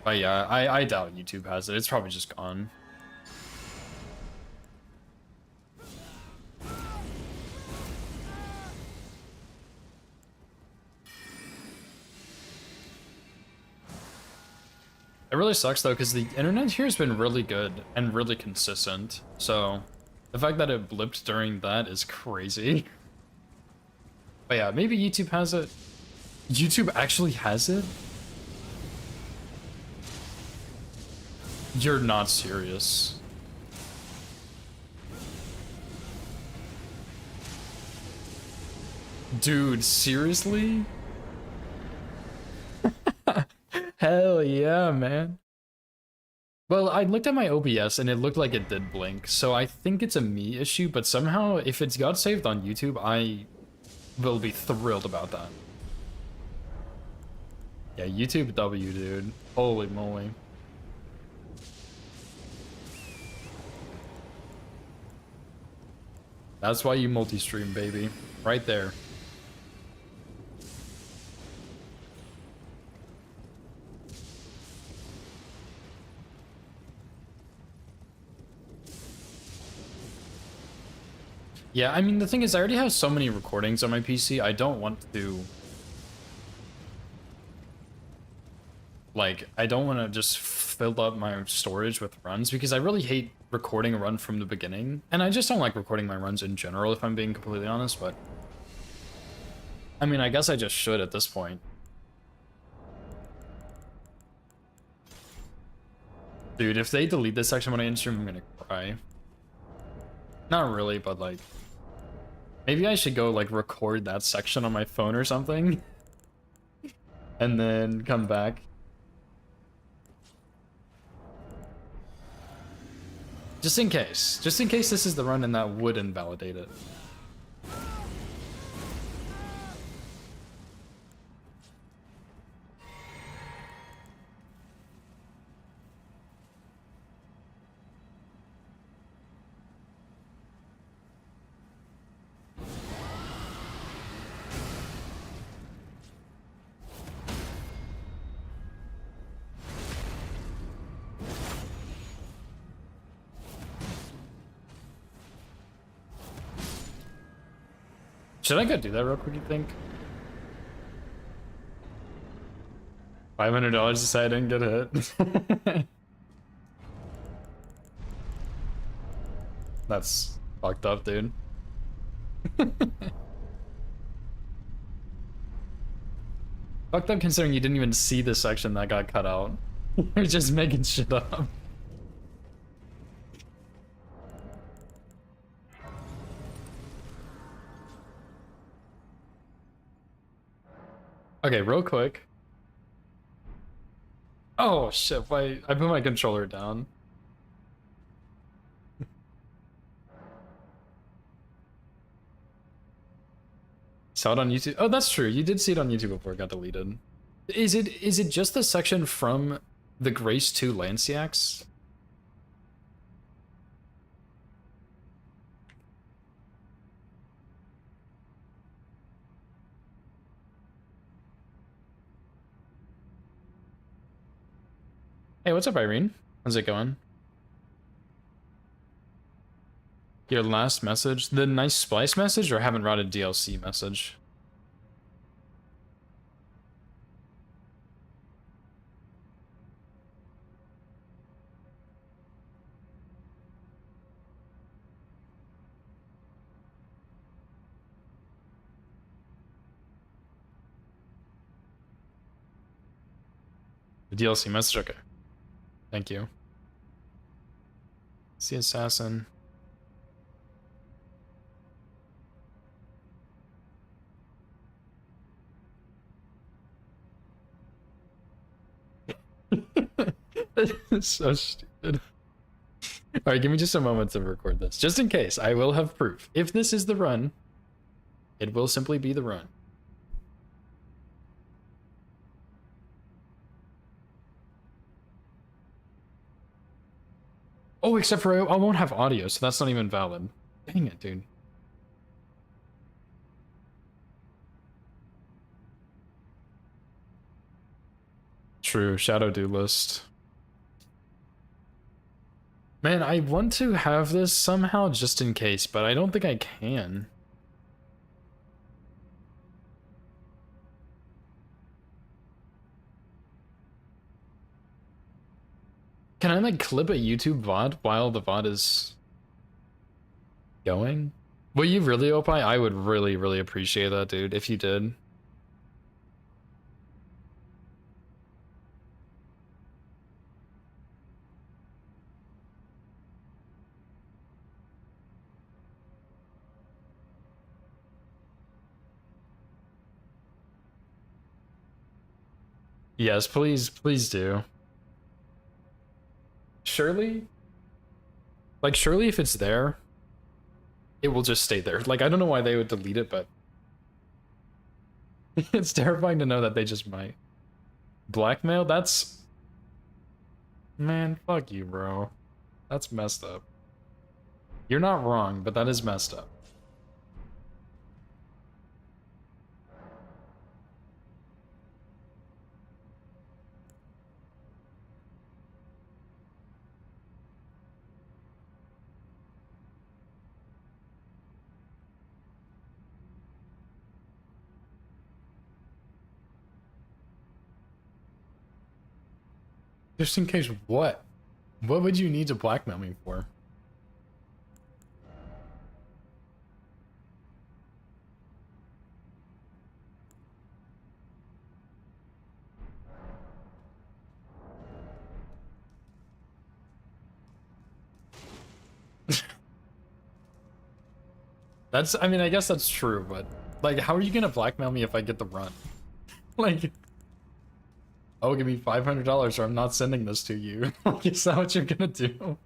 But yeah, I doubt YouTube has it. It's probably just gone. It really sucks though, because the internet here has been really good and really consistent. So the fact that it blipped during that is crazy. But yeah, maybe YouTube has it. YouTube actually has it? You're not serious. Dude, seriously? Hell yeah, man. Well, I looked at my OBS and it looked like it did blink, so I think it's a me issue, but somehow if it's got saved on YouTube, I will be thrilled about that. Yeah, YouTube W, dude. Holy moly. That's why you multi-stream, baby. Right there. Yeah, I mean, the thing is, I already have so many recordings on my PC, I don't want to... Like, I don't want to just fill up my storage with runs, because I really hate recording a run from the beginning. And I just don't like recording my runs in general, if I'm being completely honest, but... I mean, I guess I just should at this point. Dude, if they delete this section when I in-stream, I'm gonna cry. Not really, but like... Maybe I should go, like, record that section on my phone or something. And then come back. Just in case. Just in case this is the run and that would invalidate it. Should I go do that real quick, you think? $500 to say I didn't get hit. That's fucked up, dude. Fucked up considering you didn't even see the section that got cut out. You're just making shit up. Okay, real quick. Oh shit, I put my controller down. Saw it on YouTube. Oh, that's true. You did see it on YouTube before it got deleted. Is it just the section from the Grace 2 Lanciacs? Hey, what's up, Irene? How's it going? Your last message? The nice splice message or haven't routed DLC message? The DLC message? Okay. Thank you. See assassin. It's so stupid. Alright, give me just a moment to record this. Just in case, I will have proof. If this is the run, it will simply be the run. Oh, except for I won't have audio, so that's not even valid. Dang it, dude. True, shadow do list. Man, I want to have this somehow just in case, but I don't think I can. Can I like clip a YouTube VOD while the VOD is going? Will you really, Opie? I would really, really appreciate that, dude, if you did. Yes, please, please do. Surely, like, surely if it's there, it will just stay there. Like, I don't know why they would delete it, but it's terrifying to know that they just might. Blackmail? That's... Man, fuck you, bro. That's messed up. You're not wrong, but that is messed up. Just in case what? What would you need to blackmail me for? That's, I mean, I guess that's true, but like, how are you gonna blackmail me if I get the run? Like, oh, give me $500 or I'm not sending this to you. Like, is that what you're gonna do?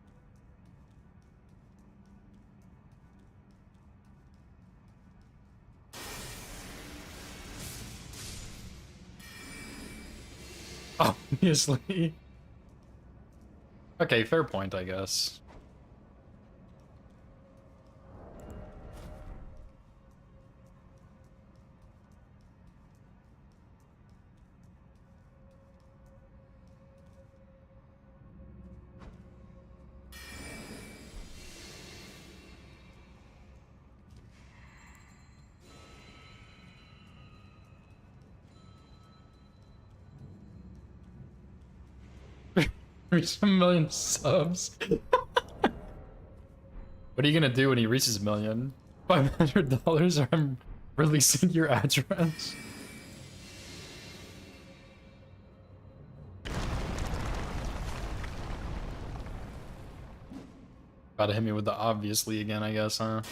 Obviously. Okay, fair point, I guess. Reach 1,000,000 subs. What are you gonna do when he reaches 1,000,000? $500 or I'm releasing your address? About to hit me with the obviously again, I guess, huh?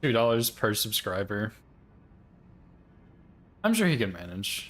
$2 per subscriber. I'm sure he can manage.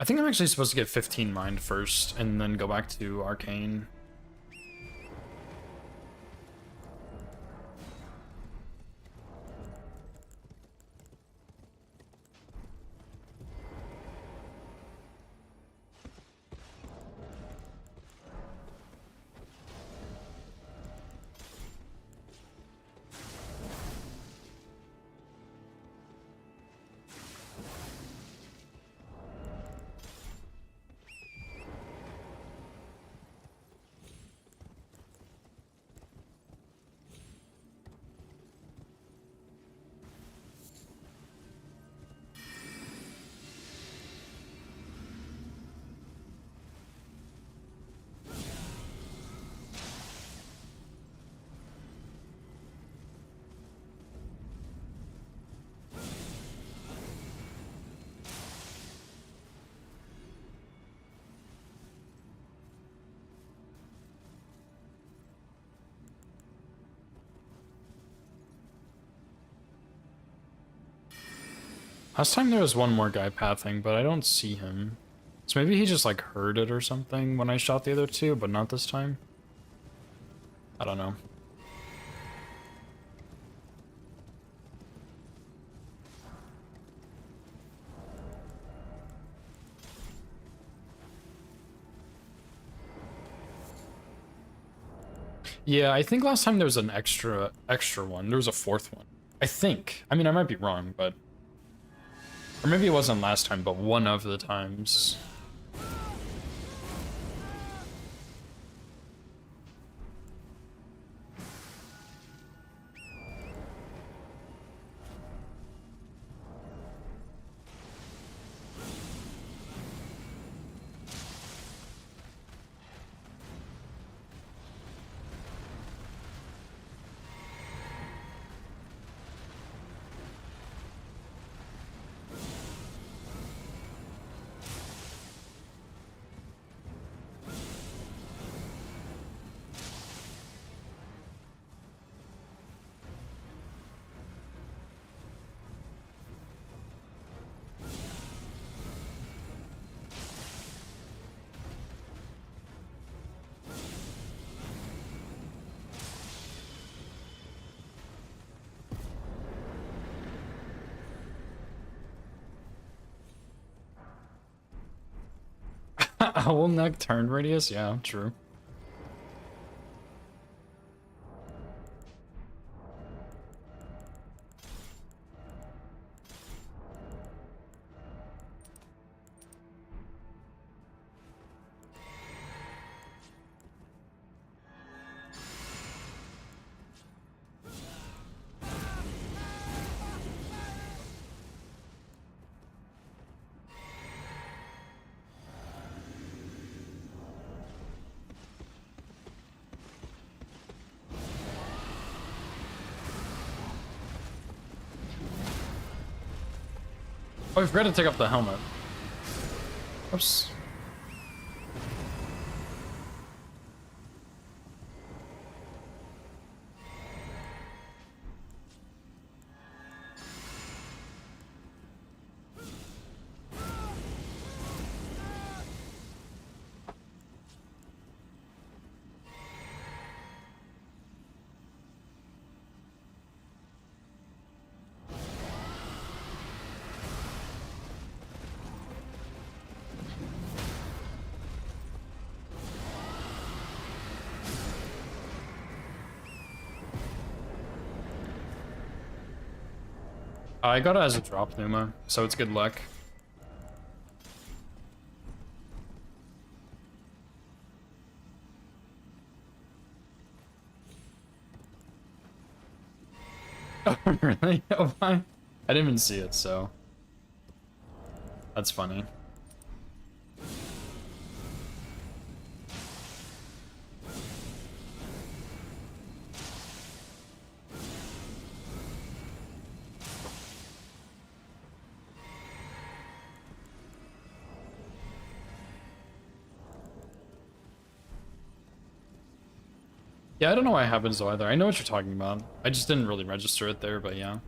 I think I'm actually supposed to get 15 mind first and then go back to arcane. Last time there was one more guy pathing, but I don't see him. So maybe he just like heard it or something when I shot the other two, but not this time. I don't know. Yeah, I think last time there was an extra one. There was a fourth one. I think. I mean, I might be wrong, but... Or maybe it wasn't last time, but one of the times. Owl neck turn radius? Yeah, true. Oh, I forgot to take off the helmet. Oops. I got it as a drop Numa, so it's good luck. Oh, really? Oh, my. I didn't even see it, so... That's funny. Yeah, I don't know why it happens though either. I know what you're talking about. I just didn't really register it there, but yeah.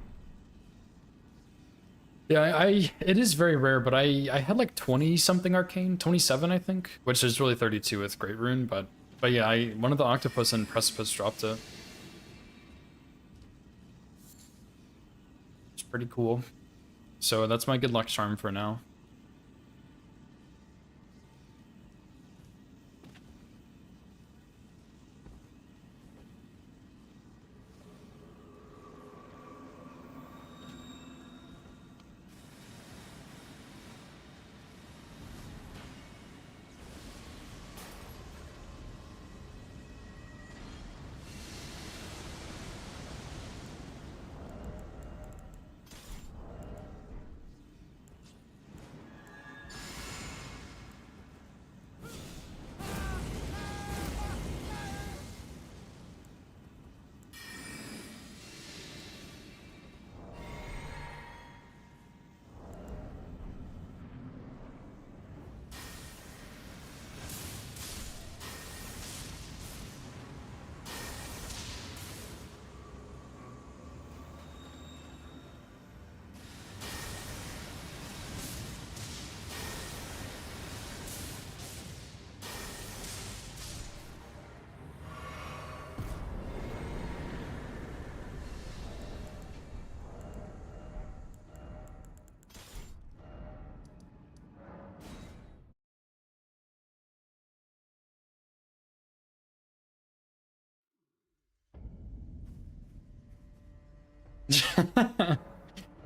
Yeah, it is very rare, but I had like 20 something arcane, 27 I think, which is really 32 with Great Rune, but yeah, one of the octopus and precipice dropped it. It's pretty cool. So that's my good luck charm for now.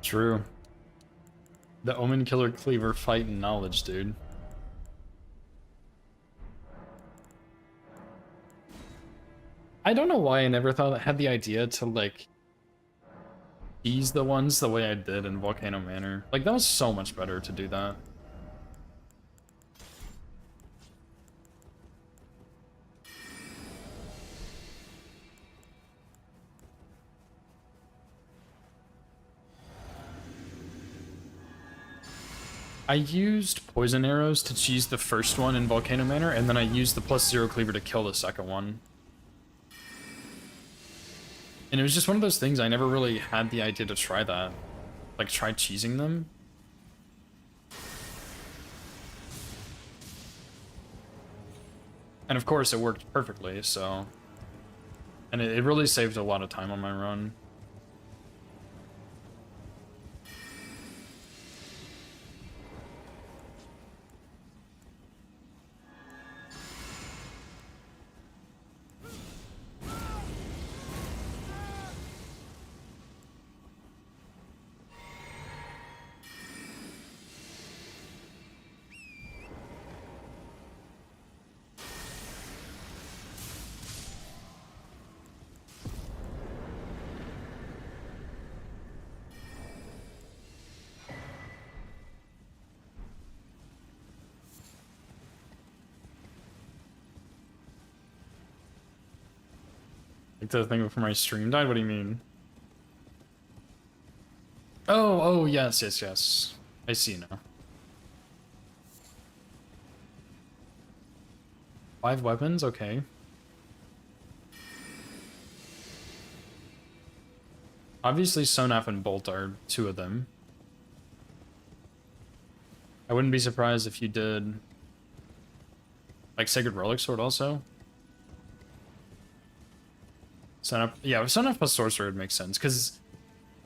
True. The Omen Killer Cleaver fight and knowledge, dude. I don't know why I never thought I had the idea to like tease the ones the way I did in Volcano Manor. Like that was so much better to do that. I used poison arrows to cheese the first one in Volcano Manor, and then I used the +0 cleaver to kill the second one. And it was just one of those things I never really had the idea to try that. Like, try cheesing them. And of course, it worked perfectly, so... And it really saved a lot of time on my run. Like the thing before my stream died? What do you mean? Oh, yes, yes, yes. I see now. 5 weapons? Okay. Obviously, Sonaf and Bolt are 2 of them. I wouldn't be surprised if you did... like, Sacred Relic Sword also? Sonaf... yeah, Sonaf plus Sorcerer would make sense, because...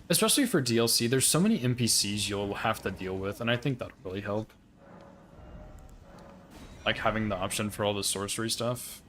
especially for DLC, there's so many NPCs you'll have to deal with, and I think that'll really help. Like, having the option for all the sorcery stuff.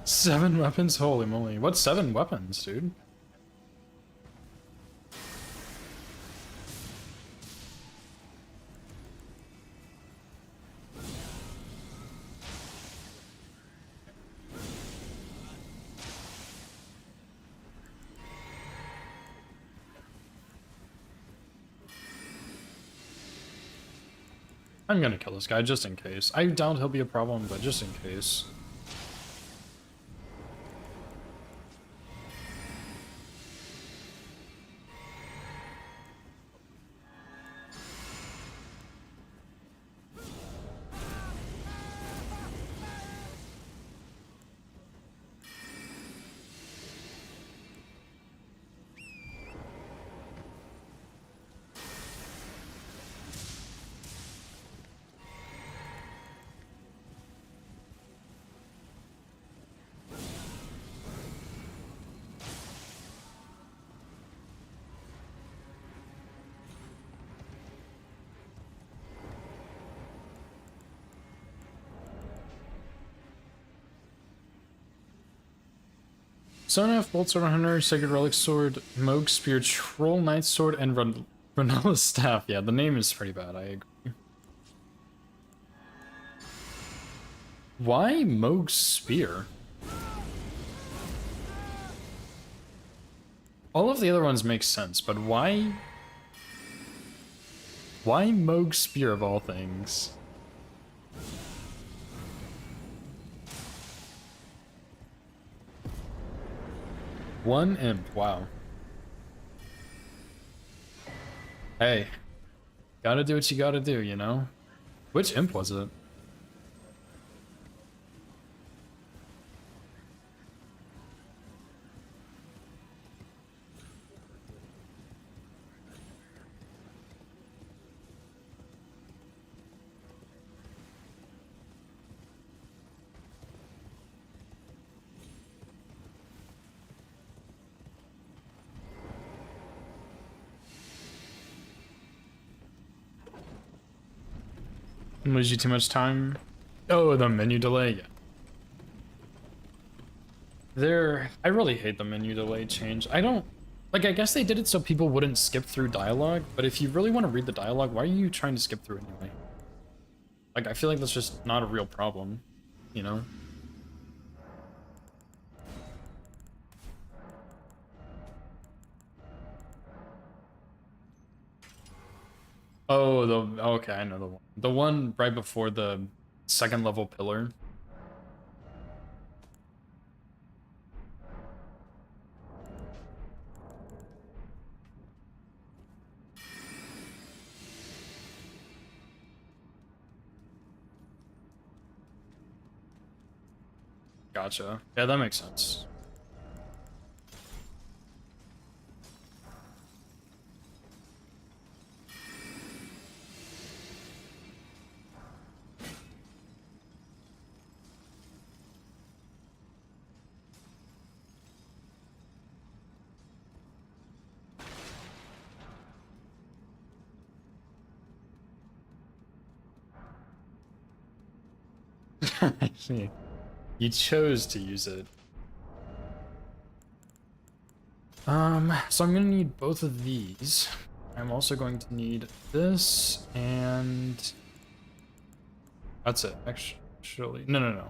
7 weapons? Holy moly. What's 7 weapons, dude? I'm gonna kill this guy just in case. I doubt he'll be a problem, but just in case. Sonaf, Bolt Sword Hunter, Sacred Relic Sword, Moog Spear, Troll Knight Sword, and Renolla's Staff. Yeah, the name is pretty bad, I agree. Why Moog Spear? All of the other ones make sense, but why? Why Moog Spear of all things? One imp, wow. Hey, gotta do what you gotta do, you know? Which imp was it? Lose you too much time? Oh, the menu delay, yeah. I really hate the menu delay change. I don't, like, I guess they did it so people wouldn't skip through dialogue, but if you really want to read the dialogue, why are you trying to skip through anyway? Like, I feel like that's just not a real problem, you know? Oh, okay, I know the one. The one right before the second level pillar. Gotcha. Yeah, that makes sense. I see. You chose to use it. So I'm gonna need both of these. I'm also going to need this, and that's it. Actually, no.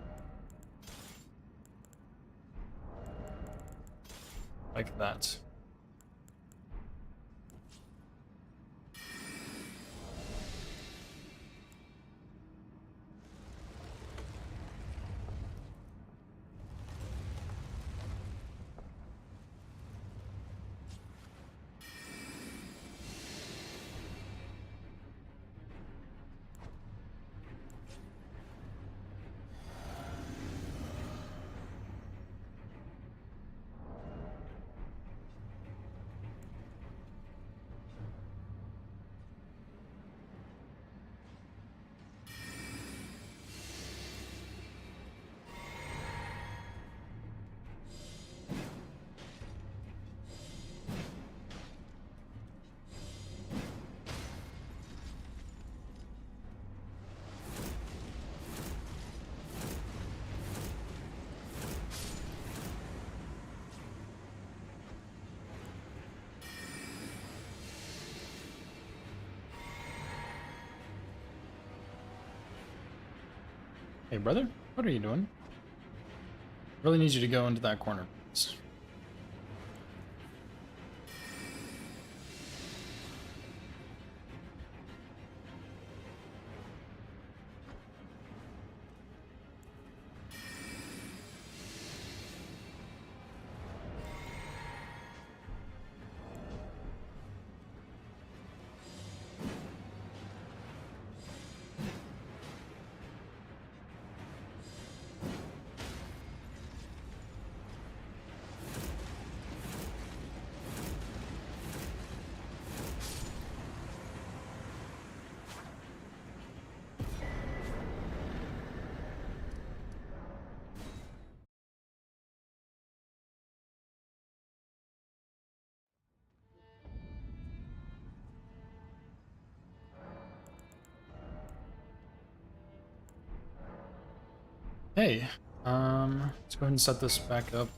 Like that. Hey, brother, what are you doing? Really need you to go into that corner. Hey, let's go ahead and set this back up.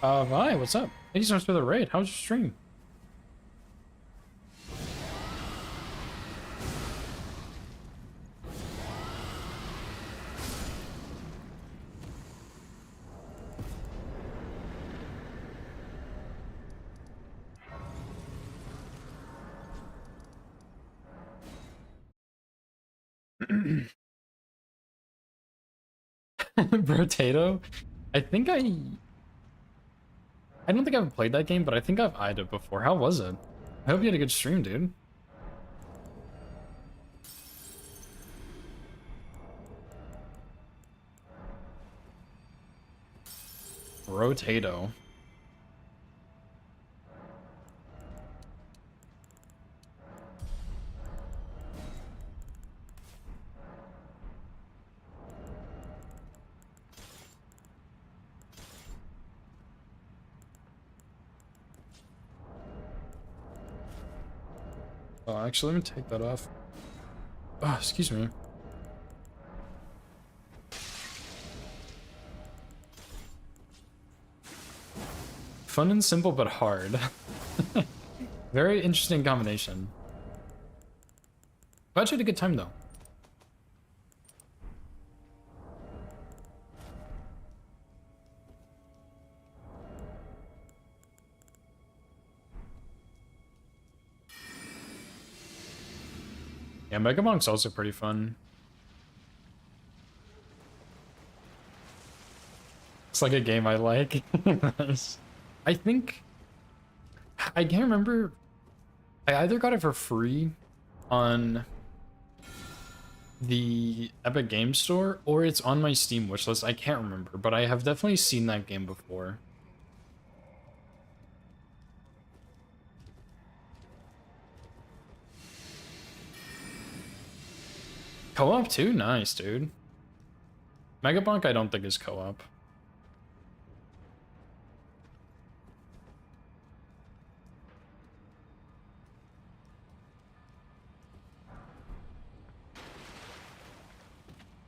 Hi, what's up? Thank you so much for the raid. How's your stream? Brotato? I think I don't think I've played that game, but I think I've eyed it before. How was it? I hope you had a good stream, dude. Rotato. Oh, actually, let me take that off. Oh, excuse me. Fun and simple, but hard. Very interesting combination. Glad you had a good time, though. Yeah, Mega Monk's also pretty fun. It's like a game I like. Nice. I think I can't remember. I either got it for free on the Epic Games Store or it's on my Steam wishlist. I can't remember, but I have definitely seen that game before. Co-op too? Nice, dude. Megabonk I don't think is co-op.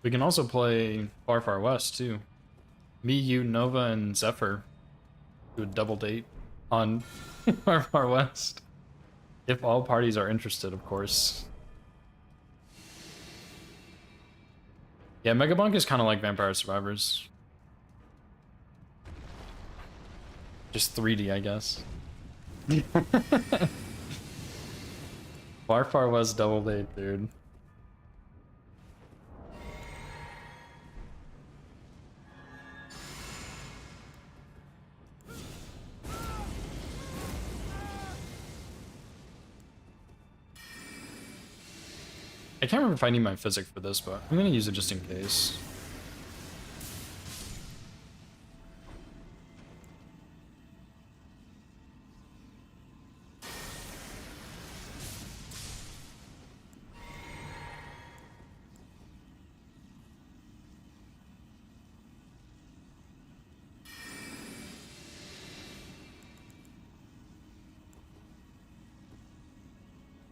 We can also play Far Far West too. Me, you, Nova, and Zephyr do a double date on Far Far West. If all parties are interested, of course. Yeah, Megabonk is kind of like Vampire Survivors. Just 3D, I guess. Far Far West double date, dude. I can't remember if I need my physic for this, but I'm gonna use it just in case.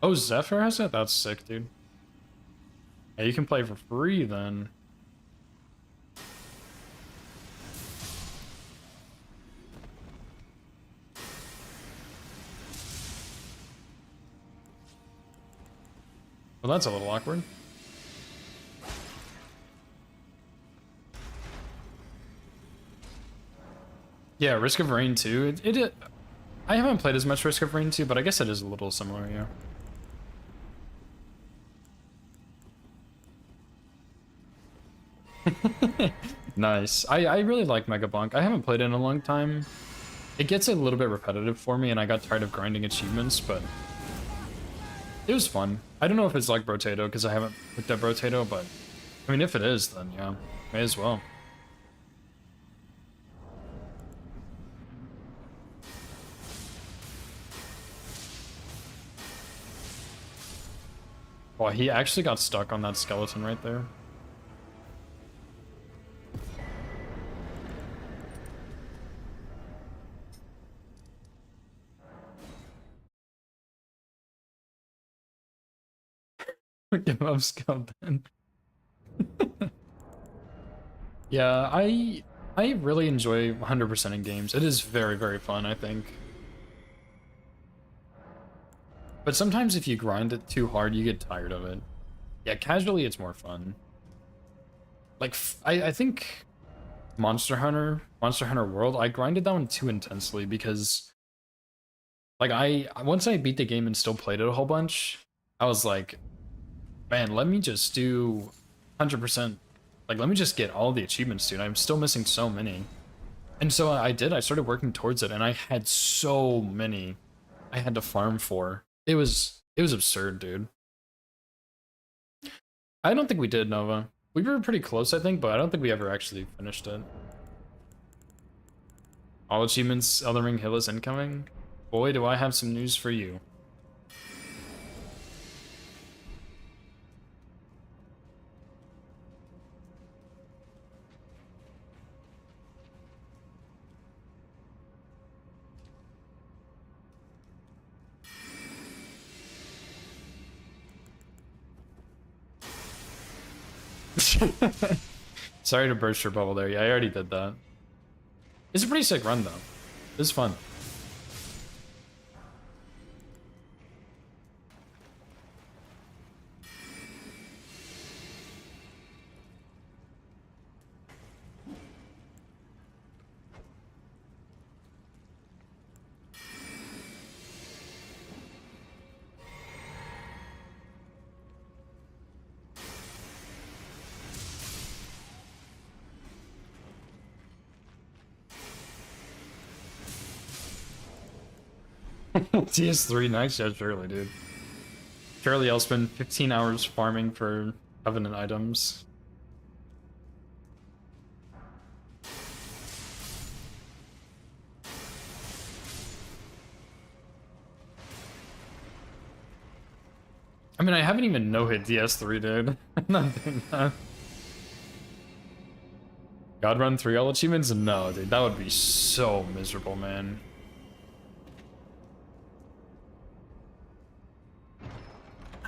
Oh, Zephyr has it? That's sick, dude. Yeah, you can play for free then. Well, that's a little awkward. Yeah, Risk of Rain 2. I haven't played as much Risk of Rain 2, but I guess it is a little similar, yeah. Nice. I really like Megabonk. I haven't played it in a long time. It gets a little bit repetitive for me, and I got tired of grinding achievements, but it was fun. I don't know if it's like Brotato, because I haven't looked at Brotato, but I mean, if it is, then yeah, may as well. Wow, he actually got stuck on that skeleton right there. Give up skeleton. Yeah, I really enjoy 100% in games. It is very, very fun, I think. But sometimes if you grind it too hard, you get tired of it. Yeah, casually it's more fun. Like, I think Monster Hunter World, I grinded that one too intensely because, like, once I beat the game and still played it a whole bunch, I was like, man, let me just do 100%. Like, let me just get all the achievements, dude. I'm still missing so many. And so I did. I started working towards it, and I had so many I had to farm for. It was absurd, dude. I don't think we did, Nova. We were pretty close, I think, but I don't think we ever actually finished it. All achievements, Elden Ring Hill is incoming. Boy, do I have some news for you. Sorry to burst your bubble there. Yeah, I already did that. It's a pretty sick run, though. It's fun. TS3, nice. Yeah, surely, dude. Surely I'll spend 15 hours farming for Covenant items. I mean, I haven't even no-hit DS3, dude. I'm not doing that. God run 3 all achievements? No, dude, that would be so miserable, man.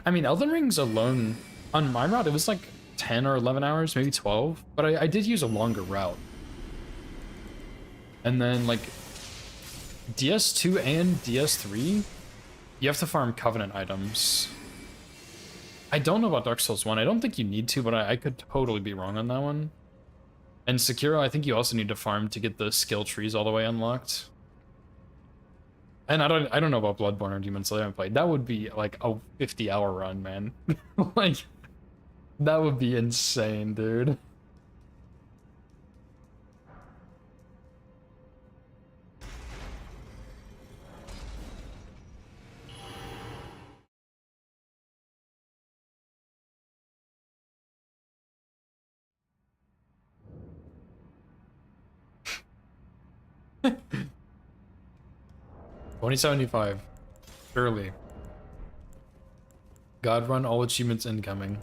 I mean, Elden Rings alone, on my route, it was like 10 or 11 hours, maybe 12, but I did use a longer route. And then, like, DS2 and DS3, you have to farm Covenant items. I don't know about Dark Souls 1. I don't think you need to, but I could totally be wrong on that one. And Sekiro, I think you also need to farm to get the skill trees all the way unlocked. And I don't know about Bloodborne or Demon Slayer I haven't played. That would be like a 50-hour run, man. Like, that would be insane, dude. $20.75. Surely. God run all achievements incoming.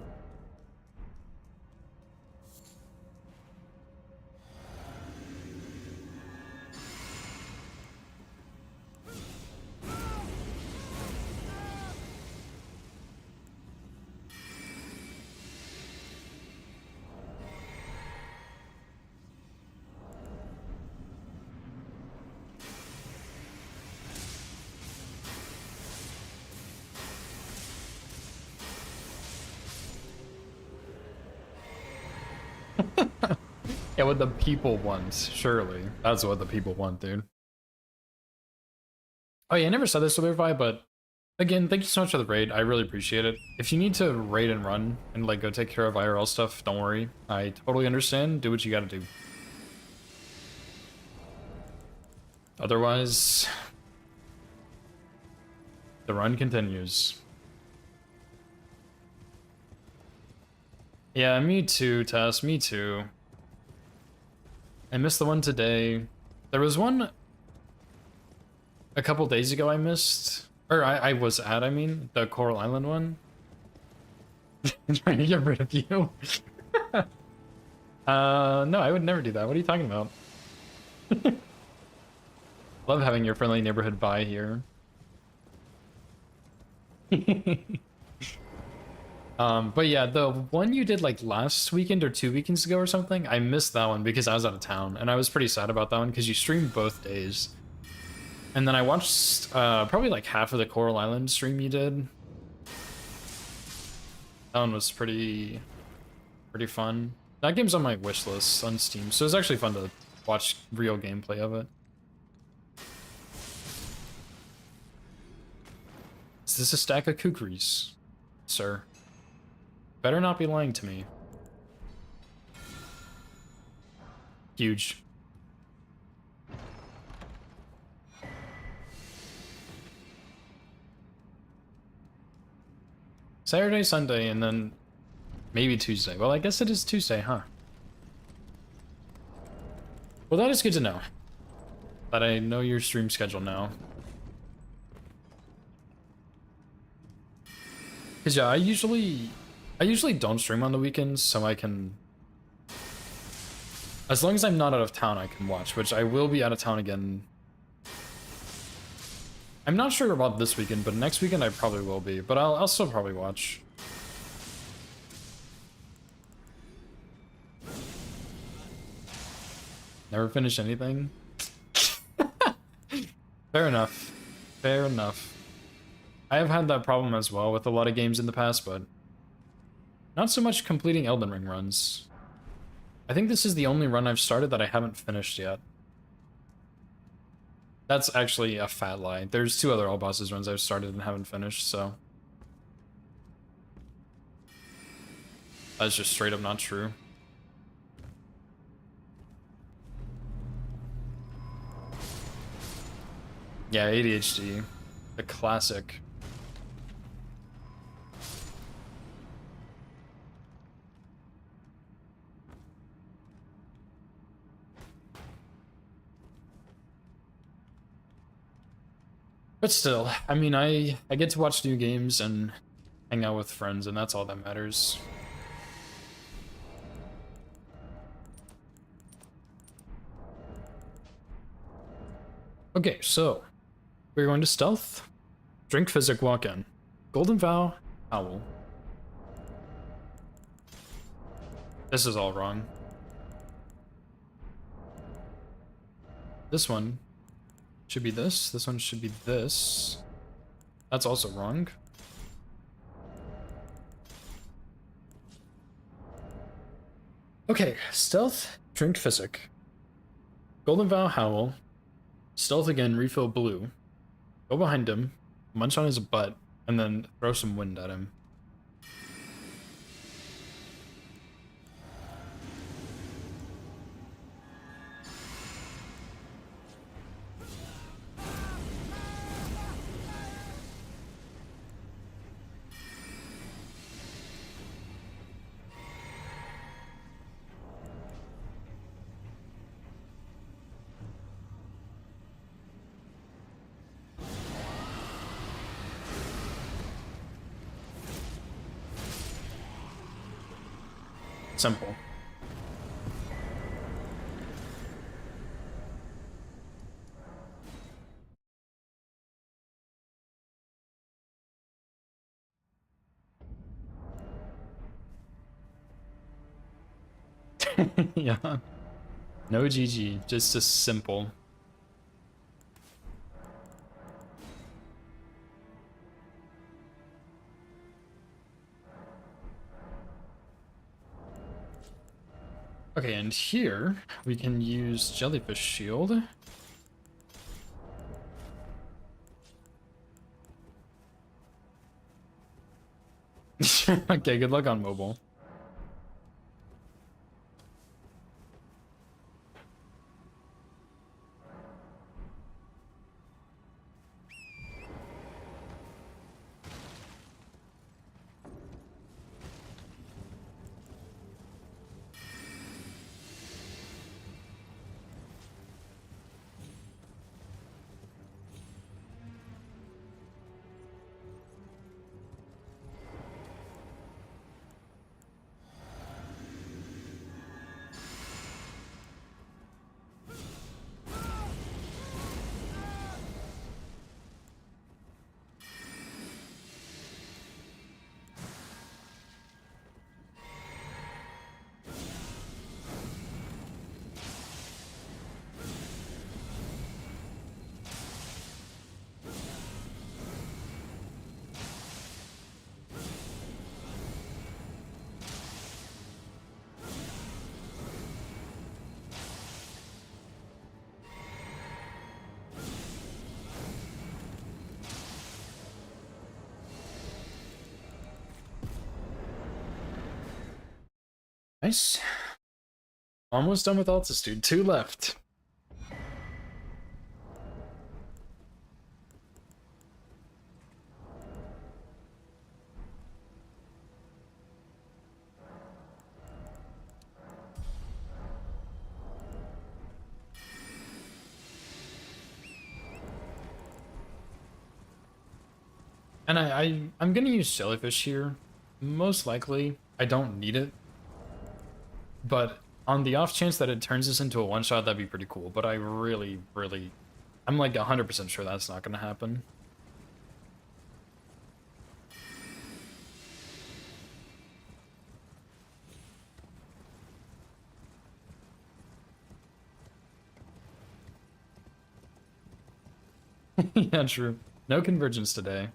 Yeah, what the people want, surely. That's what the people want, dude. Oh yeah, I never said this to Verify, but again, thank you so much for the raid. I really appreciate it. If you need to raid and run and like go take care of IRL stuff, don't worry. I totally understand. Do what you gotta do. Otherwise, the run continues. Yeah, me too, Tess, me too. I missed the one today. There was one a couple days ago I missed. Or I was at, I mean, the Coral Island one. Trying to get rid of you. No, I would never do that. What are you talking about? Love having your friendly neighborhood vibe here. But yeah, the one you did like last weekend or 2 weekends ago or something, I missed that one because I was out of town, and I was pretty sad about that one because you streamed both days. And then I watched probably like half of the Coral Island stream you did. That one was pretty fun. That game's on my wish list on Steam, so it's actually fun to watch real gameplay of it. Is this a stack of kukris, sir? Better not be lying to me. Huge. Saturday, Sunday, and then maybe Tuesday. Well, I guess it is Tuesday, huh? Well, that is good to know. That I know your stream schedule now. Cause yeah, I usually don't stream on the weekends, so I can, as long as I'm not out of town, I can watch, which I will be out of town again. I'm not sure about this weekend, but next weekend I probably will be, but I'll still probably watch. Never finish anything? Fair enough. Fair enough. I have had that problem as well with a lot of games in the past, but not so much completing Elden Ring runs. I think this is the only run I've started that I haven't finished yet. That's actually a fat lie. There's 2 other all bosses runs I've started and haven't finished, so that's just straight up not true. Yeah, ADHD. The classic. But still, I mean, I get to watch new games, and hang out with friends, and that's all that matters. Okay, so we're going to stealth, drink physic, walk in, golden vow, owl. This is all wrong. This one should be this. This one should be this. That's also wrong. Okay, stealth, drink physic. Golden vow, howl. Stealth again, refill blue. Go behind him, munch on his butt, and then throw some wind at him. Simple. Yeah. No GG, just a simple. Okay, and here we can use Jellyfish Shield. Okay, good luck on mobile. Nice. Almost done with Altitude. 2 left. And I'm gonna use Jellyfish here. Most likely, I don't need it. But on the off chance that it turns this into a one-shot, that'd be pretty cool. But I really, I'm like 100% sure that's not gonna happen. Yeah, true. No convergence today.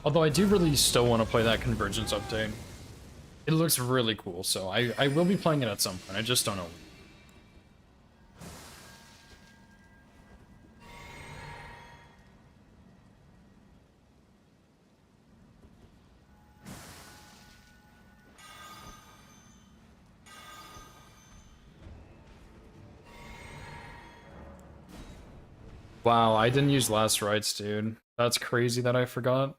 Although I do really still want to play that Convergence update. It looks really cool, so I will be playing it at some point. I just don't know. Wow, I didn't use last rites, dude. That's crazy that I forgot.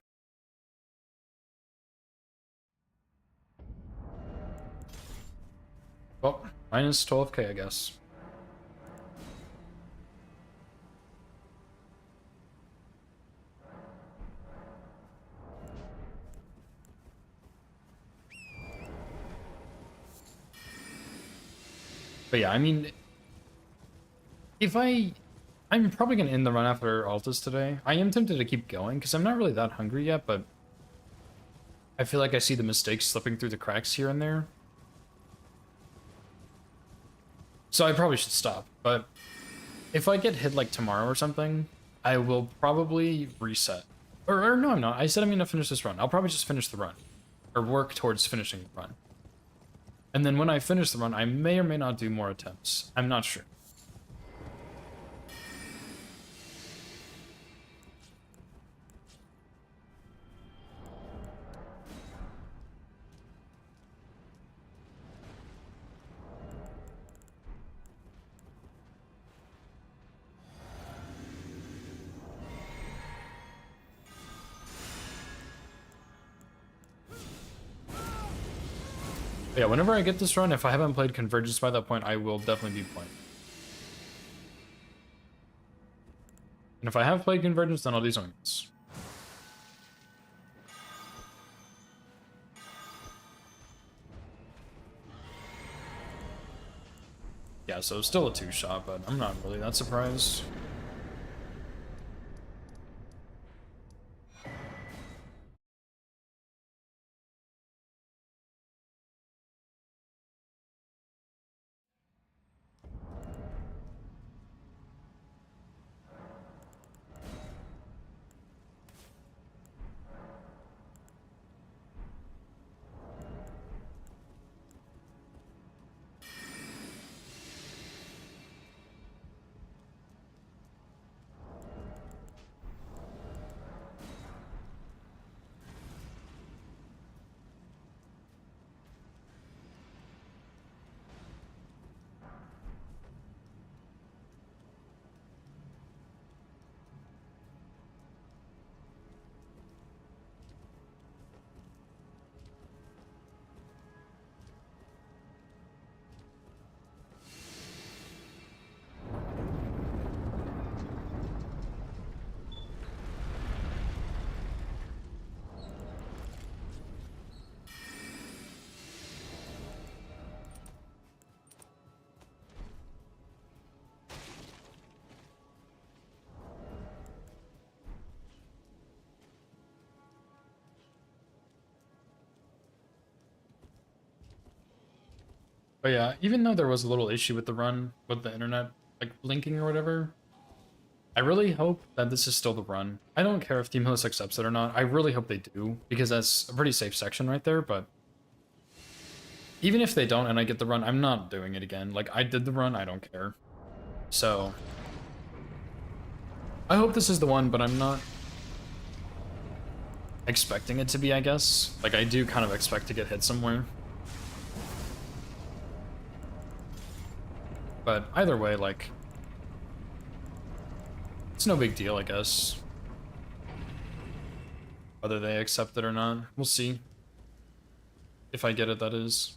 Well, minus 12k, I guess. But yeah, I mean, if I'm probably gonna end the run after Altus today. I am tempted to keep going because I'm not really that hungry yet, but I feel like I see the mistakes slipping through the cracks here and there. So I probably should stop, but if I get hit like tomorrow or something, I will probably reset. Or no, I'm not. I said I'm gonna finish this run. I'll probably just finish the run. Or work towards finishing the run. And then when I finish the run, I may or may not do more attempts. I'm not sure. But yeah, whenever I get this run, if I haven't played Convergence by that point, I will definitely be playing. And if I have played Convergence, then I'll do something else. Yeah, so still a 2-shot, but I'm not really that surprised. But yeah, even though there was a little issue with the run, with the internet, like blinking or whatever, I really hope that this is still the run. I don't care if Team Host accepts it or not. I really hope they do, because that's a pretty safe section right there, but even if they don't and I get the run, I'm not doing it again. Like, I did the run, I don't care. So, I hope this is the one, but I'm not expecting it to be, I guess. Like, I do kind of expect to get hit somewhere. But either way, like, it's no big deal, I guess. Whether they accept it or not, we'll see. If I get it, that is.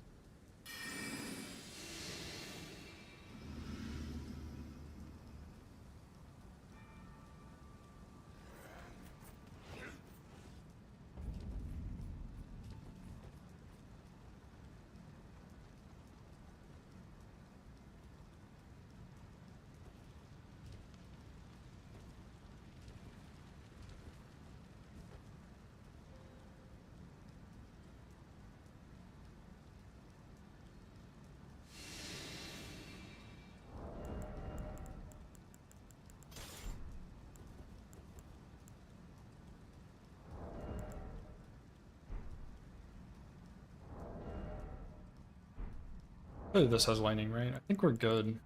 Hopefully this has lightning, right? I think we're good.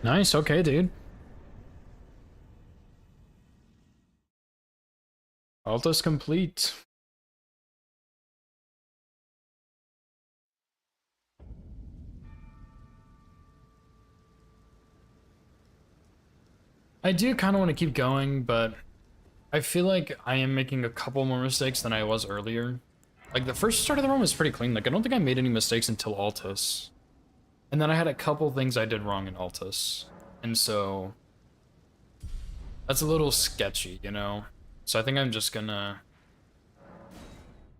Nice, okay, dude. Altus complete. I do kind of want to keep going, but I feel like I am making a couple more mistakes than I was earlier. Like, the first start of the run was pretty clean. Like, I don't think I made any mistakes until Altus. And then I had a couple things I did wrong in Altus. And so that's a little sketchy, you know? So I think I'm just gonna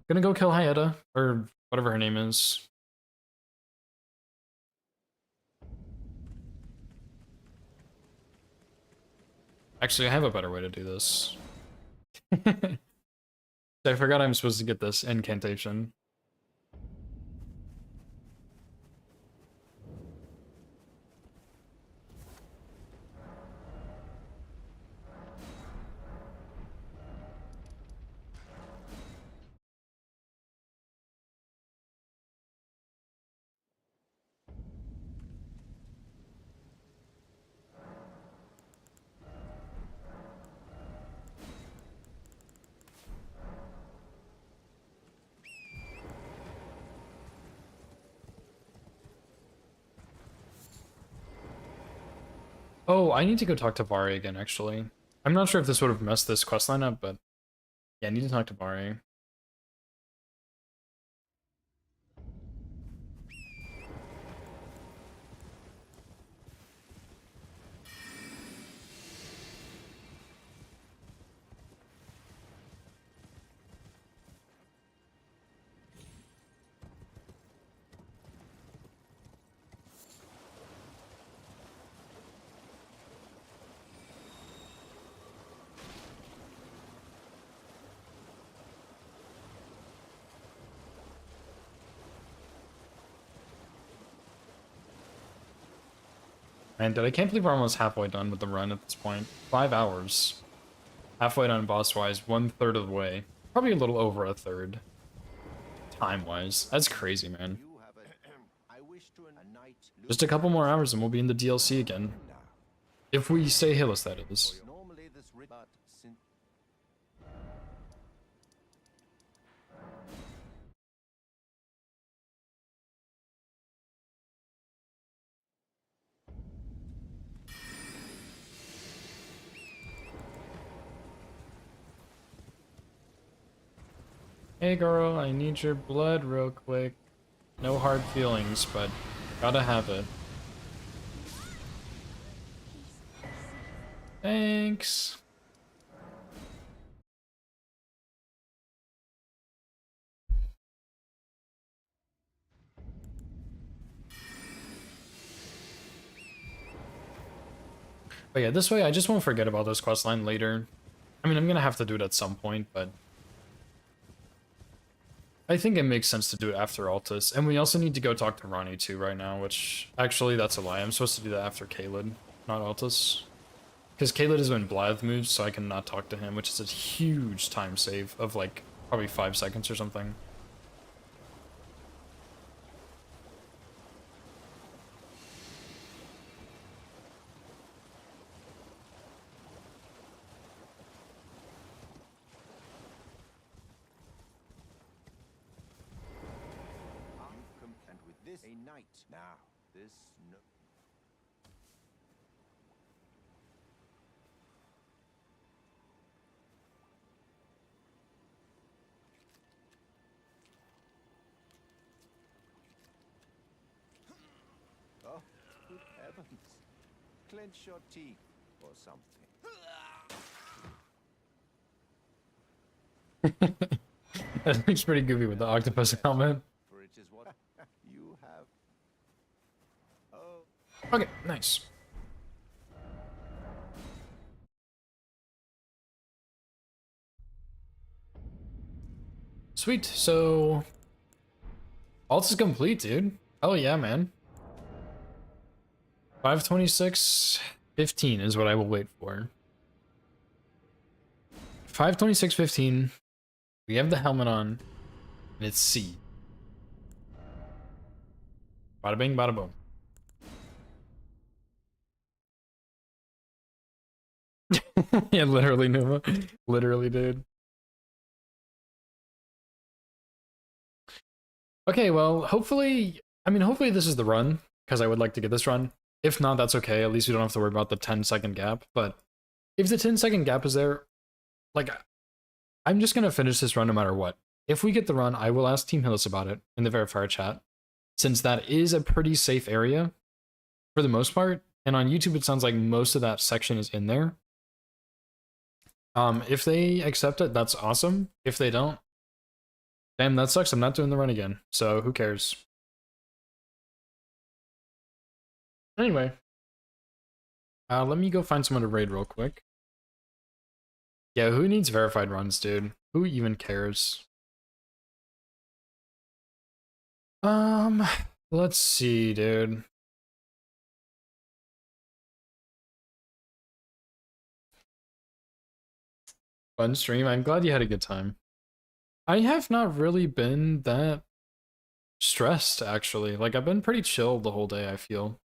go kill Hayata, or whatever her name is. Actually, I have a better way to do this. I forgot I'm supposed to get this incantation. Oh, I need to go talk to Vari again, actually. I'm not sure if this would have messed this questline up, but yeah, I need to talk to Vari. And I can't believe we're almost halfway done with the run at this point. 5 hours. Halfway done boss-wise, 1/3 of the way. Probably a little over a third. Time-wise. That's crazy, man. You have a I wish to a night. Just a couple more hours and we'll be in the DLC again. Now, If we stay hillless, that is. normally this but since Hey girl, I need your blood real quick. No hard feelings, but gotta have it. Thanks. But yeah, this way I just won't forget about this questline later. I mean, I'm gonna have to do it at some point, but I think it makes sense to do it after Altus. And we also need to go talk to Ronnie too right now, which actually that's a lie. I'm supposed to do that after Caelid, not Altus. Because Caelid is when Blythe moves, so I can not talk to him, which is a huge time save of like probably 5 seconds or something. and with this a night. Now, this no Oh, good heavens. Clench your teeth or something. That looks pretty goofy with the octopus helmet. For it is what you have. Oh, Okay, nice. Sweet, so... Alts is complete, dude. Oh yeah, man. 526.15 is what I will wait for. 526.15. We have the helmet on. And it's C. Bada bing, bada boom. Yeah, literally, Numa. Literally, dude. Okay, well, hopefully, I mean, hopefully this is the run, because I would like to get this run. If not, that's okay. At least we don't have to worry about the 10-second gap. But if the 10-second gap is there, like, I'm just going to finish this run no matter what. If we get the run, I will ask Team Hillis about it in the verifier chat, since that is a pretty safe area for the most part. And on YouTube, it sounds like most of that section is in there. If they accept it, that's awesome. If they don't, damn, that sucks. I'm not doing the run again. So who cares? Anyway, let me go find someone to raid real quick. Yeah, who needs verified runs, dude? Who even cares? Let's see, dude. Fun stream. I'm glad you had a good time. I have not really been that stressed, actually. Like, I've been pretty chill the whole day, I feel.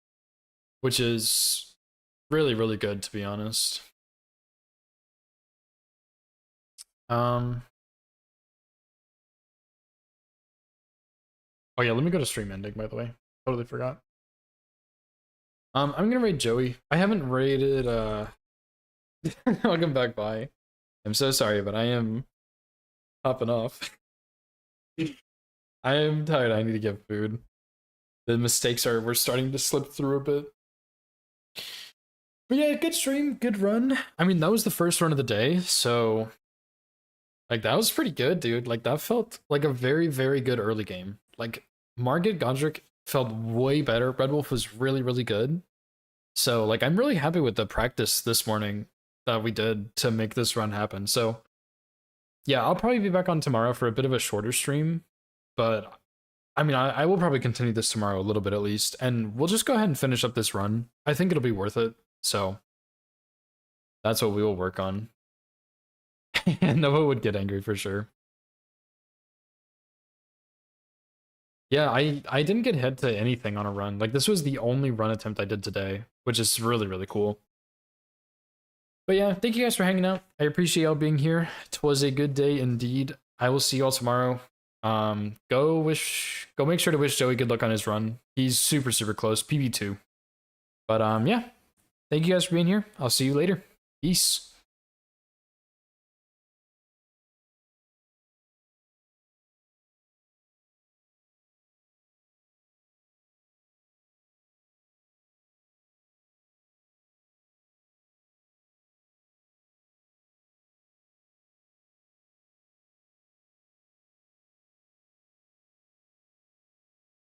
Which is really, really good, to be honest. Oh yeah, let me go to stream ending, by the way. Totally forgot. I'm gonna raid Joey. I haven't raided, welcome back, bye. I'm so sorry, but I am hopping off. I am tired, I need to get food. The mistakes we're starting to slip through a bit. But yeah, good stream, good run. I mean, that was the first run of the day, so like that was pretty good, dude. Like that felt like a very, very good early game. Like Margit Gondrick felt way better. Red Wolf was really, really good. So like I'm really happy with the practice this morning that we did to make this run happen. So yeah, I'll probably be back on tomorrow for a bit of a shorter stream, but I mean, I will probably continue this tomorrow a little bit at least, and we'll just go ahead and finish up this run. I think it'll be worth it. So that's what we will work on. Nova would get angry for sure. Yeah, I didn't get hit to anything on a run. Like this was the only run attempt I did today, which is really, really cool. But yeah, thank you guys for hanging out. I appreciate y'all being here. It was a good day indeed. I will see y'all tomorrow. Go make sure to wish Joey good luck on his run. He's super, super close, PB2. But yeah, thank you guys for being here. I'll see you later. Peace.